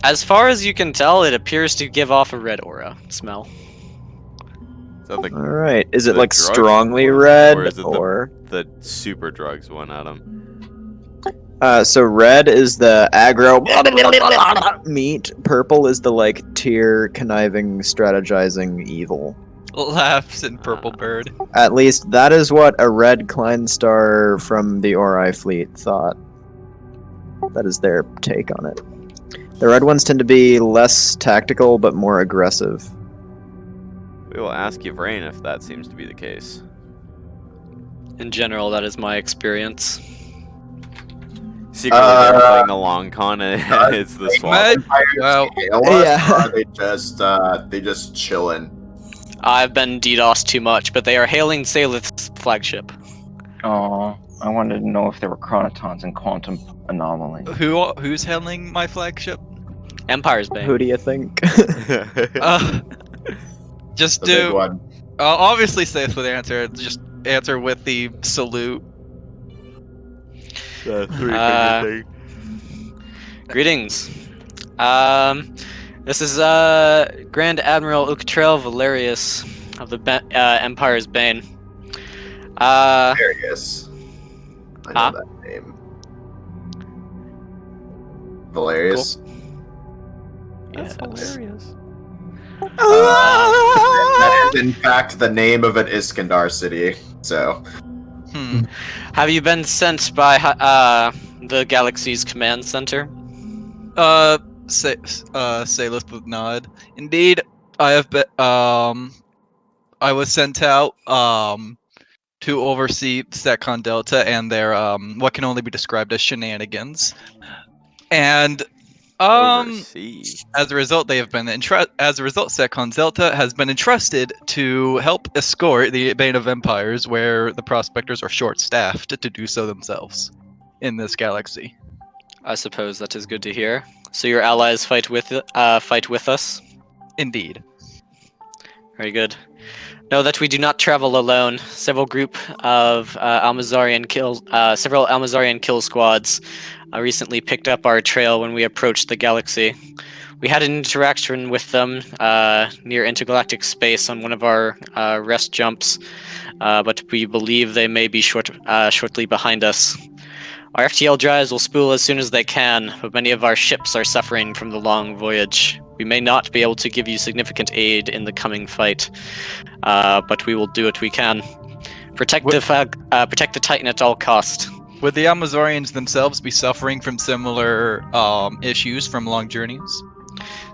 As far as you can tell, it appears to give off a red aura smell. Is that Alright. Is it the like drug strongly one, red or is it or? the super drugs one, Adam? So red is the aggro meat. Purple is the like tier conniving strategizing evil. Laughs in Purple Bird. At least that is what a red Kleinstar from the Ori fleet thought. That is their take on it. The red ones tend to be less tactical but more aggressive. We will ask Yvrain if that seems to be the case. In general, that is my experience. Secretly, they're playing the long con, and it's the swap. Well, Yeah. Or they just chilling. I've been DDoS too much, but they are hailing Salith's flagship. Oh, I wanted to know if there were chronotons and quantum anomalies. who's handling my flagship? Empire's Bane. Who do you think? Just The big do. one. Obviously, safe with the answer. Just answer with the salute. Greetings. This is Grand Admiral Ucatrail Valerius of the Empire's Bane. Valerius. I know Huh? that name. Valerius. Yes. hilarious. That is in fact the name of an Iskandar city. So Have you been sent by the Galaxy's command center? Salith with nod. Indeed, I have been. I was sent out to oversee StatCon Delta and their what can only be described as shenanigans. And Oversee. as a result, they have been as a result, StatCon Delta has been entrusted to help escort the Bane of Empires, where the prospectors are short-staffed to do so themselves in this galaxy. I suppose that is good to hear. So your allies fight with us? Indeed. Very good. Know that we do not travel alone. Several Almazarian kill squads recently picked up our trail when we approached the galaxy. We had an interaction with them near intergalactic space on one of our rest jumps, but we believe they may be shortly behind us. Our FTL drives will spool as soon as they can, but many of our ships are suffering from the long voyage. We may not be able to give you significant aid in the coming fight, but we will do what we can. Protect the Titan at all cost. Would the Amazorians themselves be suffering from similar issues from long journeys?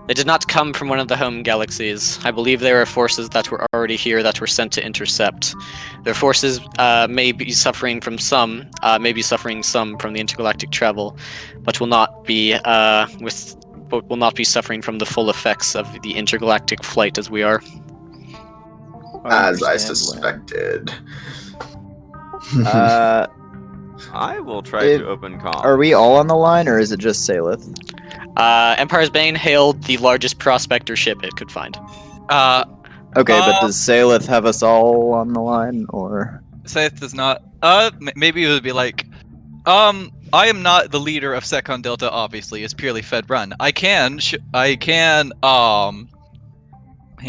They did not come from one of the home galaxies. I believe they were forces that were already here that were sent to intercept. Their forces may be suffering from some from the intergalactic travel, but will not be suffering from the full effects of the intergalactic flight as we are. As I understand, suspected. Lynn. I will try If- to open comms. Are we all on the line, or is it just Salith? Empire's Bane hailed the largest prospector ship it could find. Okay, but does Salith have us all on the line, or? Seth does not. Maybe it would be like, I am not the leader of Secon Delta. Obviously, it's purely Fed run. I can. Hang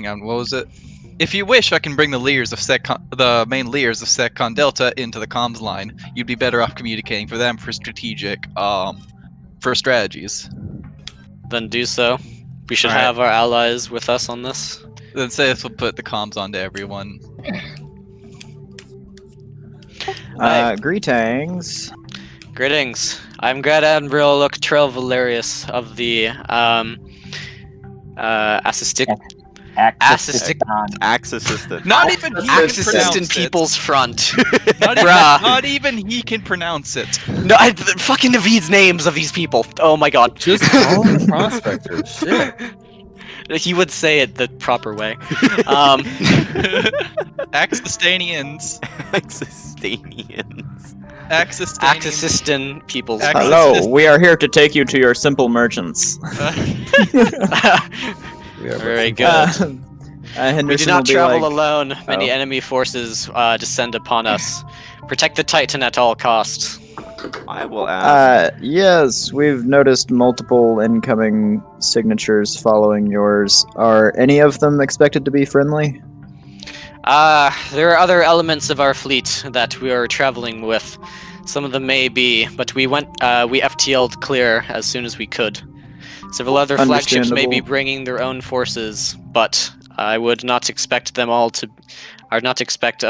on. What was it? If you wish, I can bring the main leaders of Secon Delta into the comms line. You'd be better off communicating for them for strategies. Then do so. We should Alright. have our allies with us on this. Then Seth will put the comms on to everyone. Greetings. Greetings. I'm Grand Admiral Loctrell Valerius of the Axe assistant. Not even he can Axis pronounce Assistant it. People's Front. Not Bruh. even he can pronounce it. No, fucking Naveed's names of these people. Oh my god. Just call them prospectors. Shit. He would say it the proper way. Axistanians. Axistanians. Axisistan People's Axis- Front. Hello, we are here to take you to your simple merchants. Very good. We Henderson do not will be travel like, alone. Many Oh. enemy forces descend upon us. Protect the Titan at all costs. I will ask. Yes, we've noticed multiple incoming signatures following yours. Are any of them expected to be friendly? There are other elements of our fleet that we are traveling with. Some of them may be, but we FTL'd clear as soon as we could. Several other flagships may be Understandable. bringing their own forces, but I would not expect them all to. I would not expect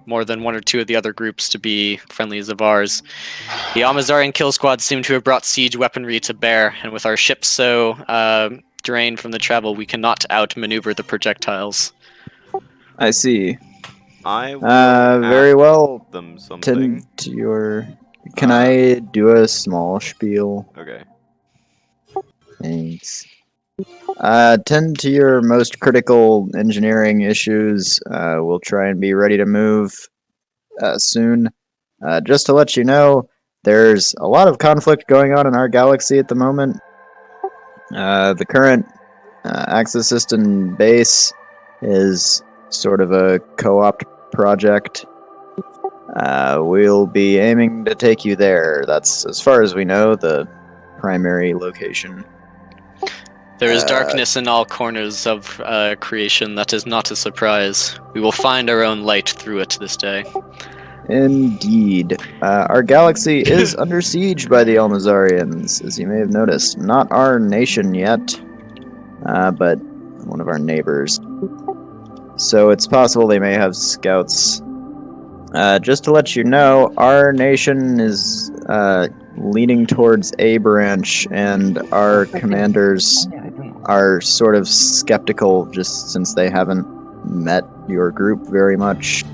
more than one or two of the other groups to be friendlies of ours. The Amazarian kill squad seem to have brought siege weaponry to bear, and with our ships so drained from the travel, we cannot outmaneuver the projectiles. I see. I will Very ask well. them something. Tend to your. Can I do a small spiel? Okay. Thanks. Tend to your most critical engineering issues. We'll try and be ready to move soon. Just to let you know, there's a lot of conflict going on in our galaxy at the moment. The current Axis System base is sort of a co-op project. We'll be aiming to take you there. That's, as far as we know, the primary location. There is darkness in all corners of creation. That is not a surprise. We will find our own light through it this day. Indeed. Our galaxy is under siege by the Almazarians, as you may have noticed. Not our nation yet, but one of our neighbors. So it's possible they may have scouts. Just to let you know, our nation is leaning towards A branch, and our commanders are sort of skeptical just since they haven't met your group very much.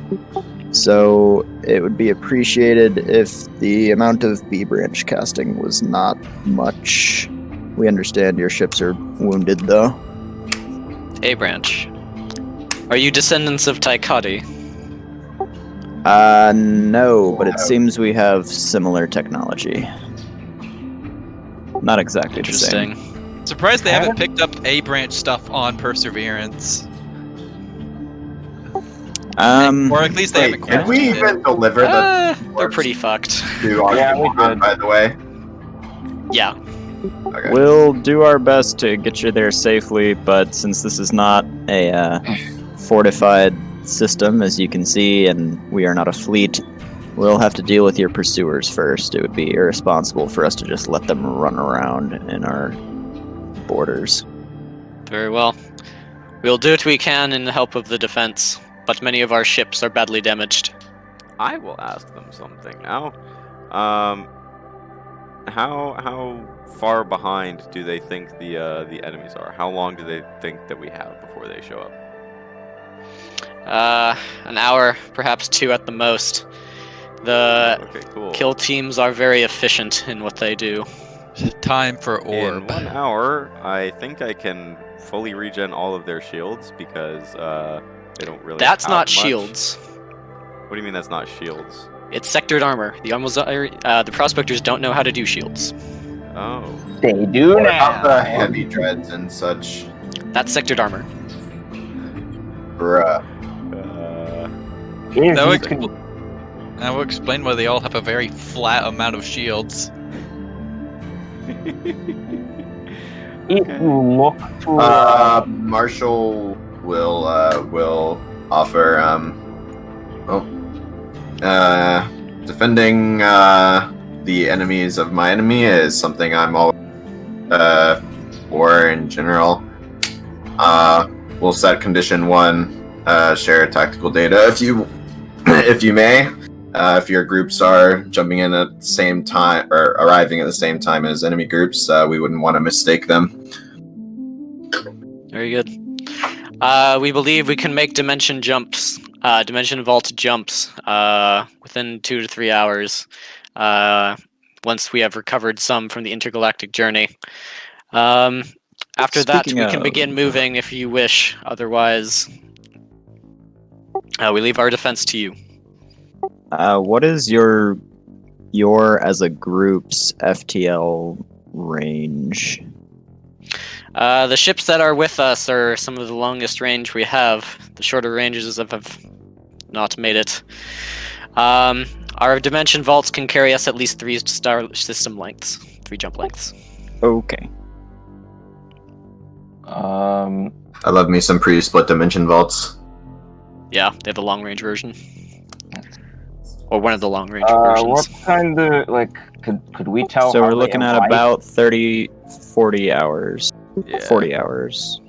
So it would be appreciated if the amount of B branch casting was not much. We understand your ships are wounded, though. A branch. Are you descendants of Taikati? No, but it seems we have similar technology. Not exactly the same. Interesting. Surprised they haven't picked up A branch stuff on Perseverance. Or at least they Wait, haven't did we questioned it. even deliver the They're pretty fucked. to our Yeah, we command, did. by the way? Yeah. Okay. We'll do our best to get you there safely, but since this is not a fortified system, as you can see, and we are not a fleet, we'll have to deal with your pursuers first. It would be irresponsible for us to just let them run around in our borders. Very well. We'll do what we can in the help of the defense, but many of our ships are badly damaged. I will ask them something now. how far behind do they think the enemies are? How long do they think that we have before they show up? An hour, perhaps 2 at the most. The Okay, cool. kill teams are very efficient in what they do. Time for In orb. 1 hour, I think I can fully regen all of their shields because they don't really. That's have not much. shields. What do you mean that's not shields? It's sectored armor. The prospectors don't know how to do shields. Oh. They do What about the now. heavy dreads and such? That's sectored armor. Bruh. If That you would, can- that would explain why they all have a very flat amount of shields. if you look to Marshall will offer defending the enemies of my enemy is something I'm always for in general. We'll set condition 1, share tactical data if you may. If your groups are jumping in at the same time or arriving at the same time as enemy groups, we wouldn't want to mistake them. Very good. We believe we can make dimension vault jumps, within 2 to 3 hours, once we have recovered some from the intergalactic journey. After that, Speaking we can of- begin moving if you wish. Otherwise, we leave our defense to you. What is your as a group's FTL range? The ships that are with us are some of the longest range we have. The shorter ranges have not made it. Our dimension vaults can carry us at least 3 star system lengths, 3 jump lengths. Okay. I love me some pre-split dimension vaults. Yeah, they have the long range version, or one of the long range what versions. kind of could we tell? So how we're they looking at arrive? about 40 hours. Yeah. 40 hours.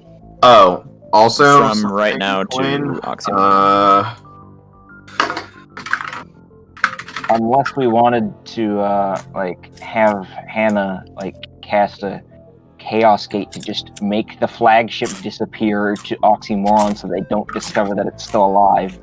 Oh, also From something right I now can explain, to Oxygen. Unless we wanted to have Hannah cast a chaos gate to just make the flagship disappear to Oxymoron so they don't discover that it's still alive.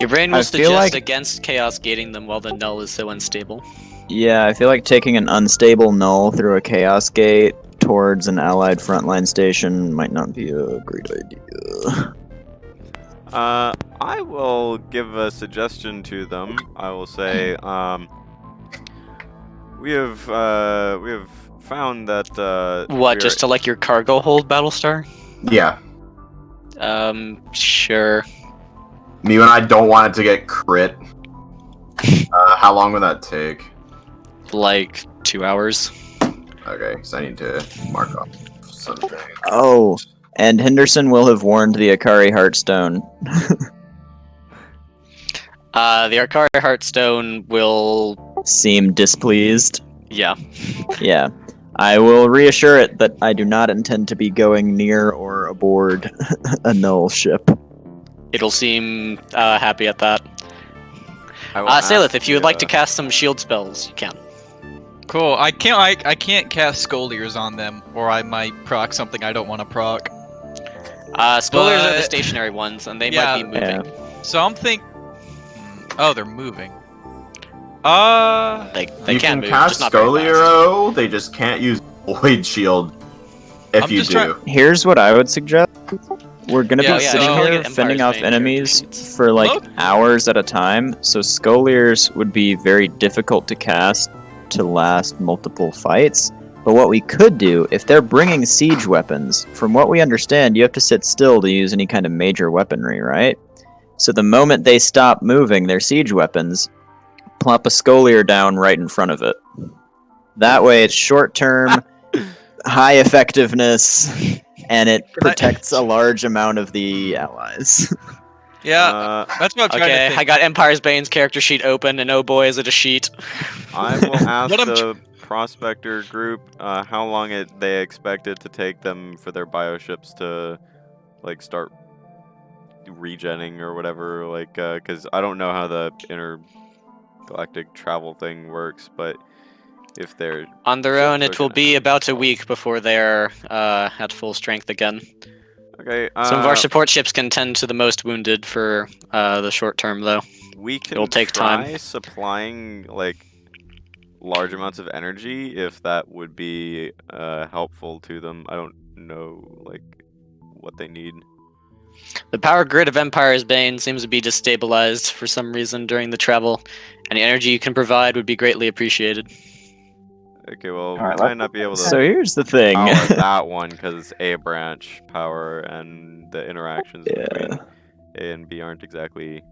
Your brain I will feel suggest like- against chaos gating them while the null is so unstable. Yeah, I feel like taking an unstable null through a chaos gate towards an allied frontline station might not be a great idea. I will give a suggestion to them. I will say, we have found that What, just to like your cargo hold, Battlestar? Yeah, Sure. me and I don't want it to get crit. How long would that take? Like 2 hours. Okay, so I need to mark off something. Oh, and Henderson will have warned the Akari Heartstone. The Arkari Heartstone will... Seem displeased. Yeah. Yeah. I will reassure it that I do not intend to be going near or aboard a null ship. It'll seem happy at that. I will ask Salith, if you would like to the, cast some shield spells, you can. Cool. I can't cast Scoliers on them, or I might proc something I don't want to proc. Scholars are the But- stationary ones, and they Yeah, might be moving. So I'm Oh, they're moving. They You can can move, cast just not very fast. Scoliero, they just can't use Void Shield if I'm you just do. Here's what I would suggest. We're gonna Yeah, be yeah, sitting just calling here it Empire's fending off main enemies character sheets. for like Look. hours at a time, so Scoliers would be very difficult to cast to last multiple fights. But what we could do, if they're bringing siege weapons, from what we understand, you have to sit still to use any kind of major weaponry, right? So the moment they stop moving their siege weapons, plop a Scolier down right in front of it. That way it's short term, high effectiveness, and it protects a large amount of the allies. Yeah, that's what I'm trying to Okay, think. I got Empire's Bane's character sheet open, and oh boy, is it a sheet. I will ask What I'm the prospector group how long they expect it to take them for their bioships to like start regenning or whatever, like because I don't know how the intergalactic travel thing works, but if they're On their ships own, are it will gonna be have about a themselves. week before they're at full strength again. Okay. Some of our support ships can tend to the most wounded for the short term, though. We can It'll take try time. supplying like large amounts of energy if that would be helpful to them. I don't know like what they need. The power grid of Empire's Bane seems to be destabilized for some reason during the travel. Any energy you can provide would be greatly appreciated. Okay, well, Alright, we might let's- not be able to So here's the thing. power that one because it's A branch power, and the interactions between A and B aren't exactly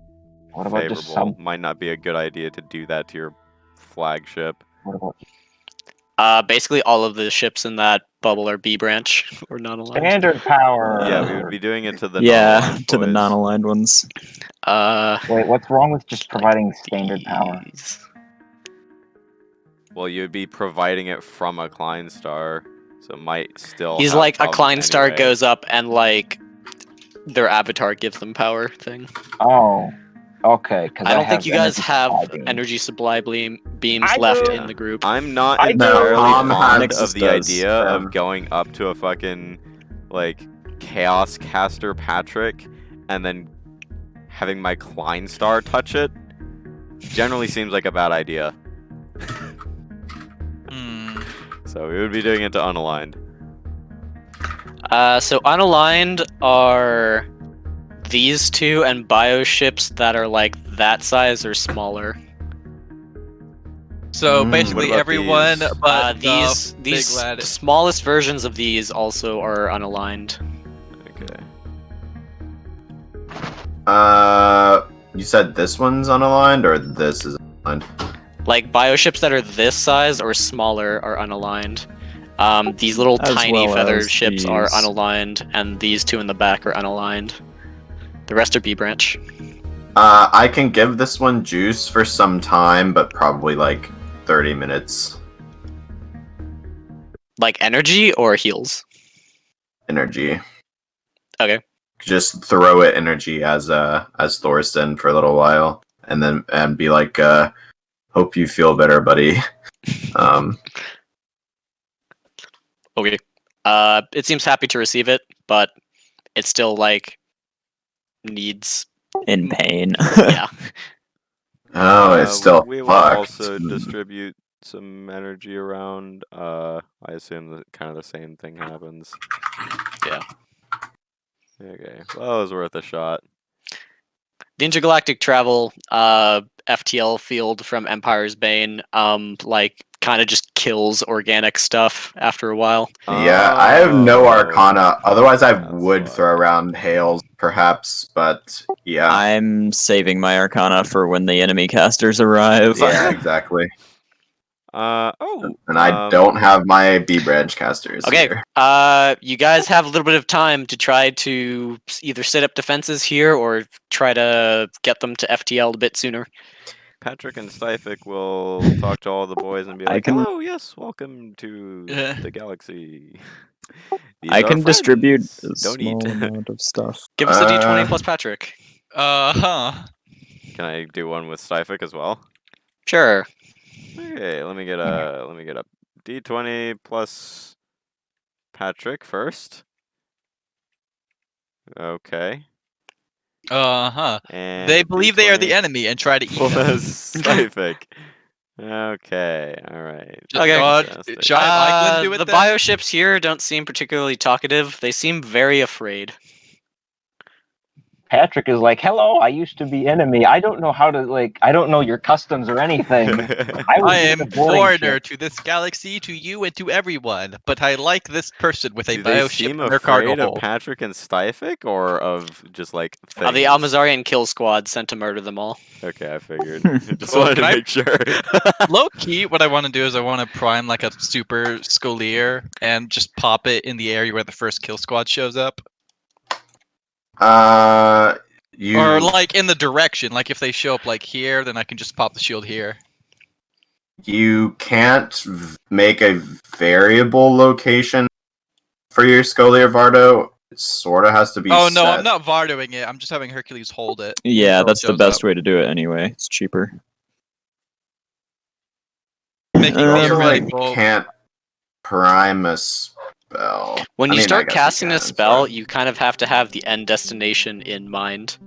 What about just favorable. sub? Might not be a good idea to do that to your flagship. What about Basically, all of the ships in that bubble are B branch or non-aligned. standard power? Yeah, we would be doing it to the Yeah, non-aligned to the boys. non-aligned ones. Wait, what's wrong with just providing standard power? These. Well, you'd be providing it from a Klein star, so it might still. He's have like a problems Klein star anyway. goes up and like their avatar gives them power thing. Oh, okay. Because I don't think you guys energy have supply beams. energy supply beams I left do. in the group. I'm not I do. entirely Tom fond Hanks of the does, idea of um, going up to a fucking like chaos caster Patrick and then having my Klein star touch it. Generally seems like a bad idea. Hmm. So we would be doing it to unaligned. So unaligned are these two and bioships that are like that size or smaller. So Mm, basically what about everyone these? but these the these big lad. the smallest versions of these also are unaligned. Okay. You said this one's unaligned or this is unaligned? Like bioships that are this size or smaller are unaligned. These little As tiny well feather as ships are these. unaligned, and these two in the back are unaligned. The rest are B branch. I can give this one juice for some time, but probably like 30 minutes Like energy or heals. energy. Okay. Just throw it energy as Thorsten for a little while, and then be like, hope you feel better, buddy. Okay. It seems happy to receive it, but it still like needs. In pain. Yeah. Oh, it's still We will fucked. also distribute some energy around. I assume that kind of the same thing happens. Yeah. Okay. Well, it was worth a shot. The intergalactic travel FTL field from Empire's Bane like kind of just kills organic stuff after a while. Yeah, I have no Oh, Arcana. Otherwise, I that's would why. throw around Hails, perhaps. But yeah, I'm saving my Arcana for when the enemy casters arrive. yeah, exactly. Oh. And I don't have my B branch casters. Okay. Here. You guys have a little bit of time to try to either set up defenses here or try to get them to FTL a bit sooner. Patrick and Styphic will talk to all the boys and be I like, can- "Hello, yes, welcome to Yeah. the galaxy." These I are can distribute friends. a Don't eat. small amount of stuff. Give us a D20 plus Patrick. Huh. Can I do one with Styphic as well? Sure. Okay, let me get a D20 plus Patrick first. Okay. Huh. And They believe they are the D20 enemy and try to eat them. plus Styphic. Okay, alright. Okay. Fantastic. Giant Eichmann do it The then? bioships here don't seem particularly talkative. They seem very afraid. Patrick is like, "Hello, I used to be enemy. I don't know how to like. I don't know your customs or anything. I was I just am a boarding foreigner ship." to this galaxy, to you, and to everyone. But I like this person with a Do they bioship seem in their cargo afraid of hold. Patrick and Styphic, or of just like things? The Almazarian kill squad sent to murder them all. Okay, I figured. Just Well, wanted to can I- make sure. Low key, what I want to do is I want to prime like a super Scolier and just pop it in the area where the first kill squad shows up. You Or like in the direction. Like if they show up like here, then I can just pop the shield here. you can't make a variable location for your Scolia Vardo. It sort of has to be. Oh no, set. I'm not Vardoing it. I'm just having Hercules hold it. Yeah, until it that's the shows best up. way to do it anyway. It's cheaper. making You the also like illegal. can't prime a spell. When I you mean, I start guess you casting a can, spell, but- you kind of have to have the end destination in mind.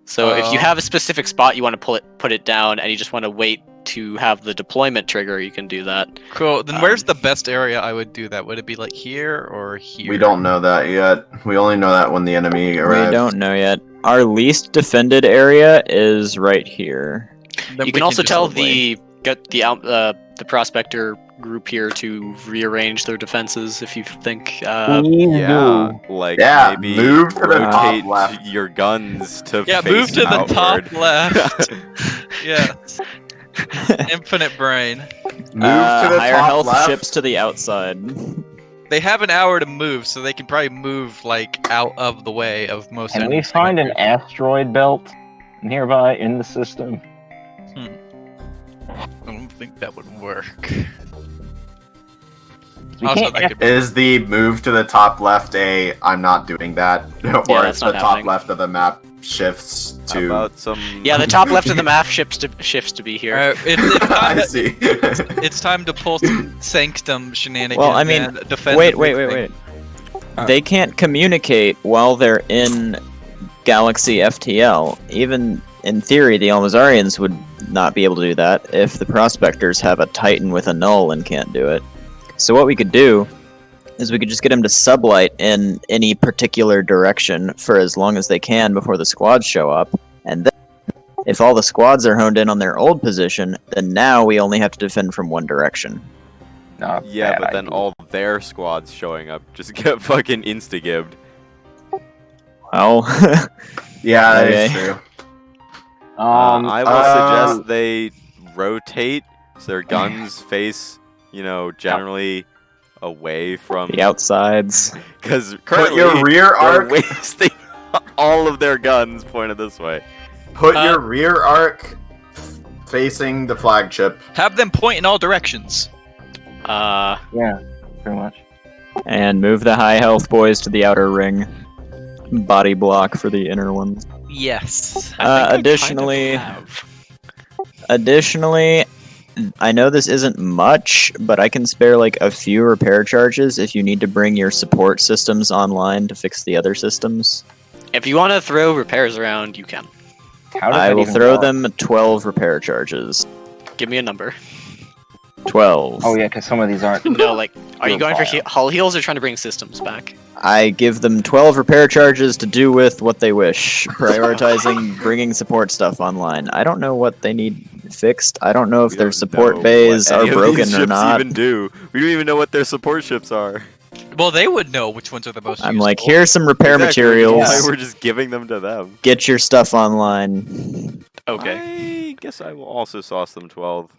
So if you Oh. have a specific spot you want to put it down, and you just want to wait to have the deployment trigger, you can do that. Cool. Then where's the best area I would do that? Would it be like here or here? We don't know that yet. We only know that when the enemy arrives. We don't know yet. Our least defended area is right here. Then You we can also just- tell the prospector group here to rearrange their defenses if you think. Please Yeah, do. like Yeah, maybe move to the top rotate left. your guns to Yeah, face move to the outward. top left. Yeah. Infinite brain. Move to the higher top health left. ships to the outside. They have an hour to move, so they can probably move like out of the way of most. Can we enemies. find an asteroid belt nearby in the system? I don't think that would work. We Also, can't they could- Is the move to the top left a I'm not doing that? Or that's it's the not top happening. left of the map shifts How to about some? Yeah, the top left of the map shifts to be here. It's time I to, see. it's time to pull some Sanctum shenanigans. Well, I mean, and defend wait. everything. They can't communicate while they're in Galaxy FTL. Even in theory, the Almazarians would not be able to do that if the Prospectors have a Titan with a null and can't do it. So what we could do is we could just get them to sublight in any particular direction for as long as they can before the squads show up, and then if all the squads are honed in on their old position, then now we only have to defend from one direction. Not Yeah, bad but then idea. all their squads showing up just get fucking insta-gibbed. Well, Yeah, that is Okay. true. I will uh, suggest they rotate so their guns face, generally away from. the outsides. Because Put currently your rear they're arc. wasting all of their guns pointed this way. Put your rear arc facing the flagship. Have them point in all directions. Yeah, pretty much. And move the high health boys to the outer ring. Body block for the inner ones. Yes. Additionally, I know this isn't much, but I can spare like a few repair charges if you need to bring your support systems online to fix the other systems. If you want to throw repairs around, you can. How does I that will even throw work? them 12 repair charges. Give me a number. 12. Oh yeah, because some of these aren't. No, like, are you going for Profile. hull heals or trying to bring systems back? I give them 12 repair charges to do with what they wish, prioritizing bringing support stuff online. I don't know what they need fixed. I don't know if We their don't support know bays what are any of broken these or ships not. Even do. We don't even know what their support ships are. Well, they would know which ones are the most I'm useful. like, here's some repair Exactly, which is materials. why we're just giving them to them. Get your stuff online. Okay. I guess I will also sauce them 12.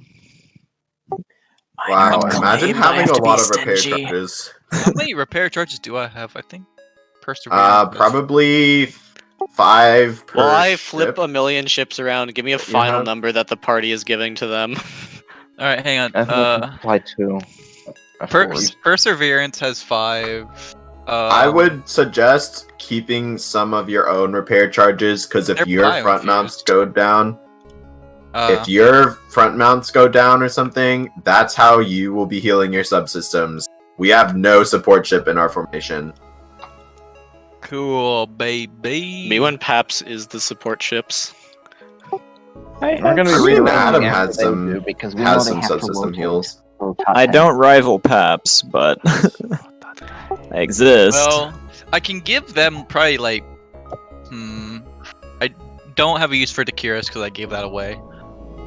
Wow, Might imagine claim, but I having have a to be lot of repair stingy. charges. How many repair charges do I have? I think Perseverance. Probably 5 per Well, I ship. flip a million ships around. Give me a What you final have? number that the party is giving to them. All right, hang on. I think apply 2. Perseverance has 5. I would suggest keeping some of your own repair charges, because if They're your front mounts bioinfused. go down, Uh, if your front mounts go down or something, that's how you will be healing your subsystems. We have no support ship in our formation. cool, baby. Me when Paps is the support ships. We're gonna be I mean, rearranging Adam after has they some- do, because we Has know some they have to subsystem rotate. heals. So top I 10. don't rival Paps, but I exist. Well, I can give them probably like. I don't have a use for Dakiris because I gave that away.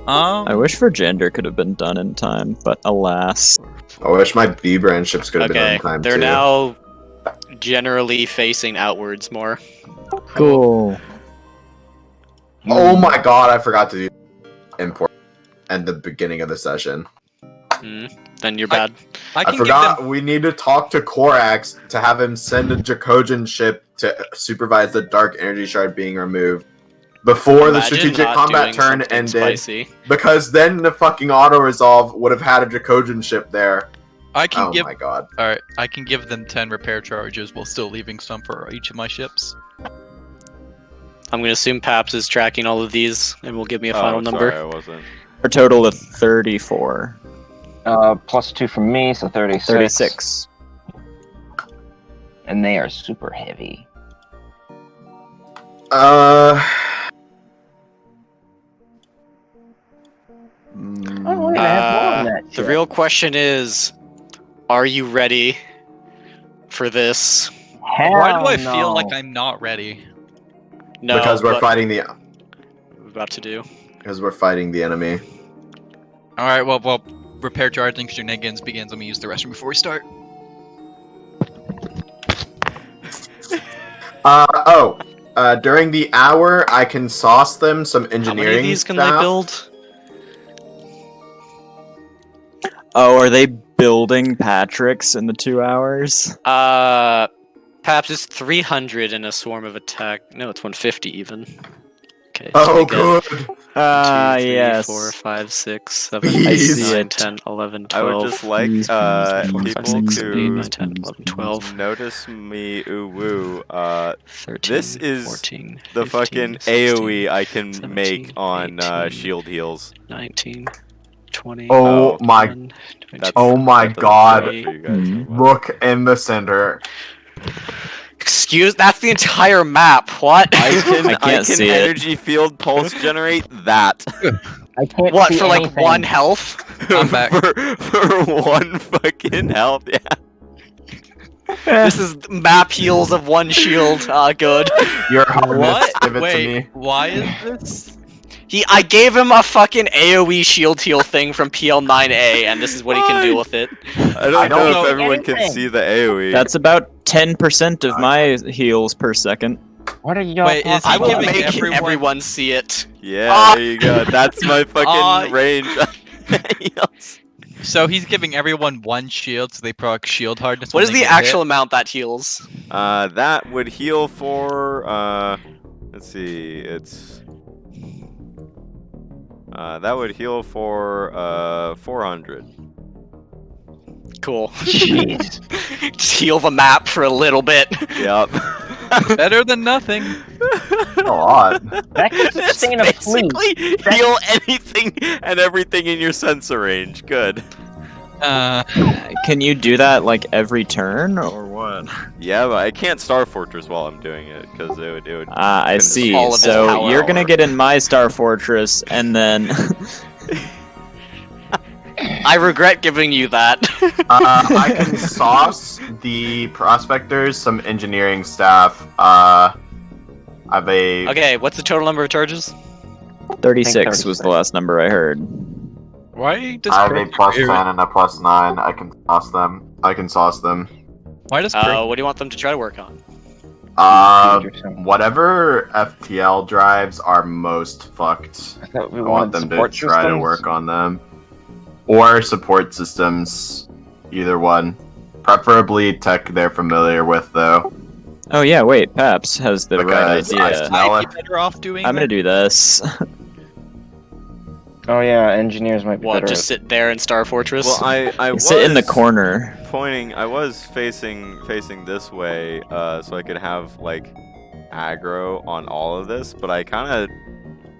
I wish Virgender could have been done in time, but alas. I wish my B brand ships could have been Okay, on time they're too. now generally facing outwards more. Cool. Oh my god, I forgot to do import at the beginning of the session. Then you're bad. I I can forgot give them. we need to talk to Korax to have him send a Dracogen ship to supervise the Dark Energy Shard being removed before the Imagine strategic not combat doing turn something ended. Spicy. Because then the fucking auto resolve would have had a Dracogen ship there. I can Oh give. my god. All right, I can give them 10 repair charges while still leaving some for each of my ships. I'm gonna assume Paps is tracking all of these and will give me a final Oh, number. sorry, I wasn't. For a total of 34. +2 from me, so 36. 36. And they are super heavy. Oh, wait, I have more on that The ship. real question is, are you ready for this? Why do I Hell feel like no. I'm not ready? No, because we're but fighting the we're about to do. enemy. All right, well, repair charging shenanigans begins. Let me use the restroom before we start. During the hour, I can sauce them some engineering How many of these can they staff. build? Oh, are they building Patrick's in the 2 hours? Perhaps it's 300 in a swarm of attack. No, it's 150 even. Okay. So Oh, we get good. 1, 2, 3, Yes. 4, 5, 6, 7, I 8, see 9, it. 10, 11, I would 12. just like Please, four, five, people six, seven, eight, to nine, 10, 11, 12, notice me ooh woo. 13, This is 14, the 15, fucking 16, AoE I can 17, make on 18, shield heals. 19, 20, Oh my! 21, 22, That's, Oh my that doesn't God. do it for you guys. or what? Look in the center. Excuse? That's the entire map. What? I can I can't see it. energy field pulse generate that. I can't What, see for like anything. 1 health? I'm back. for 1 fucking health. Yeah. This is map heals of 1 shield. Good. Your hardness, What? give it to Wait, me. why is this? I gave him a fucking AoE shield heal thing from PL9A, and this is what he can do Why? with it. I don't know don't if see everyone can anything. see the AoE. That's about 10% of my heals per second. What are y'all Wait, is talking I he will about? giving make everyone- everyone see it. Yeah, there you go. That's my fucking Uh, range. So he's giving everyone 1 shield, so they proc shield hardness. What when is they the get actual hit? amount that heals? That would heal for let's see, it's that would heal for 400. Cool. Jeez. Just heal the map for a little bit. Yep. Better than nothing. A lot. That could It's sustain a fleet. basically heal anything and everything in your sensor range. Good. Can you do that like every turn or what? Yeah, but I can't Star Fortress while I'm doing it because it would. I see. all of his So power. you're gonna get in my Star Fortress, and then I regret giving you that. I can sauce the prospectors some engineering staff. I have a Okay, what's the total number of charges? 36 was the last number I heard. Why does I have a plus Perseverance- 10 and a plus 9. I can sauce them. Why does What do you want them to try to work on? Whatever FTL drives are most fucked. I thought we I want wanted them to support try to systems. work on them. Or support systems. Either one. Preferably tech they're familiar with, though. Oh yeah, wait, Paps has the right Because I idea. smell I'd it. be better off doing I'm gonna that? do this. Oh yeah, engineers might be What, better. just sit there in Star Fortress? Well, I was Sit in the corner. pointing. I was facing this way, so I could have like aggro on all of this, but I kind of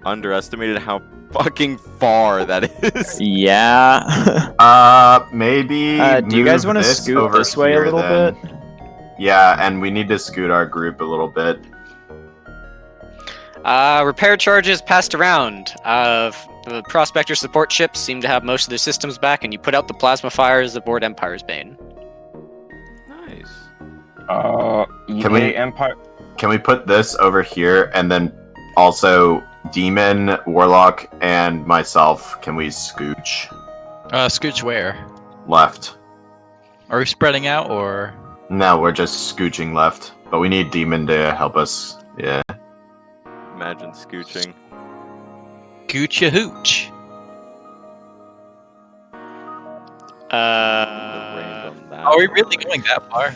underestimated how fucking far that is. Yeah. Maybe. Do you guys want to scoot this way a little bit? Yeah, and we need to scoot our group a little bit. Repair charges passed around. The prospector support ships seem to have most of their systems back, and you put out the plasma fires aboard Empire's Bane. Nice. Can we- Empire? Can we put this over here and then also Demon, Warlock, and myself? Can we scooch Scooch where? left? Are we spreading out or? No, we're just scooching left. But we need Demon to help us. Yeah. Imagine scooching. Goocha hooch. The range on that Are we one. really going that far?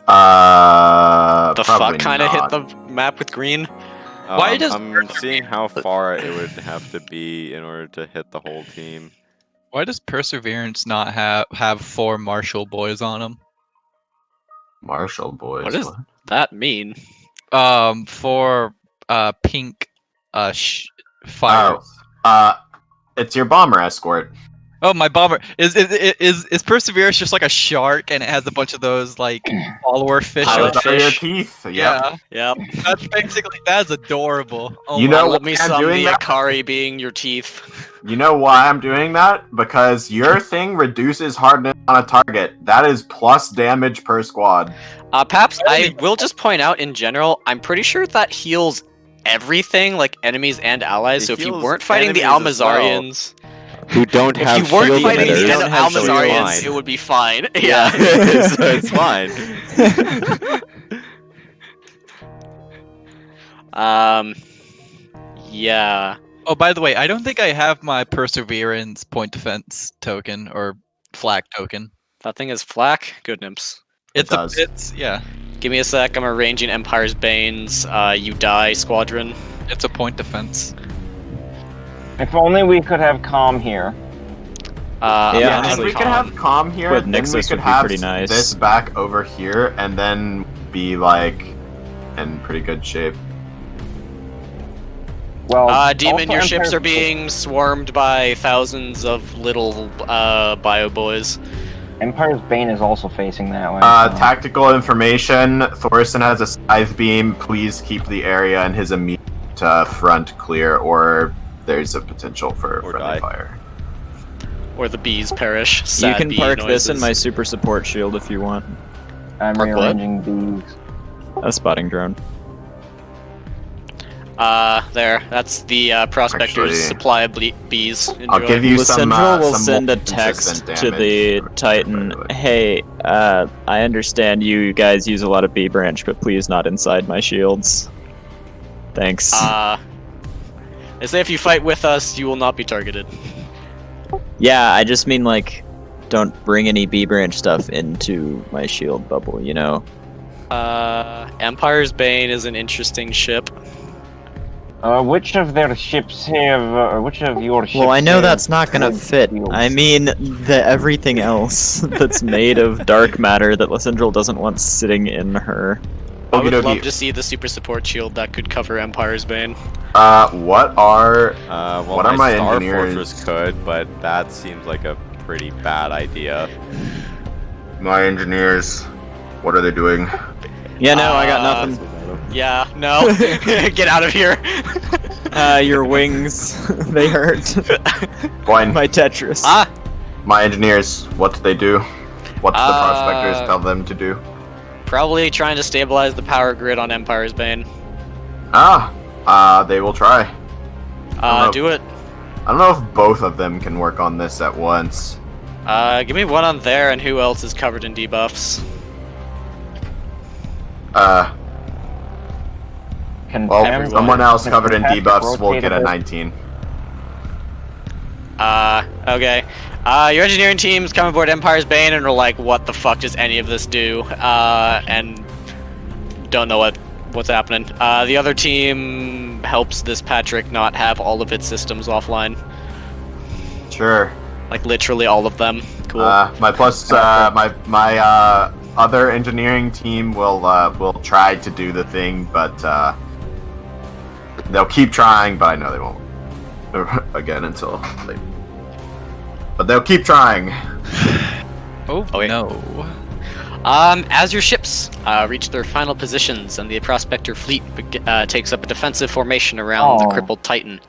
The probably fuck kind of hit not. the map with green? Why does I'm seeing how far it would have to be in order to hit the whole team. Why does Perseverance not have 4 Marshall boys on him? Marshall boys. What is that mean? 4 pink fires. It's your bomber escort. Oh, my bomber is Perseverance just like a shark, and it has a bunch of those like follower fish. Pilot on Those are your fish. teeth. Yep. Yeah, Yep. that's basically that's adorable. Oh You my know Let why me I'm sum doing the that? Akari being your teeth. You know why I'm doing that? Because your thing reduces hardness on a target. That is plus damage per squad. Paps, I will just point out in general, I'm pretty sure that heals everything, like enemies and allies. It So if you heals weren't fighting the enemies as well. Almazarians, Who don't if have you weren't shield fighting emitters, the don't have shield Almazarians, line. it would be fine. Yeah, Yeah. so it's fine. Yeah. Oh, by the way, I don't think I have my Perseverance point defense token or flak token. That thing is flak. Good nimps. It does. Yeah, Give me a sec. I'm arranging Empire's Banes. You die, Squadron. it's a point defense. If only we could have calm here. I'm Yeah, not If honestly, we could have calm here, with then we Nixus could would be have pretty nice. this back over here, and then be like in pretty good shape. Well, Demon, also your ships Empire- are being swarmed by thousands of little bio boys. Empire's Bane is also facing that way. so- Tactical information: Thorson has a scythe beam. Please keep the area in his immediate front clear, or there's a potential for Or friendly die. fire. Or the bees perish. You Sad can bee park noises. this in my super support shield if you want. I'm Park what? rearranging these. A spotting drone. There. That's the prospector's Actually, supply of bees. I'll Enjoy. give you some. Lysandra will some send more a text consistent to the damage, Titan. by the way. Hey, I understand you guys use a lot of B branch, but please not inside my shields. Thanks. They say if you fight with us, you will not be targeted. Yeah, I just mean like, don't bring any B branch stuff into my shield bubble. You know. Empire's Bane is an interesting ship. Which of their ships have? Which of your ships? Well, I know have that's not gonna good fit. shields? I mean, the everything else that's made of dark matter that Lysandra doesn't want sitting in her. I would Okie love dokie. to see the super support shield that could cover Empire's Bane. What are Well, What are my Star engineers? Fortress could, but that seems like a pretty bad idea. my engineers? What are they doing? Yeah, no, I got Uh, nothing. Yeah, no. Get out of here. Your wings, they hurt. Fine. My Tetris. Ah, My engineers, what do they do? What do the prospectors Uh, tell them to do? probably trying to stabilize the power grid on Empire's Bane. They will try. no. Do it. I don't know if both of them can work on this at once. Give me one on there, and who else is covered in debuffs? Can Well, Pam- someone else can covered in Patrick debuffs will rotate get a bit? 19. Okay. Your engineering team's come aboard Empire's Bane and are like, what the fuck does any of this do? And don't know what's happening. The other team helps this Patrick not have all of its systems offline. Sure. Like, literally all of them. Cool. My other engineering team will try to do the thing, but they'll keep trying. But I know they won't again until late. But they'll keep trying. Oh, wait. no. As your ships reach their final positions and the Prospector fleet takes up a defensive formation around the Oh. crippled Titan,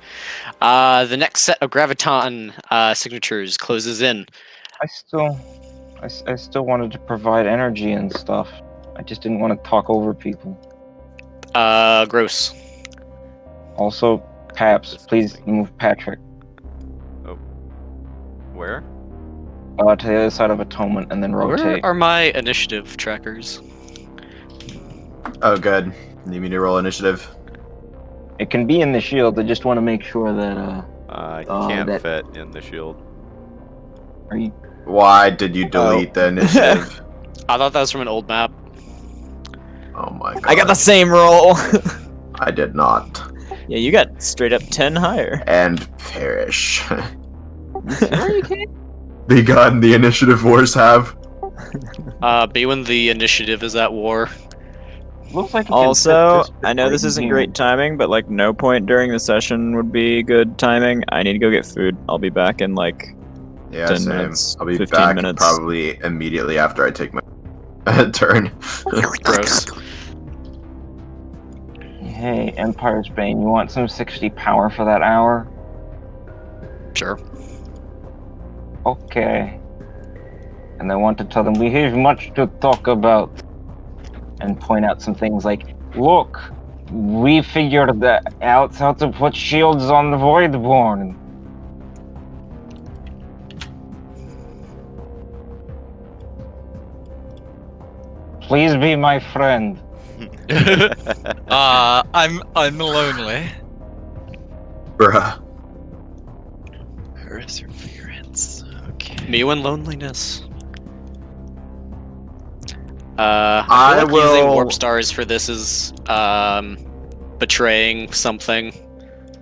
the next set of Graviton signatures closes in. I still wanted to provide energy and stuff. I just didn't want to talk over people. Gross. Also, Paps, please move Patrick Where? to the other side of Atonement and then Where rotate. are my initiative trackers? Oh, good. Need me to roll initiative? It can be in the shield. I just want to make sure that He can't that- fit in the shield. are you Why did you delete the initiative? I thought that was from an old map. Oh my god. I got the same roll. I did not. Yeah, you got straight up 10 higher. And perish. Begun the initiative wars have. Be when the initiative is at war. looks like? You can Also, fit I know this right isn't here. great timing, but like no point during the session would be good timing. I need to go get food. I'll be back in like Yeah, 10 same. minutes, I'll be 15 back minutes. probably immediately after I take my turn. Gross. Hey, Empire's Bane, you want some 60 power for that hour? Sure. Okay. And I want to tell them we have much to talk about. And point out some things like, look, we figured out how to put shields on the Voidborn. Please be my friend. I'm lonely. Bruh. Perseverance. Okay. Me and loneliness. I feel like using warp will- stars for this is betraying something.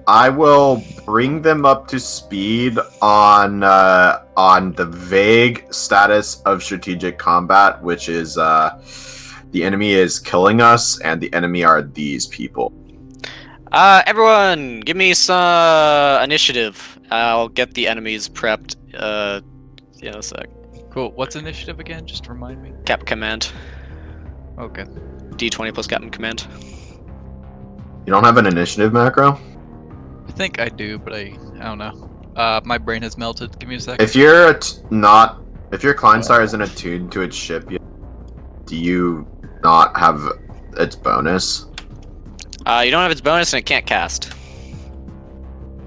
I will bring them up to speed on the vague status of strategic combat, which is the enemy is killing us, and the enemy are these people. Everyone, give me some initiative. I'll get the enemies prepped. In a sec. Cool. What's initiative again? Just remind me. Cap command. Okay. D20 plus captain command. You don't have an initiative macro? I think I do, but I don't know. My brain has melted. Give me a second. If you're if your Kleinstar isn't attuned to its ship yet, do you not have its bonus? You don't have its bonus and it can't cast.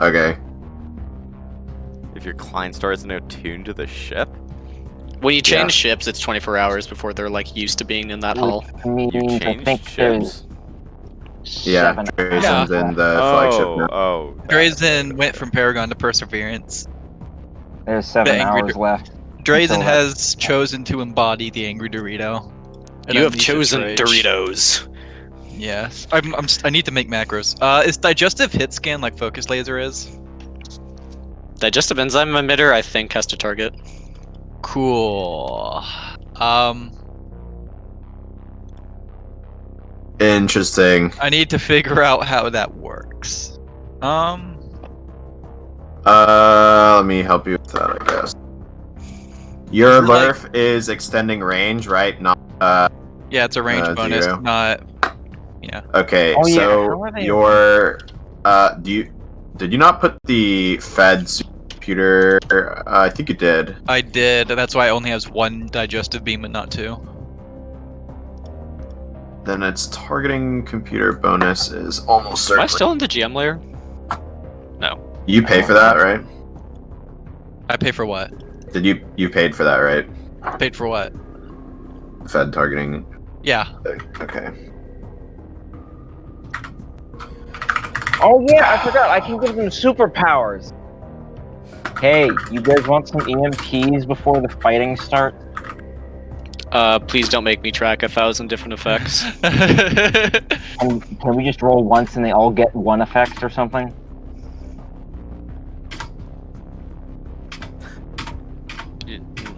Okay. If your Kleinstar isn't attuned to the ship, When you change Yeah. ships, it's 24 hours before they're like used to being in that hull. Which means you I changed think there's ships. Yeah, 7 Drazen's in the flagship now. Oh, that- Drazen went from Paragon to Perseverance. There's 7 The angry hours left. Drazen Until has chosen to embody the angry Dorito. and You have unleash its chosen rage. Doritos. Yes. I need to make macros. Is digestive hit scan like focus laser is? Digestive enzyme emitter, I think, has to target. Cool. Interesting. I need to figure out how that works. Let me help you with that, I guess. Your Is it like- Lurf is extending range, right? Not Yeah, it's a range bonus, zero. not. Yeah. okay. Oh, yeah, So how are they- your did you not put the Fed's computer? I think you did. I did. That's why it only has one digestive beam and not two. Then its targeting computer bonus is almost Am I certainly. still in the GM layer? No. You pay for that, right? I pay for what? Did you paid for that, right? Paid for what? Fed targeting Yeah. thing. Okay. Oh yeah, I forgot. I can give them superpowers. Hey, you guys want some EMPs before the fighting starts? Please don't make me track 1,000 different effects. Can we just roll once and they all get one effect or something?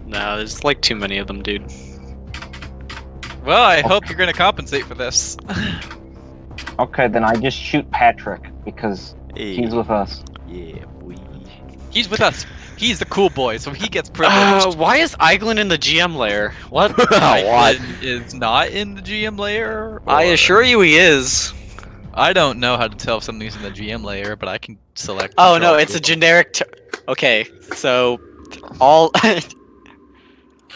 No, there's like too many of them, dude. Well, I hope you're gonna compensate for this. Okay, then I just shoot Patrick because he's with us. Yeah, we. He's with us. He's the cool boy, so he gets privileged. Why is Eiglin in the GM layer? What? Eiglin is not in the GM layer. I or- assure you he is. I don't know how to tell if something's in the GM layer, but I can select. Oh no, control it's a group. generic. Okay, so all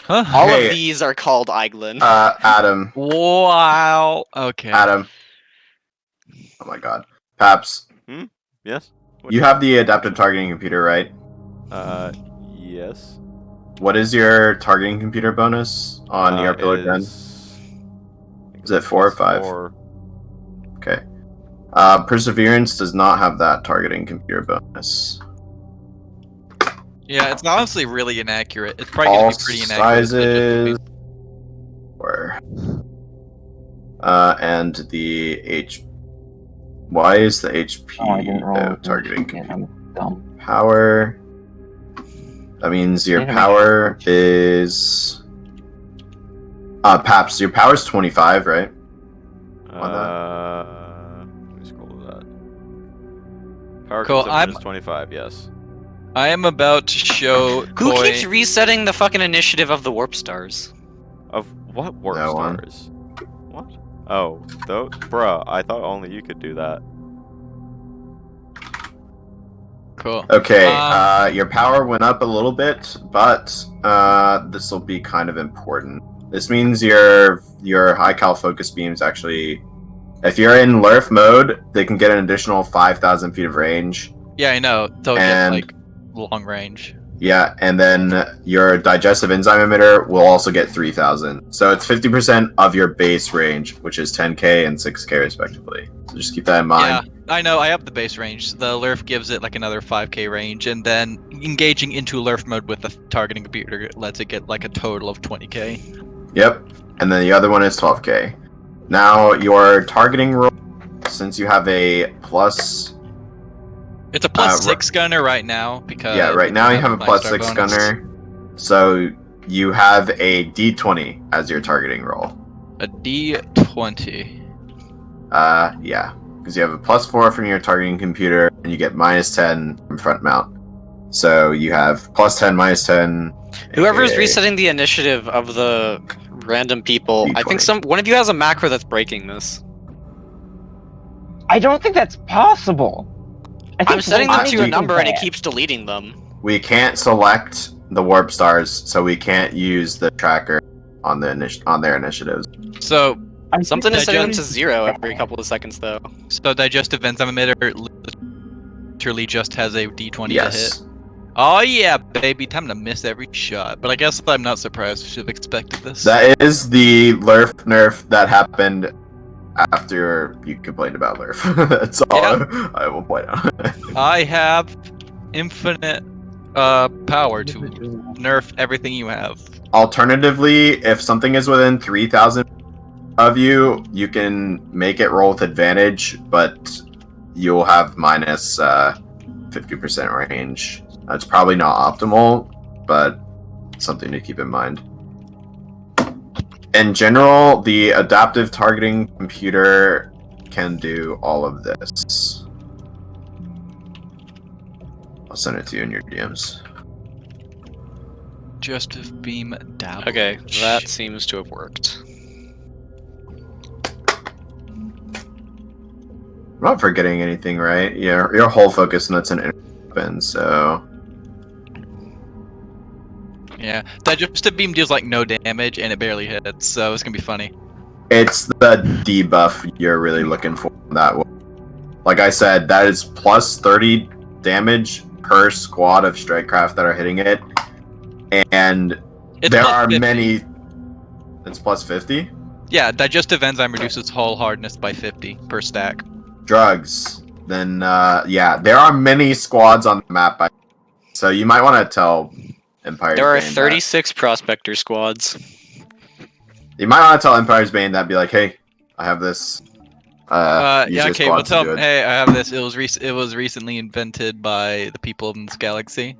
Huh? all Hey. of these are called Eiglin. Adam. Wow. Okay. Adam. Oh my God. Paps, Yes. you have the adaptive targeting computer, right? Yes. What is your targeting computer bonus on your pillar 10? Is it 4 or 5? 4. Okay. Perseverance does not have that targeting computer bonus. Yeah, it's honestly really inaccurate. It's probably All gonna be pretty inaccurate. sizes. Or and the H. Why is the HP Oh, I didn't roll. targeting Yeah, computer I'm dumb. power? That means your Wait a minute. power is. Paps, your power is 25, right? Let me scroll to that. Power Cool, consumption I'm- is 25. Yes. I am about to show Who Koi. keeps resetting the fucking initiative of the warp stars? Of what warp No one. stars? What? Oh, though, bruh, I thought only you could do that. Cool. Okay, Um, your power went up a little bit, but this will be kind of important. This means your high cal focus beams actually, if you're in Lurf mode, they can get an additional 5,000 feet of range. Yeah, I know. They'll get And- like long range. Yeah, and then your digestive enzyme emitter will also get 3,000. So it's 50% of your base range, which is 10k and 6k respectively. So just keep that in mind. Yeah, I know. I have the base range. The Lurf gives it like another 5k range, and then engaging into Lurf mode with the targeting computer lets it get like a total of 20k. Yep. And then the other one is 12k. Now your targeting roll, since you have a plus. It's a plus ri- 6 gunner right now because Yeah, right now you have a the plus Black 6 Star bonus. gunner. So you have a d20 as your targeting roll. A D20. Yeah. Because you have a plus 4 from your targeting computer, and you get minus 10 from front mount. So you have plus 10, minus 10. Whoever's aka resetting the initiative of the random people, I think D20. one of you has a macro that's breaking this. I don't think that's possible. I think I'm setting them 120 to a is number and it bad. keeps deleting them. We can't select the warp stars, so we can't use the tracker on their initiatives. So, I think Something is setting them to that's- 0 every couple of seconds, though. digestive enzyme emitter literally just has a D20 to hit. Yes. Oh yeah, baby, time to miss every shot. But I guess I'm not surprised. Should have expected this. That is the Lurf nerf that happened after you complained about Lurf. That's all Yeah. I will point out. I have infinite power to nerf everything you have. Alternatively, if something is within 3,000 of you, you can make it roll with advantage, but you'll have minus 50% range. That's probably not optimal, but something to keep in mind. In general, the adaptive targeting computer can do all of this. I'll send it to you in your DMs. Digestive beam dabble. Okay, that seems to have worked. I'm not forgetting anything, right? Yeah, your whole focus and that's an weapon, so Yeah, digestive beam deals like no damage and it barely hits, so it's gonna be funny. it's the debuff you're really looking for on that one. Like I said, that is plus 30 damage per squad of strikecraft that are hitting it, and It's there plus are 50. many. It's plus 50 Yeah, digestive enzyme reduces hull hardness by 50 per stack. drugs. Then yeah, there are many squads on the map. So you might want to tell Empire's There are Bane 36 prospector squads. that. You might want to tell Empire's Bane that. Be like, hey, I have this. Use Yeah, your okay, we'll squads to tell do them, it. hey, I have this. It was recently invented by the people in this galaxy.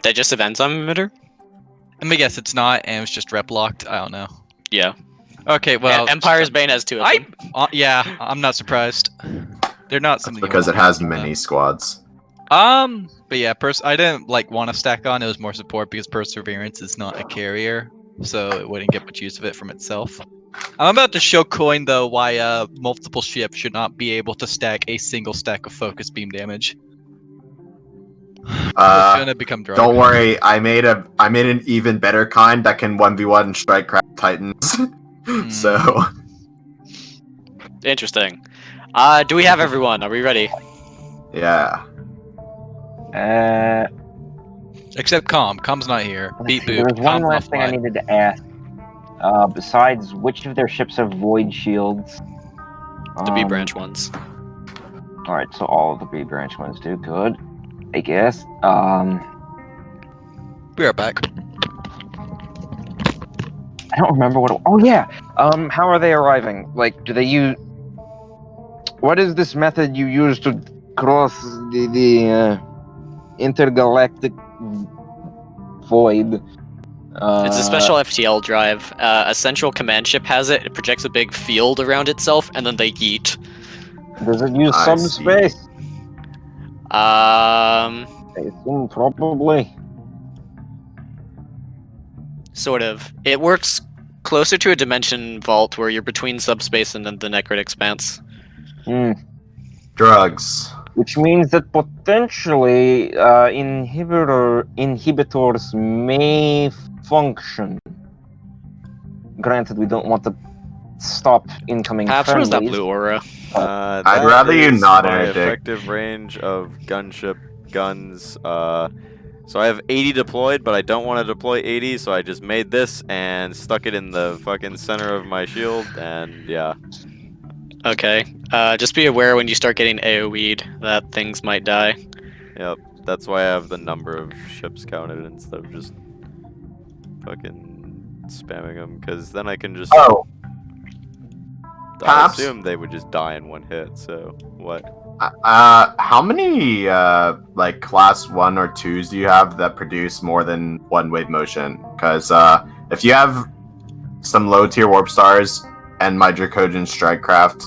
Digestive enzyme emitter? Let me guess, it's not, and it's just rep locked. I don't know. Yeah. Okay, well, Empire's Bane has 2 of I them. yeah, I'm not surprised. They're not That's something you because it wanna has lock, many squads. But yeah, I didn't like want to stack on. It was more support because Perseverance is not a carrier, so it wouldn't get much use of it from itself. I'm about to show Coin though why multiple ships should not be able to stack a single stack of focus beam damage. It's gonna become drug. Don't worry, I made an even better kind that can 1v1 strikecraft titans. So Interesting. Do we have everyone? Are we ready? yeah. Except Com's not here. Beat There boop. was one Com's last thing I offline. needed to ask. Besides, which of their ships have void shields? The B branch ones. Alright, so all of the B branch ones do. Good. I guess. We are back. I don't remember what. Oh yeah. How are they arriving? Like, do they use? What is this method you use to cross the intergalactic void? It's a special FTL drive. A central command ship has it. It projects a big field around itself, and then they yeet. Does it use I see. subspace? I assume probably. Sort of. It works closer to a dimension vault where you're between subspace and then the Necrit Expanse. Drugs. Which means that potentially inhibitors may function. Granted, we don't want to stop incoming Perhaps what is that friendlies. blue aura? I'd That rather you is not my interdict. effective range of gunship guns. So I have 80 deployed, but I don't want to deploy 80, so I just made this and stuck it in the fucking center of my shield, and yeah. Okay. Just be aware when you start getting AoE'd that things might die. Yep, that's why I have the number of ships counted instead of just fucking spamming them, because then I can just... Oh. I Perhaps. assume they would just die in one hit, so what? How many like class 1 or 2s do you have that produce more than one wave motion? Because if you have some low tier warp stars and my Dracodian Strikecraft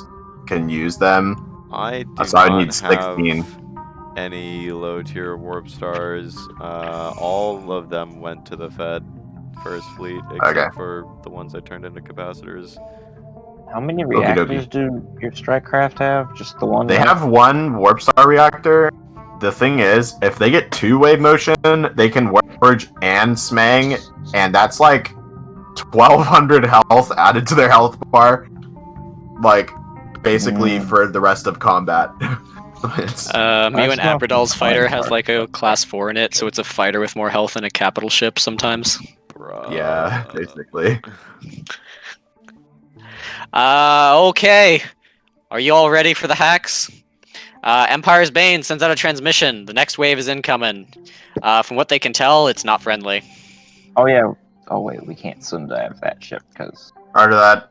can use them, I do so I not need 16. have any low tier warp stars. All of them went to the Fed First Fleet, except for the ones I turned into capacitors. How many Okie reactors dokie. do your strike craft have? Just the one? They right? have one warp star reactor. The thing is, if they get 2 wave motion, they can warp purge and smang, and that's like 1200 health added to their health bar, like basically for the rest of combat. It's, Mew and not Abradol's fine fighter has part, like a but- class 4 in it, so it's a fighter with more health than a capital ship sometimes. yeah, basically. Okay. Are you all ready for the hacks? Empire's Bane sends out a transmission. The next wave is incoming. From what they can tell, it's not friendly. Oh yeah. Oh wait, we can't Sundive that ship because After that,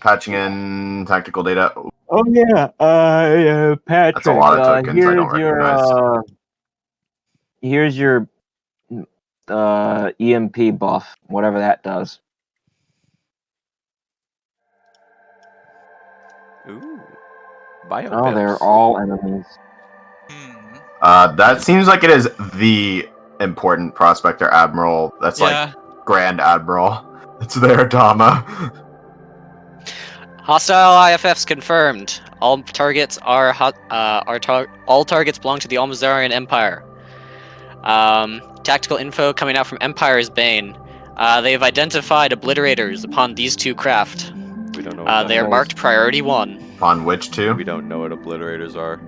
patching in tactical data. Oh yeah, Patrick. That's a lot of tokens I don't recognize. Here's your EMP buff, whatever that does. Ooh. Bio Oh, they're pips. all enemies. That seems like it is the important prospector admiral. That's Yeah. like Grand Admiral. It's their Adama. Hostile IFFs confirmed. All targets are all targets belong to the Almazarian Empire. Tactical info coming out from Empire's Bane. They have identified obliterators upon these 2 craft. We don't know what They are marked Priority 1. On which 2? We don't know what obliterators are.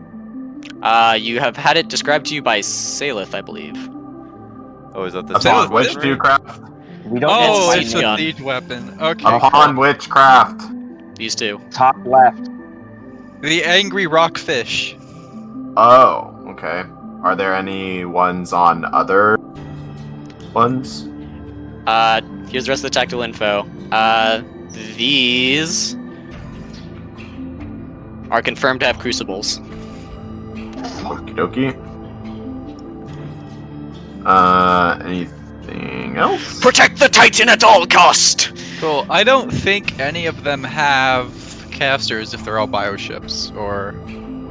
You have had it described to you by Salith, I believe. Oh, is that the Upon Upon which what? 2 craft? We don't Oh, know it's it's gun. a siege weapon. Okay. Upon which craft? These 2. top left. The angry rockfish. Oh, okay. Are there any ones on other ones? Here's the rest of the tactical info. These are confirmed to have crucibles. Okie dokie. Anything else? Protect the Titan at all cost! Cool. I don't think any of them have casters if they're all bioships, or...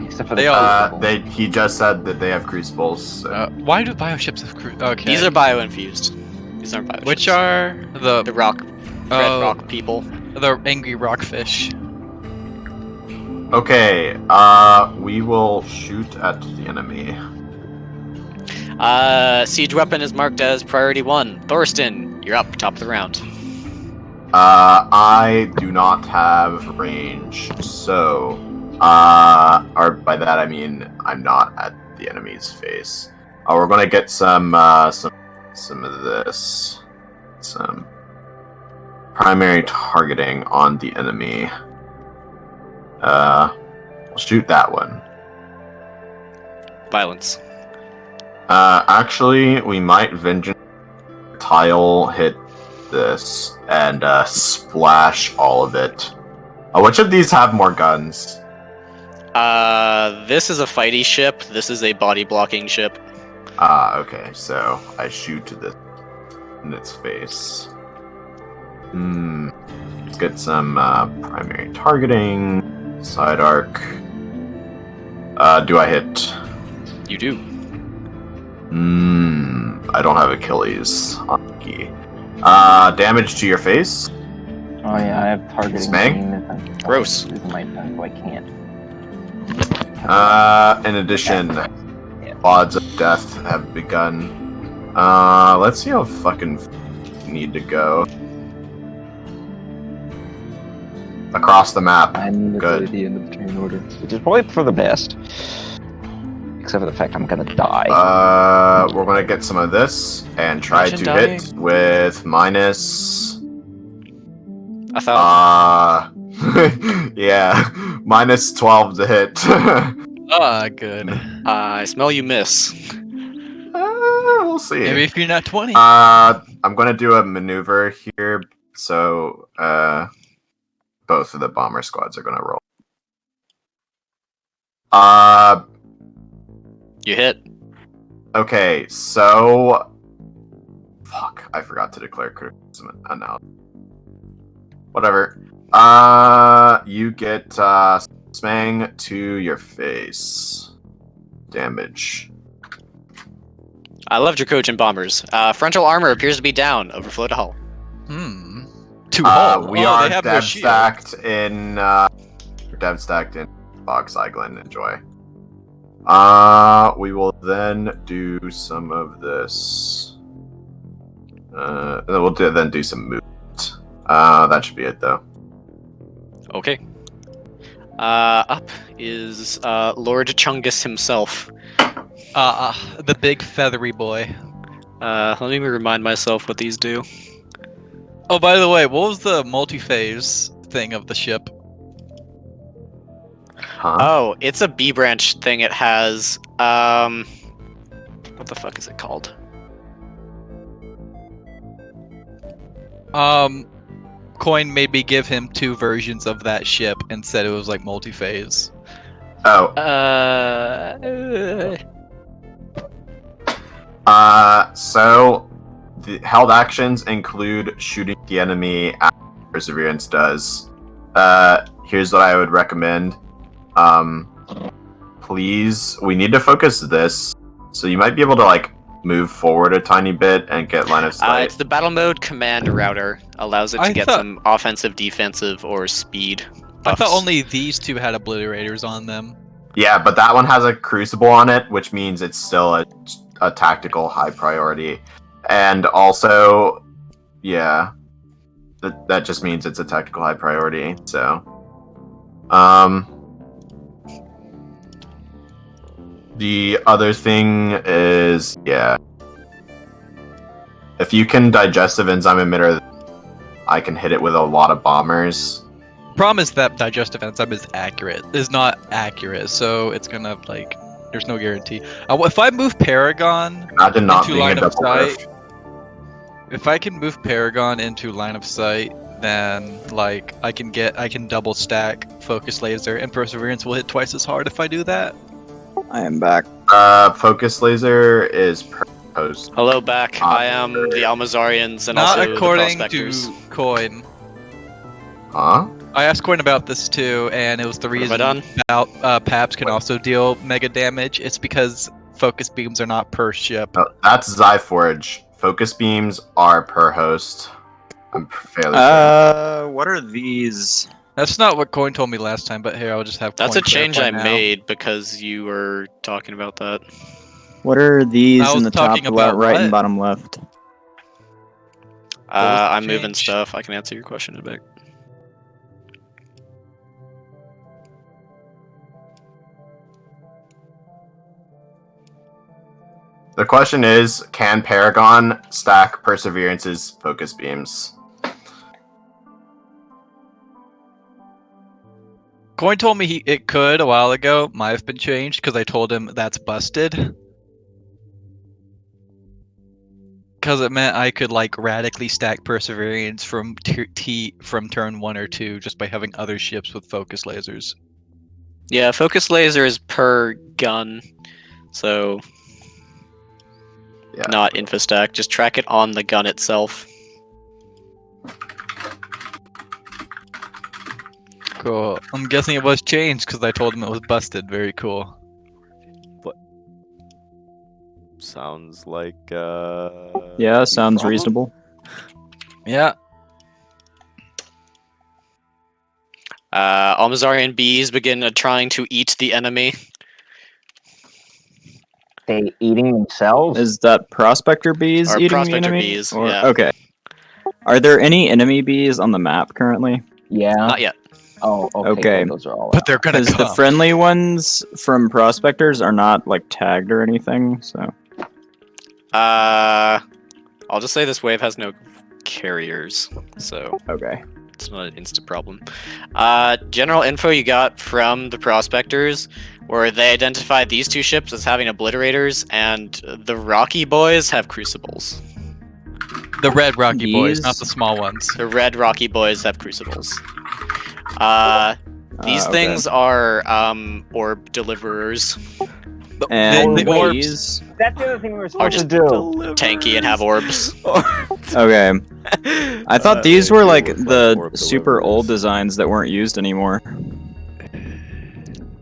Except for They the all- crucible. He just said that they have crucibles. So. why do bioships have Okay. These are bio-infused. These aren't bioships. Which are the the red rock people. the angry rockfish? Okay, we will shoot at the enemy. Siege weapon is marked as priority 1. Thorsten, you're up, top of the round. I do not have range, so, or by that I mean I'm not at the enemy's face. We're gonna get some of this, some primary targeting on the enemy. We'll shoot that one. Violence. Actually, we might vengeance tile hit this and splash all of it. Which of these have more guns? This is a fighty ship. This is a body blocking ship. Okay, so I shoot this in its face. Let's get some primary targeting. Side arc. Do I hit? You do. I don't have Achilles on the key. Damage to your face. Oh yeah, I have targeting Smang? beam if I'm Gross. using my gun, so I can't. In addition, Yeah. odds of death have begun. Let's see how fucking need to go. Across the map. I need to Good. play the end of the turn order, which is probably for the best. Except for the fact I'm gonna die. We're gonna get some of this and try Imagine to hit with minus. 1,000. Yeah, minus 12 to hit. Ah, good. I smell you miss. We'll see. Maybe if you're not 20. I'm gonna do a maneuver here, so both of the bomber squads are gonna roll. You hit. Okay, so fuck, I forgot to declare criticism now. Whatever. You get smang to your face. Damage. I loved your coach and bombers. Frontal armor appears to be down. Overflow to hull. To hull. We Oh, are they have no dead shield. stacked in Box Island. Enjoy. We will then do some of this. Then we'll do some movement. That should be it though. Okay. Up is Lord Chungus himself. The big feathery boy. Let me remind myself what these do. Oh, by the way, what was the multi-phase thing of the ship? Huh? Oh, it's a B branch thing. It has what the fuck is it called? Coin made me give him 2 versions of that ship and said it was like multi-phase. Oh. So the held actions include shooting the enemy as Perseverance does. Here's what I would recommend. Please, we need to focus this. So you might be able to like move forward a tiny bit and get line of sight. It's the battle mode command router. Allows it to I get thought- some offensive, defensive, or speed I buffs. thought only these 2 had obliterators on them. Yeah, but that one has a crucible on it, which means it's still a tactical high priority. And also, yeah, that just means it's a tactical high priority. So, the other thing is, yeah, if you can digestive enzyme emitter, I can hit it with a lot of bombers. Problem is that digestive enzyme is not accurate, so it's gonna like there's no guarantee. If I move Paragon Imagine not into being a line of double sight, nerf. if I can move Paragon into line of sight, then like I can double stack Focus Laser, and Perseverance will hit twice as hard if I do that. I am back. Focus laser is per post. Hello, back. I am the Almazarians and Not also according the Prospectors. to Coin. Huh? I asked Coin about this too, and it was the What have I reason done? about Paps can also deal mega damage. It's because focus beams are not per ship. Oh, that's Zyforge. Focus beams are per host. I'm fairly certain. What are these? That's not what Coin told me last time, but here I'll just have. That's Coin a change I clarify now. made because you were talking about that. What are these I in was the top talking left, about right, and what? bottom left? was the I'm moving change? stuff. I can answer your question in a bit. The question is, can Paragon stack Perseverance's focus beams? Coin told me it could a while ago. Might have been changed because I told him that's busted. Because it meant I could like radically stack Perseverance from from turn 1 or 2 just by having other ships with focus lasers. Yeah, focus laser is per gun, so Yeah. not infostack. Just track it on the gun itself. Cool. I'm guessing it was changed because I told him it was busted. Very cool. sounds like Yeah, no sounds problem. reasonable. Yeah. Almazarian bees begin trying to eat the enemy. They eating themselves? Is that prospector bees Or eating the prospector enemy? bees, Or yeah. okay. Are there any enemy bees on the map currently? Yeah. Not yet. Oh, okay. Okay. Good. Those are all But out. they're gonna Because the come. friendly ones from prospectors are not like tagged or anything. So I'll just say this wave has no carriers, so okay. it's not an instant problem. General info you got from the prospectors where they identified these two ships as having obliterators, and the Rocky boys have crucibles. The red Rocky boys, not These- the small ones. The red Rocky boys have crucibles. These Okay. things are orb deliverers, And the orbs. bees. That's the other thing we were Are supposed just to do. tanky and have orbs. Okay. I thought these they were do like look like the orb super old deliverers. designs that weren't used anymore.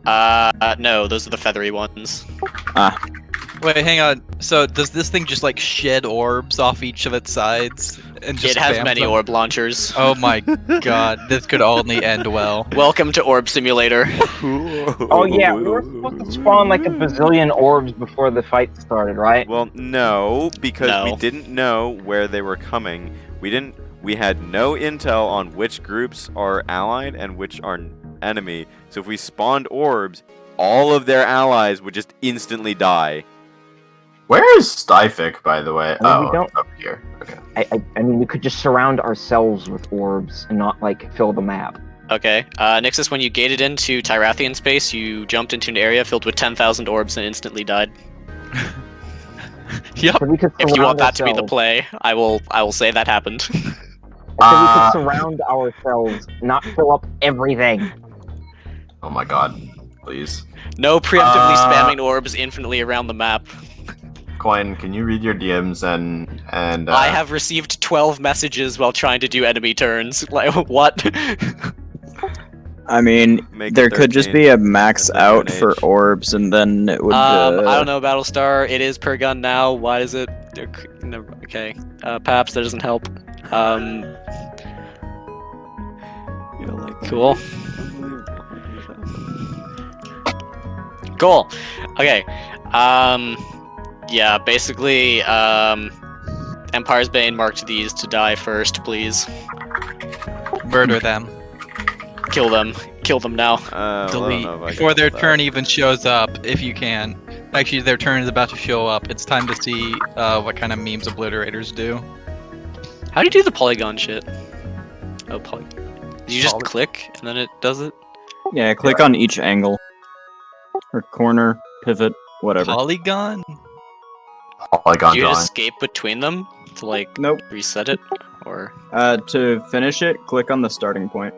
No, those are the feathery ones. Wait, hang on. So does this thing just like shed orbs off each of its sides and just It has spam many them? orb launchers. Oh my god, this could only end well. Welcome to Orb Simulator. Oh yeah, we were supposed to spawn like a bazillion orbs before the fight started, right? Well, no, because we No. didn't know where they were coming. We had no intel on which groups are allied and which are enemy. So if we spawned orbs, all of their allies would just instantly die. Where is Styphic, by the way? I mean, we Oh, don't- it's up here. Okay. I mean, we could just surround ourselves with orbs and not like fill the map. Okay. Nixus, when you gated into Tyrathian space, you jumped into an area filled with 10,000 orbs and instantly died. Yep. So we could If you want surround that to be the ourselves. play, I will say that happened. So we could surround ourselves, not fill up everything. Oh my god. Please. No preemptively Uh, spamming orbs infinitely around the map. Coin, can you read your DMs and I have received 12 messages while trying to do enemy turns. Like, what? I mean, Make it there could just 13. be a max That's out an for age. orbs, and then it would. I don't know, Battlestar. It is per gun now. Why is it? Okay. Perhaps that doesn't help. Cool. Cool. Okay. Yeah, basically, Empire's Bane marked these to die first, please. Murder them. Kill them. Kill them now. Delete. Before their turn even shows up, if you can. Actually, their turn is about to show up. It's time to see what kind of memes obliterators do. How do you do the polygon shit? Oh, you just click and then it does it? Yeah, click on each angle or corner, pivot, whatever. Polygon? Polygon Do you drawing. escape between them to like Nope. reset it? Or To finish it, click on the starting point.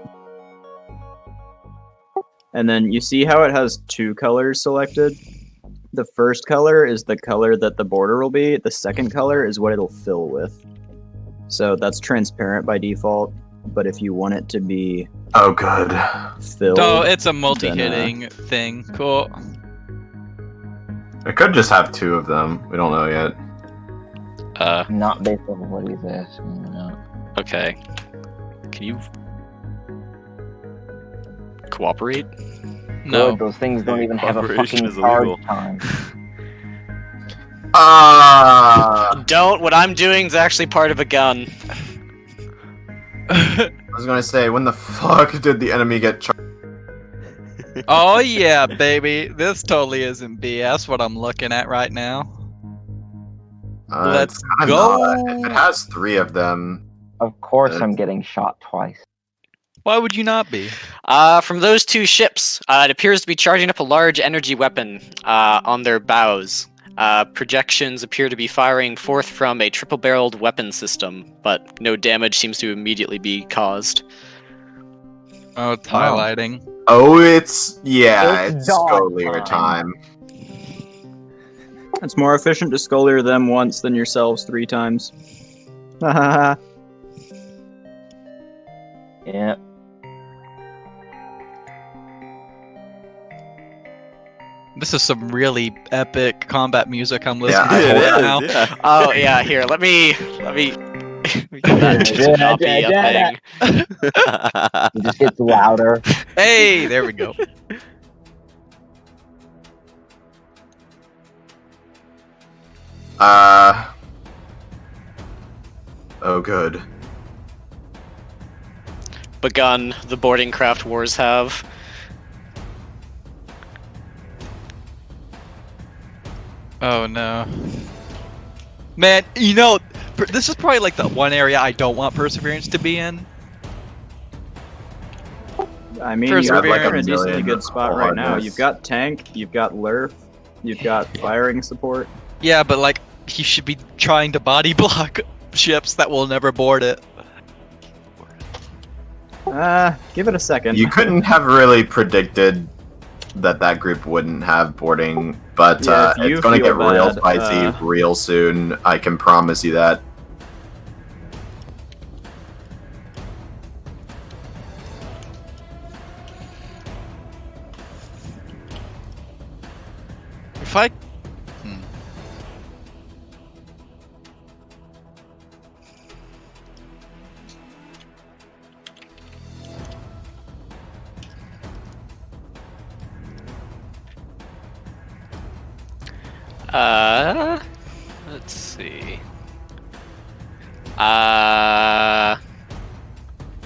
And then you see how it has two colors selected? The first color is the color that the border will be. The second color is what it'll fill with. So that's transparent by default. But if you want it to be Oh, good. filled, Oh, it's a multi-hitting thing. Cool. It could just have two of them. We don't know yet. Not based on what he's asking about. okay. Can you cooperate? No. Good, those things don't even have a Cooperation fucking is illegal. charge time. Don't. What I'm doing is actually part of a gun. I was gonna say, when the fuck did the enemy get charged? Oh yeah, baby. This totally isn't BS what I'm looking at right now. Let's It's kinda go. not. If it has three of them, Of course, I'm getting shot twice. Why would you not be? From those two ships, it appears to be charging up a large energy weapon on their bows. Projections appear to be firing forth from a triple-barreled weapon system, but no damage seems to immediately be caused. Oh, it's highlighting. oh, it's It's it's dog Scoliar time. time. it's more efficient to Scoliar them once than yourselves 3 times. Hahaha. Yeah. This is some really epic combat music I'm Yeah, listening to It right is, now. yeah. Oh yeah, here. Let me get that to not be a thing. It just gets louder. Hey, there we go. Oh, good. Begun. The boarding craft wars have. Oh no. Man, you know, this is probably like the one area I don't want Perseverance to be in. I mean, First you're Perseverance. in a decently million good spot right now. hardness. You've got tank, you've got lurf, you've got firing support. Yeah, but like, he should be trying to body block ships that will never board it. Give it a second. You couldn't have really predicted that group wouldn't have boarding, but Yeah, if you it's going to feel get real bad, spicy real soon. I can promise you that. If I... Let's see.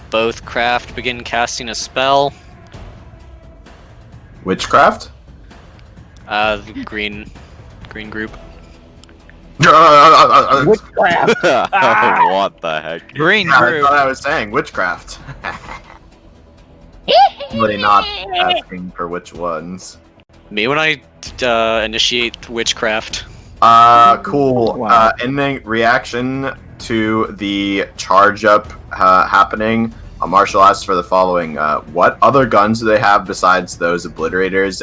Both craft begin casting a spell. Witchcraft? The green group. Witchcraft. What the heck? Green Yeah, that's group. what I was saying. Witchcraft. Really not asking for which ones. Me when I initiate witchcraft. Cool. Wow. Ending reaction to the charge up happening. Marshall asks for the following: what other guns do they have besides those obliterators?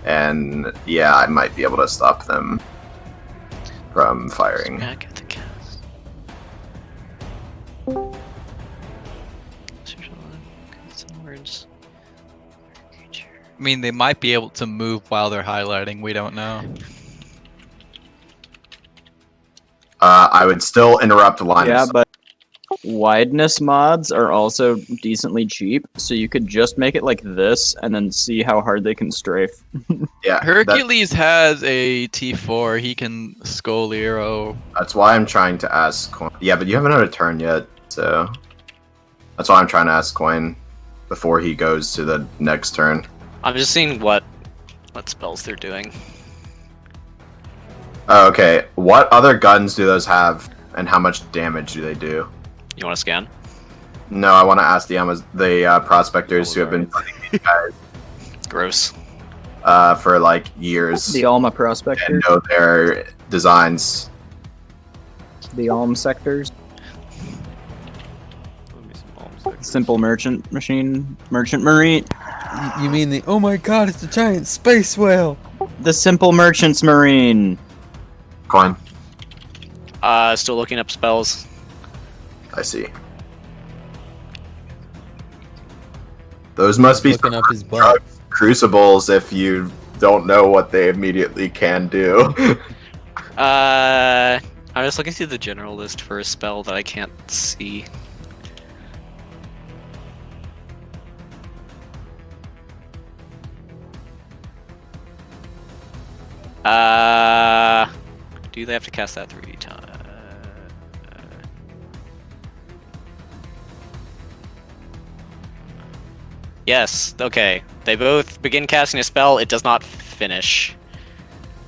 And yeah, I might be able to stop them from firing. Back at the cast. Words. I mean, they might be able to move while they're highlighting. We don't know. I would still interrupt the line. Yeah, of but wideness mods are also decently cheap, so you could just make it like this and then see how hard they can strafe. yeah, Hercules has a T4. He can skull arrow. that's why I'm trying to ask Coin. Yeah, but you haven't had a turn yet, so that's why I'm trying to ask Coin before he goes to the next turn. I'm just seeing what spells they're doing. Oh, okay. What other guns do those have, and how much damage do they do? You want to scan? No, I want to ask the prospectors who have been fighting these guys Gross. for like years The Alma and Prospector, know their designs. the Alm Sectors, Simple Merchant Machine, Merchant Marine, You mean the, oh my god, it's a giant space whale! the Simple Merchant's Marine. Coin. Still looking up spells. I see. Those must be Looking up his butt. crucibles if you don't know what they immediately can do. I was looking through the general list for a spell that I can't see. Do they have to cast that 3 times? Yes, okay. They both begin casting a spell, it does not finish.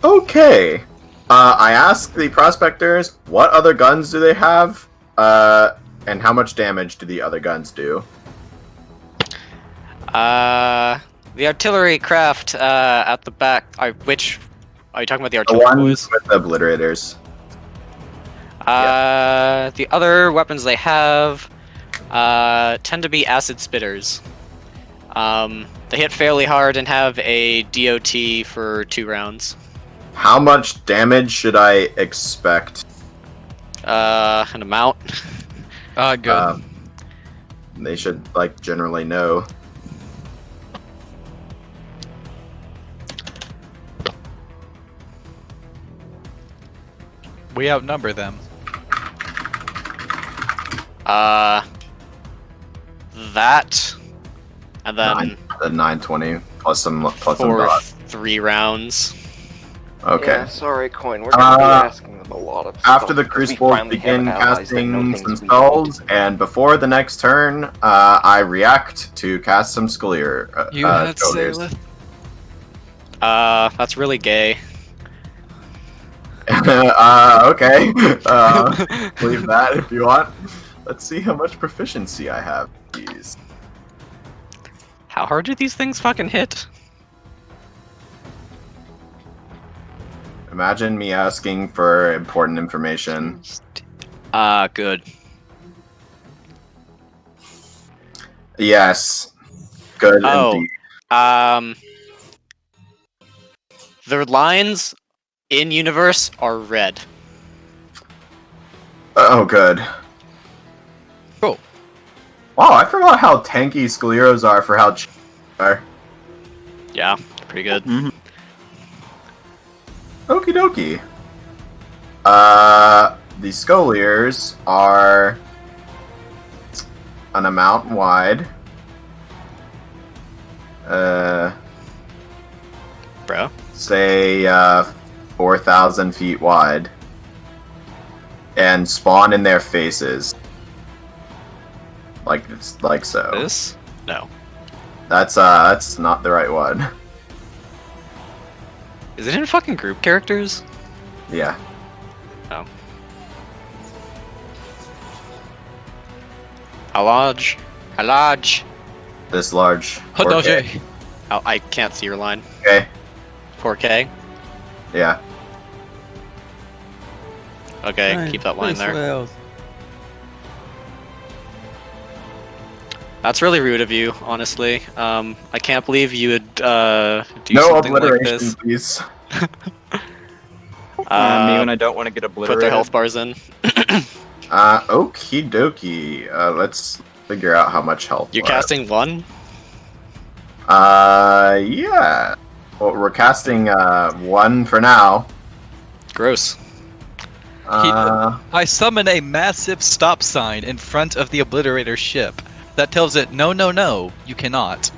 Okay. I asked the prospectors, what other guns do they have? And how much damage do the other guns do? The artillery craft at the back. Which are you talking about? The The artillery ones boys? with the obliterators. The other weapons they have tend to be acid spitters. They hit fairly hard and have a DOT for 2 rounds. How much damage should I expect? An amount. Good. They should, like, generally know. We outnumber them. That, and then The 920 plus some for dot. 3 rounds. Okay. Yeah, sorry, Coin. We're gonna be asking them a lot of After stuff, the 'cause we Crucibles finally have begin allies that know casting things some we don't. spells, and before the next turn, I react to cast some Skalier. You had Skaliers. Saleth. That's really gay. Okay. Believe that if you want. Let's see how much proficiency I have. Jeez. How hard do these things fucking hit? Imagine me asking for important information. Good. Yes. Good Oh. indeed. The lines in universe are red. Oh, good. Cool. Wow, I forgot how tanky Scaleros are for how cheap they are. Yeah, pretty good. Okie dokie. The Scoliers are an amount wide. Bro. Say 4,000 feet wide, and spawn in their faces, like so. This? No. That's not the right one. Is it in fucking group characters? Yeah. Oh. How large? How large? This large. 4K. Hodoji. Oh, I can't see your line. Okay. 4K? Yeah. Okay, keep that line there. That's really rude of you, honestly. I can't believe you would do No something like obliteration, this. please. Me when I don't want to get obliterated. Put their health bars in. Okie dokie. Let's figure out how much health. You're we're at. casting 1? Yeah. Well, we're casting 1 for now. Gross. I summon a massive stop sign in front of the Obliterator ship. That tells it, no, no, no, you cannot.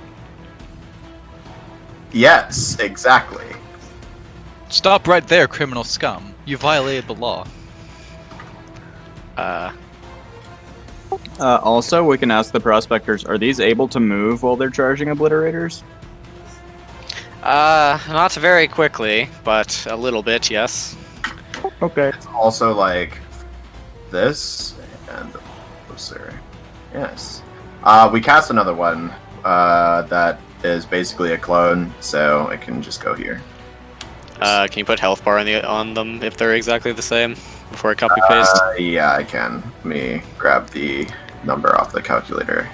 Yes, exactly. Stop right there, criminal scum. You violated the law. Also, we can ask the prospectors, are these able to move while they're charging obliterators? Not very quickly, but a little bit, yes. Okay. It's also like this and closer. Yes. We cast another one that is basically a clone, so it can just go here. Can you put health bar on them if they're exactly the same before I copy paste? Yeah, I can. Let me grab the number off the calculator.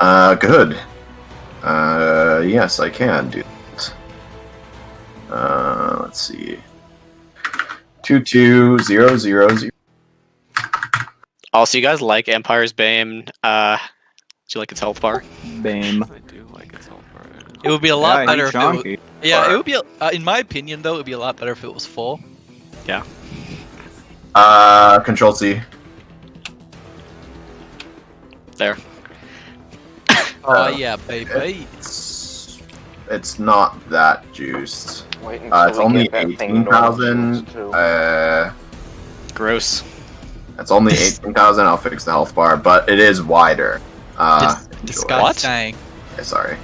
Good. Yes, I can do that. Let's see. 22000. Also, you guys like Empire's Bane? Do you like its health bar? Bame. I do like its health bar. It would be a lot Yeah, better he's if it was, chonky. yeah, it would be, in my opinion though, it would be a lot better if it was full. Yeah. Control C. There. Oh yeah, baby. It's not that juiced. Wait until It's we only get that thing normal 18,000. too. Gross. It's only 18,000. I'll fix the health bar, but it is wider. Disgusting. Yeah, sorry.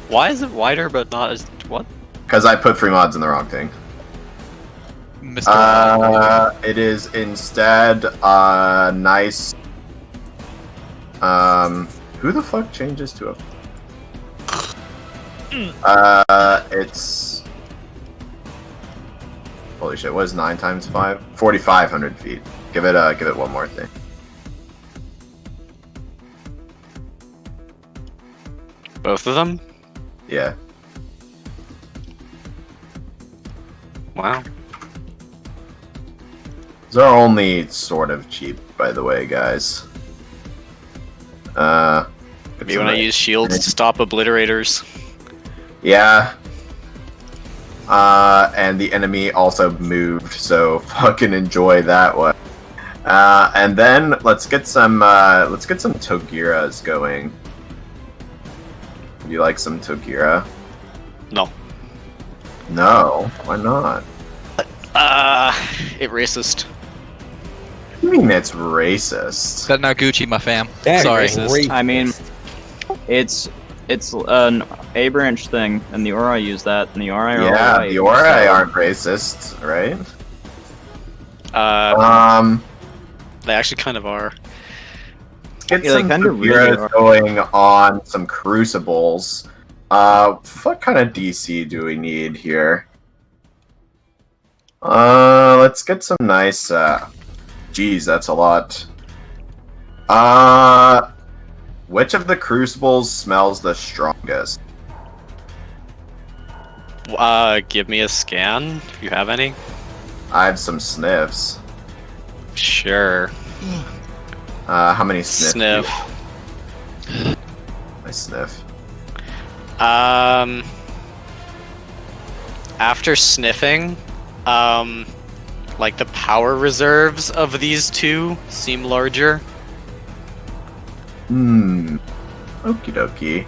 Why is it wider but not as what? Because I put 3 mods in the wrong thing. Mr. It is instead nice. Who the fuck changes to a? It's. Holy shit! What is 9 times 5? 4,500 feet. Give it one more thing. Both of them? Yeah. Wow. These are only sort of cheap, by the way, guys. You want to use shields to stop obliterators? Yeah. And the enemy also moved, so fucking enjoy that one. And then let's get some Togiras going. You like some Togira? No. No, why not? It racist. What do you mean it's racist? That's not Gucci, my fam. That Sorry. is racist. I mean, it's an A branch thing, and the Ori use that, and the Ori are all Yeah, white, the Ori so- aren't racist, right? They actually kind of are. Get Yeah, they some kinda really Togiras are. going on some Crucibles. What kind of DC do we need here? Let's get some nice, geez, that's a lot. Which of the Crucibles smells the strongest? Give me a scan if you have any. I have some sniffs. Sure. How many sniffs? Sniff. I sniff. After sniffing, like the power reserves of these two seem larger. Hmm. Okie dokie.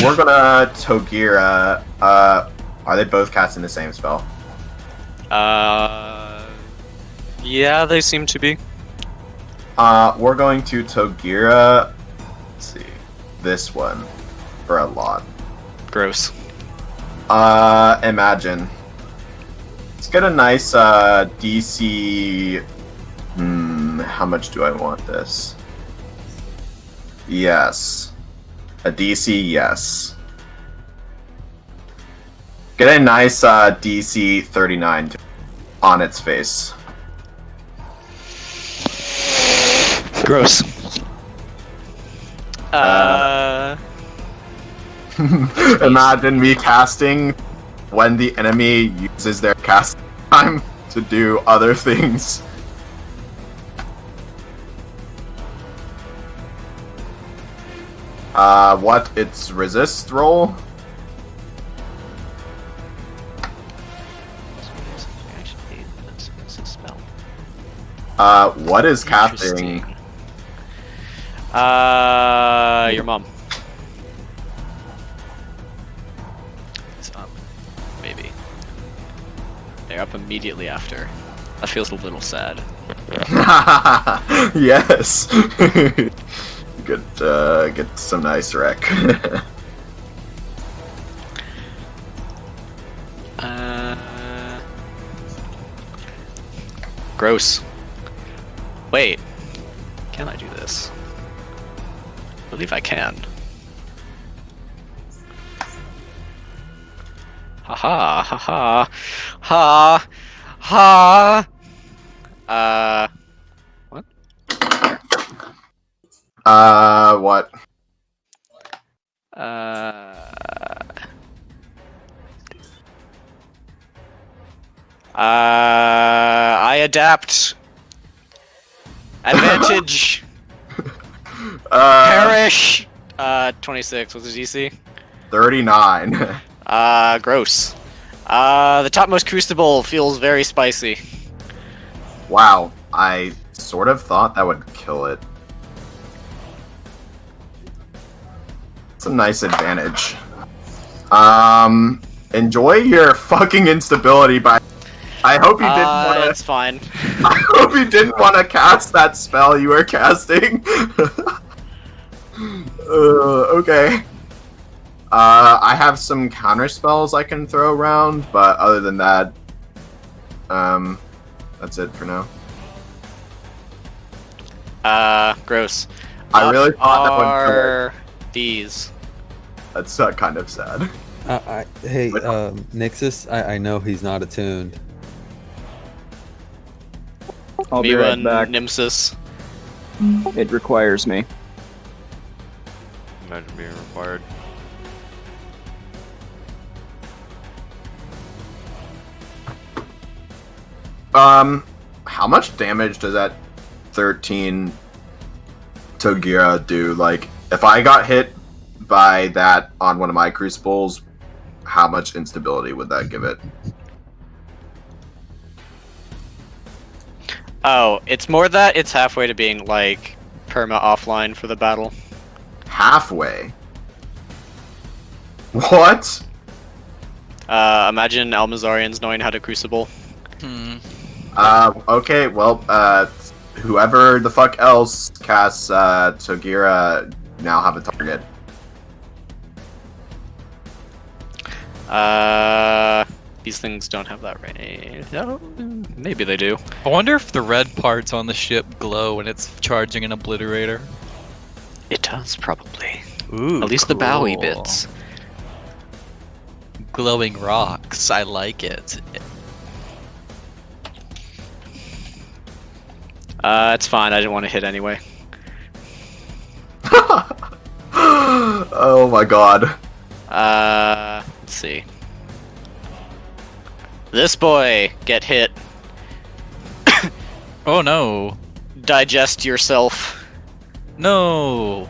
We're gonna Togira. Are they both casting the same spell? Yeah, they seem to be. We're going to Togira. Let's see. This one. For a lot. Gross. Imagine. Let's get a nice, DC... how much do I want this? Yes. A DC, yes. Get a nice, DC 39 on its face. Gross. Imagine me casting when the enemy uses their cast time to do other things. What? It's resist roll? What is casting? Interesting. Your mom. It's up. Maybe. They're up immediately after. That feels a little sad. Yes. Get some nice wreck. Gross. Wait. Can I do this? I believe I can. Haha, haha, ha, ha. What? What? I adapt. Advantage. Perish. 26. What's the DC? 39. Gross. The topmost crucible feels very spicy. Wow, I sort of thought that would kill it. It's a nice advantage. Enjoy your fucking instability by... I hope you didn't want to... It's fine. I hope you didn't want to cast that spell you were casting. Okay. I have some counter spells I can throw around, but other than that, that's it for now. Gross. I really thought that would kill it. Are these? That's kind of sad. Hey, Nixus, I know he's not attuned. I'll be Miwa right and back. Nimsis. It requires me. Imagine being required. How much damage does that 13 Togira do? Like, if I got hit by that on one of my crucibles, how much instability would that give it? Oh, it's more that it's halfway to being like perma offline for the battle. Halfway. What? Imagine Almazarians knowing how to Crucible. Hmm. Okay, well, whoever the fuck else casts Togira now have a target. These things don't have that right. No, maybe they do. I wonder if the red parts on the ship glow when it's charging an obliterator. It does, probably. Ooh, At least the bowie cool. bits. Glowing rocks. I like it. It's fine. I didn't want to hit anyway. Oh my god. Let's see. This boy, get hit. Oh no. Digest yourself. No.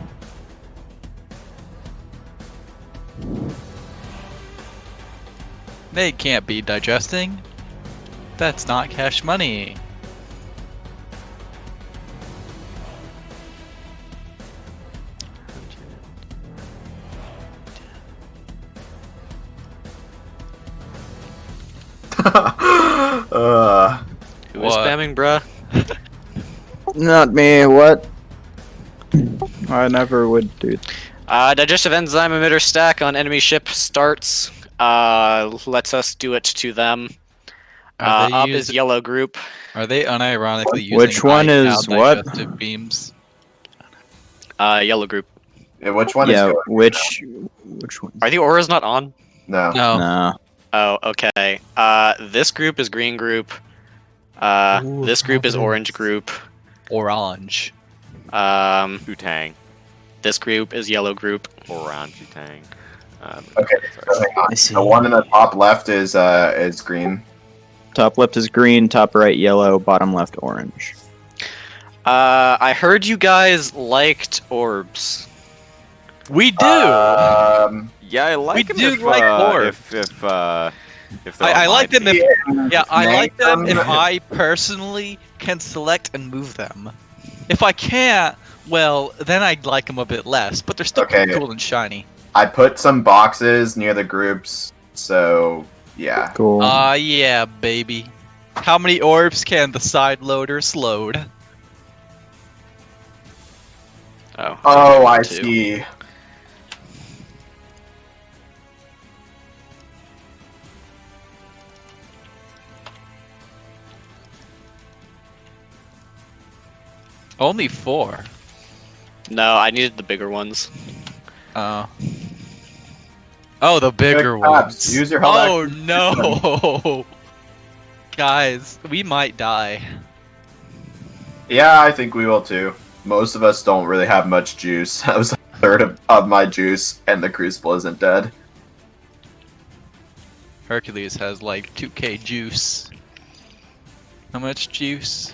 They can't be digesting. That's not cash money. Who is What? spamming, bruh? Not me. What? I never would do. Digestive enzyme emitter stack on enemy ship starts. Lets us do it to them. Are they Up is yellow group. Are they unironically using Which one is what? digestive beams? Yellow group. Yeah, which one Yeah, is which one? Are the auras not on? No. No. Nah. Oh, okay. This group is green group. Ooh, This group is confidence. orange group. Orange. Utang. This group is yellow group. Orangutang. Okay, so hang on. I see. The one in the top left is green. Top left is green, top right yellow, bottom left orange. I heard you guys liked orbs. We do. Yeah, I like them do if, like orbs. if they're I on like my them if team. yeah, I like them if them. I personally can select and move them. If I can't, well, then I'd like them a bit less. But they're still pretty Okay. cool and shiny. I put some boxes near the groups, so yeah. Cool. Yeah, baby. How many orbs can the side loaders load? Oh. Oh, I Two. see. Only 4. No, I needed the bigger ones. Oh. Oh, the bigger Quick taps, ones. use your held Oh action. no! Guys, we might die. Yeah, I think we will too. Most of us don't really have much juice. That was a third of my juice, and the Crucible isn't dead. Hercules has like 2k juice. How much juice?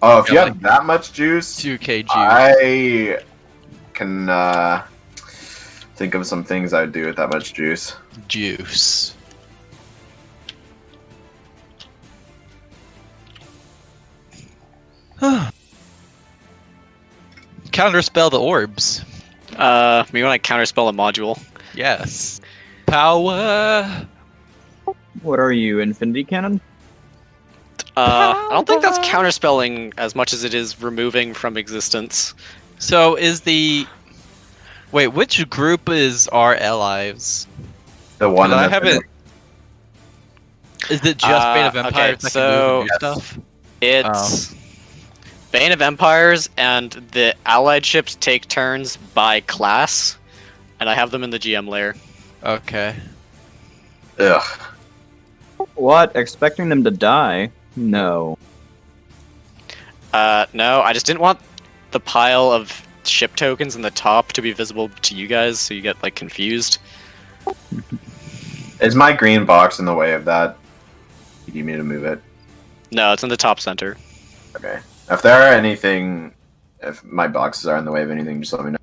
Oh, if you Yeah, have that much juice, 2k juice. I can think of some things I'd do with that much juice. Juice. Counterspell the orbs. We want to counterspell a module. Yes. Power. What are you, Infinity Cannon? I don't think that's counterspelling as much as it is removing from existence. So is the wait? Which group is our allies? The one in I the haven't. Is it just Bane of okay, Empires that can move and do stuff? It's Bane of Empires, and the allied ships take turns by class, and I have them in the GM layer. Okay. Ugh. What? Expecting them to die? No. No, I just didn't want the pile of ship tokens in the top to be visible to you guys, so you get like confused. Is my green box in the way of that? You need me to move it? No, it's in the top center. Okay. If there are anything, if my boxes are in the way of anything, just let me know.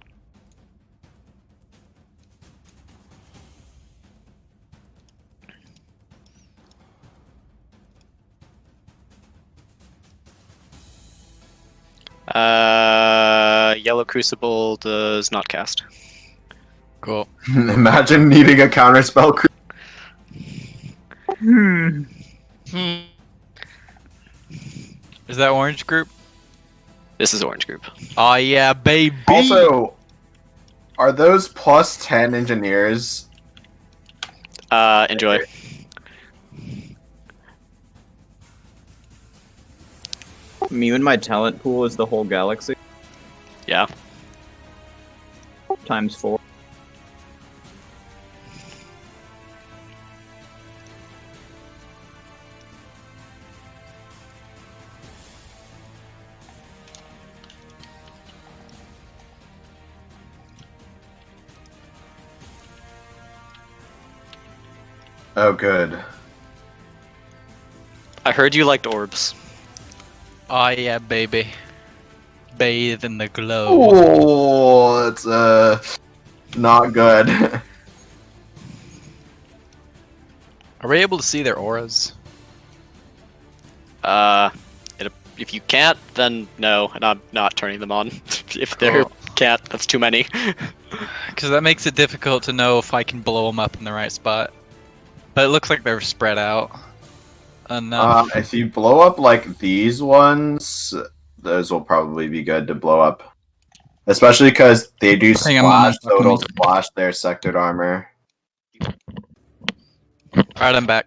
Yellow Crucible does not cast. Cool. Imagine needing a counterspell. Hmm. Is that orange group? This is Orange Group. Oh yeah, baby. Also, are those plus 10 engineers? Enjoy. Me and my talent pool is the whole galaxy. Yeah. Times 4. Oh, good. I heard you liked orbs. Oh yeah, baby. Bathe in the glow. Oh, it's not good. Are we able to see their auras? If you can't, then no, and I'm not turning them on. If they can't, that's too many. Because that makes it difficult to know if I can blow them up in the right spot. But it looks like they're spread out enough. If you blow up like these ones, those will probably be good to blow up. Especially because they do Hang on, Mom, splash, so fucking it'll me. splash their sectored armor. Alright, I'm back.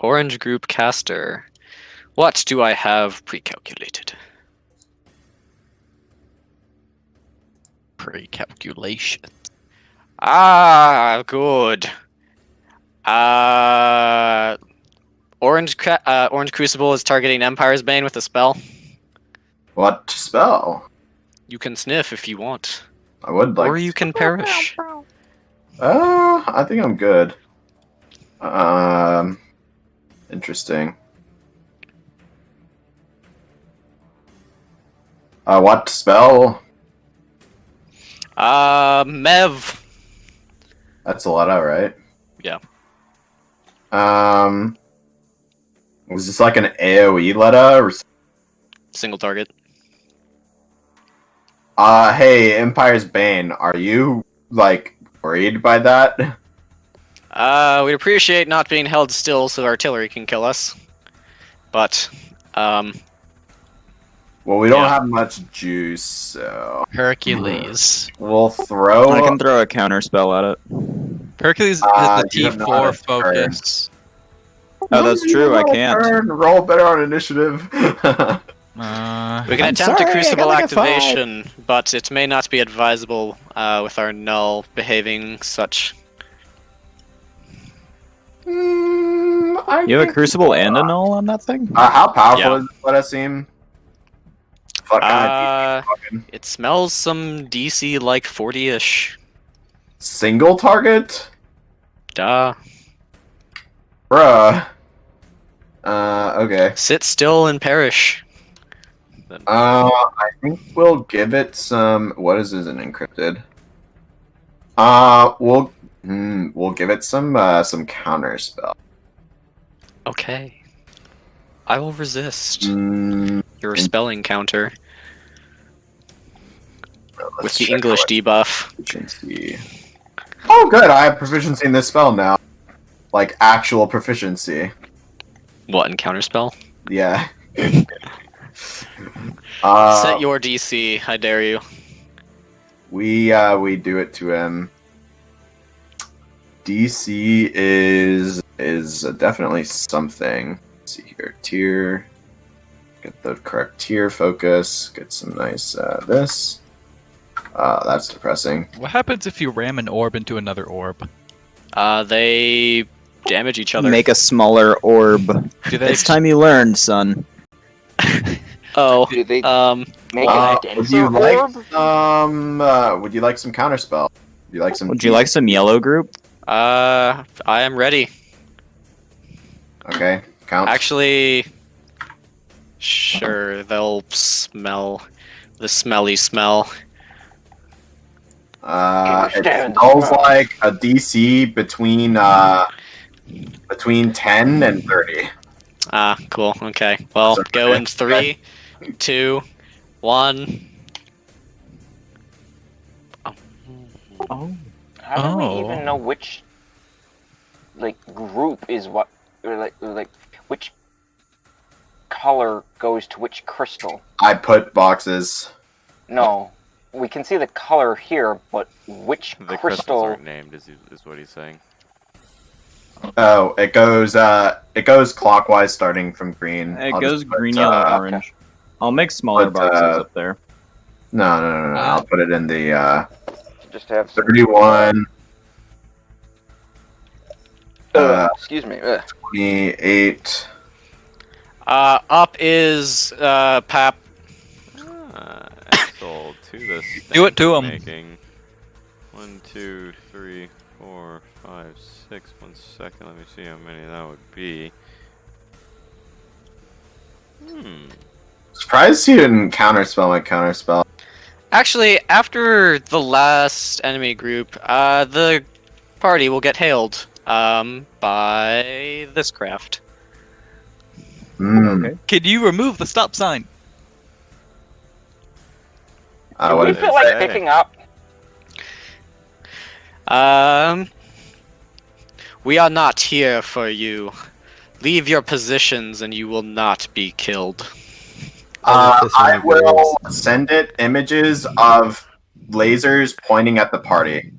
Orange Group Caster. What do I have pre-calculated? Pre-calculation. Ah, good. Orange Crucible is targeting Empire's Bane with a spell. What spell? You can sniff if you want. I would like Or you can perish. I think I'm good. Interesting. What spell? Mev. That's a letter, right? Yeah. Was this like an AoE letter? Or... Single target. Hey, Empire's Bane, are you, like, worried by that? We'd appreciate not being held still so artillery can kill us. But, Well, we don't Yeah. have much juice, so... Hercules. We'll throw... I can throw a counter spell at it. Hercules you has the don't know how T4 to turn. focus. Oh, that's You true, I roll can't. turn, roll better on initiative. we can I'm attempt sorry, a I Crucible got like a 5. activation, but it may not be advisable with our null behaving such. You have a crucible and a null on that thing? How powerful Yeah. is it, let us seem? What kind of fucking It smells some DC like 40-ish. single target? Duh. Bruh. Okay. Sit still and perish. I think we'll give it some... What is this in encrypted? We'll give it some counter spell. Okay. I will resist Mm, your spelling counter with let's the check English our debuff. proficiency. Oh, good! I have proficiency in this spell now. Like, actual proficiency. What, in counterspell? Yeah. Set your DC, I dare you. We do it to him. DC is definitely something. Let's see here, tier. Get the correct tier focus. Get some nice this. That's depressing. What happens if you ram an orb into another orb? They damage each other. Make a smaller orb. Do they It's time you learned, son. Oh, Do they um, make would an you denser like orb? would you like some counterspell? Would you like some? Would you like some yellow group? I am ready. Okay, count. Actually, sure, they'll smell the smelly smell. It Understand. smells like a DC between 10 and 30. Ah, cool. Okay. Well, So, go in 3, 2, 1. Oh. How do we Oh. even know which group is what, or which color goes to which crystal? I put boxes. No, we can see the color here, but which The crystals crystal? aren't named, is what he's saying. Oh, it goes clockwise starting from green. It I'll goes just put, green, yellow, okay. orange. I'll make smaller But, boxes up there. No. I'll put it in the Just have some, 31, excuse me. 28. Up is Pap. Axel to the Do it to stand 'em. Making 1, 2, 3, 4, 5, 6. 1 second. Let me see how many that would be. Surprised you didn't counterspell my counterspell. Actually, after the last enemy group, the party will get hailed by this craft. Mm. Okay. Can you remove the stop sign? Do What we did feel it like say? picking up? We are not here for you. Leave your positions and you will not be killed. I will send it images of lasers pointing at the party.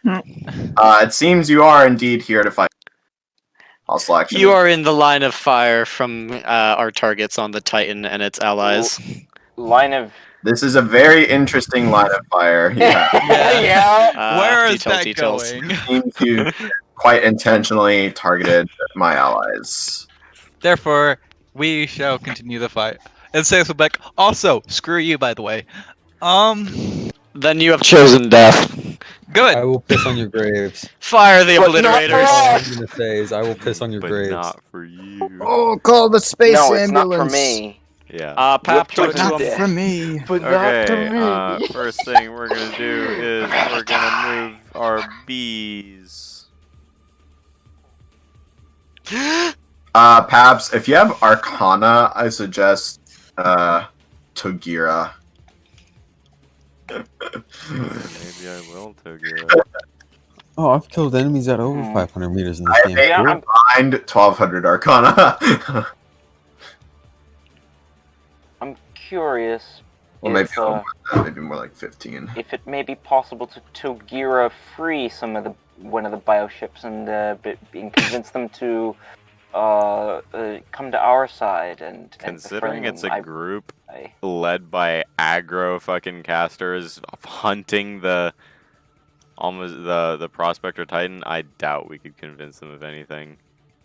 It seems you are indeed here to fight. I'll select You are in the line of fire from our targets on the Titan and its allies. Line of. This is a very interesting line of fire. Yeah. Yeah. Where is details, that details. going? Seems you quite intentionally targeted my allies. Therefore, we shall continue the fight. And say something back. Also, screw you, by the way. Then you have chosen death. Good. I will piss on your graves. Fire the But not for obliterators. All I'm us. gonna say is I will piss on your But graves. not for you. Oh, call the space No, it's not ambulance. for me. Yeah. Pap, do But it to not him. death. For me. But not to Okay, me. first thing we're gonna do is we're gonna move our bees. Paps, if you have Arcana, I suggest Togira. Maybe I will, Togira. Oh, I've killed enemies at over 500 meters in this game. I Yeah, find 1200 Arcana. I'm curious Well, maybe if, a little more than that, maybe more like 15. if it may be possible to Gira free one of the bioships and convince them to come to our side and Considering befriend it's them. a group I- led by aggro fucking casters hunting the Prospector Titan, I doubt we could convince them of anything.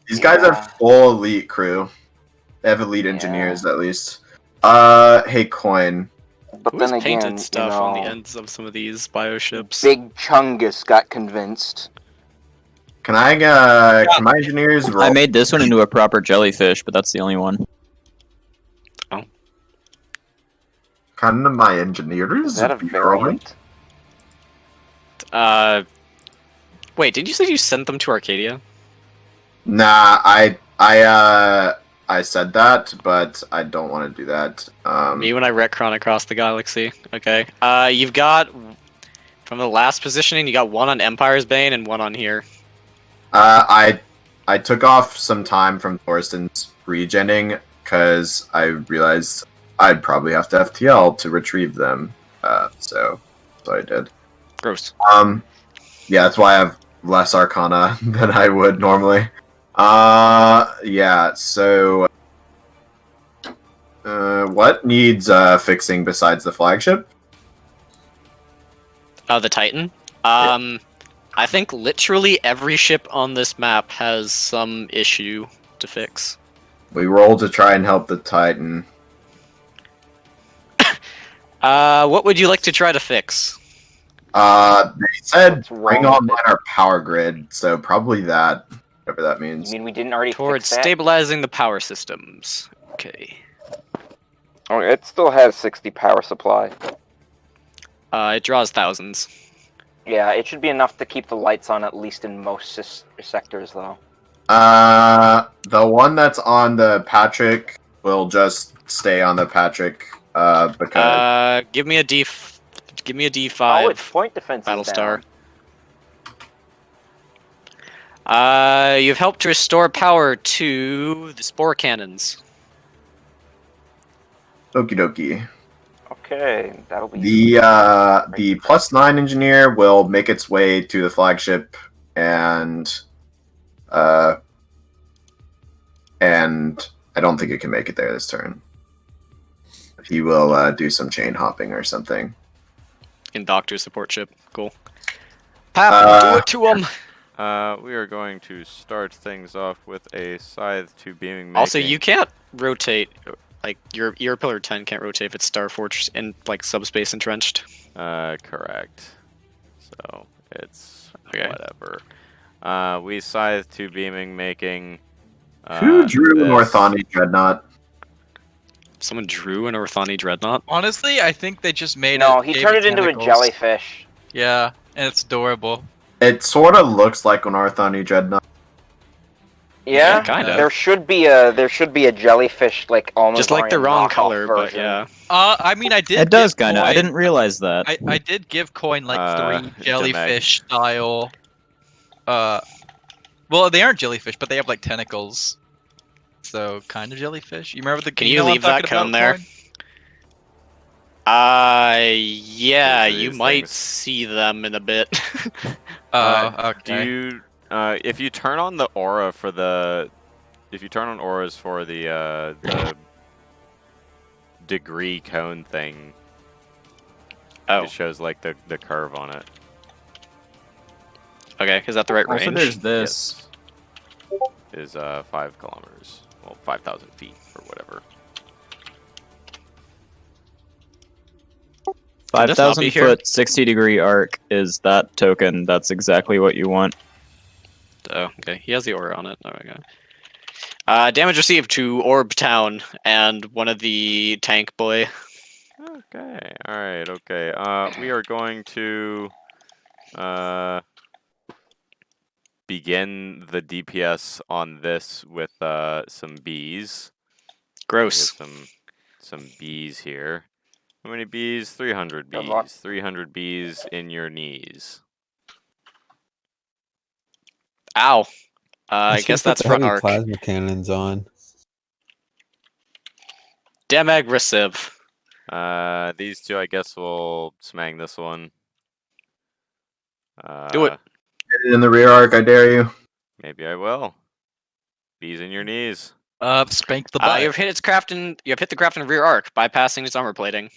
These guys Yeah. are full elite crew. They have elite Yeah. engineers at least. Hey, Coin. But Who's then painted again, stuff on the ends of some of these bioships? Big Chungus got convinced. Can my engineers roll? I made this one into a proper jellyfish, but that's the only one. Can my engineers Is that a be rolling? variant? Wait, did you say you sent them to Arcadia? Nah, I said that, but I don't want to do that. Me when I retcon across the galaxy. Okay. You've got from the last positioning, you got one on Empire's Bane and one on here. I took off some time from Thorsten's regenning because I realized I'd probably have to FTL to retrieve them. So I did. Gross. Yeah, that's why I have less Arcana than I would normally. Yeah, so what needs fixing besides the flagship? The Titan. I think literally every ship on this map has some issue to fix. We roll to try and help the Titan. What would you like to try to fix? They said What's wrong bring with online it? our power grid, so probably that, whatever that You means. mean we didn't already Towards fix that? stabilizing the power systems. Okay. Oh, it still has 60 power supply. It draws thousands. Yeah, it should be enough to keep the lights on at least in most sectors, though. The one that's on the Patrick will just stay on the Patrick Because Give me a D5. Oh, its point defense is Battlestar. down. You've helped to restore power to the spore cannons. okie dokie. Okay, that'll be The +9 engineer will make its way to the flagship and I don't think it can make it there this turn. He will do some chain hopping or something. In Doctor support ship. Cool. Pap, do it to him! We are going to start things off with a scythe to beaming making. Also, you can't rotate. Like, your Pillar 10 can't rotate if it's Star Fortress in, like, subspace entrenched. Correct. So, it's Okay. whatever. We scythe to beaming making. Who drew an this. Orthani Dreadnought? Someone drew an Orthani Dreadnought? Honestly, I think they just made it. No, he gave turned it into a tentacles. jellyfish. Yeah, and it's adorable. It sort of looks like an Orthani Dreadnought. Yeah, Yeah, kinda. There should be a jellyfish like almost Just like the wrong color, but version. yeah. I mean, I did. It does give kind of. I Coin- didn't realize that. I did give Coin like Demag. 3 jellyfish style. Well, they aren't jellyfish, but they have like tentacles. So kind of jellyfish. You remember the? Can you you know what I'm leave that talking cone about, there? Coin? Yeah, These are you these might things. see them in a bit. Okay. Do you, if you turn on the aura for the, if you turn on auras for the degree cone thing, Oh, it shows like the curve on it. okay. Is that the right range? Also, there's this. Yes. Is 5 kilometers, well 5,000 feet or whatever. Can this not be 5,000 here? foot, 60-degree arc is that token. That's exactly what you want. Oh, okay. He has the aura on it. There we go. Damage received to Orb Town and one of the tank boy. Okay, alright, okay. We are going to begin the DPS on this with some bees. Gross. Get some bees here. How many bees? 300 Good luck. bees. 300 bees in your knees. Ow. I should guess put that's the front heavy arc. plasma cannons on. Damn aggressive. These two, I guess, will smang this one. Do it. Get it in the rear arc, I dare you. Maybe I will. Bees in your knees. Spank the butt. You've hit the craft in rear arc, bypassing its armor plating.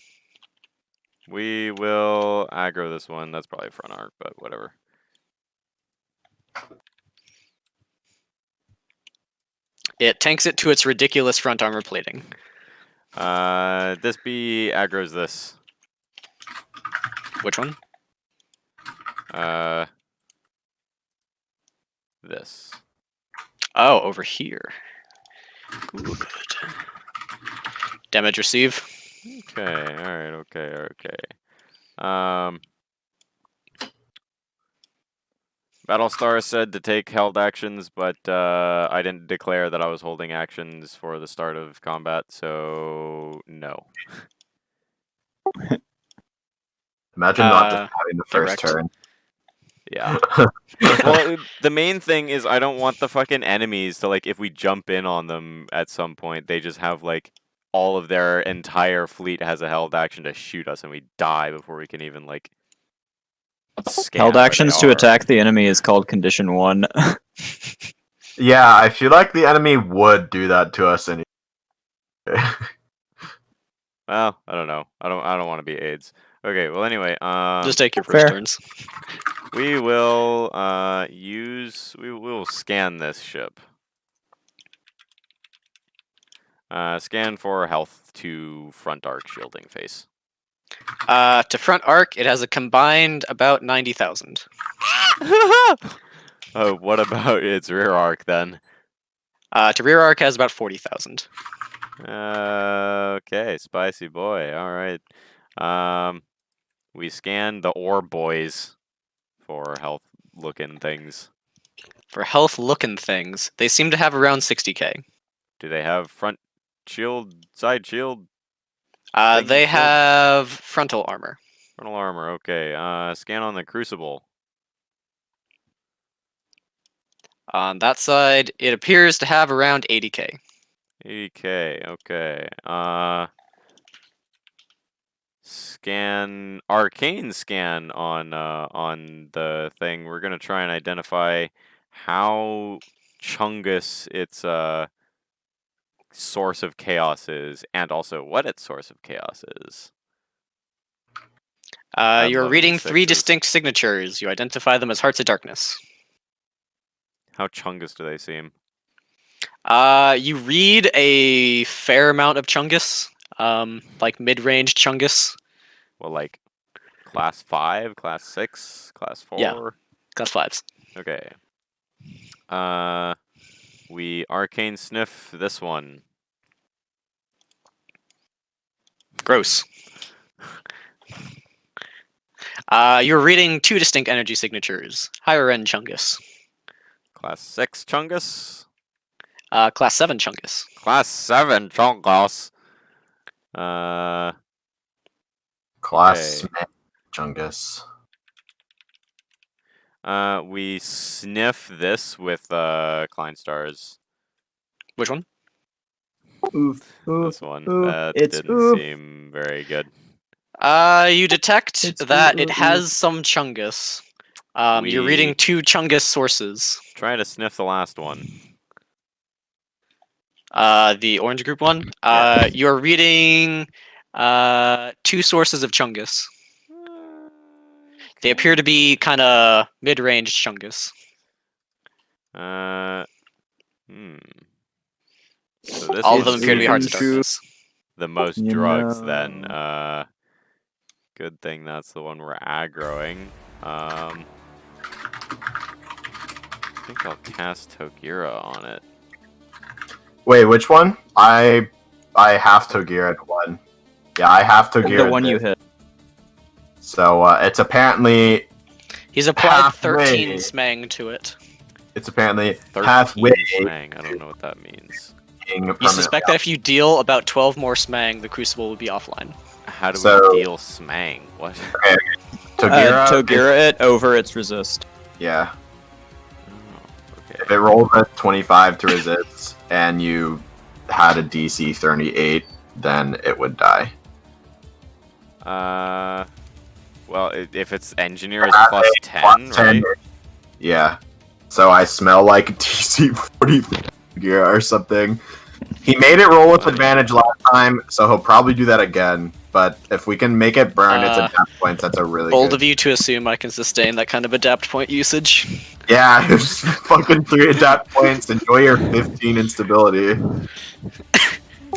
We will aggro this one. That's probably front arc, but whatever. It tanks it to its ridiculous front armor plating. This bee aggro's this. Which one? This. Oh, over here. Good. Damage receive. Okay, alright, okay. Battlestar said to take held actions, but I didn't declare that I was holding actions for the start of combat, so no. Imagine not just having the first direct. turn. Yeah. Well, the main thing is I don't want the fucking enemies to, like, if we jump in on them at some point, they just have, like, all of their entire fleet has a held action to shoot us and we die before we can even, like, scan Held where they actions to are. attack the enemy is called Condition 1. Yeah, I feel like the enemy would do that to us anyway. Well, I don't know. I don't want to be AIDS. Okay, well anyway, Just take your first fair. turns. we will we will scan this ship. Scan for health to front arc shielding face. To front arc, it has a combined about 90,000. Oh, what about its rear arc then? To rear arc has about 40,000. Okay, spicy boy. All right. We scan the ore boys for health looking things. For health looking things, they seem to have around 60k. Do they have front shield, side shield? They have frontal armor. Frontal armor. Okay. Scan on the crucible. On that side, it appears to have around 80k. 80k. Okay. Scan arcane scan on the thing. We're gonna try and identify how chungus its source of chaos is, and also what its source of chaos is. You're reading 3 11 distinct signatures. You identify them as Hearts of Darkness. How chungus do they seem? You read a fair amount of Chungus, like mid-range Chungus. Well, like class 5, class 6, class 4? Yeah. Class 5s. Okay. We arcane sniff this one. Gross. You're reading 2 distinct energy signatures. Higher end Chungus. Class 6 chungus. Class 7 Chungus. Class 7 chungus. Class Okay. Chungus. We sniff this with Klein stars. Which one? Oof, oof, This one. oof, That it's didn't oof. seem very good. You detect It's that ooh, it ooh, has some Chungus. You're We- reading 2 Chungus sources. Try to sniff the last one. The orange group one. Yeah. You're reading 2 sources of Chungus. They appear to be kind of mid-range Chungus. So this All of one them appear to be Hearts of seems Darkness. the most You drugs know. then. Good thing that's the one we're aggroing. I think I'll cast Togira on it. Wait, which one? I have Togira at one. Yeah, I have Togira. The one you hit. So it's apparently He's applied halfway. 13 smang to it. It's apparently 13 halfway. smang. I don't know what that means. being You permanently suspect that if you deal about 12 more smang, the Crucible will be offline. How do So- we deal smang? What? Togira. Togira it over its resist. Yeah. Oh, If okay. it rolls a 25 to resist and you had a DC 38, then it would die. Well, if it's engineer is Have plus a 10, plus 10. right? Yeah. So I smell like DC 40 gear or something. He made it roll with advantage last time, so he'll probably do that again. But if we can make it burn its adapt points, that's a really Bold good. of you to assume I can sustain that kind of adapt point usage. Yeah, it's fucking 3 adapt points. Enjoy your 15 instability.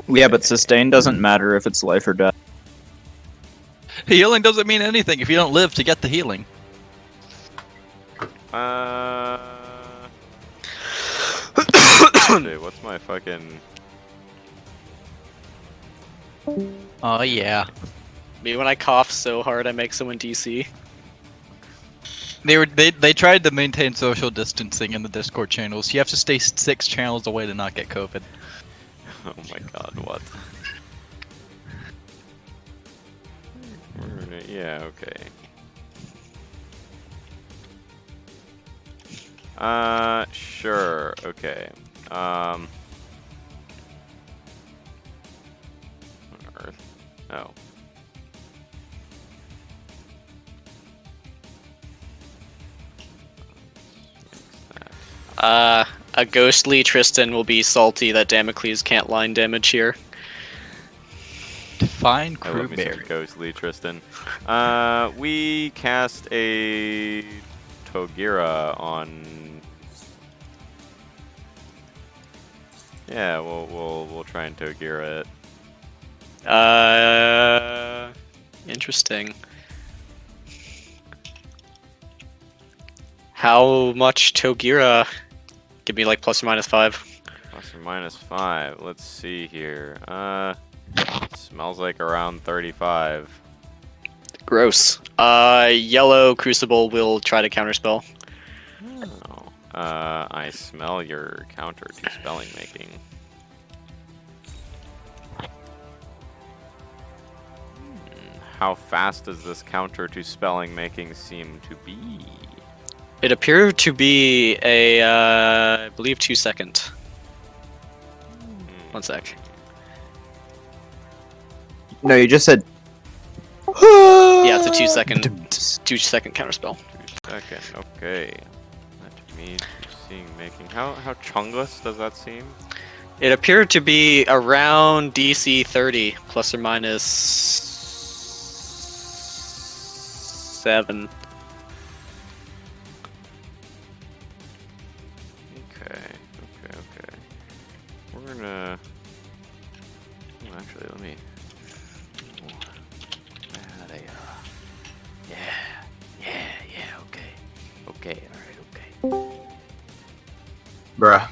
Yeah, but sustain doesn't matter if it's life or death. Healing doesn't mean anything if you don't live to get the healing. Dude, what's my fucking... Oh yeah. Maybe when I cough so hard I make someone DC. They tried to maintain social distancing in the Discord channels. You have to stay 6 channels away to not get COVID. Oh my god, what? Yeah, okay. Sure, okay. On Earth? Oh. A ghostly Tristan will be salty that Damocles can't line damage here. Define I crew love me some barrier. ghostly Tristan. We cast a Togira on. Yeah, we'll try and Togira it. Interesting. How much Togira? Give me like plus or minus 5. Plus or minus 5. Let's see here. Smells like around 35. Gross. Yellow Crucible will try to counterspell. Oh. I smell your counter to spelling making. how fast does this counter to spelling making seem to be? It appeared to be a, I believe, 2-second. 1 sec. No, you just said. Yeah, it's a 2-second counterspell. 2 second, okay. Let me seeing making. How chungless does that seem? It appeared to be around DC 30, plus or minus 7. Okay. We're gonna. Oh, actually, let me. Yeah. Okay. Alright. Bruh.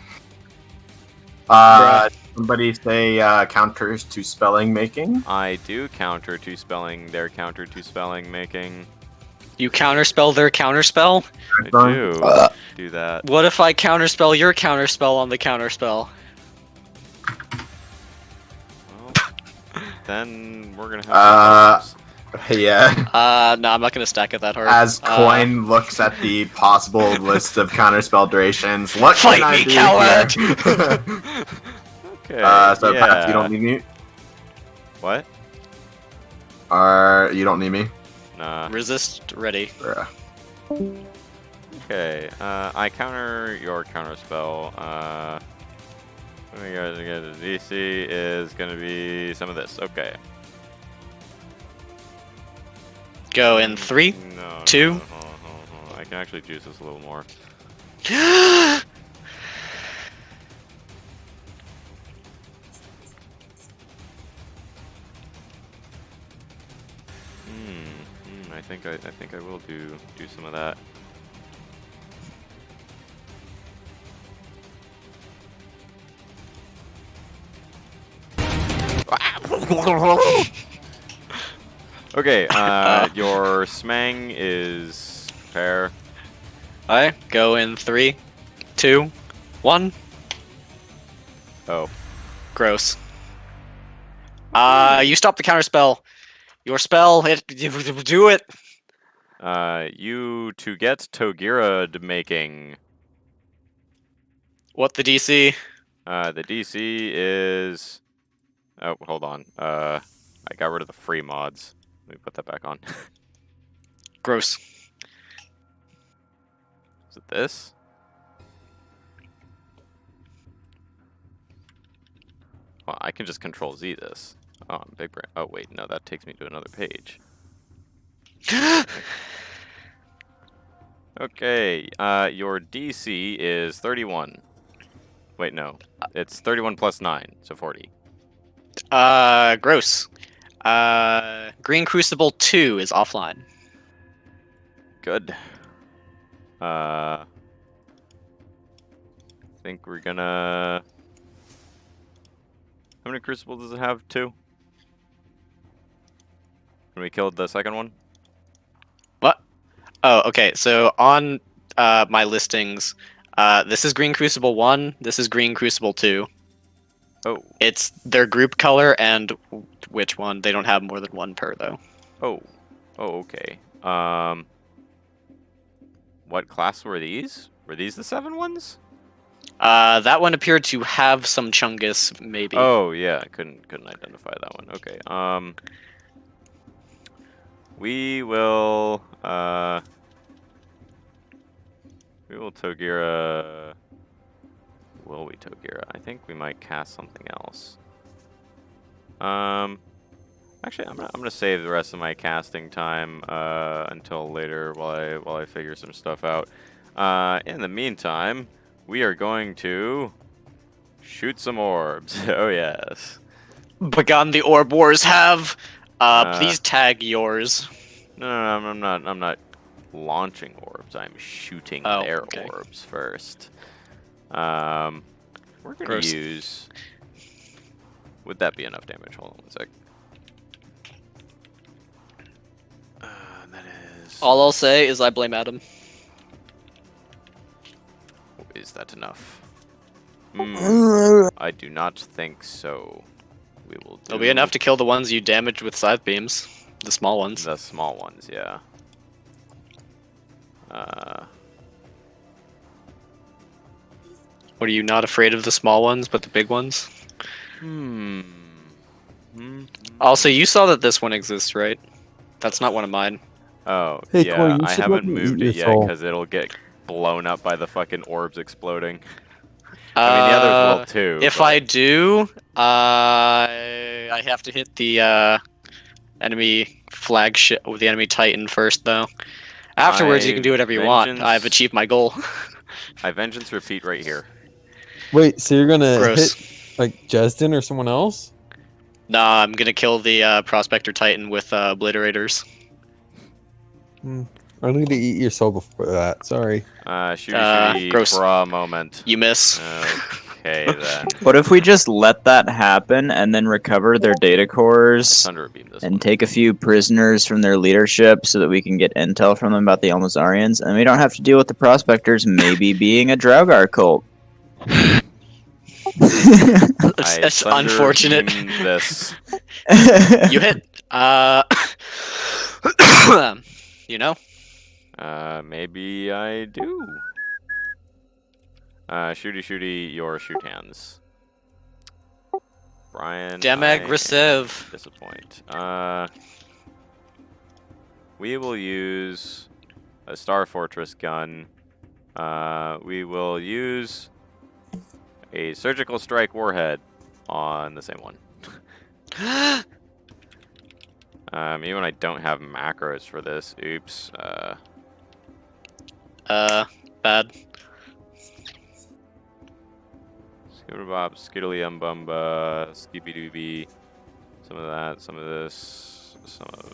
Somebody say counters to spelling making. I do counter to spelling. Their counter to spelling making. You counterspell their counterspell? I do do that. What if I counterspell your counterspell on the counterspell? Well, then we're gonna have. Yeah. No, I'm not gonna stack it that hard. As Coin looks at the possible list of counterspell durations, what Fight can I me, do coward! here? Okay. So yeah. Pat, you don't need me? What? You don't need me? Nah. Resist ready. Bruh. Okay. I counter your counterspell. Let me guys get a DC is gonna be some of this. Okay. Go in 3, No, 2. hold on. I can actually juice this a little more. I think I will do some of that. Okay, your smang is prepare. I go in 3, 2, 1. Oh. Gross. You stop the counterspell. Your spell, do it. You to get Togira making. What the DC? The DC is. Oh, hold on. I got rid of the free mods. Let me put that back on. Gross. Is it this? Well, I can just Control Z this. Oh, I'm big brain. Oh wait, no, that takes me to another page. Okay, your DC is 31. Wait, no. It's 31 plus 9, so 40. Gross. Green Crucible 2 is offline. Good. Think we're gonna... How many Crucibles does it have? 2? When we killed the second one? What? Oh, okay. So on my listings, this is Green Crucible 1, this is Green Crucible 2. Oh. It's their group color and which one. They don't have more than one per, though. Oh. Oh, okay. What class were these? Were these the 7 ones? That one appeared to have some Chungus, maybe. Oh, yeah. I couldn't identify that one. Okay. We will Togira. Will we Togira? I think we might cast something else. Actually, I'm gonna save the rest of my casting time until later while I figure some stuff out. In the meantime, we are going to shoot some orbs. Oh yes. Begun the Orb Wars have. Please tag yours. No, I'm not launching orbs. I'm shooting their orbs first. We're gonna use. Would that be enough damage? Hold on 1 sec. That is. All I'll say is I blame Adam. Is that enough? I do not think so. We will. It'll be enough to kill the ones you damaged with scythe beams. The small ones. The small ones, yeah. What, are you not afraid of the small ones, but the big ones? Hmm. Also, you saw that this one exists, right? That's not one of mine. Oh, Hey, yeah, Coin, you I should let haven't me eat moved your it yet soul. because it'll get blown up by the fucking orbs exploding. I mean, the others will too. If but... I do, I have to hit the enemy flagship with the enemy Titan first, though. Afterwards, you can do whatever you want. I've achieved my goal. I vengeance repeat right here. Wait, so you're gonna Gross. hit like Jesden or someone else? Nah, I'm gonna kill the Prospector Titan with obliterators. I need to eat your soul before that. Sorry. Shooty gross. for a moment. You miss. Okay, then. What if we just let that happen and then recover their data cores Thunder beam this and one. take a few prisoners from their leadership so that we can get intel from them about the Almazarians, and we don't have to deal with the prospectors maybe being a Draugr cult. It's thunder unfortunate. beam this. You hit. You know? Maybe I do. Shooty, your shoot hands. Brian, Damn I aggressive. disappoint. We will use a Star Fortress gun. We will use a surgical strike warhead on the same one. Even I don't have macros for this. Oops. Bad. Skibbity-bop, skiddly-umbumba, skippy-dooby. Some of that, some of this, some of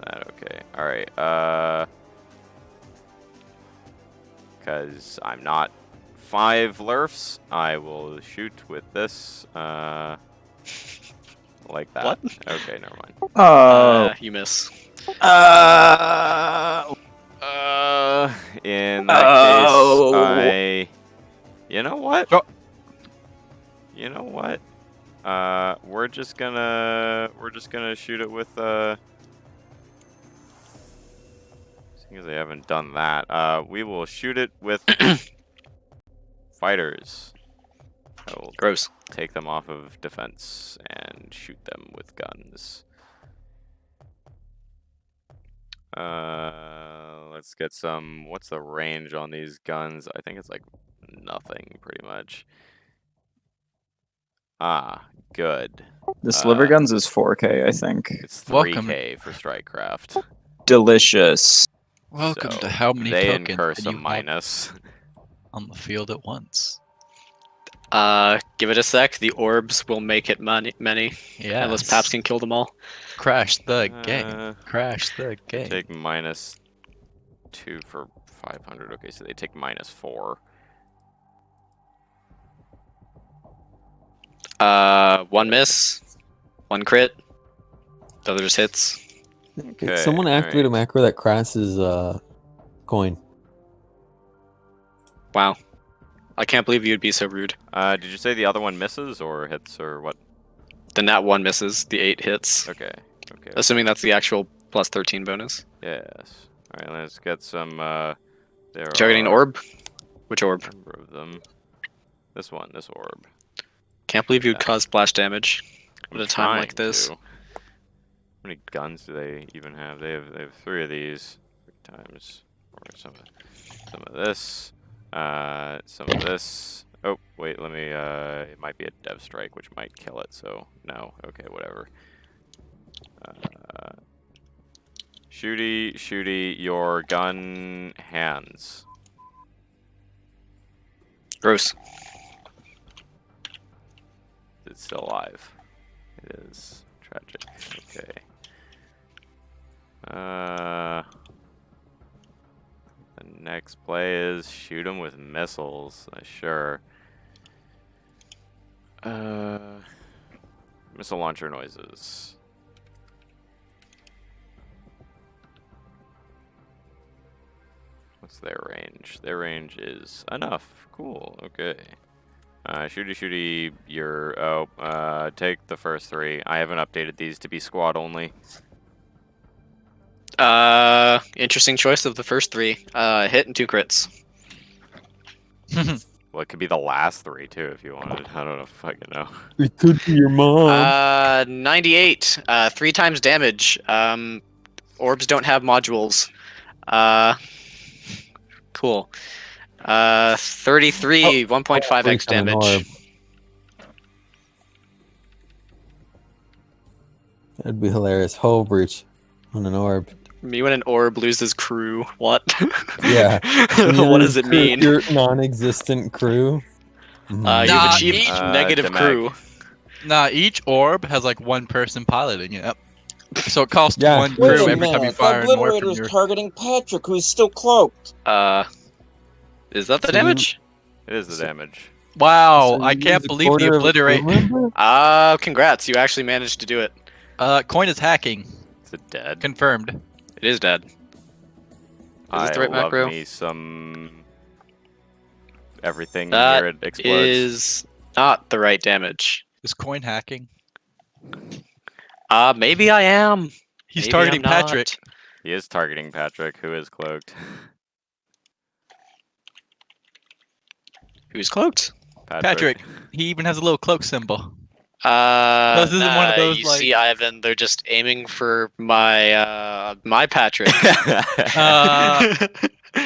that. Okay. Alright. Because I'm not 5 lurfs, I will shoot with this. Like that. What? Okay, never mind. You miss. In that case, you know what? Sure. You know what? We're just gonna shoot it with seeing as I haven't done that, we will shoot it with fighters. I will Gross. take them off of defense and shoot them with guns. Let's get some. What's the range on these guns? I think it's like nothing, pretty much. Ah, good. The sliver guns is 4K, I think. It's 3K Welcome. for Strikecraft. Delicious. Welcome So to how many they tokens incur can some you have minus. on the field at once? Give it a sec. The orbs will make it many. Yeah. Unless Paps can kill them all. Crash the game. Crash the They game. take -2 for 500. Okay, so they take -4. One miss, one crit. The other just hits. Okay, Someone activate a macro that crashes coin. Wow. I can't believe you'd be so rude. Did you say the other one misses or hits or what? The nat 1 misses, the 8 hits. Okay. Okay. Assuming that's the actual plus 13 bonus. Yes. All right. Let's get some. There Targeting are orb? Which orb? a number of them. This one. This orb. Can't believe you'd Yeah. cause splash damage at I'm a time like trying this. to. How many guns do they even have? They have 3 of these. 3 times. Or some of this. Some of this. Oh wait, let me. It might be a dev strike, which might kill it. So no. Okay, whatever. Shooty, your gun hands. Gross. It's still alive. It is tragic. Okay. The next play is shoot him with missiles. Sure. Missile launcher noises. What's their range? Their range is enough. Cool. Okay. Shooty, take the first 3. I haven't updated these to be squad only. Interesting choice of the first 3. Hit and 2 crits. Well, it could be the last 3 too if you wanted. I don't know if I can know. It could be your mom. 98. 3 times damage. Orbs don't have modules. Cool. 33, 1.5x on an orb. damage. That'd be hilarious. Hull breach on an orb. Me when an orb loses crew. What? Yeah. What does it mean? Your non-existent crew. You've Nah, achieved each- negative Demag. crew. Nah, each orb has like 1 person piloting it. So it costs Yeah. 1 Wait crew a every time you minute, fire that an orb from Obliterator's your... targeting Patrick, who's still cloaked. Is that the So damage? It is the damage. Wow, So I you can't use a believe the quarter of a obliterate. crew member? Congrats, you actually managed to do it. Coin is hacking. Is it dead? Confirmed. It is dead. Is this the right love macro? me some everything That here it explodes. is not the right damage. Is coin hacking? Maybe I am. He's Maybe targeting I'm not. Patrick. He is targeting Patrick, who is cloaked. Who's cloaked? Patrick. He even has a little cloak symbol. This isn't one of those, you like- see, Ivan, they're just aiming for my my Patrick.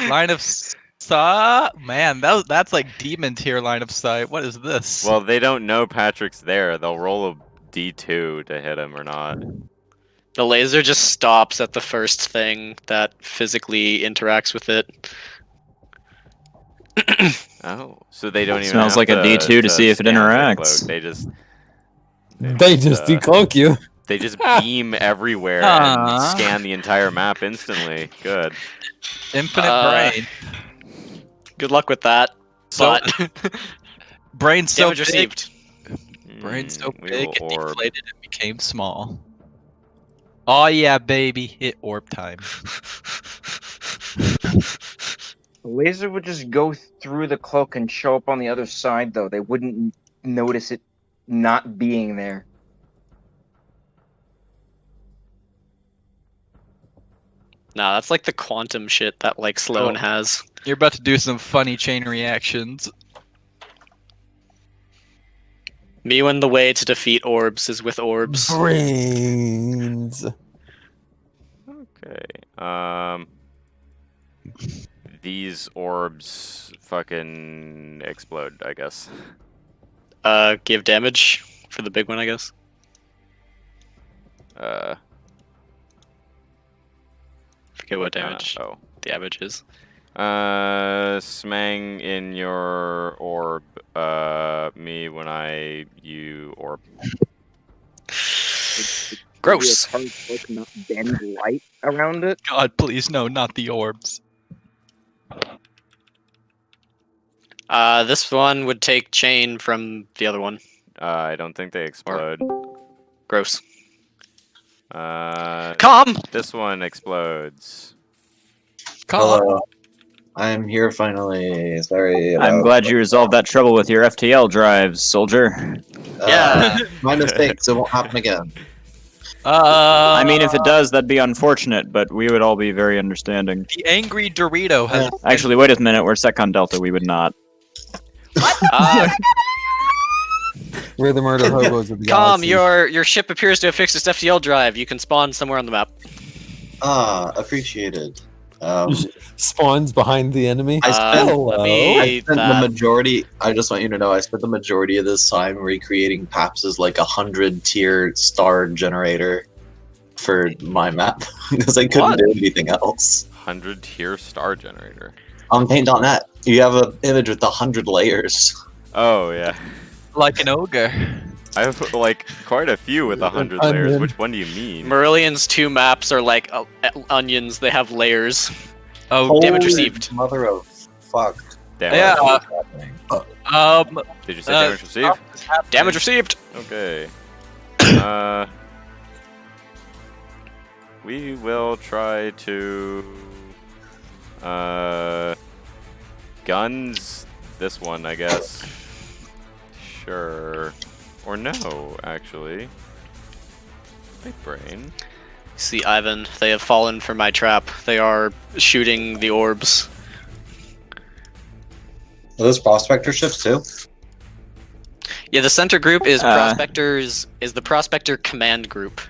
Line of sight? Man, that's like demon tier line of sight. What is this? Well, they don't know Patrick's there. They'll roll a D2 to hit him or not. The laser just stops at the first thing that physically interacts with it. Oh, so they don't even Smells have like a D2 to see if it scan the interacts. cloak. They just decloak you. They just beam everywhere Aw. and scan the entire map instantly. Good. Infinite brain. Good luck with that. So But brain's so damage big. received. Brain's so We big will it orb. deflated and became small. Oh yeah, baby, hit orb time. The laser would just go through the cloak and show up on the other side, though. They wouldn't notice it not being there. Nah, that's like the quantum shit that like Sloan has. You're about to do some funny chain reactions. Me when the way to defeat orbs is with orbs. Brains. Okay. These orbs fucking explode, I guess. Give damage for the big one, I guess. Forget what damage Oh. the average is. Smang in your orb. Me when you orb. Gross. Not bend light around it. God, please no, not the orbs. This one would take chain from the other one. I don't think they explode. Gross. Come. Calm! This one explodes. Hello. I'm here finally. Sorry. I'm glad you resolved that trouble with your FTL drives, soldier. Yeah. My mistake, so it won't happen again. I mean, if it does, that'd be unfortunate, but we would all be very understanding. The angry Dorito has. Actually, wait a minute. We're Secon Delta. We would not. We're the murder hobos of the Calm, galaxy. your ship appears to have fixed its FTL drive. You can spawn somewhere on the map. Appreciated. Spawns behind the enemy. I spent, hello. I spent the majority. I just want you to know, I spent the majority of this time recreating Paps's like 100-tier star generator for my map because I couldn't do anything else. 100-tier star generator. On Paint.net, you have an image with 100 layers. Oh yeah. Like an ogre. I have like quite a few with 100 Onion. layers. Which one do you mean? Marillion's 2 maps are like onions. They have layers. Oh, damage Holy received. Mother of fuck. Damage. Yeah. Did you say damage received? Damage received. Okay. We will try to guns this one, I guess. Sure. Or no, actually. Big brain. See, Ivan, they have fallen for my trap. They are shooting the orbs. Are those prospector ships too? Yeah, the center group is prospectors. Is the prospector command group.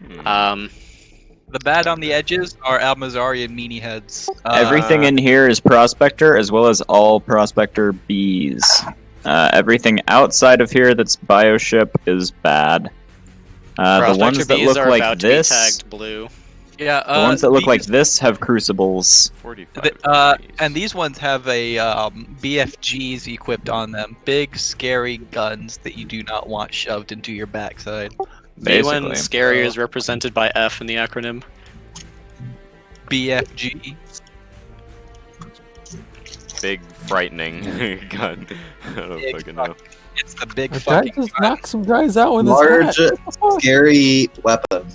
The bad on the edges are Almazari and meanie heads. Everything in here is prospector, as well as all prospector bees. Everything outside of here that's bioship is bad. The ones that look like this, tagged blue. Yeah, the ones that look like this have crucibles. 45 and these ones have a BFGs equipped on them. Big, scary guns that you do not want shoved into your backside. B1 scary is represented by F in the acronym. BFG. Big frightening gun. I don't fucking know. It's the big The guy fucking just gun. knocked some guys out with his Large, hat. scary weapon.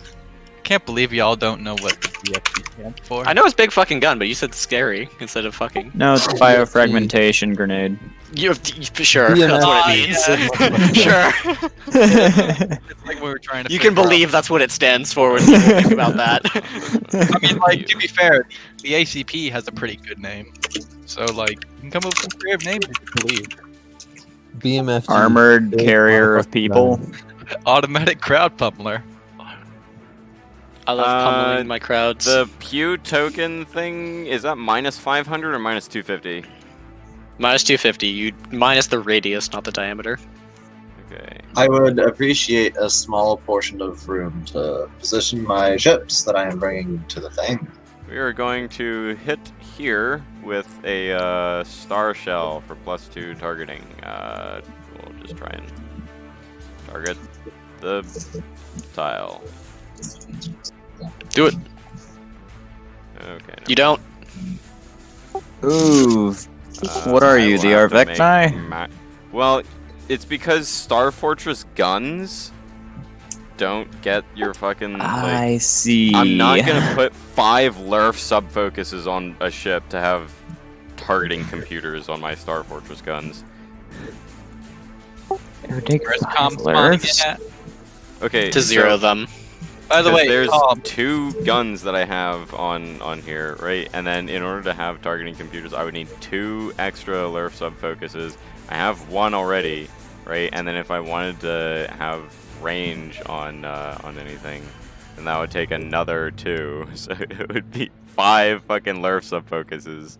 Can't believe y'all don't know what the BFG stands for. I know it's big fucking gun, but you said scary instead of fucking. No, it's biofragmentation grenade. Sure, that's what it means. Sure. It's like we were trying to. You can figure out- believe that's what it stands for when people think about that. I mean, like, to be fair, the ACP has a pretty good name. So, like, you can come up with some creative names if you believe. BMFG. Armored Big carrier of motherfucking people. gun. Automatic crowd pummeler. I love pummeling my crowds. The Pew token thing, is that minus 500 or minus 250? Minus 250. You minus the radius, not the diameter. Okay. I would appreciate a small portion of room to position my ships that I am bringing to the thing. We are going to hit here with a star shell for +2 targeting. We'll just try and target the tile. Do it. Okay. You don't. Ooh. What are I you, will the have to make Arvecni? Well, it's because Star Fortress guns don't get your fucking. I see. I'm not gonna put 5 Lerf subfocuses on a ship to have targeting computers on my Star Fortress guns. It would take Where's 5 comp spawning Lerfs. at? Okay. To zero them. By the way, there's 2 guns that I have on here, right? And then in order to have targeting computers, I would need 2 extra Lerf subfocuses. I have 1 already, right? And then if I wanted to have range on anything, then that would take another 2. So it would be 5 fucking Lerf subfocuses.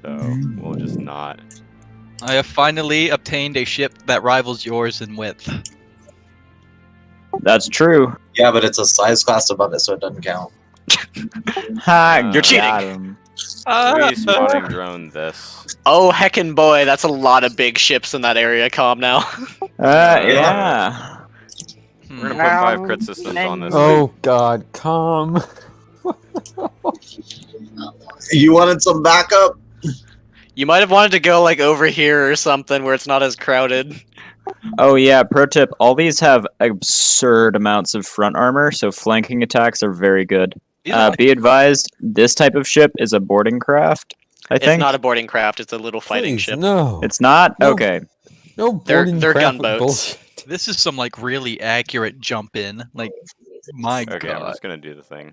So we'll just not. I have finally obtained a ship that rivals yours in width. That's true. Yeah, but it's a size class above it, so it doesn't count. Ha, You're cheating. got him. Spotting drone this. Oh heckin' boy, that's a lot of big ships in that area. Calm now. Yeah. We're gonna put 5 crit systems on this. Oh god, calm. You wanted some backup? You might have wanted to go like over here or something where it's not as crowded. Oh yeah, pro tip, all these have absurd amounts of front armor, so flanking attacks are very good. Be advised, this type of ship is a boarding craft, I think. It's not a boarding craft, it's a little fighting Please, ship. No. It's not? No. Okay. No They're boarding craft with gunboats. bullshit. This is some like really accurate jump in. Like, my Okay, I'm god. just gonna do the thing.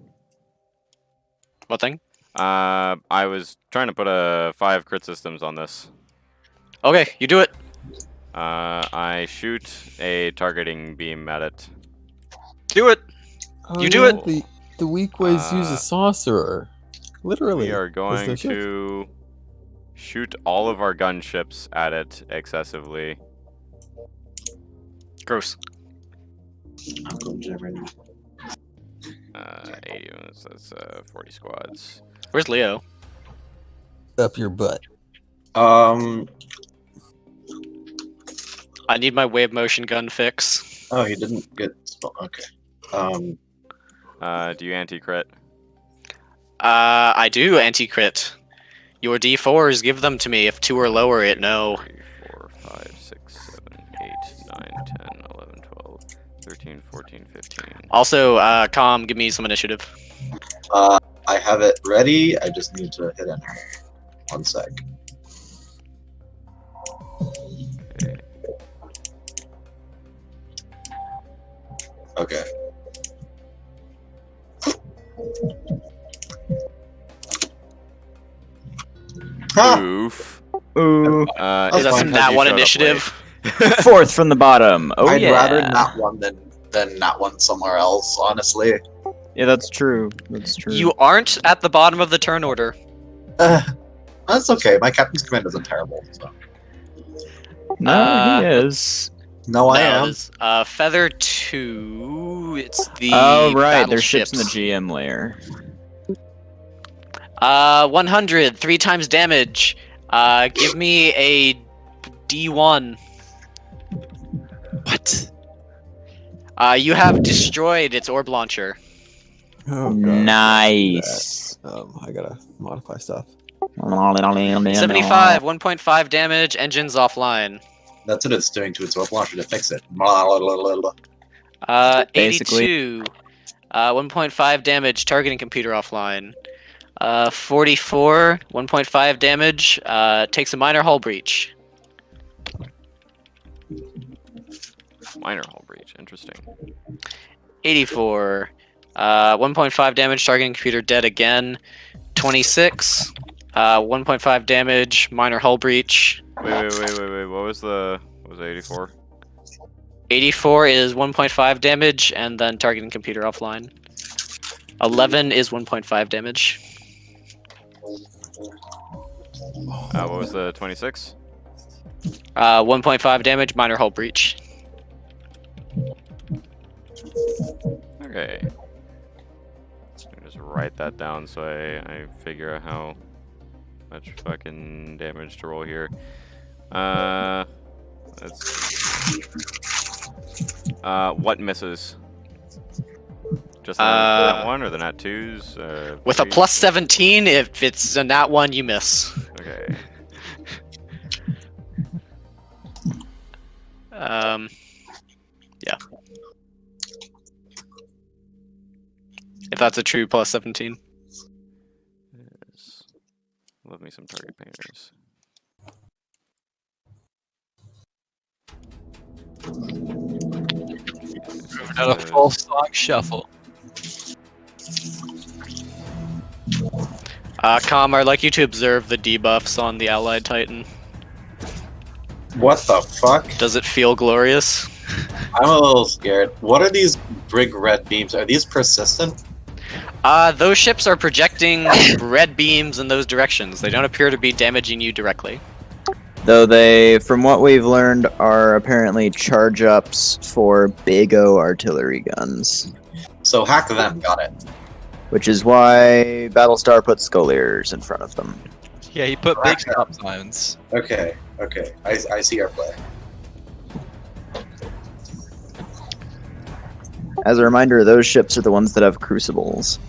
What thing? I was trying to put 5 crit systems on this. Okay, you do it. I shoot a targeting beam at it. Do it. Oh, You do yeah, it. The weak ways use a sorcerer. Literally. We are Is going there shit? to shoot all of our gunships at it excessively. Gross. 80, so that's 40 squads. Where's Leo? Up your butt. I need my wave motion gun fix. Oh, you didn't get. Okay. Do you anti-crit? I do anti-crit. Your D4s, give them to me. If 2 or lower, it no. 3, 4, 5, 6, 7, 8, 9, 10, 11, 12, 13, 14, 15. Also, Com, give me some initiative. I have it ready. I just need to hit enter. 1 sec. Okay. Ha! Oof. Ooh, Is It's that fine some 'cause nat you one showed up initiative? late. fourth from the bottom. Oh I'd yeah. rather not one than not one somewhere else, honestly. Yeah, that's true. That's true. You aren't at the bottom of the turn order. That's okay. My captain's command isn't terrible. So. No, he is. No, I No, am. it is. Feather 2. It's the Oh right, there's battleships. ships in the GM layer. 100, 3 times damage. Give me a D1. What? You have destroyed its orb launcher. Oh, God, Nice. I gotta modify stuff. 75, 1.5 damage, engines offline. That's what it's doing to its orb launcher to fix it. Basically. 82, 1.5 damage, targeting computer offline. 44, 1.5 damage, takes a minor hull breach. Minor hull breach. Interesting. 84, 1.5 damage, targeting computer dead again. 26, 1.5 damage, minor hull breach. Wait. What was 84? 84 is 1.5 damage, and then targeting computer offline. 11 is 1.5 damage. What was the 26? 1.5 damage, minor hull breach. Okay. Just write that down so I figure out how much fucking damage to roll here. What misses? Just that one or the nat 2s? With a threes? plus 17, if it's a nat 1, you miss. Okay. Yeah. If that's a true plus 17. Yes. Love me some target painters. Not a full song shuffle. Com, I'd like you to observe the debuffs on the allied titan. What the fuck? Does it feel glorious? I'm a little scared. What are these big red beams? Are these persistent? Those ships are projecting red beams in those directions. They don't appear to be damaging you directly. Though they, from what we've learned, are apparently charge ups for big O artillery guns. So hack them, got it. Which is why Battlestar put Scoliers in front of them. Yeah, he put big stop signs. Okay. I see our play. As a reminder, those ships are the ones that have crucibles.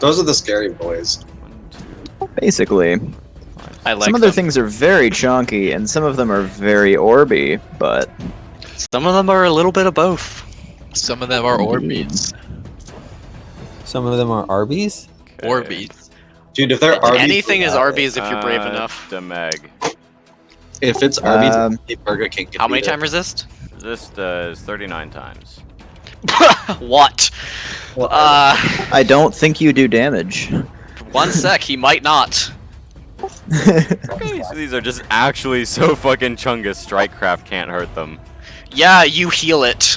Those are the scary boys. Basically. I like some other them. things are very chunky, and some of them are very orby, but... Some of them are a little bit of both. Some of them are Orbeez. Some of them are Arby's. Orbeez. Dude, if they're Arby's, Anything is Arby's if you're brave enough. Demeg. if it's Arby's, Um, Burger King can How be many there. time resist? This does 39 times. What? Well, I don't think you do damage. 1 sec, he might not. These are just actually so fucking chungus. Strikecraft can't hurt them. Yeah, you heal it.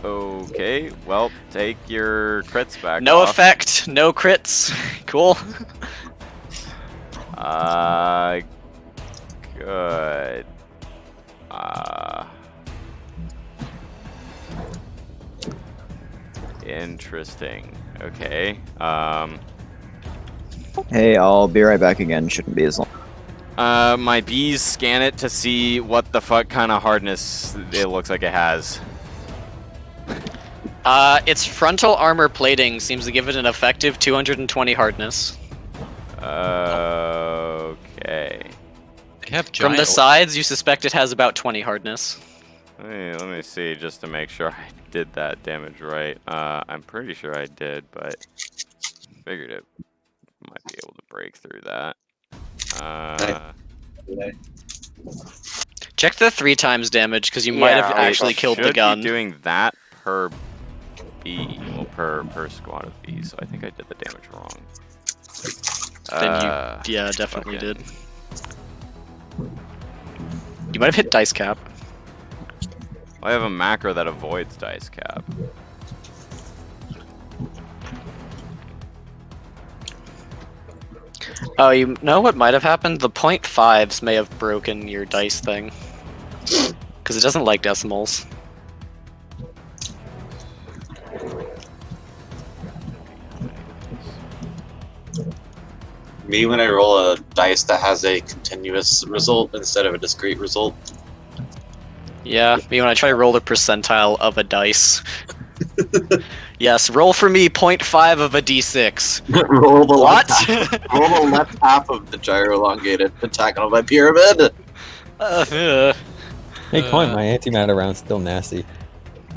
Okay, well, take your crits back. No off. effect, no crits. Cool. Good. Interesting. Okay. Hey, I'll be right back again. Shouldn't be as long. My bees scan it to see what the fuck kind of hardness it looks like it has. Its frontal armor plating seems to give it an effective 220 hardness. Okay. They have From giant the sides, you suspect it has about 20 hardness. Let me see just to make sure I did that damage right. I'm pretty sure I did, but figured it might be able to break through that. Check the 3 times damage because you might have Yeah, actually killed the Should gun. be doing that per bee, well, per squad of bees. So I think I did the damage wrong. Then yeah, definitely fucking- did. You might have hit dice cap. I have a macro that avoids dice cap. Oh, you know what might have happened? The 0.5s may have broken your dice thing. Because it doesn't like decimals. Me when I roll a dice that has a continuous result instead of a discrete result. Yeah, me when I try to roll the percentile of a dice. Yes, roll for me 0.5 of a d6. roll the What? roll the left half of the gyro elongated pentagonal by pyramid. Hey, Coin, my antimatter round's still nasty.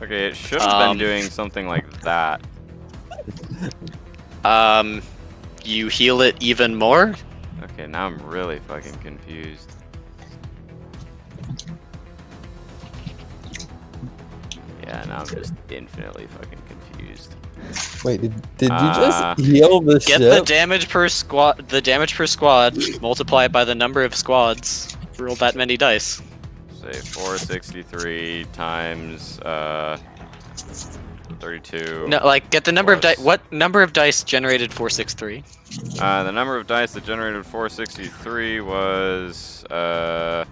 Okay, it should have been doing something like that. You heal it even more? Okay, now I'm really fucking confused. Yeah, now I'm just infinitely fucking confused. Wait, did you just heal the Get ship? the damage per squad. The damage per squad. Multiply it by the number of squads. Roll that many dice. Say 463 times 32. No, like get the number of dice. plus- What number of dice generated 463? The number of dice that generated 463 was that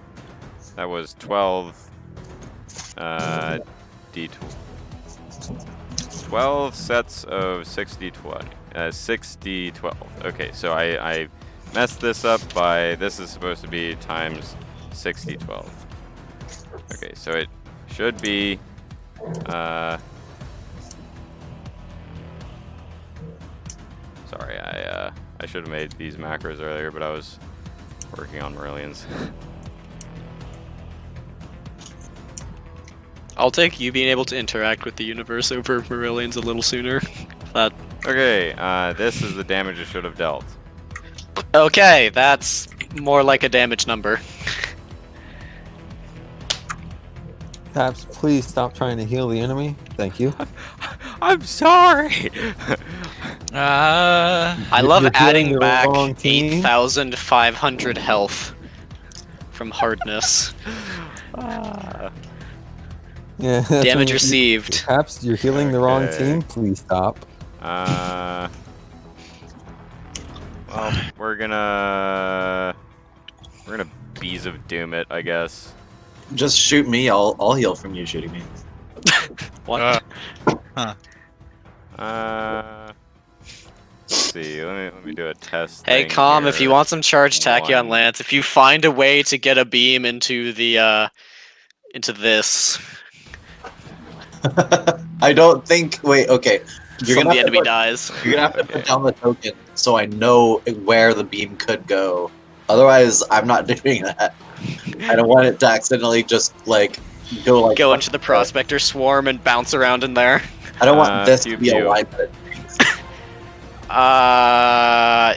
was 12 12 sets of 60-12. Okay, so I messed this up by this is supposed to be times 60-12. Okay, so it should be sorry, I should have made these macros earlier, but I was working on Marillions. I'll take you being able to interact with the universe over Marillions a little sooner. That Okay, this is the damage it should have dealt. okay, that's more like a damage number. Taps, please stop trying to heal the enemy. Thank you. I'm sorry. I love You're healing adding the back wrong team? 8,500 health from hardness. Yeah. that's when Damage you- received. Taps, you're healing the wrong Okay. team. Please stop. Well, we're gonna Bees of Doom it, I guess. Just shoot me. I'll heal from you shooting me. What? Let's see. Let me do a test. Hey, thing Calm, if you here. want some charge tachyon One. lance, if you find a way to get a beam into the into this I don't think. Wait. Okay. You're from gonna the have to enemy put, dies. You're gonna have to Okay. put down the token so I know where the beam could go. Otherwise, I'm not doing that. I don't want it to accidentally just like go like Go into the prospector swarm and bounce around in there. I don't want this pew to be a pew. line.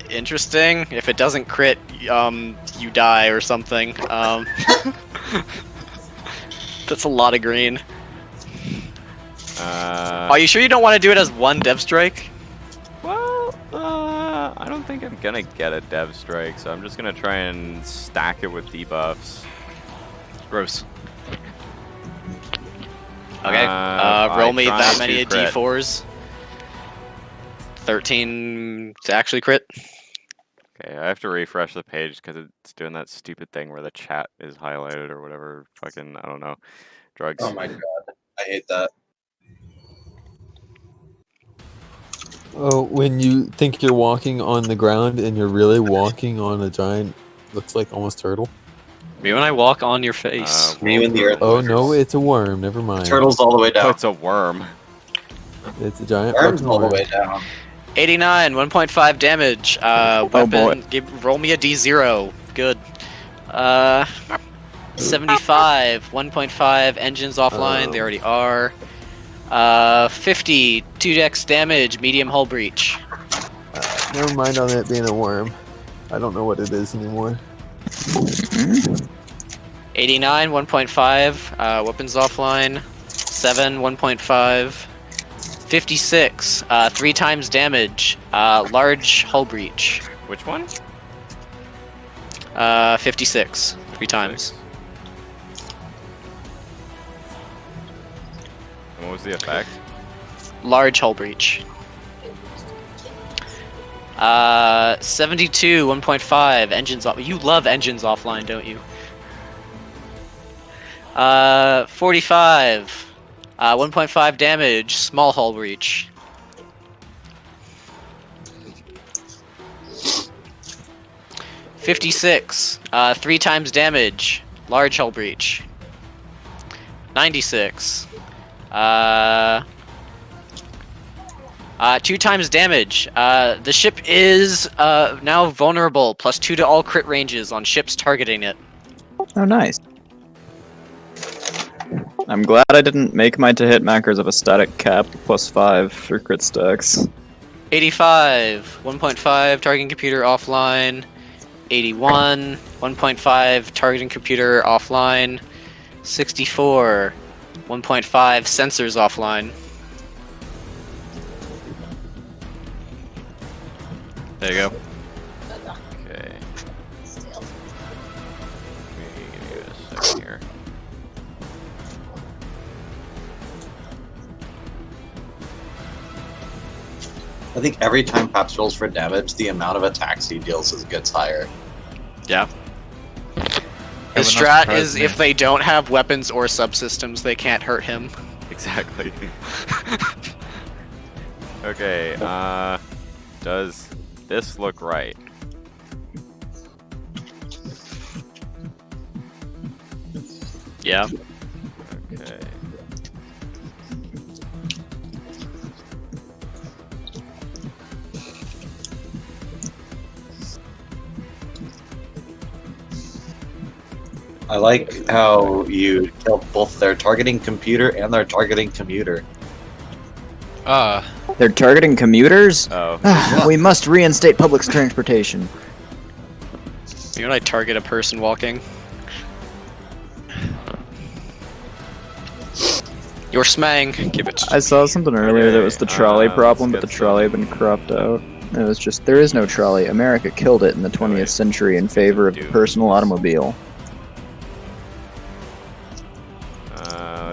Interesting. If it doesn't crit, you die or something. That's a lot of green. Are you sure you don't want to do it as one dev strike? Well, I don't think I'm gonna get a dev strike, so I'm just gonna try and stack it with debuffs. Gross. Okay. I Roll me tried that to many crit. d4s. 13 to actually crit. Okay, I have to refresh the page because it's doing that stupid thing where the chat is highlighted or whatever. Fucking, I don't know. Drugs. Oh my god, I hate that. Oh, when you think you're walking on the ground and you're really walking on a giant, looks like almost turtle. Me when I walk on your face. Me when the earth Oh moves. no, it's a worm. Never mind. Turtles all the way Oh, down. it's a worm. It's a giant Worms fucking all the worm. way down. 89, 1.5 damage. Weapon, boy. roll me a d0. Good. 75, 1.5, engines offline, they already are. 50, 2 dex damage, medium hull breach. Never mind on it being a worm. I don't know what it is anymore. 89, 1.5, weapons offline. 7, 1.5. 56, 3 times damage, large hull breach. Which one? 56, 3 times. And what was the effect? Large hull breach. 72, 1.5, engines off. You love engines offline, don't you? 45, 1.5 damage, small hull breach. 56, 3 times damage, large hull breach. 96, 2 times damage. The ship is now vulnerable, +2 to all crit ranges on ships targeting it. Oh, nice. I'm glad I didn't make my to hit macros of a static cap +5 for crit stacks. 85, 1.5, targeting computer offline. 81, 1.5, targeting computer offline. 64, 1.5, sensors offline. There you go. Okay. Give me a second here. I think every time Paps rolls for damage, the amount of attacks he deals gets higher. Yeah. Yeah, His but not strat surprised is me. if they don't have weapons or subsystems, they can't hurt him. Exactly. Okay, does this look right? Yeah. Okay. I like how you killed both their targeting computer and their targeting commuter. They're targeting commuters? Oh. We must reinstate public transportation. You know, I target a person walking. You're smang. Give it. I saw something earlier that was the trolley Okay, problem, but let's the get trolley had been some- cropped out. It was just, there is no trolley. America killed it in the 20th century in favor of the personal automobile.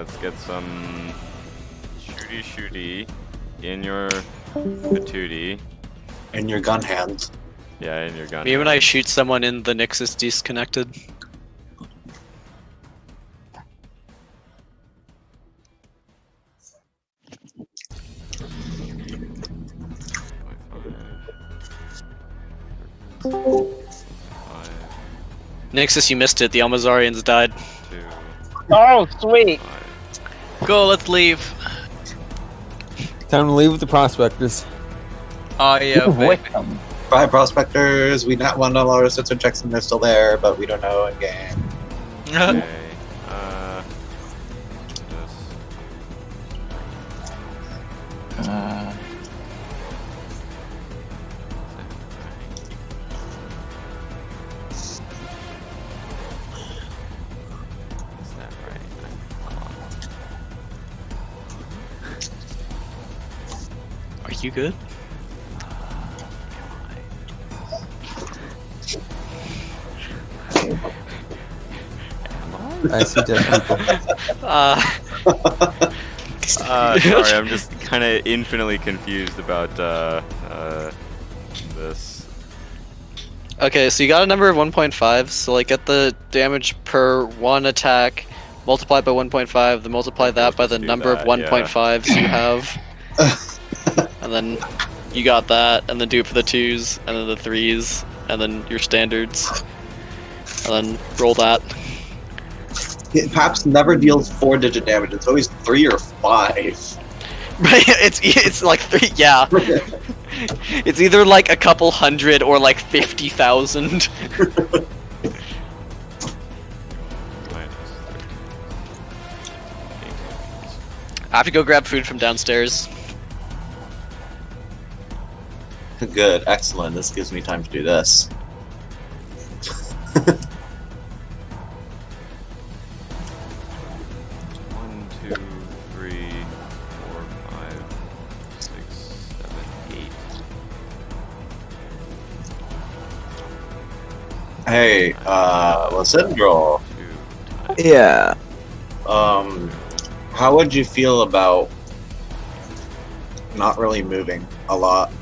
Let's get some shooty in your patootie. In your gun hands. Yeah, in your gun. Me when I shoot someone in the Nixus disconnected. Nixus, you missed it. The Almazarians died. Oh, sweet. Go, let's leave. Time to leave with the prospectors. Oh yeah, baby. With them. Bye, prospectors. We not want all our sensor checks and they're still there, but we don't know in game. Okay. Is that right? Are you good? I see dead people. Sorry, I'm just kind of infinitely confused about this. Okay, so you got a number of 1.5, so like get the damage per one attack, multiply by 1.5, then multiply that by the do number that, of 1.5s you have. And then you got that, and then do it for the 2s, and then the 3s, and then your standards. And then roll that. Paps never deals 4-digit damage. It's always 3 or 5. Right, it's like 3, yeah. It's either like a couple hundred or like 50,000. I have to go grab food from downstairs. Good, excellent. This gives me time to do this. 2, 3, 4, 5, 6, 7, 8. Hey, Lysindral, 2 Yeah. how would you feel about not really moving a lot?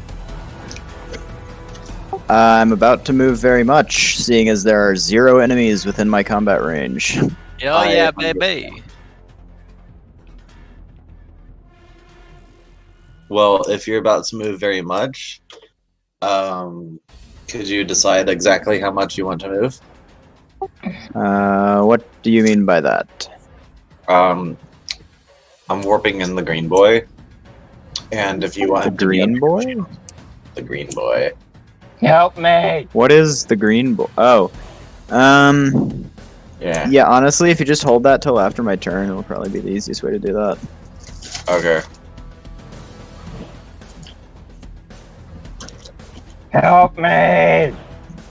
I'm about to move very much, seeing as there are 0 enemies within my combat range. Oh yeah, baby. Well, if you're about to move very much, could you decide exactly how much you want to move? What do you mean by that? I'm warping in the green boy, and if you want The him to be green up boy? the green boy. Help me! What is the green boy? Oh. Yeah. Yeah, honestly, if you just hold that till after my turn, it'll probably be the easiest way to do that. Okay. Help me!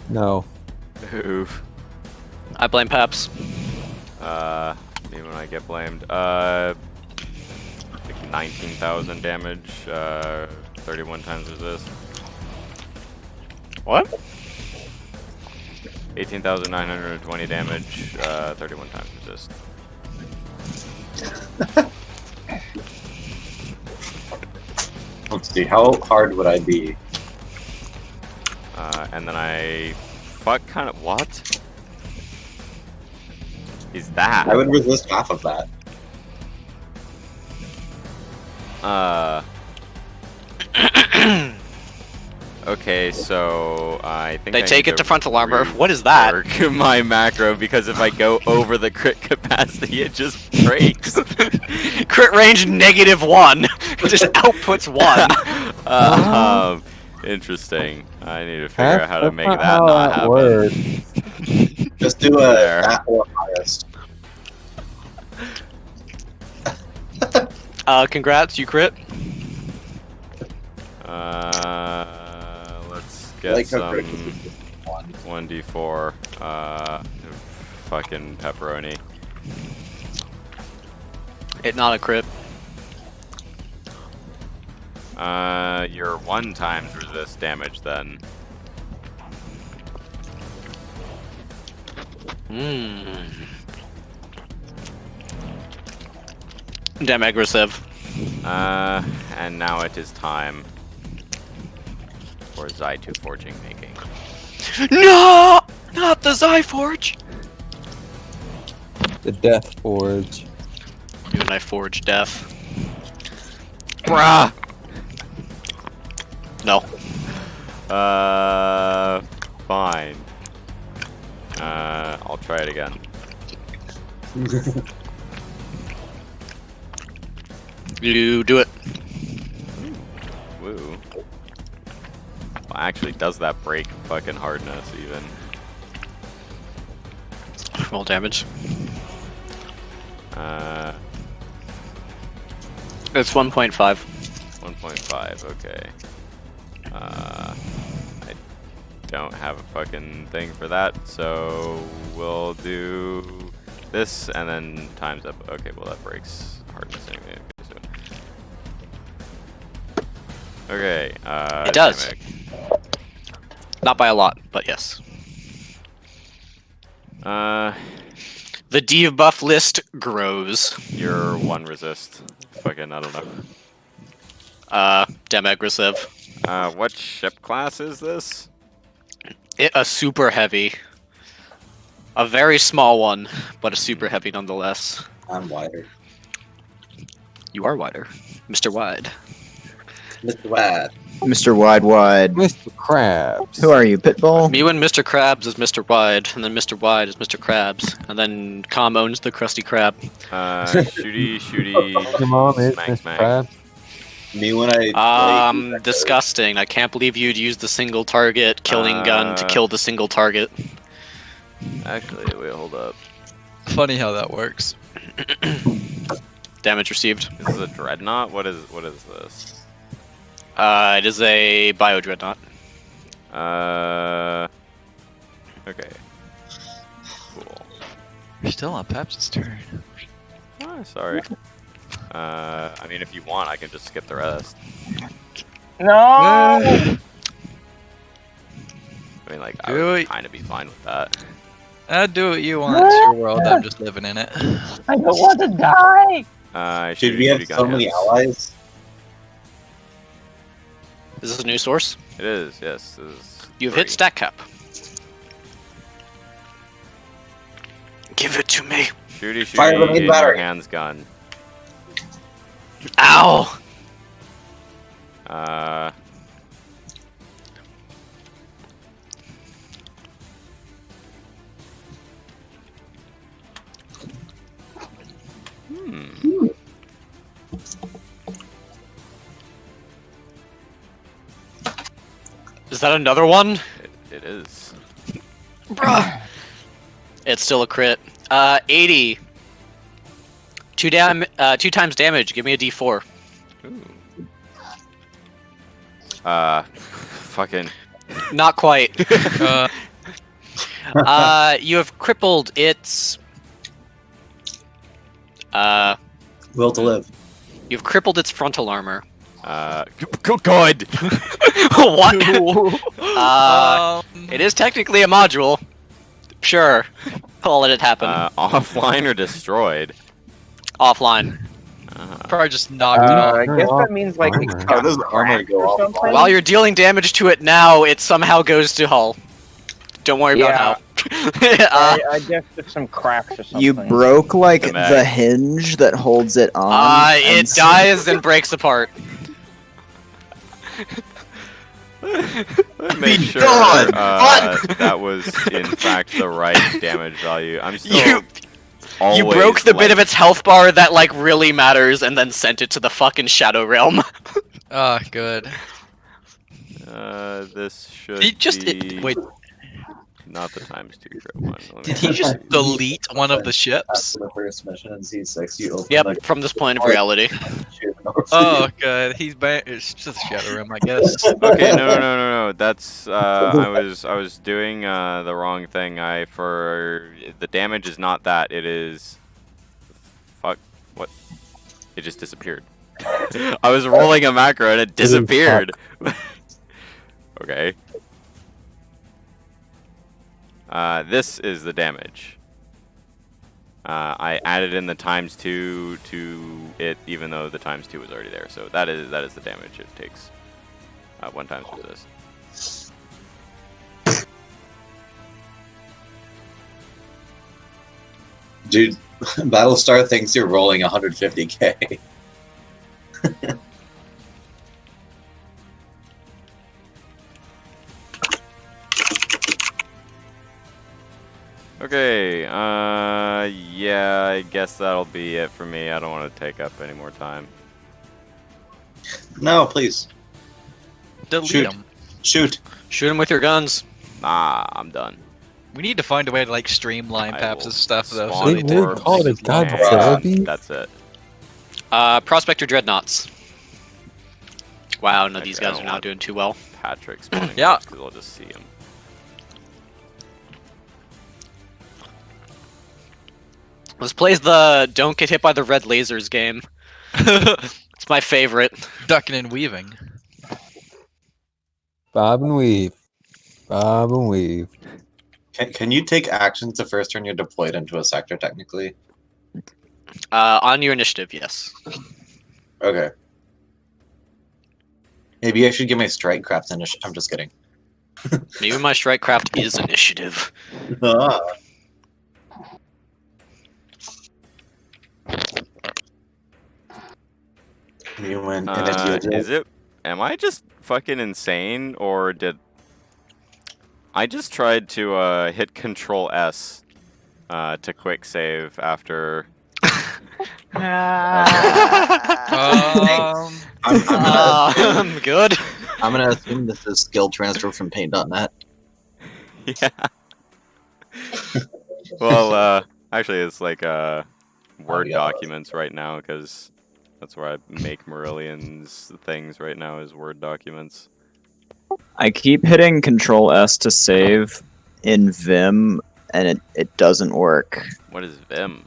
No. Oof. I blame Paps. Me when I get blamed. Like 19,000 damage, 31 times resist. What? 18,920 damage, 31 times resist. Let's see, how hard would I be? And then I... What kind of... What? Is that? I would resist half of that. Okay, so I think They I take need it to frontal armor. What is that? rework my macro, because if I go over the crit capacity, it just breaks. Crit range -1. Just outputs 1. Interesting. I need to figure out how to That's make not that how not that happen. works. Just do a There. that or highest. Congrats, you crit. Let's get Like how some critical one. 1d4. Fucking pepperoni. It not a crit. Your 1 times resist damage then. Damn aggressive. And now it is time for Zy2 forging making. No! Not the Zyforge! The Death Forge. You and I forge death. Bruh! No. Fine. I'll try it again. You do it. Woo. Well, actually, does that break fucking hardness even? Roll damage. It's 1.5. 1.5, okay. I don't have a fucking thing for that, so we'll do this and then times up. Okay, well that breaks hardness anyway. Okay, It does. Dynamic. Not by a lot, but yes. The debuff list grows. You're 1 resist. Fucking, I don't know. Dem aggressive. What ship class is this? A super heavy. A very small one, but a super heavy nonetheless. I'm wider. You are wider. Mr. Wide. Mr. Wad. Mr. Wide. Mr. Krabs. Who are you, Pitbull? Me and Mr. Krabs is Mr. Wide, and then Mr. Wide is Mr. Krabs, and then Com owns the Krusty Krab. Shooty. Your mom is Smack, Mr. smack. Krabs. Me when I Disgusting. I can't believe you'd use the single target killing gun to kill the single target. Actually, wait, hold up. Funny how that works. Damage received. This is a dreadnought? What is this? It is a bio dreadnought. Okay. Cool. You're still on Paps' turn. Oh, sorry. I mean, if you want, I can just skip the rest. No! I mean, like, I Do would it. kind of be fine with that. Do what you want. It's your world. I'm just living in it. I don't want to die! Dude, we have so many allies. Is this a new source? It is, yes. This is You've free. hit stack cap. Give it to me. Shooty Fire the shooty main in your battery. hands gun. Ow! Is that another one? It is. Bruh. It's still a crit. 80. 2 times damage. Give me a D4. Fucking. Not quite. Uh, You have crippled its. Will to live. You've crippled its frontal armor. Good. What? um, It is technically a module. Sure. I'll let it happen. Offline or destroyed? Offline. probably just knocked it off. I guess that means like it Armor. got How does armor cracked go or off? something? While you're dealing damage to it now, it somehow goes to hull. Don't worry about how. I guess there's some cracks or something. You broke like The mag. the hinge that holds it on. and It dies and breaks apart. Make sure God! that was in fact the right damage value. I'm still You always broke the bit of like- its health bar that like really matters, and then sent it to the fucking Shadow Realm. Ah, good. This should He just be wait. not the times 2 crit one. Let me Did he just delete one of the ships? After the first mission in C6, you open Yep, the from this point of reality. Oh, good. He's it's just Shadow Realm, I guess. Okay, no. That's I was doing the wrong thing. For the damage is not that. It is fuck what? It just disappeared. I was rolling a macro and it disappeared. Okay. This is the damage. I added in the ×2 to it, even though the ×2 was already there. So that is the damage it takes. 1 times resist. Dude, Battlestar thinks you're rolling 150k. Okay, yeah, I guess that'll be it for me. I don't want to take up any more time. No, please. Delete Shoot. him. Shoot. Shoot him with your guns. Nah, I'm done. We need to find a way to like streamline I Paps' will stuff though. spawn They they really orbs call it a and- god and facility? That's it. Prospector Dreadnoughts. Wow, no, Heck, these I guys don't are not want doing too well. Patrick spawning Yeah. because I'll just see him. Let's play the don't get hit by the red lasers game. It's my favorite. Ducking and weaving. Bob and weave. Bob and weave. Can you take actions the first turn you're deployed into a sector, technically? On your initiative, yes. Okay. Maybe I should get my strike craft initiative. I'm just kidding. Maybe my strike craft is initiative. Ah. You win Is it? Am I just fucking insane, or did I just tried to hit Control S to quick save after? Good. I'm gonna assume this is skill transfer from Paint.net. Yeah. Well, actually, it's like Word yeah. documents right now because that's where I make Marillion's things right now is Word documents. I keep hitting Control S to save in Vim, and it doesn't work. What is Vim?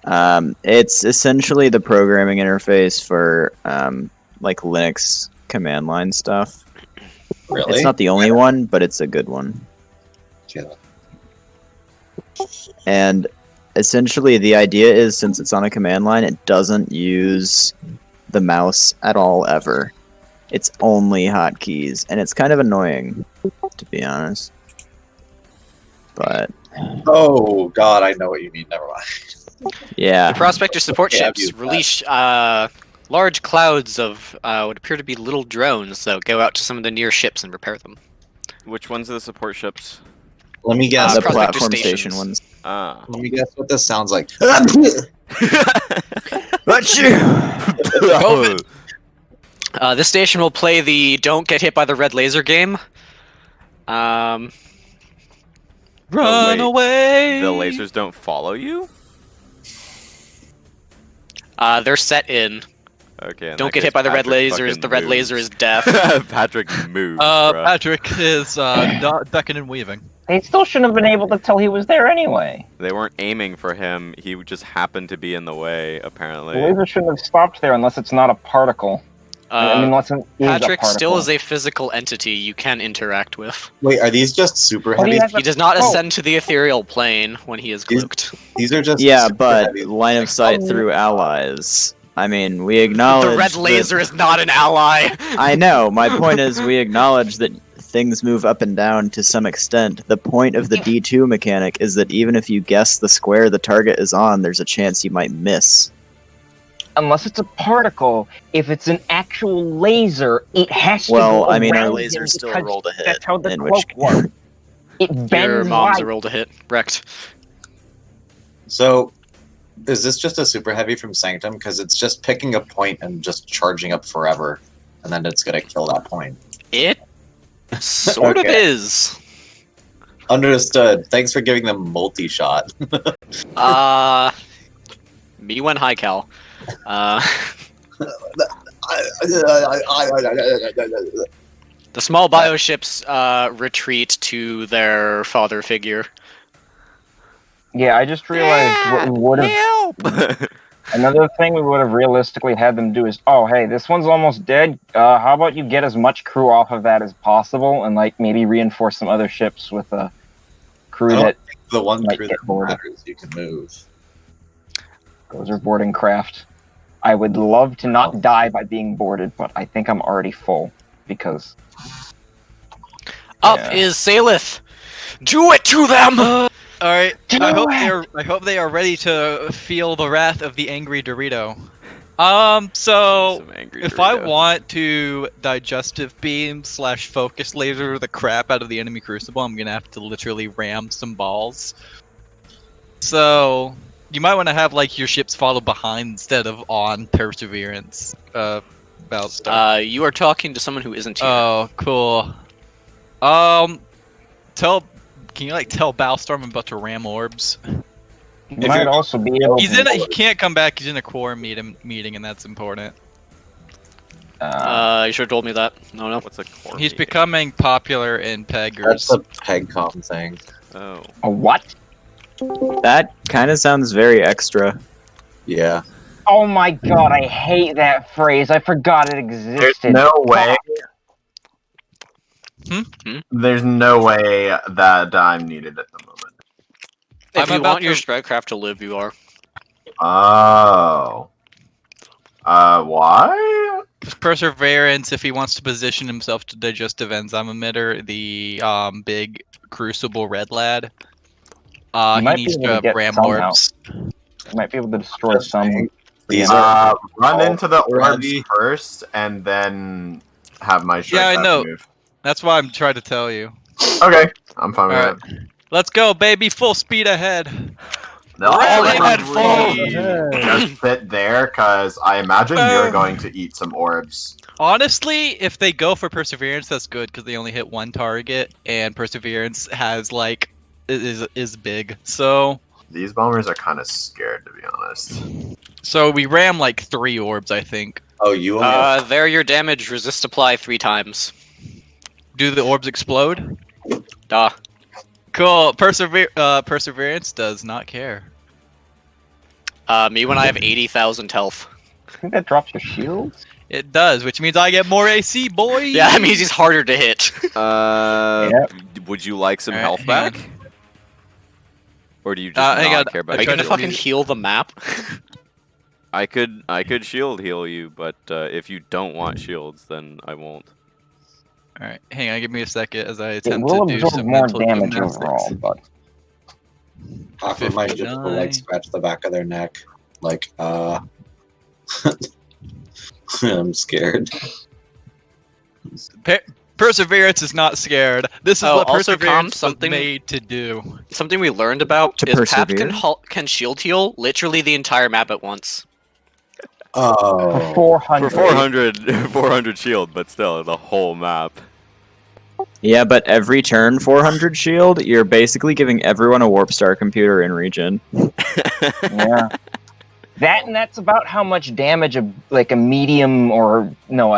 It's essentially the programming interface for like Linux command line stuff. Really? It's not the only one, but it's a good one. Yeah. And essentially, the idea is since it's on a command line, it doesn't use the mouse at all ever. It's only hotkeys, and it's kind of annoying, to be honest. But Oh god, I know what you mean. Never mind. yeah, The Prospector support Yeah, I've ships used that. release large clouds of what appear to be little drones that go out to some of the near ships and repair them. Which ones are the support ships? Let me guess. the Prospector platform station stations. ones. Ah. Let me guess what this sounds like. COVID. This station will play the "Don't Get Hit by the Red Laser" game. Run wait. away. The lasers don't follow you? They're set in. Okay. in Don't that get case, hit by the red Patrick lasers. fucking The red moves. laser is deaf. Patrick moves. bruh. Patrick is not ducking and weaving. They still shouldn't have been able to tell he was there anyway. They weren't aiming for him. He just happened to be in the way, apparently. The laser shouldn't have stopped there unless it's not a particle. I mean, unless it is Patrick a particle. still is a physical entity you can interact with. Wait, are these just super But he heavy? has a- He does not Oh. ascend to the ethereal plane when he is These- cloaked. These are just Yeah, super but heavy. line of sight Oh. through allies. I mean, we acknowledge The red that- laser is not an ally. I know. My point is, we acknowledge that things move up and down to some extent. The point of the D2 mechanic is that even if you guess the square the target is on, there's a chance you might miss. Unless it's a particle, if it's an actual laser, it has to Well, go I mean, our around laser's him still a because roll to hit. That's how the in cloak which works. It bends Your mom's light. a roll to hit. Wrecked. So, is this just a super heavy from Sanctum? Because it's just picking a point and just charging up forever, and then it's gonna kill that point. It sort of Okay. is. Understood. Thanks for giving them multi-shot. Me when high cal. The small bioships retreat to their father figure. Yeah, I just realized what we would have. Help! Another thing we would have realistically had them do is, oh, hey, this one's almost dead. How about you get as much crew off of that as possible, and like maybe reinforce some other ships with a crew I don't that The one Might crew get that bored. matters, you can move. those are boarding craft. I would love to not die by being boarded, but I think I'm already full because Up Yeah. is Salith. Do it to them. All right. Do I hope they are ready to feel the wrath of the angry Dorito. So Some angry if I Dorito. want to digestive beam / focus laser the crap out of the enemy crucible, I'm gonna have to literally ram some balls. So you might want to have like your ships follow behind instead of on Perseverance. About stuff. You are talking to someone who isn't here. Oh, cool. Can you like tell Bowstorm I'm about to ram orbs? you might also be able. He to, can't come back. He's in a core meeting, and that's important. You should have told me that. No. What's a core He's meeting? becoming popular in That's Peggers. a PegCom thing. Oh. a what? That kind of sounds very extra. Yeah. Oh my god, I hate that phrase. I forgot it There's existed. no way. Hmm? There's no way that I'm needed at the moment. If I'm you about want your to- strike craft to live, you are. Oh. Why? Perseverance, if he wants to position himself to digestive enzyme emitter, the big crucible red lad. He might be needs able to to get ram some orbs. You might be able to destroy some. These are Run all into the orbs heavy. first, and then have my Yeah, I strike know. move. That's why I'm trying to tell you. Okay, I'm fine with Alright. that. Let's go, baby! Full speed ahead. They'll Rolling probably at just sit there, because I imagine you're Uh. going to eat some orbs. Honestly, if they go for Perseverance, that's good because they only hit one target, and Perseverance has like is big. So These bombers are kind of scared, to be honest. we ram like 3 orbs, I think. Oh, you only have They're your damage. Resist apply 3 times. Do the orbs explode? Duh. Cool. Perseverance does not care. Me when I have 80,000 health. I think that drops your shields. It does, which means I get more AC, boy. Yeah, that means he's harder to hit. Would you like some Alright, health hang back? Or do you just hang not on, care about Are you tried gonna to fucking use- heal the map? I could shield heal you, but if you don't want shields, then I won't. All right, hang on, give me a second as I It attempt will to do absorb some more mental damage gymnastics. overall, but Half of my just will 59. like scratch the back of their neck. Like, I'm scared. Perseverance is not scared. This is Oh, what also, Perseverance was something- made to do. Something we learned about To is Pap persevere? can shield heal literally the entire map at once. Oh. for 400. For 400 shield, but still, the whole map. Yeah, but every turn 400 shield, you're basically giving everyone a Warp Star computer in region. Yeah. And that's about how much damage a medium or no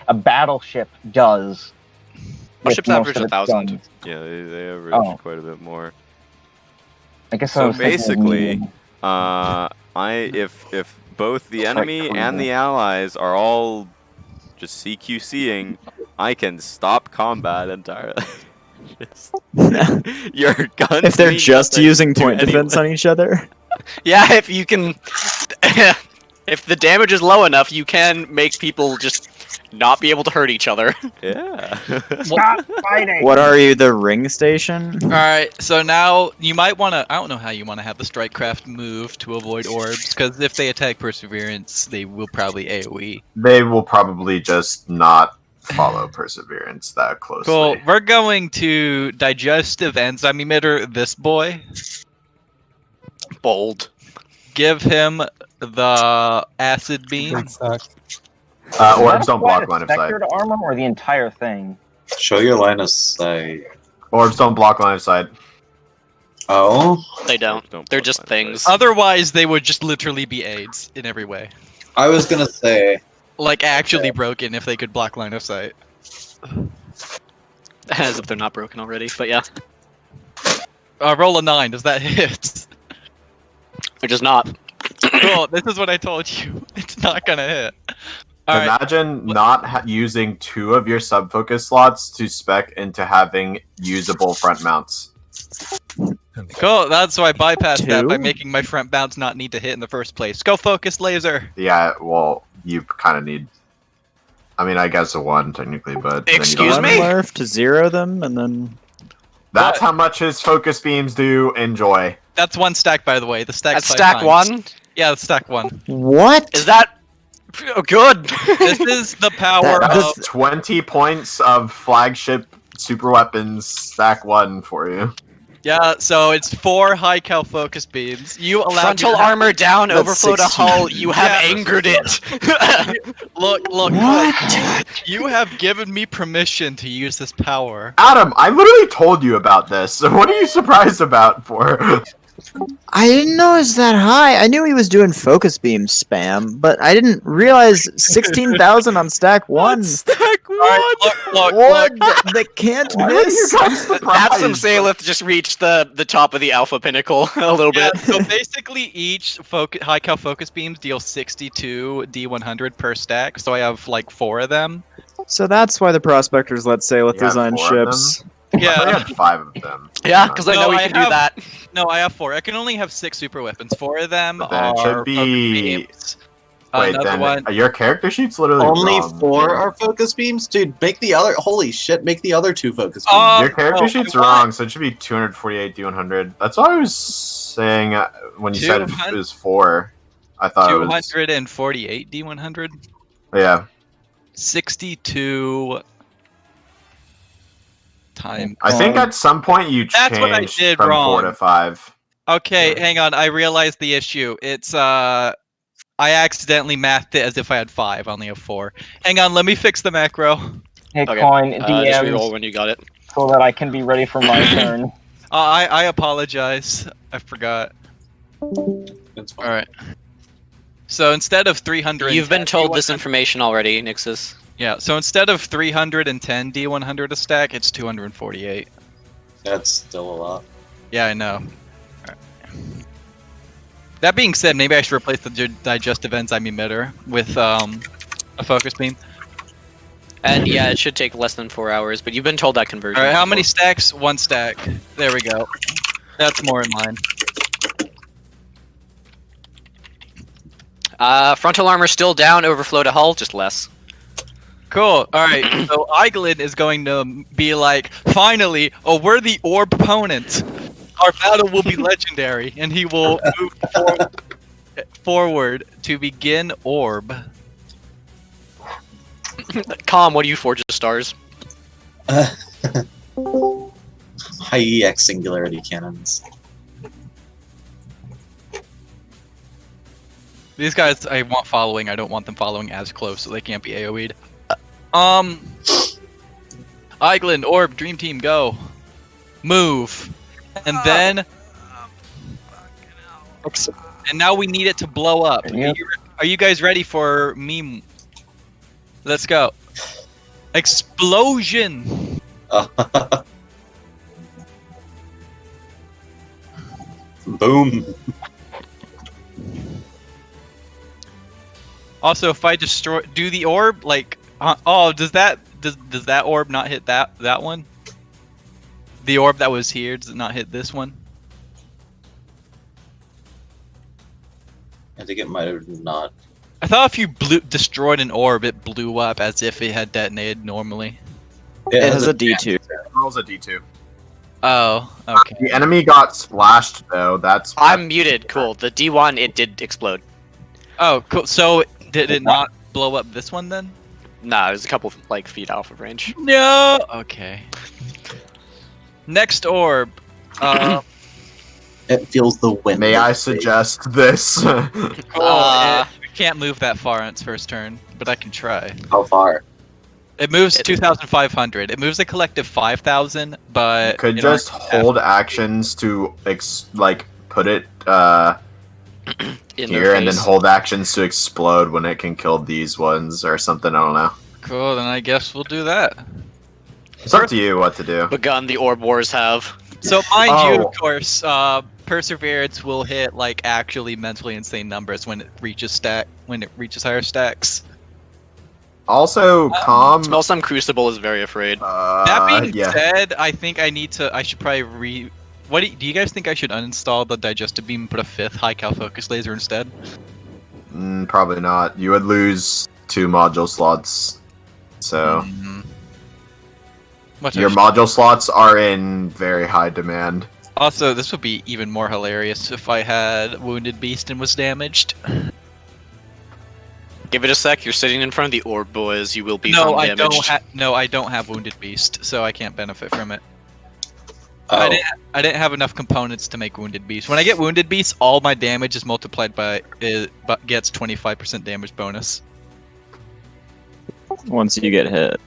a battleship does. Our with ship's most average of its 1,000. guns. Yeah, they average Oh. quite a bit more. I guess I So was thinking of basically, medium. if both the enemy and the allies are all just CQCing, I can stop combat entirely. Just- your guns. If they're mean just nothing using to point defense anyone. on each other. Yeah, if you can, if the damage is low enough, you can make people just not be able to hurt each other. Yeah. Stop fighting! What are you, the ring station? All right, so now you might want to. I don't know how you want to have the Strikecraft move to avoid orbs, because if they attack Perseverance, they will probably AOE. They will probably just not follow Perseverance that closely. Cool. We're going to digestive enzyme emitter this boy. Bold. Give him the acid beam. Big stack. Orbs don't block line of sight. Sector to armor or the entire thing? Show your line of sight. Orbs don't block line of sight. Oh? They don't. Don't They're block just line of things. sight. Otherwise, they would just literally be aids in every way. I was gonna say, Like actually broken if they could block line of sight. As if they're not broken already, but yeah. Roll a 9. Does that hit? They're just not. Cool. This is what I told you. It's not gonna hit. All right. Imagine not using 2 of your sub-focus slots to spec into having usable front mounts. Cool. That's why I bypassed that by 2? making my front bounce not need to hit in the first place. Go focus laser. Yeah, well, you kind of need... I mean, I guess a 1, technically, but... then you don't Excuse have me? any- Unlarf to 0 them, and then... That's What? how much his focus beams do. Enjoy. That's 1 stack, by the way. The stack's That's 5 stack times. 1? Yeah, that's stack 1. What? Is that good? This is the power That- of. That's 20 points of flagship super weapons stack 1 for you. Yeah, so it's 4 high cal focus beams. You allowed Frontal me to have- armor down, That's overflow to 16. hull. You have Yeah. angered it. Look, What? you have given me permission to use this power. Adam, I literally told you about this. So what are you surprised about for? I didn't know it was that high. I knew he was doing focus beam spam, but I didn't realize 16,000 on stack 1. Stack 1. Alright, look, What? They can't Why are you miss. guys surprised? That's some Salith just reached the top of the alpha pinnacle a little Yeah, bit. so basically each high cal focus beams deal 62 D100 per stack, so I have like 4 of them. So that's why the prospectors let Salith You have design 4 of ships. I Yeah, had 5 of them. Yeah, because I No, know we I can do have- that. no, I have 4. I can only have 6 super weapons. 4 of them But then it are should focus be- beams. Wait, Another then one. your character sheet's literally only wrong. 4 are focus beams? Dude, make the other. Holy shit, make the other 2 focus beams. Your character no, sheet's I want- wrong, so it should be 248 D100. That's what I was saying when you said it 200 was 4. I thought it was... 248 D100. Yeah. 62 times. I think at some point you That's what I changed did from 4 wrong. to 5. Okay, hang on. I realized the issue. It's I accidentally mathed it as if I had 5. I only have 4. Hang on, let me fix the macro. Hey, Okay, Coin, Just DMs, reroll when you got it. so that I can be ready for my turn. I apologize. I forgot. That's fine. All right. So instead of 300, You've been told this information already, Nixus. Yeah. So instead of 310 D100 a stack, it's 248. That's still a lot. Yeah, I know. Alright. That being said, maybe I should replace the digestive enzyme emitter with a focus beam. And yeah, it should take less than 4 hours, but you've been told that conversion. Alright, how before. many stacks? 1 stack. There we go. That's more in line. Frontal armor still down, overflow to hull, just less. Cool. Alright, so Eiglin is going to be like, finally, a worthy orb opponent. Our battle will be legendary, and he will move forward to begin orb. Calm, what do you forge as stars? High EX singularity cannons. These guys I want following, I don't want them following as close so they can't be AoE'd. Eiglin, orb, dream team, go. Move. And then... And now we need it to blow up. Are you guys ready for meme? Let's go. Explosion! Boom. Also, if I do the orb, like, does that orb not hit that one? The orb that was here, does it not hit this one? I think it might have not. I thought if you destroyed an orb, it blew up as if it had detonated normally. It has a D2. It rolls a D2. Oh, okay. The enemy got splashed though. I'm muted. Cool. The D1, it did explode. Oh, cool. So did it not blow up this one then? Nah, it was a couple like feet off of range. No. Okay. Next orb. It feels the wind. May I suggest this? It can't move that far on its first turn, but I can try. How far? It moves 2,500. It moves a collective 5,000, but Could just hold actions to put it In here, their and then face. hold actions to explode when it can kill these ones or something. I don't know. Cool. Then I guess we'll do that. It's up to you what to do. Begun the orb wars have. So mind you, Oh. of course, Perseverance will hit like actually mentally insane numbers when it reaches higher stacks. Also, calm. Smell some Crucible is very afraid. That being yeah. said, I think I should probably do you guys think I should uninstall the digestive beam and put a 5th high cal focus laser instead? Probably not. You would lose 2 module slots. So your module slots are in very high demand. Also, this would be even more hilarious if I had Wounded Beast and was damaged. Give it a sec. You're sitting in front of the orb, boys. You will be No, damaged. I don't have Wounded Beast, so I can't benefit from it. Oh. I didn't have enough components to make Wounded Beast. When I get Wounded Beast, all my damage is multiplied by but gets 25% damage bonus. Once you get hit.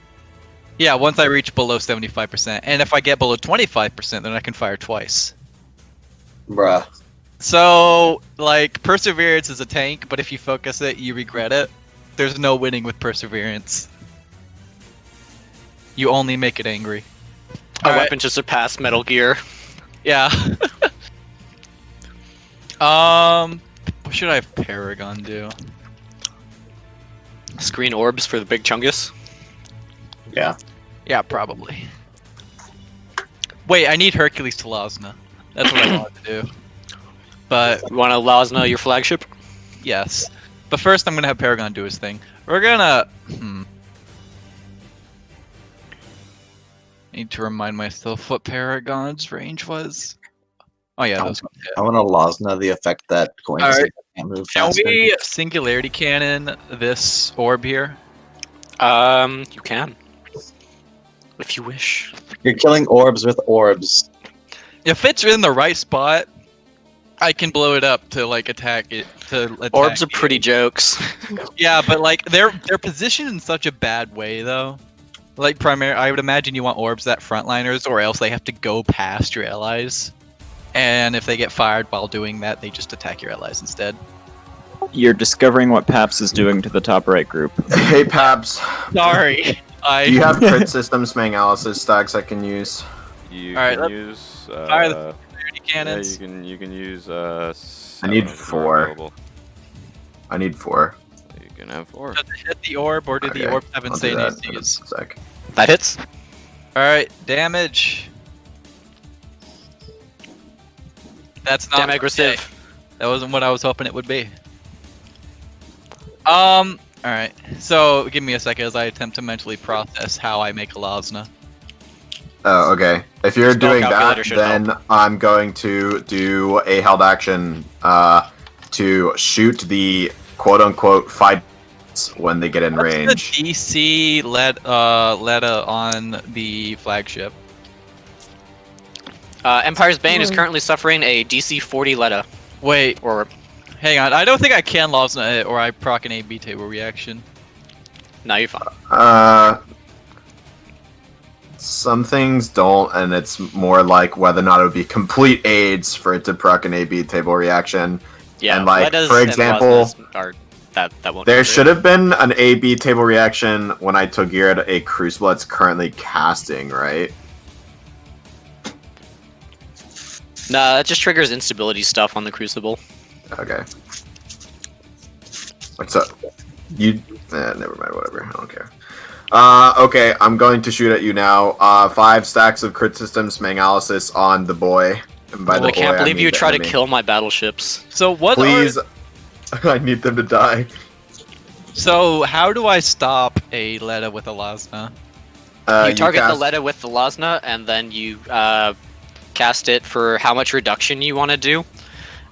Yeah, once I reach below 75%, and if I get below 25%, then I can fire twice. Bruh. So, like, Perseverance is a tank, but if you focus it, you regret it. There's no winning with Perseverance. You only make it angry. A weapon to surpass Metal Gear. Yeah. What should I have Paragon do? Screen orbs for the big chungus. Yeah. Yeah, probably. Wait, I need Hercules to Lasna. That's what I want to do. But You want to Lasna your flagship? yes. But first, I'm gonna have Paragon do his thing. We're gonna. Need to remind myself what Paragon's range was. Oh yeah, that was. I want to Lasna the effect that going Alright. can't move Can faster. we Singularity Cannon this orb here? You can. If you wish. You're killing orbs with orbs. If it's in the right spot, I can blow it up to like attack it. Orbs are pretty jokes. Yeah, but like they're positioned in such a bad way though. Like I would imagine you want orbs that frontliners, or else they have to go past your allies. And if they get fired while doing that, they just attack your allies instead. You're discovering what Paps is doing to the top right group. Hey, Paps. Sorry, Do you have crit systems analysis stacks I can use? You Alright, can let's use fire the Singularity yeah, cannons. you can use Yes. I that need one was more 4. available. I need 4. You can have 4. Does it hit the orb, or do the Okay, orbs have I'll do insane that in a ACs? sec. That hits. Alright, damage. That's not Damn okay. aggressive. That wasn't what I was hoping it would be. Alright. So, give me a second as I attempt to mentally process how I make a Lasna. Oh, okay. If you're Spell doing calculator that, should then help. I'm going to do a held action to shoot the quote-unquote fight when they get in What's range. the DC Leda on the flagship? Empire's Bane is currently suffering a DC 40 Leda. Wait, Or hang on. I don't think I can Lasna it, or I proc an AB table reaction. no, you're fine. Some things don't, and it's more like whether or not it would be complete AIDS for it to proc an AB table reaction. Yeah, and like, Ledas for and example, Lasnas are that won't. there go should through. have been an AB table reaction when I took geared a Crucible that's currently casting, right? Nah, that just triggers instability stuff on the Crucible. Okay. What's up? You... never mind, whatever. I don't care. Okay, I'm going to shoot at you now. 5 stacks of crit systems Mangalisis on the boy. And by the I can't boy, believe mean you the try to enemy. kill my battleships. So what Please, I need them to die. So how do I stop a Leda with a Lasna? You target the cast- Leda with the Lasna, and then you cast it for how much reduction you want to do.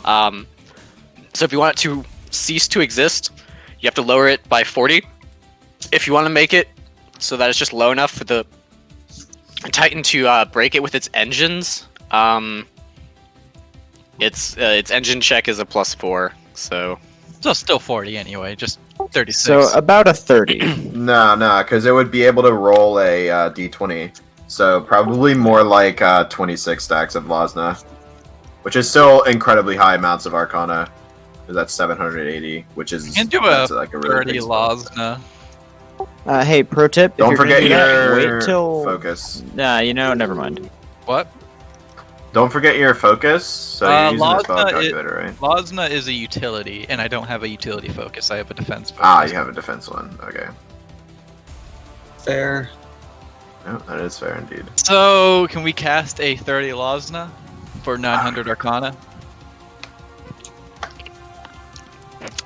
So if you want it to cease to exist, you have to lower it by 40. If you want to make it so that it's just low enough for the Titan to break it with its engines, its engine check is a +4. So Still 40 anyway, just 36. So about a 30. No, because it would be able to roll a d20. So probably more like 26 stacks of Lasna. Which is still incredibly high amounts of Arcana. Because that's 780, which is you can do a that's like a really 30 big spell. Lasna. Hey, pro tip. if Don't you're gonna forget do that, your wait till. focus. Nah, never mind. What? Don't forget your focus. So you're using the spell Lasna calculator, right? Lasna is a utility, and I don't have a utility focus. I have a defense focus. Ah, you have a defense one. Okay. Fair. No, that is fair indeed. So, can we cast a 30 Lasna for 900 Arcana?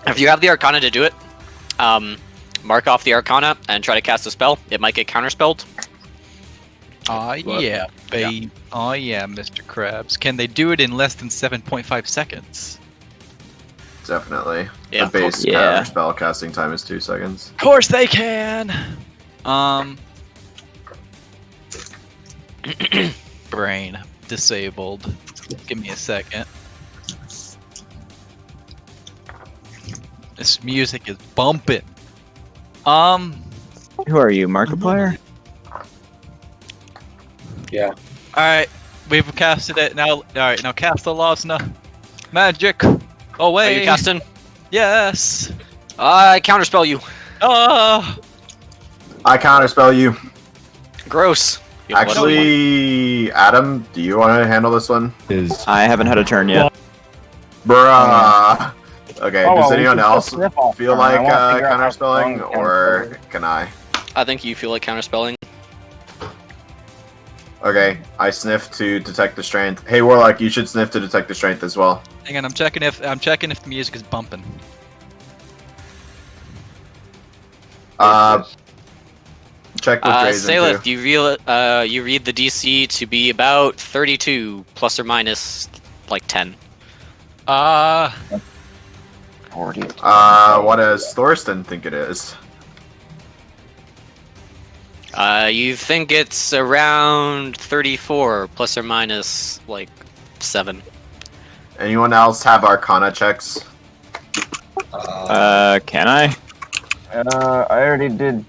if you have the Arcana to do it, mark off the Arcana and try to cast a spell. It might get counterspelled. Aw, yeah, babe. Oh yeah, Mr. Krabs. Can they do it in less than 7.5 seconds? Definitely. Yeah. The base Yeah. counter spell casting time is 2 seconds. Of course they can! Brain disabled. Give me a second. This music is bumping. Who are you, Markiplier? Yeah. Alright, we've casted it now. Alright, now cast the Lasna. Magic! Away! Are you casting? Yes! I counterspell you. Ah! I counterspell you. Gross. You don't let me. Actually, Adam, do you want to handle this one? I haven't had a turn yet. Bruh. Okay, Oh, does well, we anyone should else put Sniff off feel turn. I like wanna figure out how counterspelling, strong or counterspelling is. can I? I think you feel like counterspelling. Okay, I sniff to detect the strength. Hey, Warlock, you should sniff to detect the strength as well. Hang on, I'm checking if the music is bumping. Check with Drazen Saleth, too. you read the DC to be about 32 plus or minus like 10. 40. What does Thorsten think it is? You think it's around 34 plus or minus like 7. Anyone else have Arcana checks? Can I? I already did.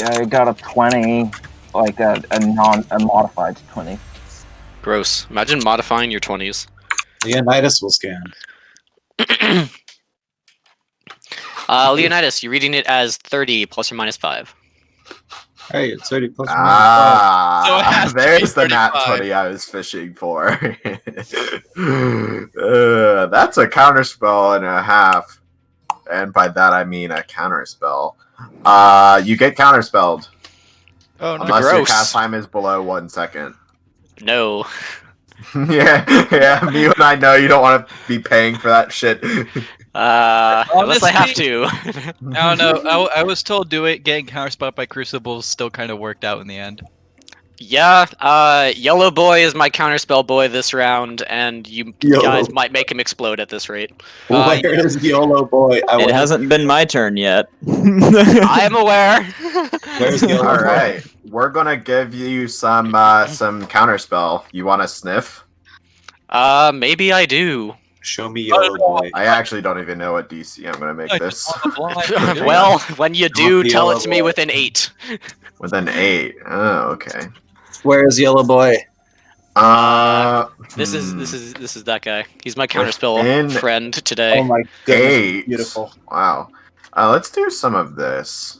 I got a 20, like a modified 20. Gross. Imagine modifying your 20s. Leonidas will scan. Leonidas, you're reading it as 30 plus or minus 5. Hey, it's 30 plus or So it has to be There's the nat 35. 20 I was fishing for. That's a counterspell and a half. And by that I mean a counterspell. You get counterspelled. Oh, no. Unless your Gross. cast time is below 1 second. No. yeah, me and I know you don't want to be paying for that shit. Unless I have Honestly, to. I don't know. I was told getting counterspelled by Crucibles still kind of worked out in the end. Yeah, Yellow Boy is my counterspell boy this round, and you Yellow. guys might make him explode at this rate. Where is YOLO boy? It hasn't been my turn yet. I am aware. Where's YOLO All boy? right, we're gonna give you some counterspell. You want a sniff? Maybe I do. Show me YOLO boy. I actually don't even know what DC I'm gonna make I this. just want the blind. Well, when you do, the tell Yellow it to me Boy. with an 8. With an 8. Oh, okay. Where is YOLO boy? This is that guy. He's my counterspell Within friend today. Oh my goodness, 8. beautiful. Wow. Let's do some of this.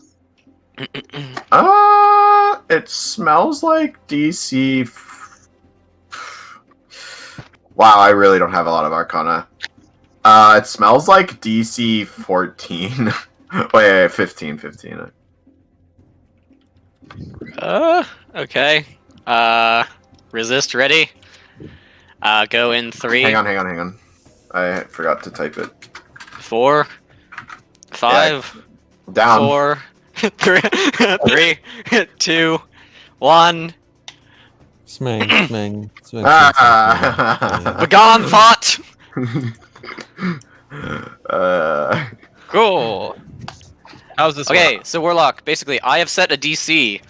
It smells like DC. Wow, I really don't have a lot of Arcana. It smells like DC 14. Wait, 15. Okay. Resist, ready? Go in 3. Hang on. I forgot to type it. 4, 5, Down. 4, 3, 2, 1. Smang. Ah. Begone, thought! Cool. How's this Okay, work? so Warlock, basically, I have set a DC.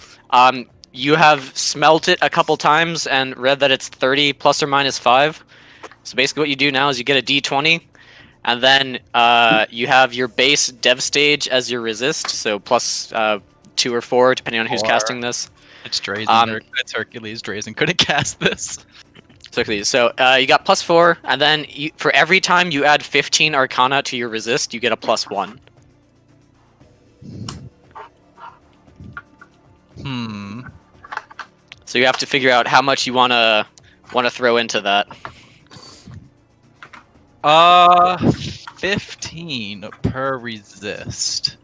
You have smelt it a couple times and read that it's 30 plus or minus 5. So basically what you do now is you get a D20, and then you have your base dev stage as your resist, so plus 2 or 4, depending on who's casting this. It's Drazen. It's Hercules. Drazen couldn't cast this. Hercules. So you got plus 4, and then for every time you add 15 Arcana to your resist, you get a plus 1. So you have to figure out how much you wanna throw into that. 15 per resist.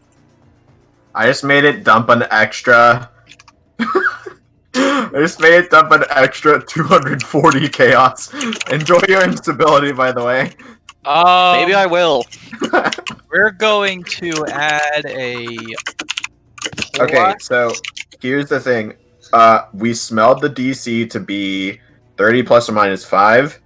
I just made it dump an extra. I just made it dump an extra 240 chaos. Enjoy your instability, by the way. Maybe I will. We're going to add a. Okay, so here's the thing. We smelled the DC to be 30 plus or minus 5.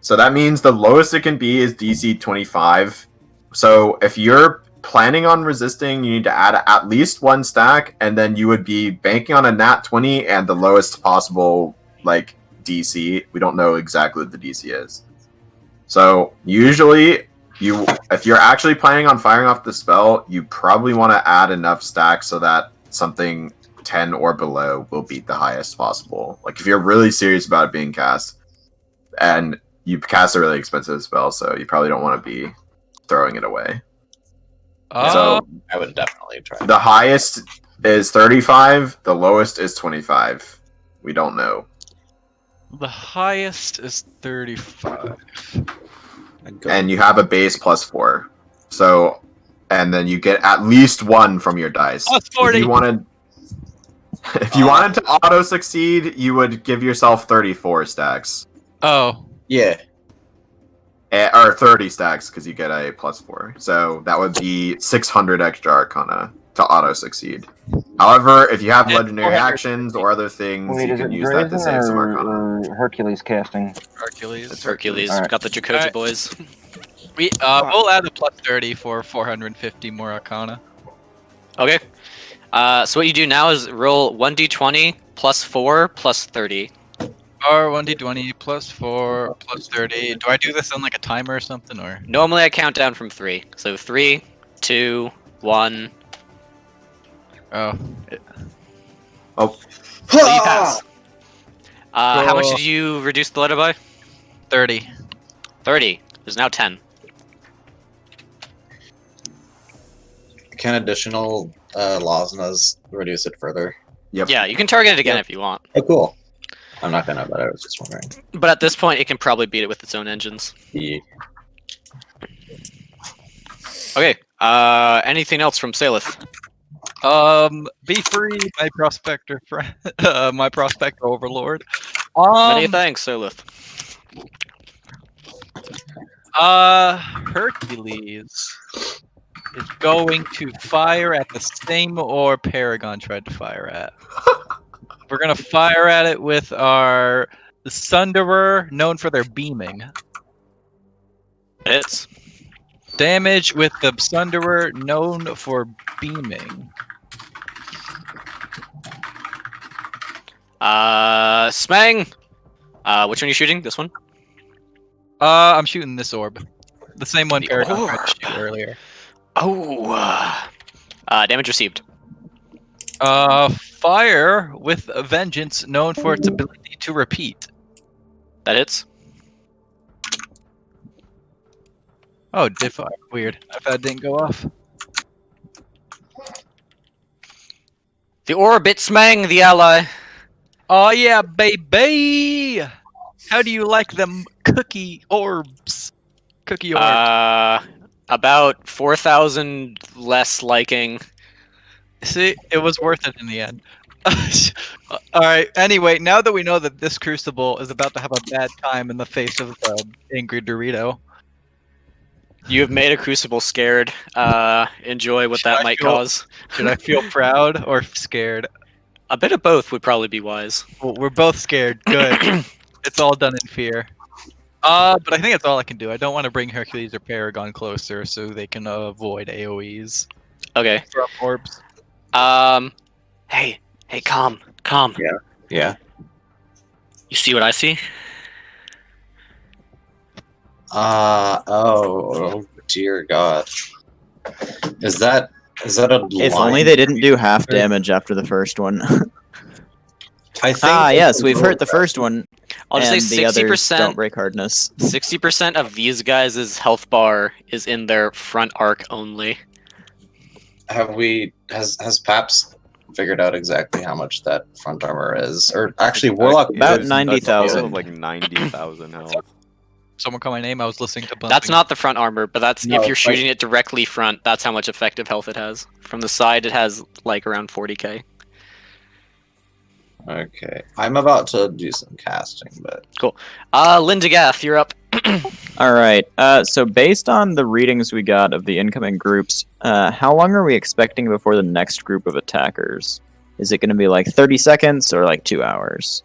So that means the lowest it can be is DC 25. So if you're planning on resisting, you need to add at least 1 stack, and then you would be banking on a nat 20 and the lowest possible like DC. We don't know exactly what the DC is. So usually, if you're actually planning on firing off the spell, you probably want to add enough stacks so that something 10 or below will beat the highest possible. Like if you're really serious about it being cast, and you cast a really expensive spell, so you probably don't want to be throwing it away. So I would definitely try. the highest is 35, the lowest is 25. We don't know. The highest is 35. And you have a base plus 4. So, and then you get at least 1 from your dice. Plus 40. If you wanted to auto succeed, you would give yourself 34 stacks. Oh. Yeah. Or 30 stacks, because you get a plus 4. So that would be 600 extra Arcana to auto succeed. However, if you have legendary actions or other things, Wait, you is can it use that to save some Drazen Arcana. or Hercules casting? Hercules. It's Hercules. Alright. Got the Jacoja Alright. boys. We'll add a plus 30 for 450 more Arcana. Okay. So what you do now is roll 1d20 plus 4 plus 30. Or 1d20 plus 4 plus 30. Do I do this on like a timer or something, or? Normally I count down from 3. So 3, 2, 1. Oh. Oh, you pass. How much Cool. did you reduce the letter by? 30. 30. There's now 10. Can additional Lasnas reduce it further? Yep. Yeah, you can target it again Yep. if you want. Oh, cool. I'm not gonna, but I was just wondering. But at this point, it can probably beat it with its own engines. Yeah. Okay. Anything else from Salith? Be free, my prospector friend, my prospector overlord. Many thanks, Salith. Hercules is going to fire at the same ore Paragon tried to fire at. We're gonna fire at it with the Sunderer, known for their beaming. Hits. Damage with the Sunderer, known for beaming. Smang. Which one are you shooting? This one? I'm shooting this orb. The same one The Paragon tried orb. to shoot earlier. Oh. Damage received. Fire with a vengeance, known for its ability to repeat. That hits. Oh, it did fire. Weird. I thought it didn't go off. The orbit Smang, the ally. Oh yeah, baby! How do you like them cookie orbs? Cookie orbs. About 4,000 less liking. See, it was worth it in the end. Alright, anyway, now that we know that this Crucible is about to have a bad time in the face of the angry Dorito. You have made a Crucible scared. Enjoy what that might cause. Should I feel proud or scared? A bit of both would probably be wise. Well, we're both scared. Good. It's all done in fear. But I think that's all I can do. I don't want to bring Hercules or Paragon closer so they can avoid AoEs. Okay. From orbs. Hey, calm. Yeah. You see what I see? Oh dear God. Is that a If line? only they didn't do half damage after the first one. I think yes, we've hurt the first one. I'll just and say the others 60%. don't break hardness. 60% of these guys' health bar is in their front arc only. Has Paps figured out exactly how much that front armor is? Or actually Warlock About is- 90,000. Like 90,000 health. Someone call my name. I was listening to. That's not the front armor, but that's No, if you're it's shooting it directly front, that's how much effective health it has. From the side, it has like around 40k. Okay. I'm about to do some casting, but Linda Gath, you're up. All right. So based on the readings we got of the incoming groups, how long are we expecting before the next group of attackers? Is it going to be like 30 seconds or like 2 hours?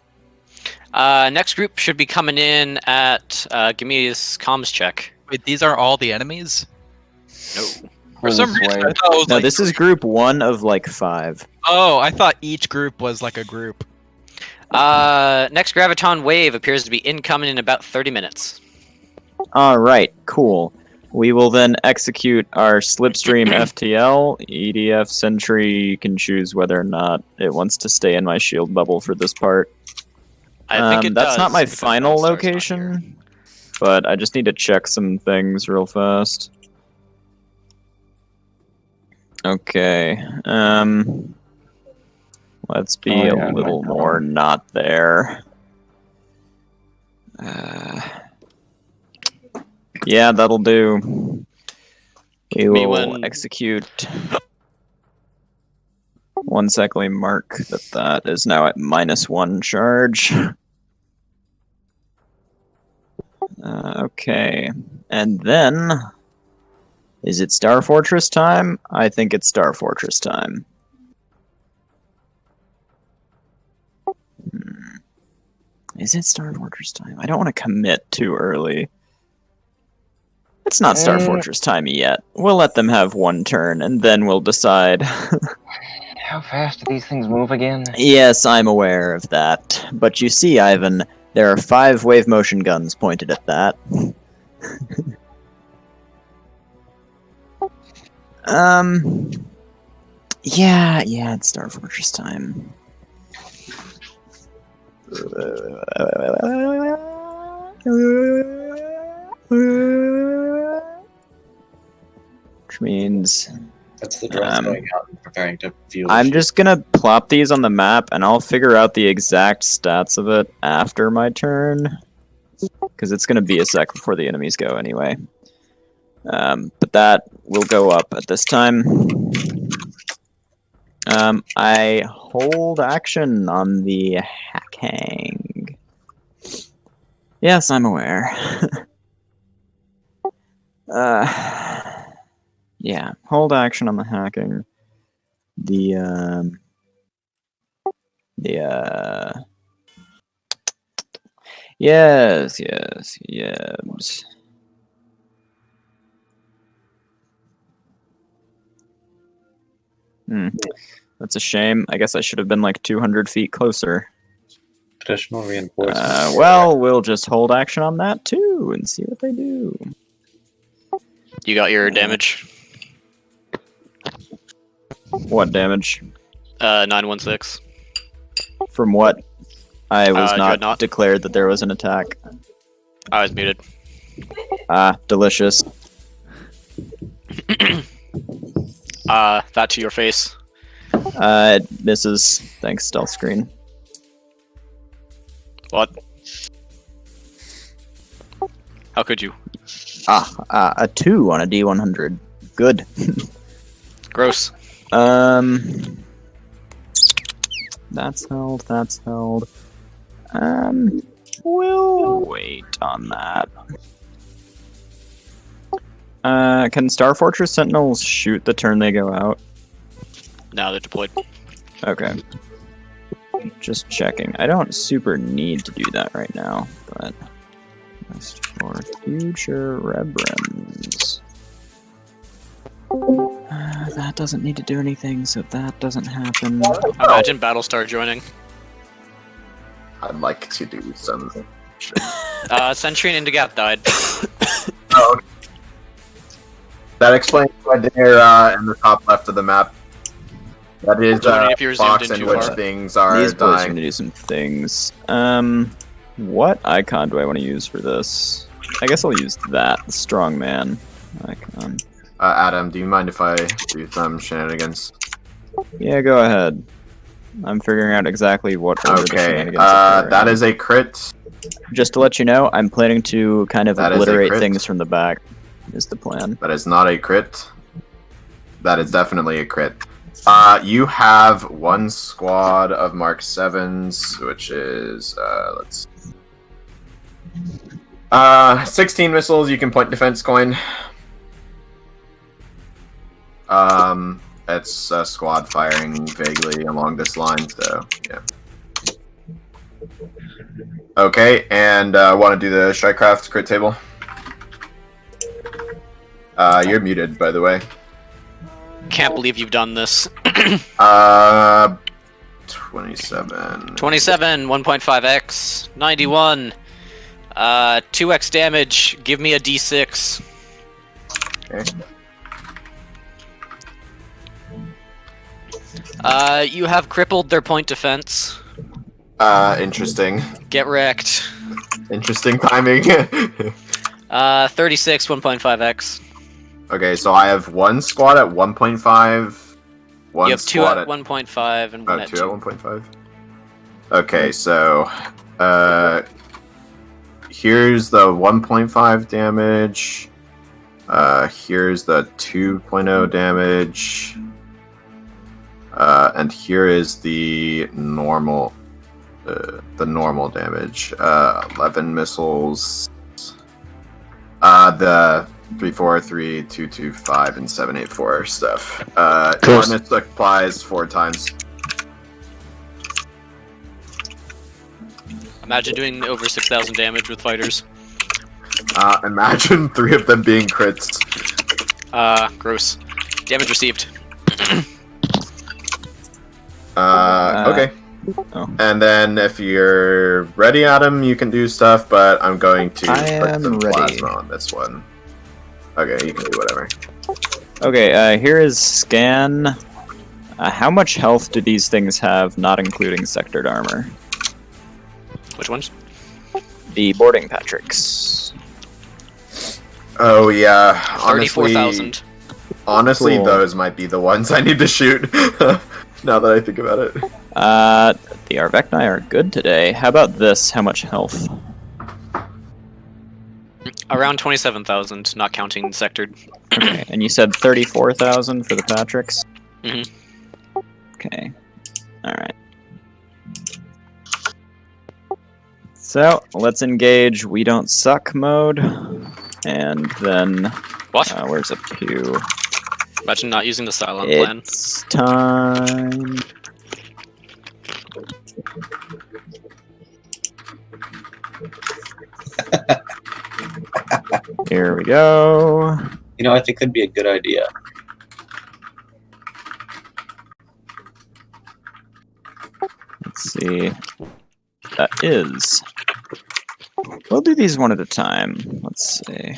Next group should be coming in at. Give me this comms check. Wait, these are all the enemies? No. For some This reason, way. I thought it was No, like this is group 1 of like 5. Oh, I thought each group was like a group. Next graviton wave appears to be incoming in about 30 minutes. All right, cool. We will then execute our Slipstream FTL. EDF Sentry can choose whether or not it wants to stay in my shield bubble for this part. I think it That's does, not my because final Battlestar's not here. location, but I just need to check some things real fast. Okay. Let's be Oh, a yeah, little my more not there. Yeah, that'll do. We Me will when- execute. 1 sec, let me mark that is now at -1 charge. Okay. And then, is it Star Fortress time? I think it's Star Fortress time. Is it Star Fortress time? I don't want to commit too early. It's not Star Fortress time yet. We'll let them have 1 turn, and then we'll decide. How fast do these things move again? Yes, I'm aware of that. But you see, Ivan, there are 5 wave motion guns pointed at that. Yeah, it's Star Fortress time. Which means That's the drones going out and preparing to fuel. I'm just gonna plop these on the map, and I'll figure out the exact stats of it after my turn, because it's gonna be a sec before the enemies go anyway. But that will go up at this time. I hold action on the hacking. Yes, I'm aware. Yeah, hold action on the hacking. Yes. That's a shame. I guess I should have been like 200 feet closer. additional reinforcements. Well, we'll just hold action on that too and see what they do. You got your damage. What damage? 916. From what? I was Dreadnought. not declared that there was an attack. I was muted. Delicious. That to your face. It misses. Thanks, stealth screen. What? How could you? A 2 on a D100. Good. Gross. That's held. We'll wait on that. Can Star Fortress Sentinels shoot the turn they go out? Now they're deployed. Okay. Just checking. I don't super need to do that right now, but just for future reverence. That doesn't need to do anything, so that doesn't happen. Imagine Battlestar joining. I'd like to do some. Sentry and Indigap died. Oh. That explains why they're in the top left of the map. That is If you're zoomed box in in too which far. things are These boys are dying. gonna do some things. What icon do I want to use for this? I guess I'll use that, the strongman icon. Adam, do you mind if I do some shenanigans? Yeah, go ahead. I'm figuring out exactly what order the Okay, shenanigans occur that in. is a crit. Just to let you know, I'm planning to kind of That is a obliterate crit. things from the back, is the plan. That is not a crit. That is definitely a crit. You have one squad of Mark 7s, which is, 16 missiles. You can point defense coin. It's a squad firing vaguely along this line, so, yeah. Okay, and want to do the Strikecraft crit table? You're muted, by the way. Can't believe you've done this. 27. 27, 1.5x, 91. 2x damage. Give me a d6. Okay. You have crippled their point defense. Interesting. Get wrecked. Interesting timing. 36, 1.5x. Okay, so I have one squad at 1.5. One You have 2 squad at 1.5 and 1 at 2 2. at 1.5. Okay, so here's the 1.5 damage. Here's the 2.0 damage. And here is the normal damage. 11 missiles. The 343, 225, and 784 stuff. Hardness applies 4 times. Imagine doing over 6,000 damage with fighters. Imagine 3 of them being crits. Gross. Damage received. Okay. Oh. And then if you're ready, Adam, you can do stuff, but I'm going to I put am some ready. plasma on this one. Okay, you can do whatever. Okay, here is scan. How much health do these things have, not including sectored armor? Which ones? The boarding Patricks. Oh yeah, honestly, 34,000. Honestly, Cool. those might be the ones I need to shoot. Now that I think about it. The Arvekni are good today. How about this? How much health? Around 27,000, not counting sectored. Okay, and you said 34,000 for the Patricks? Mhm. Okay. Alright. So, let's engage We Don't Suck mode. And then... What? where's a pew? Imagine not using the silent plan. It's time... Here we go. You know, I think that'd be a good idea. Let's see. That is. We'll do these one at a time. Let's see.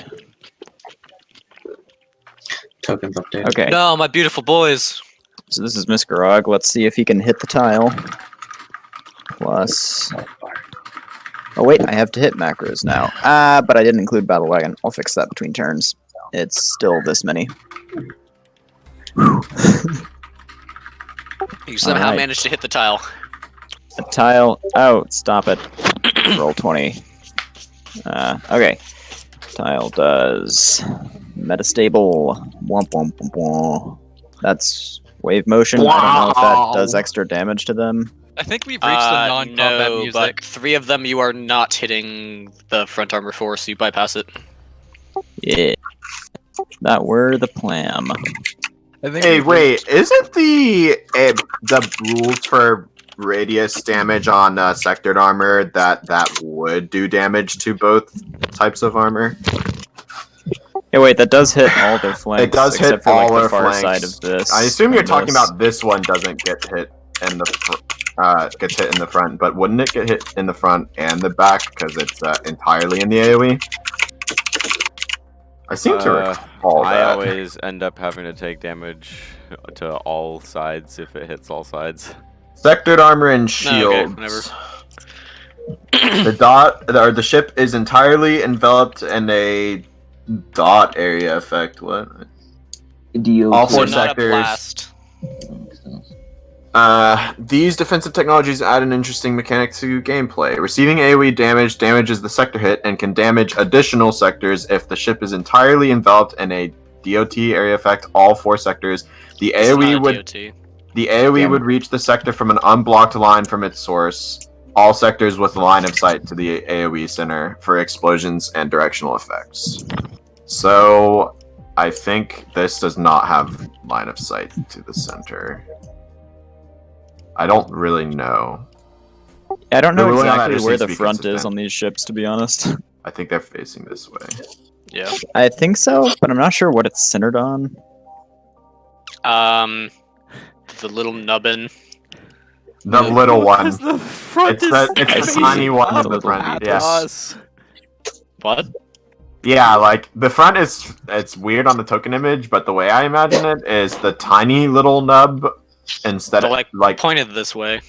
Tokens update. Okay, No, my beautiful boys. so this is Miskarog. Let's see if he can hit the tile. Plus... Oh wait, I have to hit macros now. But I didn't include Battle Wagon. I'll fix that between turns. It's still this many. You somehow Alright. managed to hit the tile. A tile. Oh, stop it. Roll 20. Okay. Tile does metastable. Womp womp womp womp. That's wave motion. I don't know if that does extra damage to them. I think we've reached the non-combat No, music. but 3 of them you are not hitting the front armor for, so you bypass it. Yeah. That were the plan. I think Hey, we've wait, isn't the rules for radius damage on sectored armor that would do damage to both types of armor? Hey, wait, that does hit all their flanks. It does hit except for, like, all the our far flanks. side of this. I assume you're and talking this. about this one doesn't get hit in the gets hit in the front, but wouldn't it get hit in the front and the back because it's entirely in the AoE? I seem to recall I that. always end up having to take damage to all sides if it hits all sides. Sectored armor and No, okay, shields. whatever. The ship is entirely enveloped in a dot area effect. What? Deal. All So four not sectors. a blast. These defensive technologies add an interesting mechanic to gameplay. Receiving AoE damage damages the sector hit and can damage additional sectors if the ship is entirely enveloped in a DOT area effect. All 4 sectors. The It's not AoE a would DOT. the AoE would reach the sector from an unblocked line from its source. All sectors with line of sight to the AoE center for explosions and directional effects. So, I think this does not have line of sight to the center. I don't really know. I don't The know ruling on that exactly just where needs to the be front is consistent. on these ships, to be honest. I think they're facing this way. Yeah. I think so, but I'm not sure what it's centered on. The little nubbin. The little one. Because the front It's is the facing tiny one up in the front. at Yes. us. What? Yeah, like the front is it's weird on the token image, but the way I imagine it is the tiny little nub instead But of like pointed this way.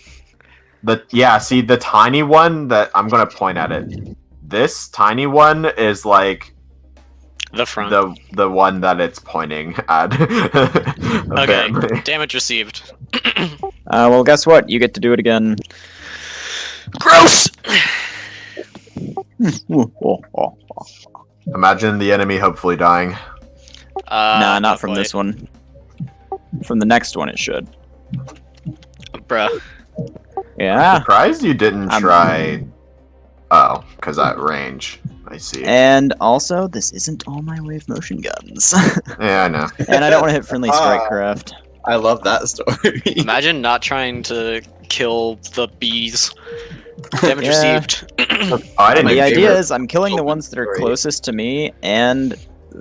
see the tiny one that I'm gonna point at it. This tiny one is like The front. the one that it's pointing at. Okay. Apparently. Damage received. Well, guess what? You get to do it again. Gross! Imagine the enemy hopefully dying. Nah, not from boy. this one. From the next one, it should. Bruh. Yeah. Surprised you didn't I'm- try. Oh, because that range. I see. And also, this isn't all my wave motion guns. Yeah, I know. And I don't want to hit friendly strike craft. I love that story. Imagine not trying to kill the bees. Damage Yeah. received. Oh, I didn't The even idea see is I'm killing the ones that are Story. closest to me, and,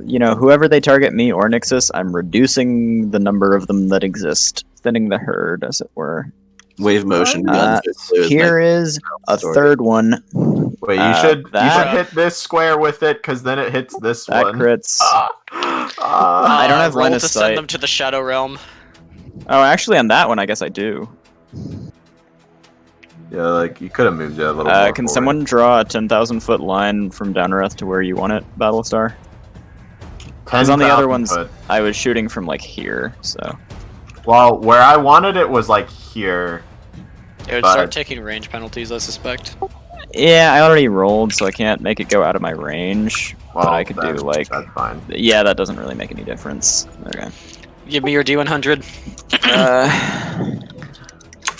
you know, whoever they target, me or Nixus, I'm reducing the number of them that exist. Thinning the herd, as it were. Wave motion guns. Here is a story. third one. Wait, you should that- hit this square with it because then it hits this That one. crits. Ah. I don't have roll line to of send sight. them to the Shadow Realm. Oh, actually, on that one, I guess I do. Yeah, like you could have moved it a little more. Can forward. someone draw a 10,000 foot line from Downreth to where you want it, Battlestar? Because on the other 10,000 ones, foot. I was shooting from like here, so. Well, where I wanted it was like here. It would But- start taking range penalties, I suspect. Yeah, I already rolled, so I can't make it go out of my range. Well, but I could do then like. that's fine. Yeah, that doesn't really make any difference. Okay. Give me your D100.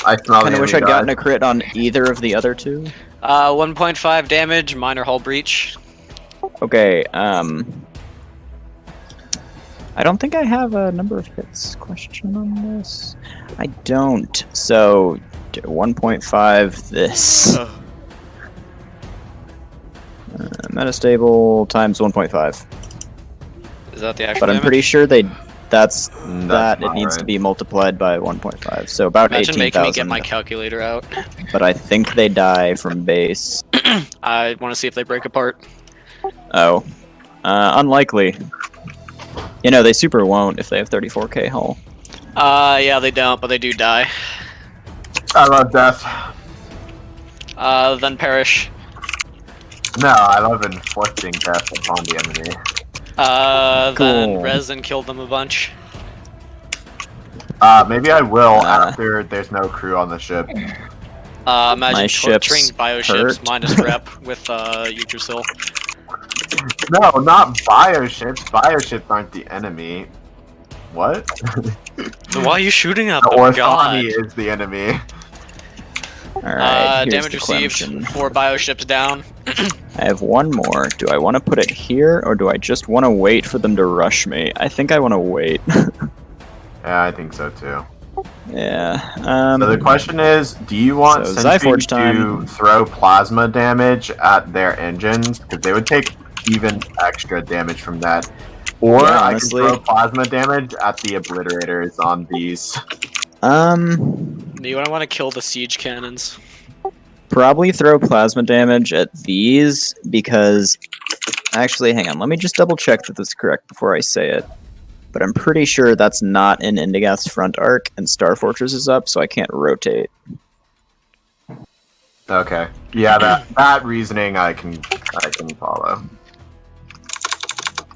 I smell Kind the of wish enemy I'd gotten guy. a crit on either of the other two. 1.5 damage, minor hull breach. Okay, I don't think I have a number of hits question on this. I don't. So, 1.5 this. Metastable times 1.5. Is that the actual But I'm damage? pretty sure that's That's that it not needs to right. be multiplied by 1.5. So about Imagine making me get 18,000. my calculator out. But I think they die from base. I want to see if they break apart. Oh. Unlikely. You know, they super won't if they have 34k hull. Yeah, they don't, but they do die. I love death. Then perish. No, I love inflicting death upon the enemy. Then Cool. res and kill them a bunch. Maybe I will after there's no crew on the ship. Imagine My torturing ships bioships hurt. minus rep with Yggdrasil. No, not bioships. Bioships aren't the enemy. What? So why are you shooting at The them? God. Orthani is the enemy. Alright, here's Damage the received. question. 4 bioships down. I have one more. Do I want to put it here, or do I just want to wait for them to rush me? I think I want to wait. Yeah, I think so too. Yeah. So the question is, do you want So, Sentry Zyforge to time. throw plasma damage at their engines? Because they would take even extra damage from that. Or Yeah, I honestly. can throw plasma damage at the obliterators on these. You want to kill the siege cannons. Probably throw plasma damage at these, because... Actually, hang on. Let me just double check that this is correct before I say it. But I'm pretty sure that's not in Indigath's front arc, and Star Fortress is up, so I can't rotate. Okay. Yeah, that reasoning I can follow.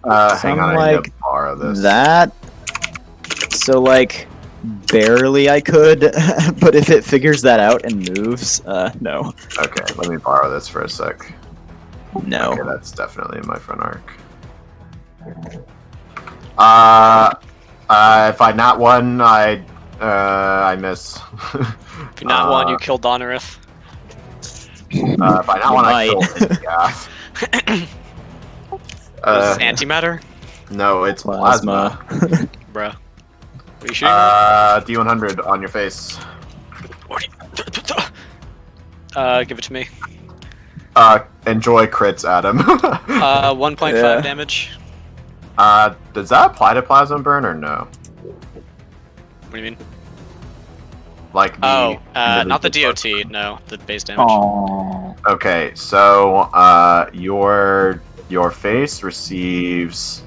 Hang on, I need like to borrow this. That... So, like, barely I could, but if it figures that out and moves, no. Okay, let me borrow this for a sec. No. Okay, that's definitely in my front arc. If I not one, I miss. If you're not one, you kill Donnerith. If I not one, I might. kill Indigath. Is this antimatter? No, it's Plasma. plasma. Bruh. What are you shooting at? D100 on your face. Give it to me. Enjoy crits, Adam. 1.5 Yeah. damage. Does that apply to plasma burn or no? What do you mean? Like the Oh, not the individual DOT, no, the base damage. Oh. Okay, so your face receives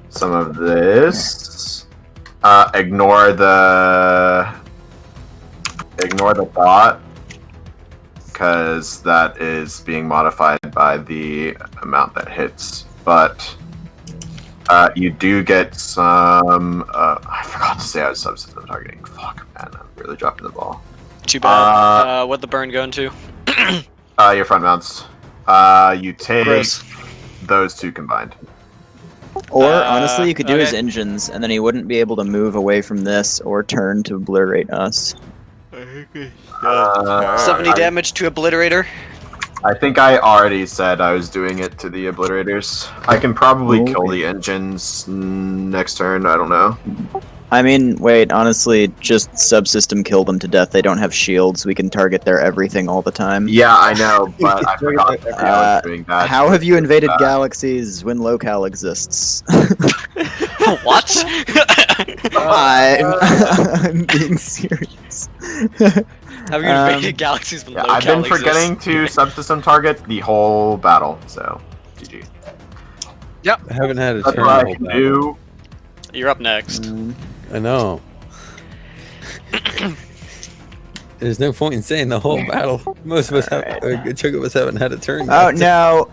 some of this. Ignore the thought, because that is being modified by the amount that hits. But you do get some. I forgot to say I was subsystem targeting. Fuck, man, I'm really dropping the ball. Too bad. What'd the burn go into? Your front mounts. You take Gross. those two combined. Or, honestly, you could do his okay. engines, and then he wouldn't be able to move away from this or turn to obliterate us. 70 damage to Obliterator. I think I already said I was doing it to the obliterators. I can probably kill Okay. the engines next turn. I don't know. I mean, wait, honestly, just subsystem kill them to death. They don't have shields. We can target their everything all the time. Yeah, I know, but I forgot that I was doing that. How have you invaded galaxies when locale exists? What? I'm being serious. Have you invaded galaxies when Yeah, locale I've been exists? forgetting to subsystem target the whole battle, so GG. I haven't had a That's turn. what the I whole can battle. do. You're up next. I know. There's no point in saying the whole battle. Most of us have, a good chunk of us haven't had a turn. Oh yet. no,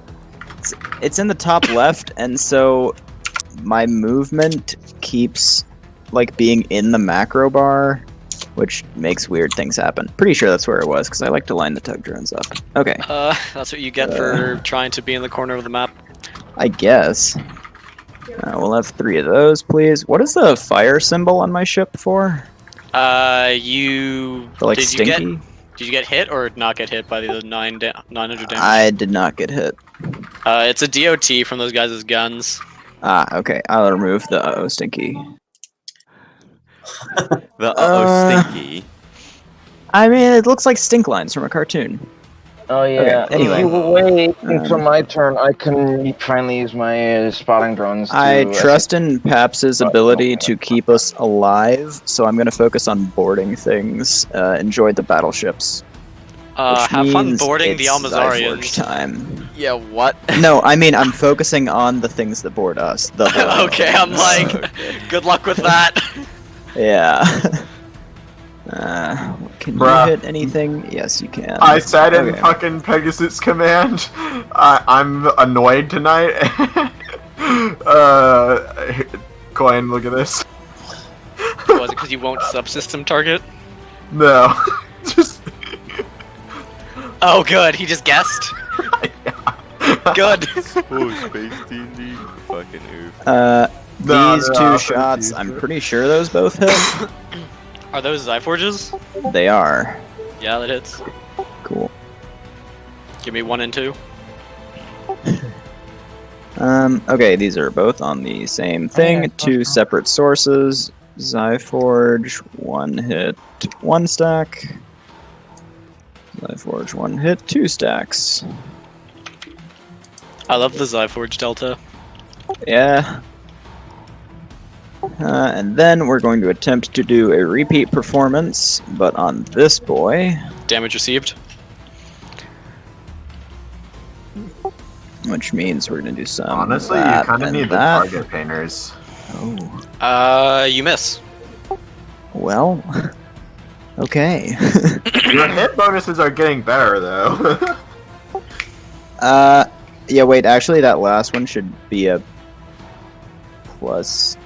it's in the top left, and so my movement keeps like being in the macro bar, which makes weird things happen. Pretty sure that's where it was because I like to line the tug drones up. Okay, That's what you get for trying to be in the corner of the map. I guess. We'll have 3 of those, please. What is the fire symbol on my ship for? You For like did stinky? you get hit or not get hit by the 900 damage? I did not get hit. It's a DOT from those guys' guns. Okay. I'll remove the stinky. The stinky. I mean, it looks like stink lines from a cartoon. Oh yeah. Okay, anyway. If you wait until my turn, I can finally use my spotting drones. I trust in Paps's ability to keep us alive, so I'm going to focus on boarding things. Enjoy the battleships. Have fun boarding the Almazarians. Time. Yeah, what? No, I mean, I'm focusing on the things that board us. The okay, I'm like, good luck with that. Yeah. Can Bruh. you hit anything? Yes, you can. I said in Okay. fucking Pegasus Command, I'm annoyed tonight. Coin, look at this. Was it because you won't subsystem target? No. Just. Oh, good. He just guessed. Good. Oh, space D&D. Fucking oof. No, These no, two no, shots, no. I'm pretty sure those both hit. Are those Zyforges? They are. Yeah, that hits. Cool. Give me 1 and 2. Okay, these are both on the same thing. 2 separate sources. Zyforge, 1 hit, 1 stack. Zyforge, 1 hit, 2 stacks. I love the Zyforge Delta. Yeah. And then we're going to attempt to do a repeat performance, but on this boy, Damage received. which means we're going to do some. Honestly, you that kind of and need the that. target painters. Oh. You miss. Well. Okay. Your hit bonuses are getting better, though. Yeah, wait, actually, that last one should be a plus.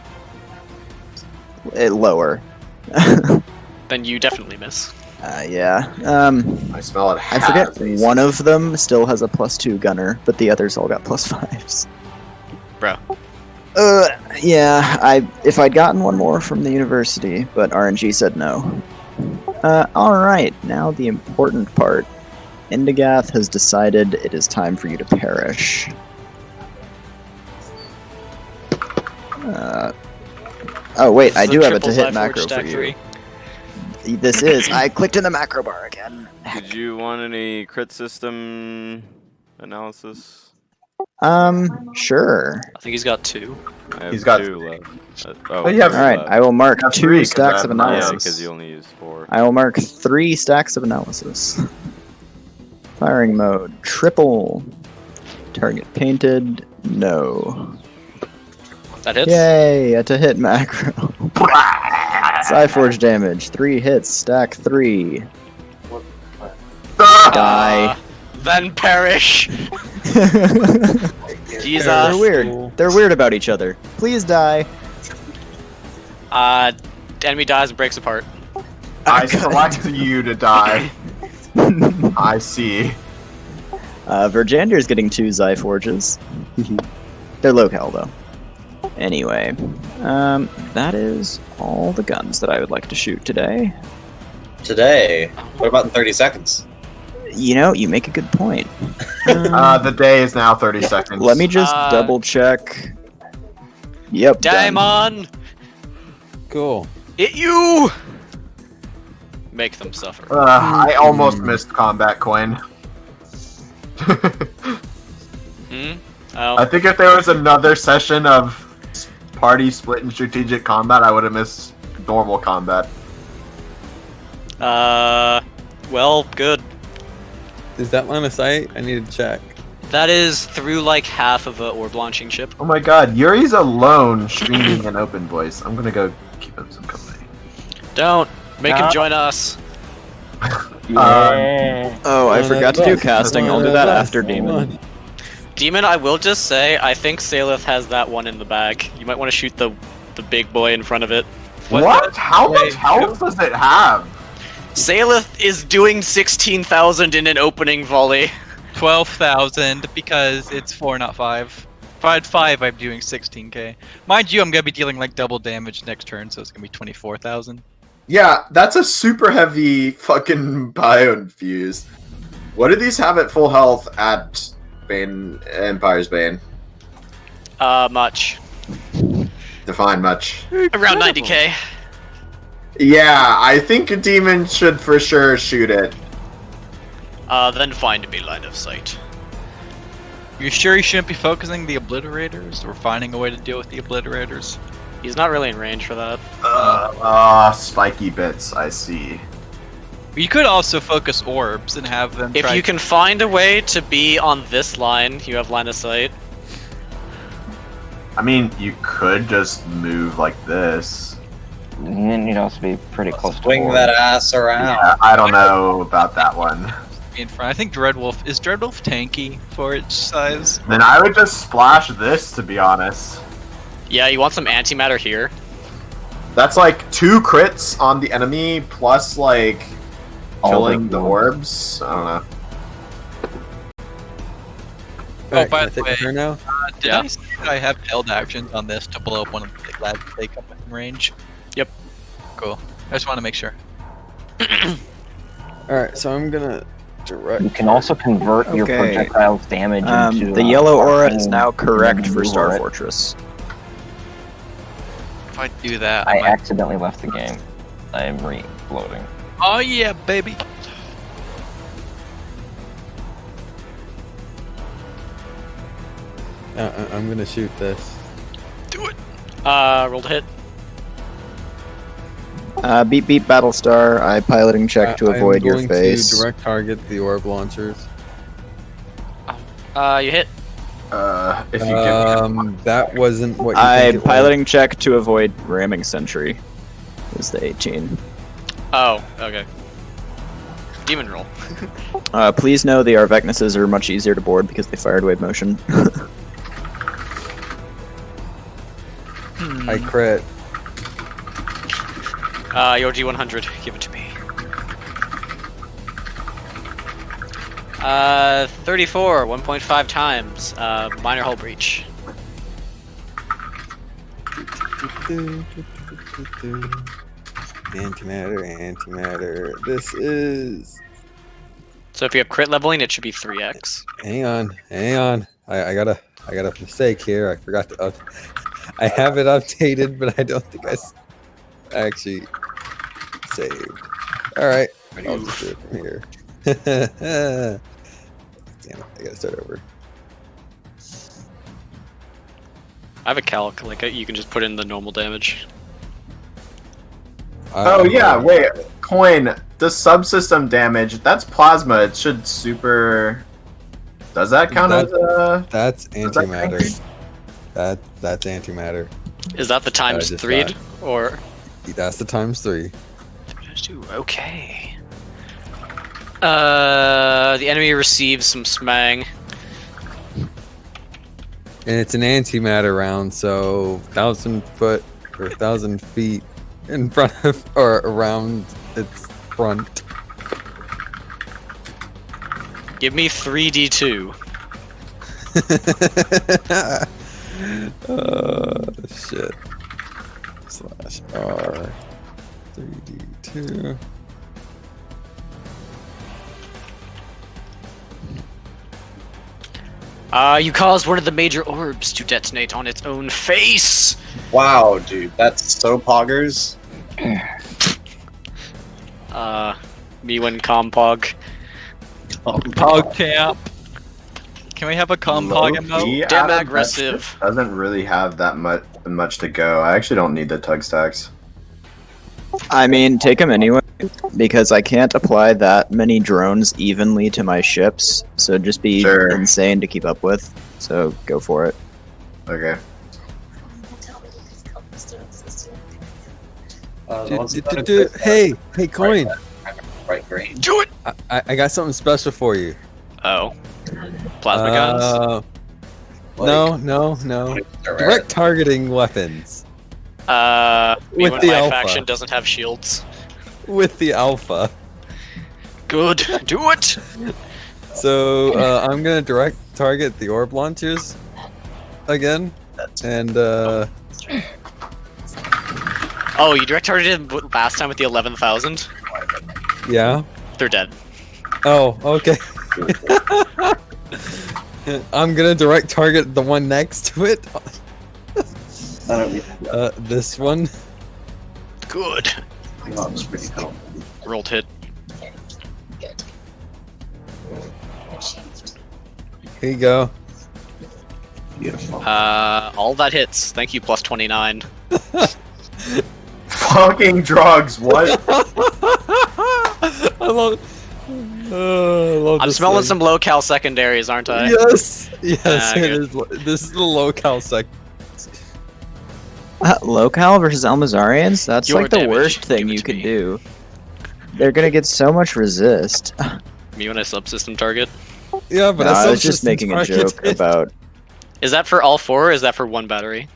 Lower. Then you definitely miss. Yeah. I smell it. I forget one of them still has a +2 gunner, but the others all got +5s. Bro. Yeah, if I'd gotten one more from the university, but RNG said no. Alright, now the important part. Indigath has decided it is time for you to perish. Oh wait, I do have a to hit macro for you. This is. I clicked in the macro bar again. Did you want any crit system analysis? Sure. I think he's got 2. I have He's got 2 left. you have- Alright, I will mark That's 2 three, 'cause I stacks have of nine. Yeah, analysis. because you only used 4. I will mark 3 stacks of analysis. Firing mode. Triple. Target painted. No. That hits? Yay! A to hit macro. Psyforge damage. 3 hits. Stack 3. Die. Then perish. Jesus. They're weird. They're weird about each other. Please die. Enemy dies and breaks apart. I select you to die. I see. Verjander's getting 2 Zyforges. They're locale though. Anyway, that is all the guns that I would like to shoot today. Today? What about in 30 seconds? You know, you make a good point. The day is now 30 seconds. Let me just double check. Yep. done. Daimon! Cool. Hit you! Make them suffer. I almost missed combat coin. Oh. I think if there was another session of party split and strategic combat, I would have missed normal combat. Well, good. Is that line of sight? I need to check. That is through like half of a orb launching ship. Oh my god, Yuri's alone streaming an open voice. I'm gonna go keep him some company. Don't make him join us. Yeah. Oh, I forgot to do casting. I'll do that after Demon. Demon, I will just say, I think Salith has that one in the bag. You might want to shoot the big boy in front of it. What? How much health does it have? Salith is doing 16,000 in an opening volley. 12,000 because it's 4, not 5. If I had 5, I'm doing 16k. Mind you, I'm gonna be dealing like double damage next turn, so it's gonna be 24,000. Yeah, that's a super heavy fucking bio-infused. What do these have at full health at Empire's Bane? Much. Define much. Around 90k. Yeah, I think a demon should for sure shoot it. Then find me line of sight. You sure you shouldn't be focusing the obliterators or finding a way to deal with the obliterators? He's not really in range for that. Spiky bits, I see. You could also focus orbs and have them If try you can find a way to be on this line, you have line of sight. I mean, you could just move like this. You'd also be pretty close to Swing board. that ass around. Yeah, I don't know about that one. in front. I think Dreadwolf is Dreadwolf tanky for its size. Then I would just splash this, to be honest. Yeah, you want some antimatter here? That's like 2 crits on the enemy plus like killing the orbs. I don't know. Alright, by can I the take way, a turn now? Did Yeah. I say that I have held actions on this to blow up one of the big labs they come within range? Yep. Cool. I just want to make sure. Alright, so I'm gonna direct. You can also convert your Okay. projectile's damage into The yellow aura is arcane now correct for blue Star aura. Fortress. If I do that, I might- accidentally left the game. I am reloading. Oh yeah, baby. I'm gonna shoot this. Roll to hit. Beep beep Battlestar. I piloting check to avoid your I'm going face. to direct target the orb launchers. You hit. If you give me That wasn't what you I think it was. piloting check to avoid ramming sentry. Is the 18. Oh, okay. Demon roll. Please know the Arvechnesses are much easier to board because they fired wave motion. I crit. Your D100. Give it to me. 34, 1.5 times. Minor hull breach. Antimatter. This is. So if you have crit leveling, it should be 3x. Hang on. I got a mistake here. I forgot to I have it updated, but I don't think actually saved. All right, I'll just do it from here. Damn it! I gotta start over. I have a calc, like you can just put in the normal damage. Oh yeah, wait, coin. The subsystem damage. That's plasma. It should super. Does that count as a? That's Does that count? antimatter. That's antimatter. Is that the times just 3'd? thought. Or? That's the times 3. Okay. The enemy receives some smang. And it's an antimatter round, so 1,000 foot or 1,000 feet in front of or around its front. Give me 3d2. Shit. /R 3d2. You caused one of the major orbs to detonate on its own face. Wow, dude, that's so poggers. Me when compog. Pog camp. Can we have a compog emote? Low-key, Damn Adam, that aggressive. shit doesn't really have that much to go. I actually don't need the tug stacks. I mean, take them anyway, because I can't apply that many drones evenly to my ships, so it'd just be Sure. insane to keep up with. So go for it. Okay. Hey, coin. Right green. Do it! I got something special for you. Oh. Plasma guns? No. Direct targeting weapons Me With when the my alpha. faction doesn't have shields. with the alpha. Good, do it. So I'm gonna direct target the orb launchers again, and Oh, you direct targeted last time with the 11,000. yeah. They're dead. Oh, okay. I'm gonna direct target the one next to it. This one. Good. Rolled hit. Here you go. All that hits. Thank you, plus 29. Fucking drugs. What? I love I'm this smelling thing. some low-cal secondaries, aren't I? Yes, yes. Okay. It is. This is the low-cal sec. Locale versus Almazarians? That's Your like the damage. worst thing Give it you to could me. do. They're gonna get so much resist. Me when I subsystem target. Yeah, but No, that's I was just making a joke about. Is that for all four or is that for one battery?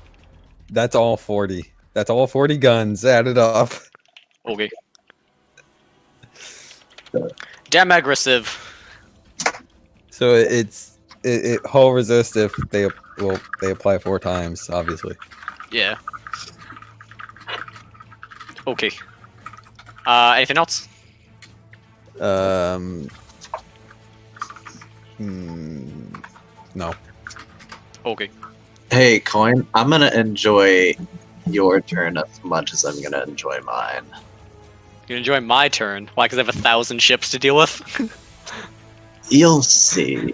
That's all 40. That's all 40 guns added up. Okay. Damn aggressive. So it hull resist if they apply 4 times, obviously. Yeah. Okay. Anything else? No. Okay. Hey, Coin, I'm gonna enjoy your turn as much as I'm gonna enjoy mine. You enjoy my turn. Why? Because I have 1,000 ships to deal with. You'll see.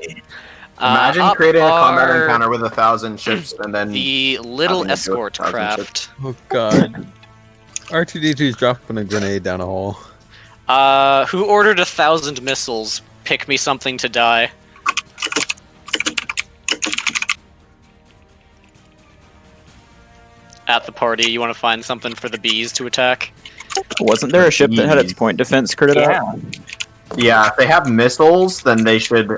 Imagine Up creating a combat are encounter with 1,000 ships and then the little having to do it escort 1,000 craft. Oh god. R2D2's dropping a grenade down a hole. Who ordered 1,000 missiles? Pick me something to die. At the party, you want to find something for the bees to attack? Wasn't there a ship that had its point defense critted out? Yeah, if they have missiles, then they should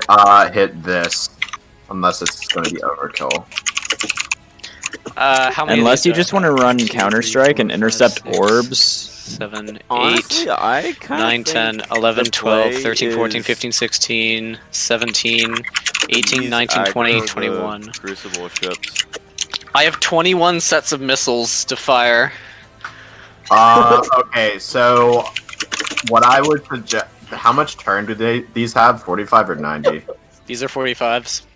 hit this. Unless it's going to be overkill. How many? Unless you just want to run Counter-Strike and intercept orbs. 7, 8, Honestly, I kind 9, of 10, 11, the 12, play 13, 14, is 15, 16, 17, 18, these 19, 20, aggro the 21. Crucible ships. I have 21 sets of missiles to fire. Okay, so what I would suggest. How much turn do these have? 45 or 90? These are 45s.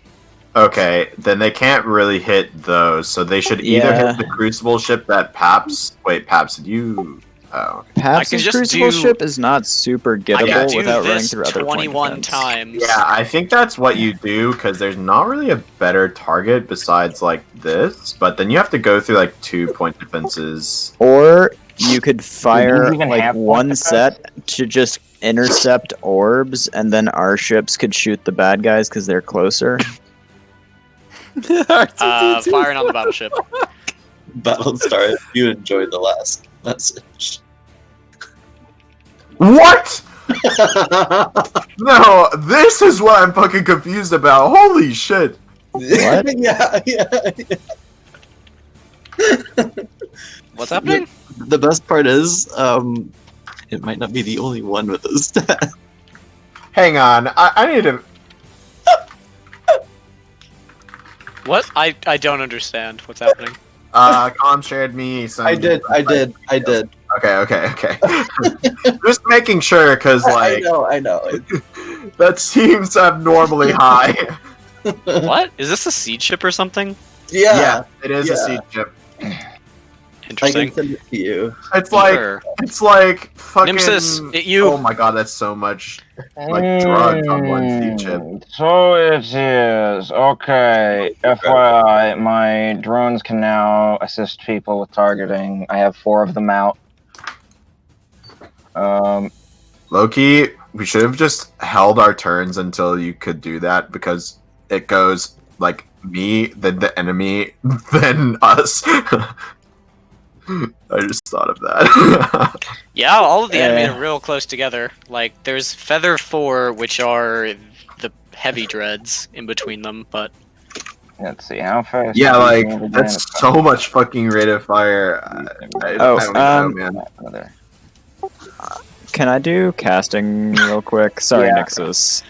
Okay, then they can't really hit those, so they should either Yeah. hit the Crucible ship that Paps. Wait, Paps, did you? Oh, okay. Perhaps can his just Crucible do- ship is not super I can gettable do without running this through other point 21 defense. times. Yeah, I think that's what you do because there's not really a better target besides like this, but then you have to go through like 2-point defenses. Or you could fire even like have point one defense? set to just intercept orbs, and then our ships could shoot the bad guys because they're closer. Firing on the battleship. Battlestar, if you enjoyed the last message. What? No, this is what I'm fucking confused about. Holy shit! What? yeah. What's happening? The best part is, it might not be the only one with this stat. Hang on, I need to. What? I don't understand what's happening. Com shared me some. I did. Okay. Just making sure, because like I know. that seems abnormally high. What? Is this a siege ship or something? Yeah, it is a yeah. siege ship. I Interesting. can send it to you. It's like Sure. fucking. Nemesis, you. Oh my god, that's so much like drugs on one siege ship. So it is. Okay. FYI, my drones can now assist people with targeting. I have 4 of them out. Loki, we should have just held our turns until you could do that because it goes like me, then the enemy, then us. I just thought of that. Yeah, all of the enemy Eh. are real close together. Like, there's Feather 4, which are the heavy dreads in between them, but Let's see, how fast? Yeah, do like you move that's so much fucking rate of fire. I don't even know, man. Another. Can I do casting real quick? Sorry, Yeah. Nixus.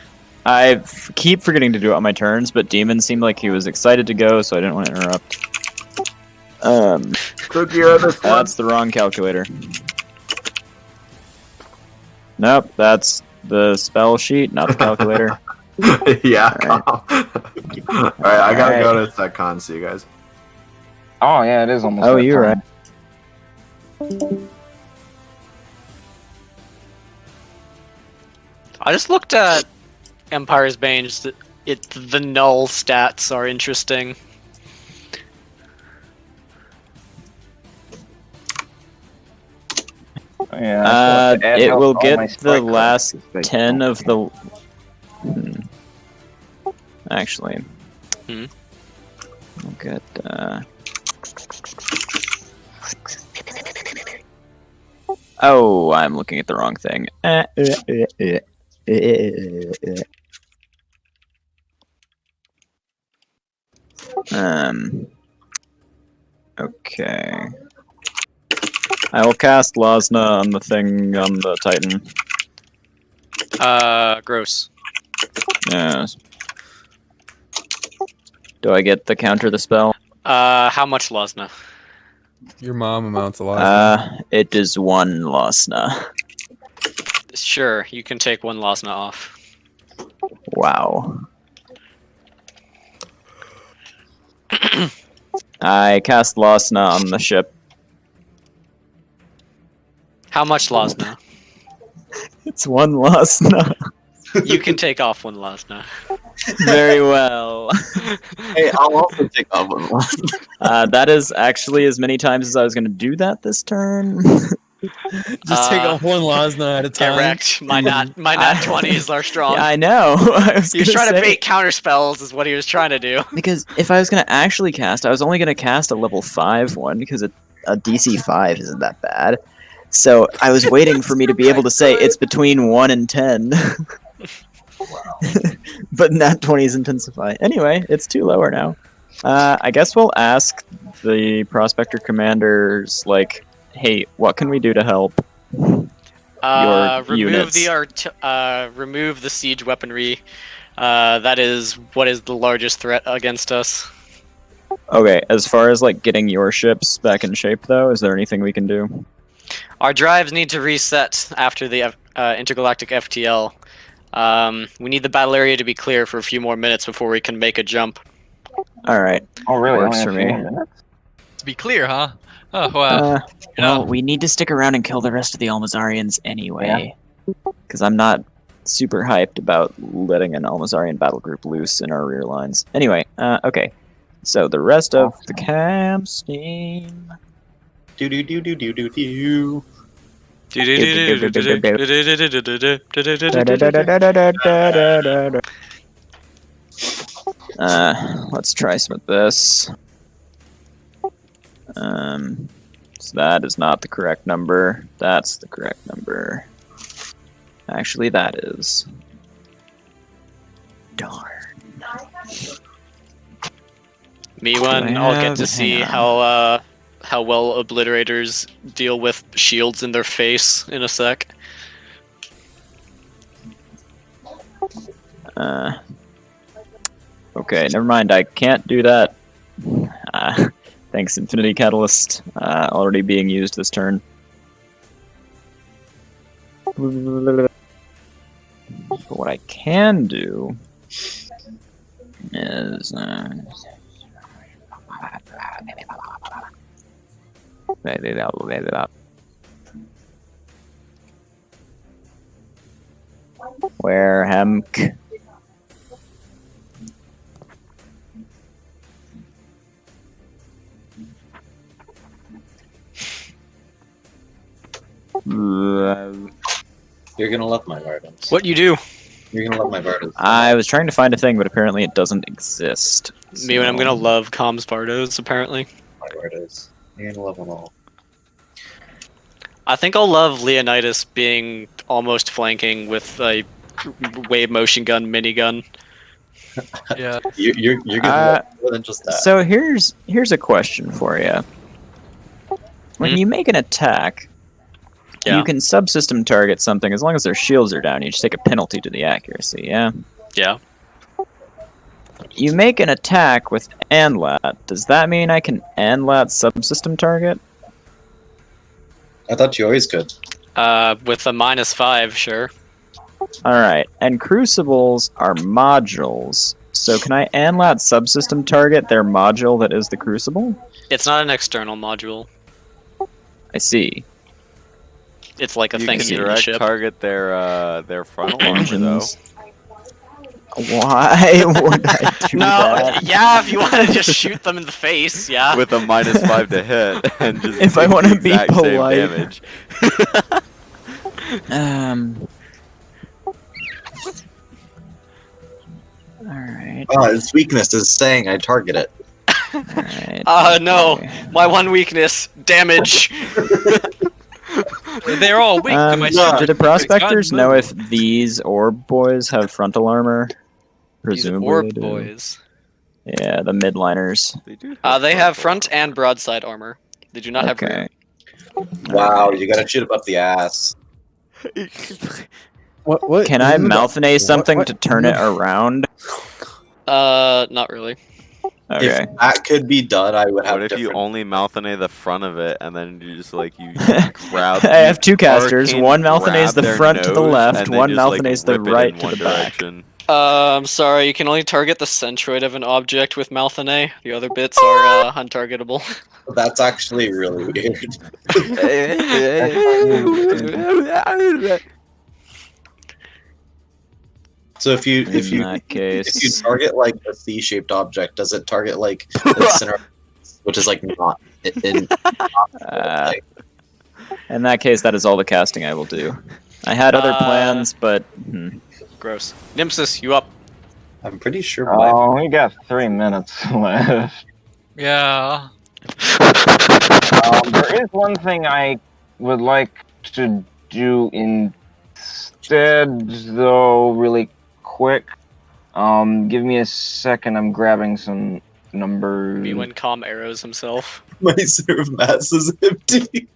I keep forgetting to do it on my turns, but Demon seemed like he was excited to go, so I didn't want to interrupt. Cookie on this one. That's the wrong calculator. Nope, that's the spell sheet, not the calculator. Yeah. Alright. Alright, I gotta go to TechCon. See you guys. Oh yeah, it is almost. Oh, that you're time. right. I just looked at Empire's Bane. Just the null stats are interesting. Yeah. It will get the strike last cards, 'cause they 10 don't of the... Actually. Hmm. We'll get, Oh, I'm looking at the wrong thing. Okay. I will cast Lasna on the thing on the Titan. Gross. Yes. Do I get the counter the spell? How much Lasna? Your mom amounts a lot. It is 1 Lasna. Sure, you can take 1 Lasna off. Wow. I cast Lasna on the ship. How much Lasna? It's 1 Lasna. You can take off 1 Lasna. Very well. Hey, I'll also take off one. That is actually as many times as I was going to do that this turn. Just take off one Lasna at a time. Correct. My nat 20s are strong. Yeah, I know. He was trying to bait counter spells, is what he was trying to do. Because if I was going to actually cast, I was only going to cast a level 5 one because a DC 5 isn't that bad. So I was waiting for me to be able to say it's between 1 and 10. But nat 20s intensify. Anyway, it's 2 lower now. I guess we'll ask the Prospector Commanders, like, hey, what can we do to help? Remove remove the siege weaponry. That is what is the largest threat against us. Okay, as far as like getting your ships back in shape, though, is there anything we can do? Our drives need to reset after the intergalactic FTL. We need the battle area to be clear for a few more minutes before we can make a jump. All right. Oh really? Works Only for a few me. more minutes? To be clear, huh? Oh wow. Well, we need to stick around and kill the rest of the Almazarians anyway. Because I'm not super hyped about letting an Almazarian battle group loose in our rear lines. Anyway, okay. So the rest of the camp's team. Do do do do do do do. Let's try some of this. So that is not the correct number. That's the correct number. Actually, that is. Darn. Me one, I'll get to see how well obliterators deal with shields in their face in a sec. Okay, never mind. I can't do that. Thanks, Infinity Catalyst. Already being used this turn. But what I can do is where Hemk. You're gonna love my Vardens. What you do? You're gonna love my Vardens. I was trying to find a thing, but apparently it doesn't exist. Me when I'm so- gonna love Comms Bardos, apparently. My Vardens. You're gonna love them all. I think I'll love Leonidas being almost flanking with a wave motion gun minigun. Yeah. You're getting more than just that. So here's a question for you. When Hmm? you make an attack, Yeah. you can subsystem target something as long as their shields are down. You just take a penalty to the accuracy. Yeah. Yeah. You make an attack with Anlat. Does that mean I can Anlat subsystem target? I thought you always could. With a -5, sure. Alright, and crucibles are modules. So can I Anlat subsystem target their module that is the crucible? It's not an external module. I see. It's like a You thing can in the direct ship. target their frontal armor though. Engines. Why would I do No, that? yeah, if you want to just shoot them in the face, yeah. With a -5 to hit and just If I take wanna the be exact same polite. damage. Alright. Its weakness is saying I target it. Alright. No, okay. my one weakness, damage. They're all weak to my no. Do the ship. prospectors know if moving. these orb boys have frontal armor? These Presumably orb they do. boys. Yeah, the midliners. They have front and broadside armor. They do not have rear. Okay. Wow, you gotta shoot above the ass. What? Can I What- Malfinate something what- to turn it around? Not really. Okay. If that could be done, I would have What if you different... only Malfinate the front of it and then you just like you grab? I have two casters. arcane One Malfinates grab the their front to the nose left, and then one just, like, Malfinates the rip it right in to one the back. direction. I'm sorry, you can only target the centroid of an object with Malfine. The other bits are untargetable. That's actually really weird. So if you In that if you case, target like a C-shaped object, does it target like the center, which is like not in? uh, in that case, that is all the casting I will do. I had other plans, but Gross. Nimsis, you up? I'm pretty sure. My... Oh, we got 3 minutes left. Yeah. There is one thing I would like to do instead, though, really quick. Give me a second. I'm grabbing some numbers. Me when Com arrows himself. My serve mass is empty.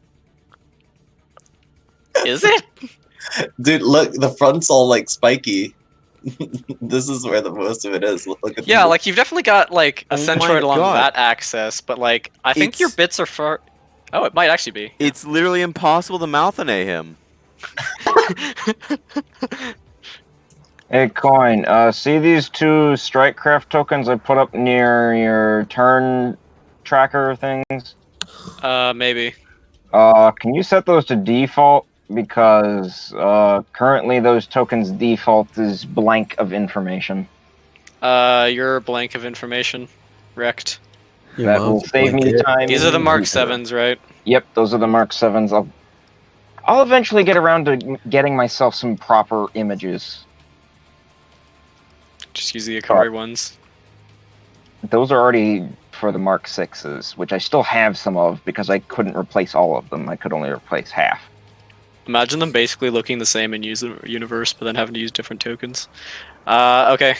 Is it? Dude, look, the front's all like spiky. This is where the most of it is. Look at Yeah, the... like you've definitely got like a Oh my centroid along God. that axis, but like I think your It's- bits are far. Oh, it might actually be. It's literally impossible to Malfinate him. Hey, Coin, see these 2 Strikecraft tokens I put up near your turn tracker things? Maybe. Can you set those to default? Because currently those tokens default is blank of information. You're blank of information. Wrecked. Your That mom's will save me blanket. time. These are the in Mark future. 7s, right? Yep, those are the Mark 7s. I'll eventually get around to getting myself some proper images. Just use the Akari ones. Those are already for the Mark 6s, which I still have some of because I couldn't replace all of them. I could only replace half. Imagine them basically looking the same in universe, but then having to use different tokens. Okay.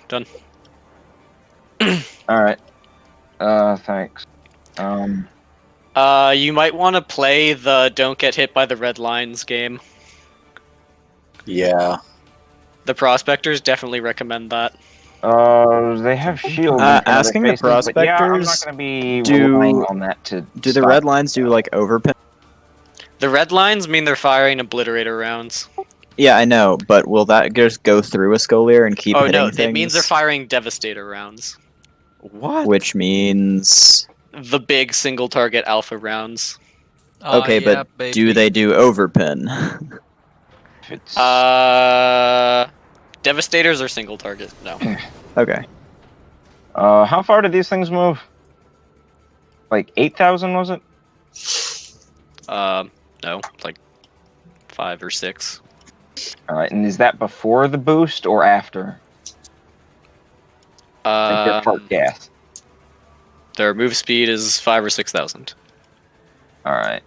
Done. Alright. Thanks. You might want to play the Don't Get Hit by the Red Lines game. Yeah. The Prospectors definitely recommend that. They have shields. in front of their asking the faces, but yeah, I'm not prospectors, going to be do- relying on that to. do the stop. red lines do like overpin? The red lines mean they're firing obliterator rounds. Yeah, I know, but will that just go through a Scolier and keep Oh hitting no, things? it means they're firing devastator rounds. What? Which means The big single target alpha rounds. okay, Yeah, but do they do overpin? It's- Devastators are single target. No. Okay. How far did these things move? Like 8,000, was it? No, like 5 or 6. Alright, and is that before the boost or after? Like their fart gas. Their move speed is 5 or 6,000. Alright.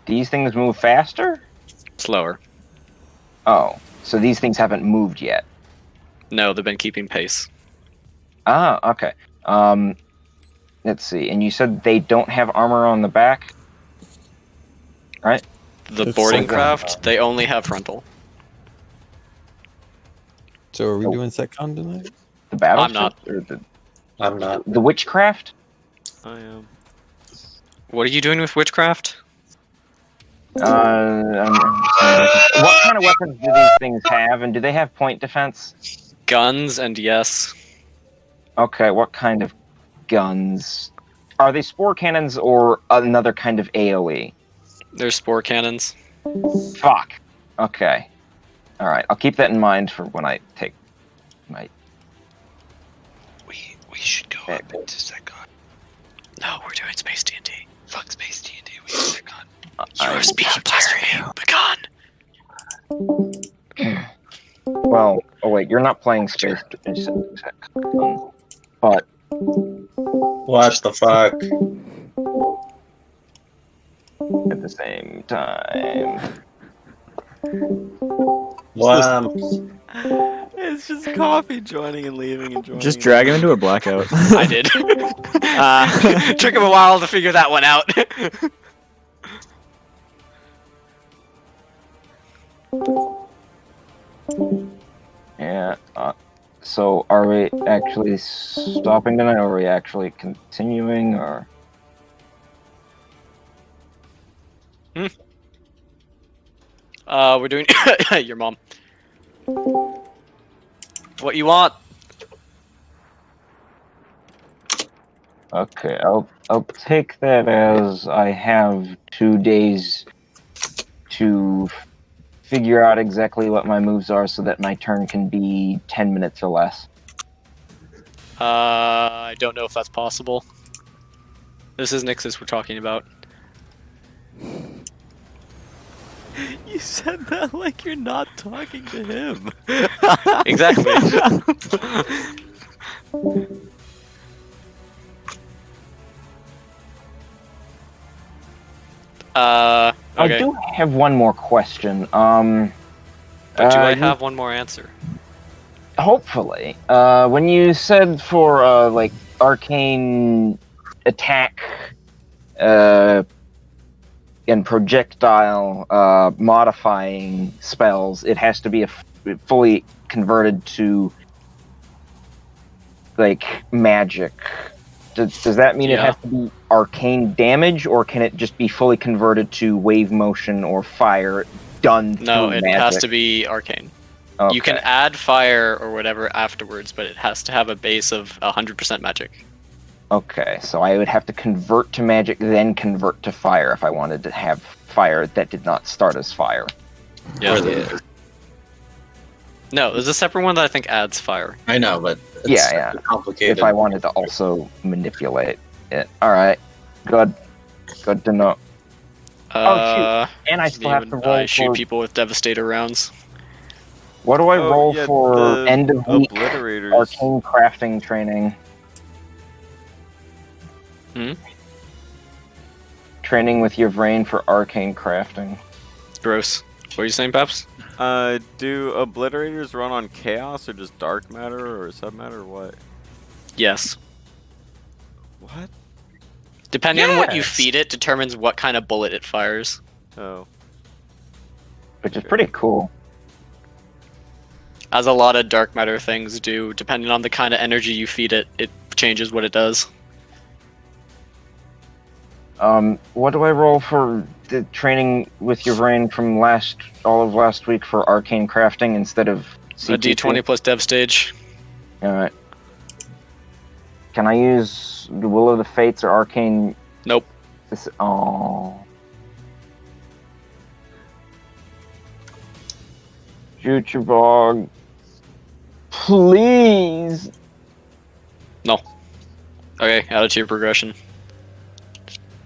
These things move faster? Slower. Oh, so these things haven't moved yet. No, they've been keeping pace. Ah, okay. Let's see. And you said they don't have armor on the back, right? The It's boarding second. craft, they only have frontal. So are we Oh. doing Secon tonight? The battle I'm not. or I'm not. the witchcraft? I am. What are you doing with witchcraft? What kind of weapons do these things have, and do they have point defense? Guns and yes. Okay, what kind of guns? Are they spore cannons or another kind of AoE? There's spore cannons. Fuck. Okay. All right, I'll keep that in mind for when I take my. We should go up into Secon. No, we're doing Space D&D. Fuck Space D&D. We need Secon. You're speaking blasphemy. Begone. Well, oh wait, you're not playing Space. But What the fuck? at the same time, Wow. It's just coffee joining and leaving and joining. Just and drag him leaving. into a blackout. I did. Took him a while to figure that one out. yeah. So are we actually stopping tonight, or are we actually continuing, or? We're doing your mom. What you want? Okay, I'll take that as I have 2 days to figure out exactly what my moves are, so that my turn can be 10 minutes or less. I don't know if that's possible. This is Nixus we're talking about. You said that like you're not talking to him. Exactly. I Okay. do have one more question. But do I you- have one more answer? Hopefully. When you said for like arcane attack and projectile modifying spells, it has to be fully converted to like magic. Does that mean it Yeah. has to be arcane damage, or can it just be fully converted to wave motion or fire done No, through it magic? has to be arcane. Okay. You can add fire or whatever afterwards, but it has to have a base of 100% magic. Okay, so I would have to convert to magic, then convert to fire if I wanted to have fire that did not start as fire. Yeah. Or the- No, there's a separate one that I think adds fire. I know, but it's Yeah. complicated. If I wanted to also manipulate it. Alright, good. Good to know. And I still have to roll shoot for... people with Devastator rounds. What do I Oh, roll yeah, for the end of week Obliterators. arcane crafting training? Training with your brain for arcane crafting. Gross. What are you saying, Peps? Do obliterators run on chaos or just dark matter or submatter or what? Yes. What? Depending on what you Yes. feed it, determines what kind of bullet it fires. Oh. Which is pretty cool. As a lot of dark matter things do, depending on the kind of energy you feed it, it changes what it does. What do I roll for the training with your brain from all of last week for arcane crafting instead of A D20 plus dev stage. Alright. Can I use the Will of the Fates or arcane? Nope. Oh. Future Bog. Please. Okay, add it to your progression.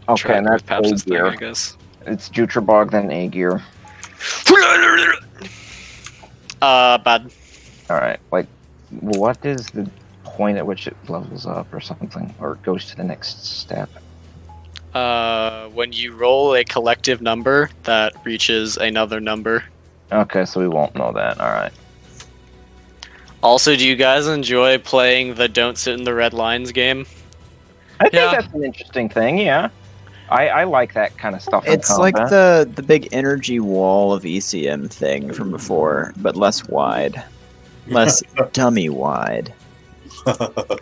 Okay, Try and it that's with Peps' A thing, I gear. guess. It's Jutrabog, then A gear. Bad. Alright, like, what is the point at which it levels up or something? Or goes to the next step? When you roll a collective number that reaches another number. Okay, so we won't know that. Alright. Also, do you guys enjoy playing the "Don't Sit in the Red Lines" game? I think Yeah. that's an interesting thing. Yeah, I like that kind of stuff. In It's like combat. the big energy wall of ECM thing from before, but less wide, less dummy wide.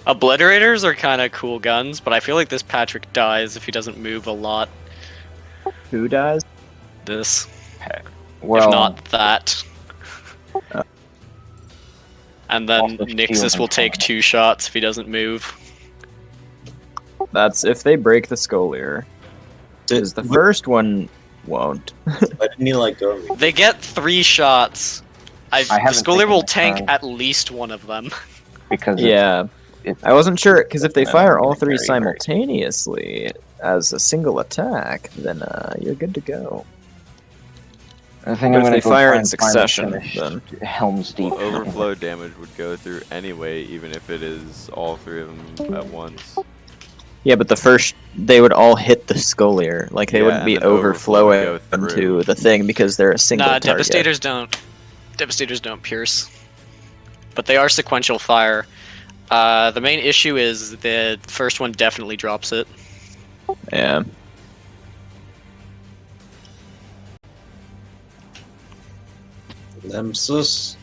Obliterators are kind of cool guns, but I feel like this Patrick dies if he doesn't move a lot. Who dies? This, Well, if not that. And then Also Nixus shield will and take combat. 2 shots if he doesn't move. That's if they break the Scolier. Because the first one won't. Why didn't he let go of me? They get 3 shots. The haven't Scolier taken will my tank turn. at least one of them. because Yeah. it's I wasn't sure, because if they fire all 3 very, very- simultaneously as a single attack, then you're good to go. I think But I'm if gonna they go fire try in and succession, finish then- Helm's Deep. Well, overflow damage would go through anyway, even if it is all 3 of them at once. Yeah, but the first, they would all hit the Scolier. Like, they Yeah, wouldn't be and then overflow would overflowing go through. into the thing because they're a single Nah, target. Devastators don't pierce. But they are sequential fire. The main issue is the first one definitely drops it. Yeah. Nemesis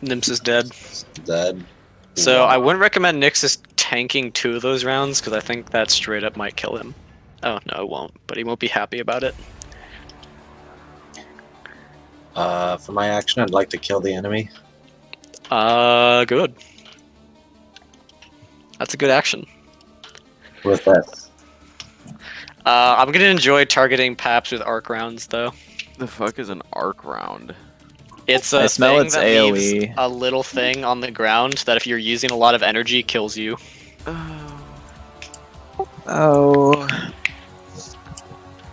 Nims is dead. dead. So I wouldn't recommend Nixus tanking 2 of those rounds, because I think that straight up might kill him. Oh, no, it won't. But he won't be happy about it. For my action, I'd like to kill the enemy. Good. That's a good action. With that, I'm gonna enjoy targeting Paps with arc rounds, though. The fuck is an arc round? It's I a smell thing its that AoE. leaves a little thing on the ground that if you're using a lot of energy, kills you. Oh.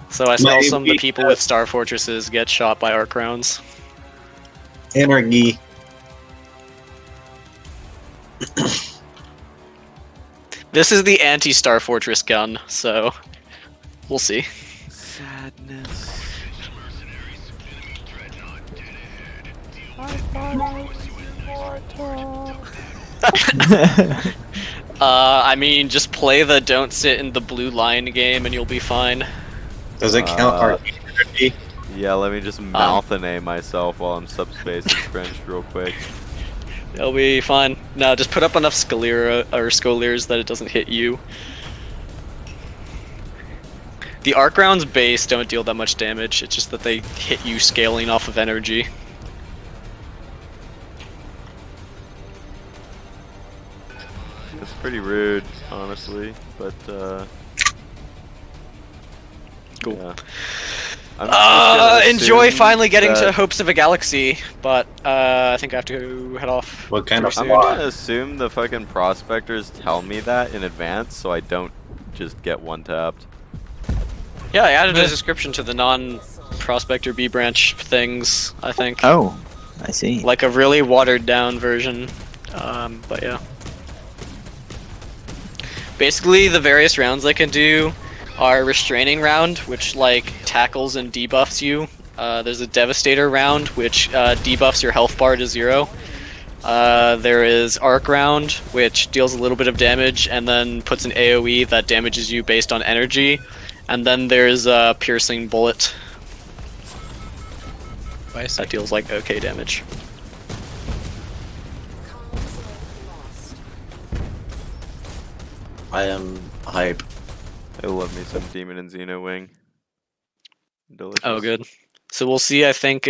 So I smell My some of the weak people with Star Fortresses get shot by arc rounds. Anarchy. This is the anti-Star Fortress gun, so we'll see. Sadness. I mean, just play the don't sit in the blue line game and you'll be fine. Does it count arcane energy? Yeah, let me just mouth an A myself while I'm subspace and French real quick. It'll be fine. No, just put up enough Scoliers that it doesn't hit you. The arc rounds base don't deal that much damage, it's just that they hit you scaling off of energy. It's pretty rude, honestly, but Cool. yeah. I'm just gonna Enjoy assume finally getting to that- Hopes of a Galaxy, but I think I have to head off. What kind of pretty I'm soon. plot? gonna assume the fucking prospectors tell me that in advance, so I don't just get one tapped. Yeah, I added a description to the non-prospector B branch things, I think. Oh, I see. Like a really watered down version. But yeah. Basically, the various rounds I can do are restraining round, which like tackles and debuffs you. There's a devastator round, which debuffs your health bar to 0. There is arc round, which deals a little bit of damage and then puts an AoE that damages you based on energy. And then there's a piercing bullet that deals like okay damage. I am hype. I love me some Demon and Xeno Wing. Delicious. Oh, good. So we'll see, I think,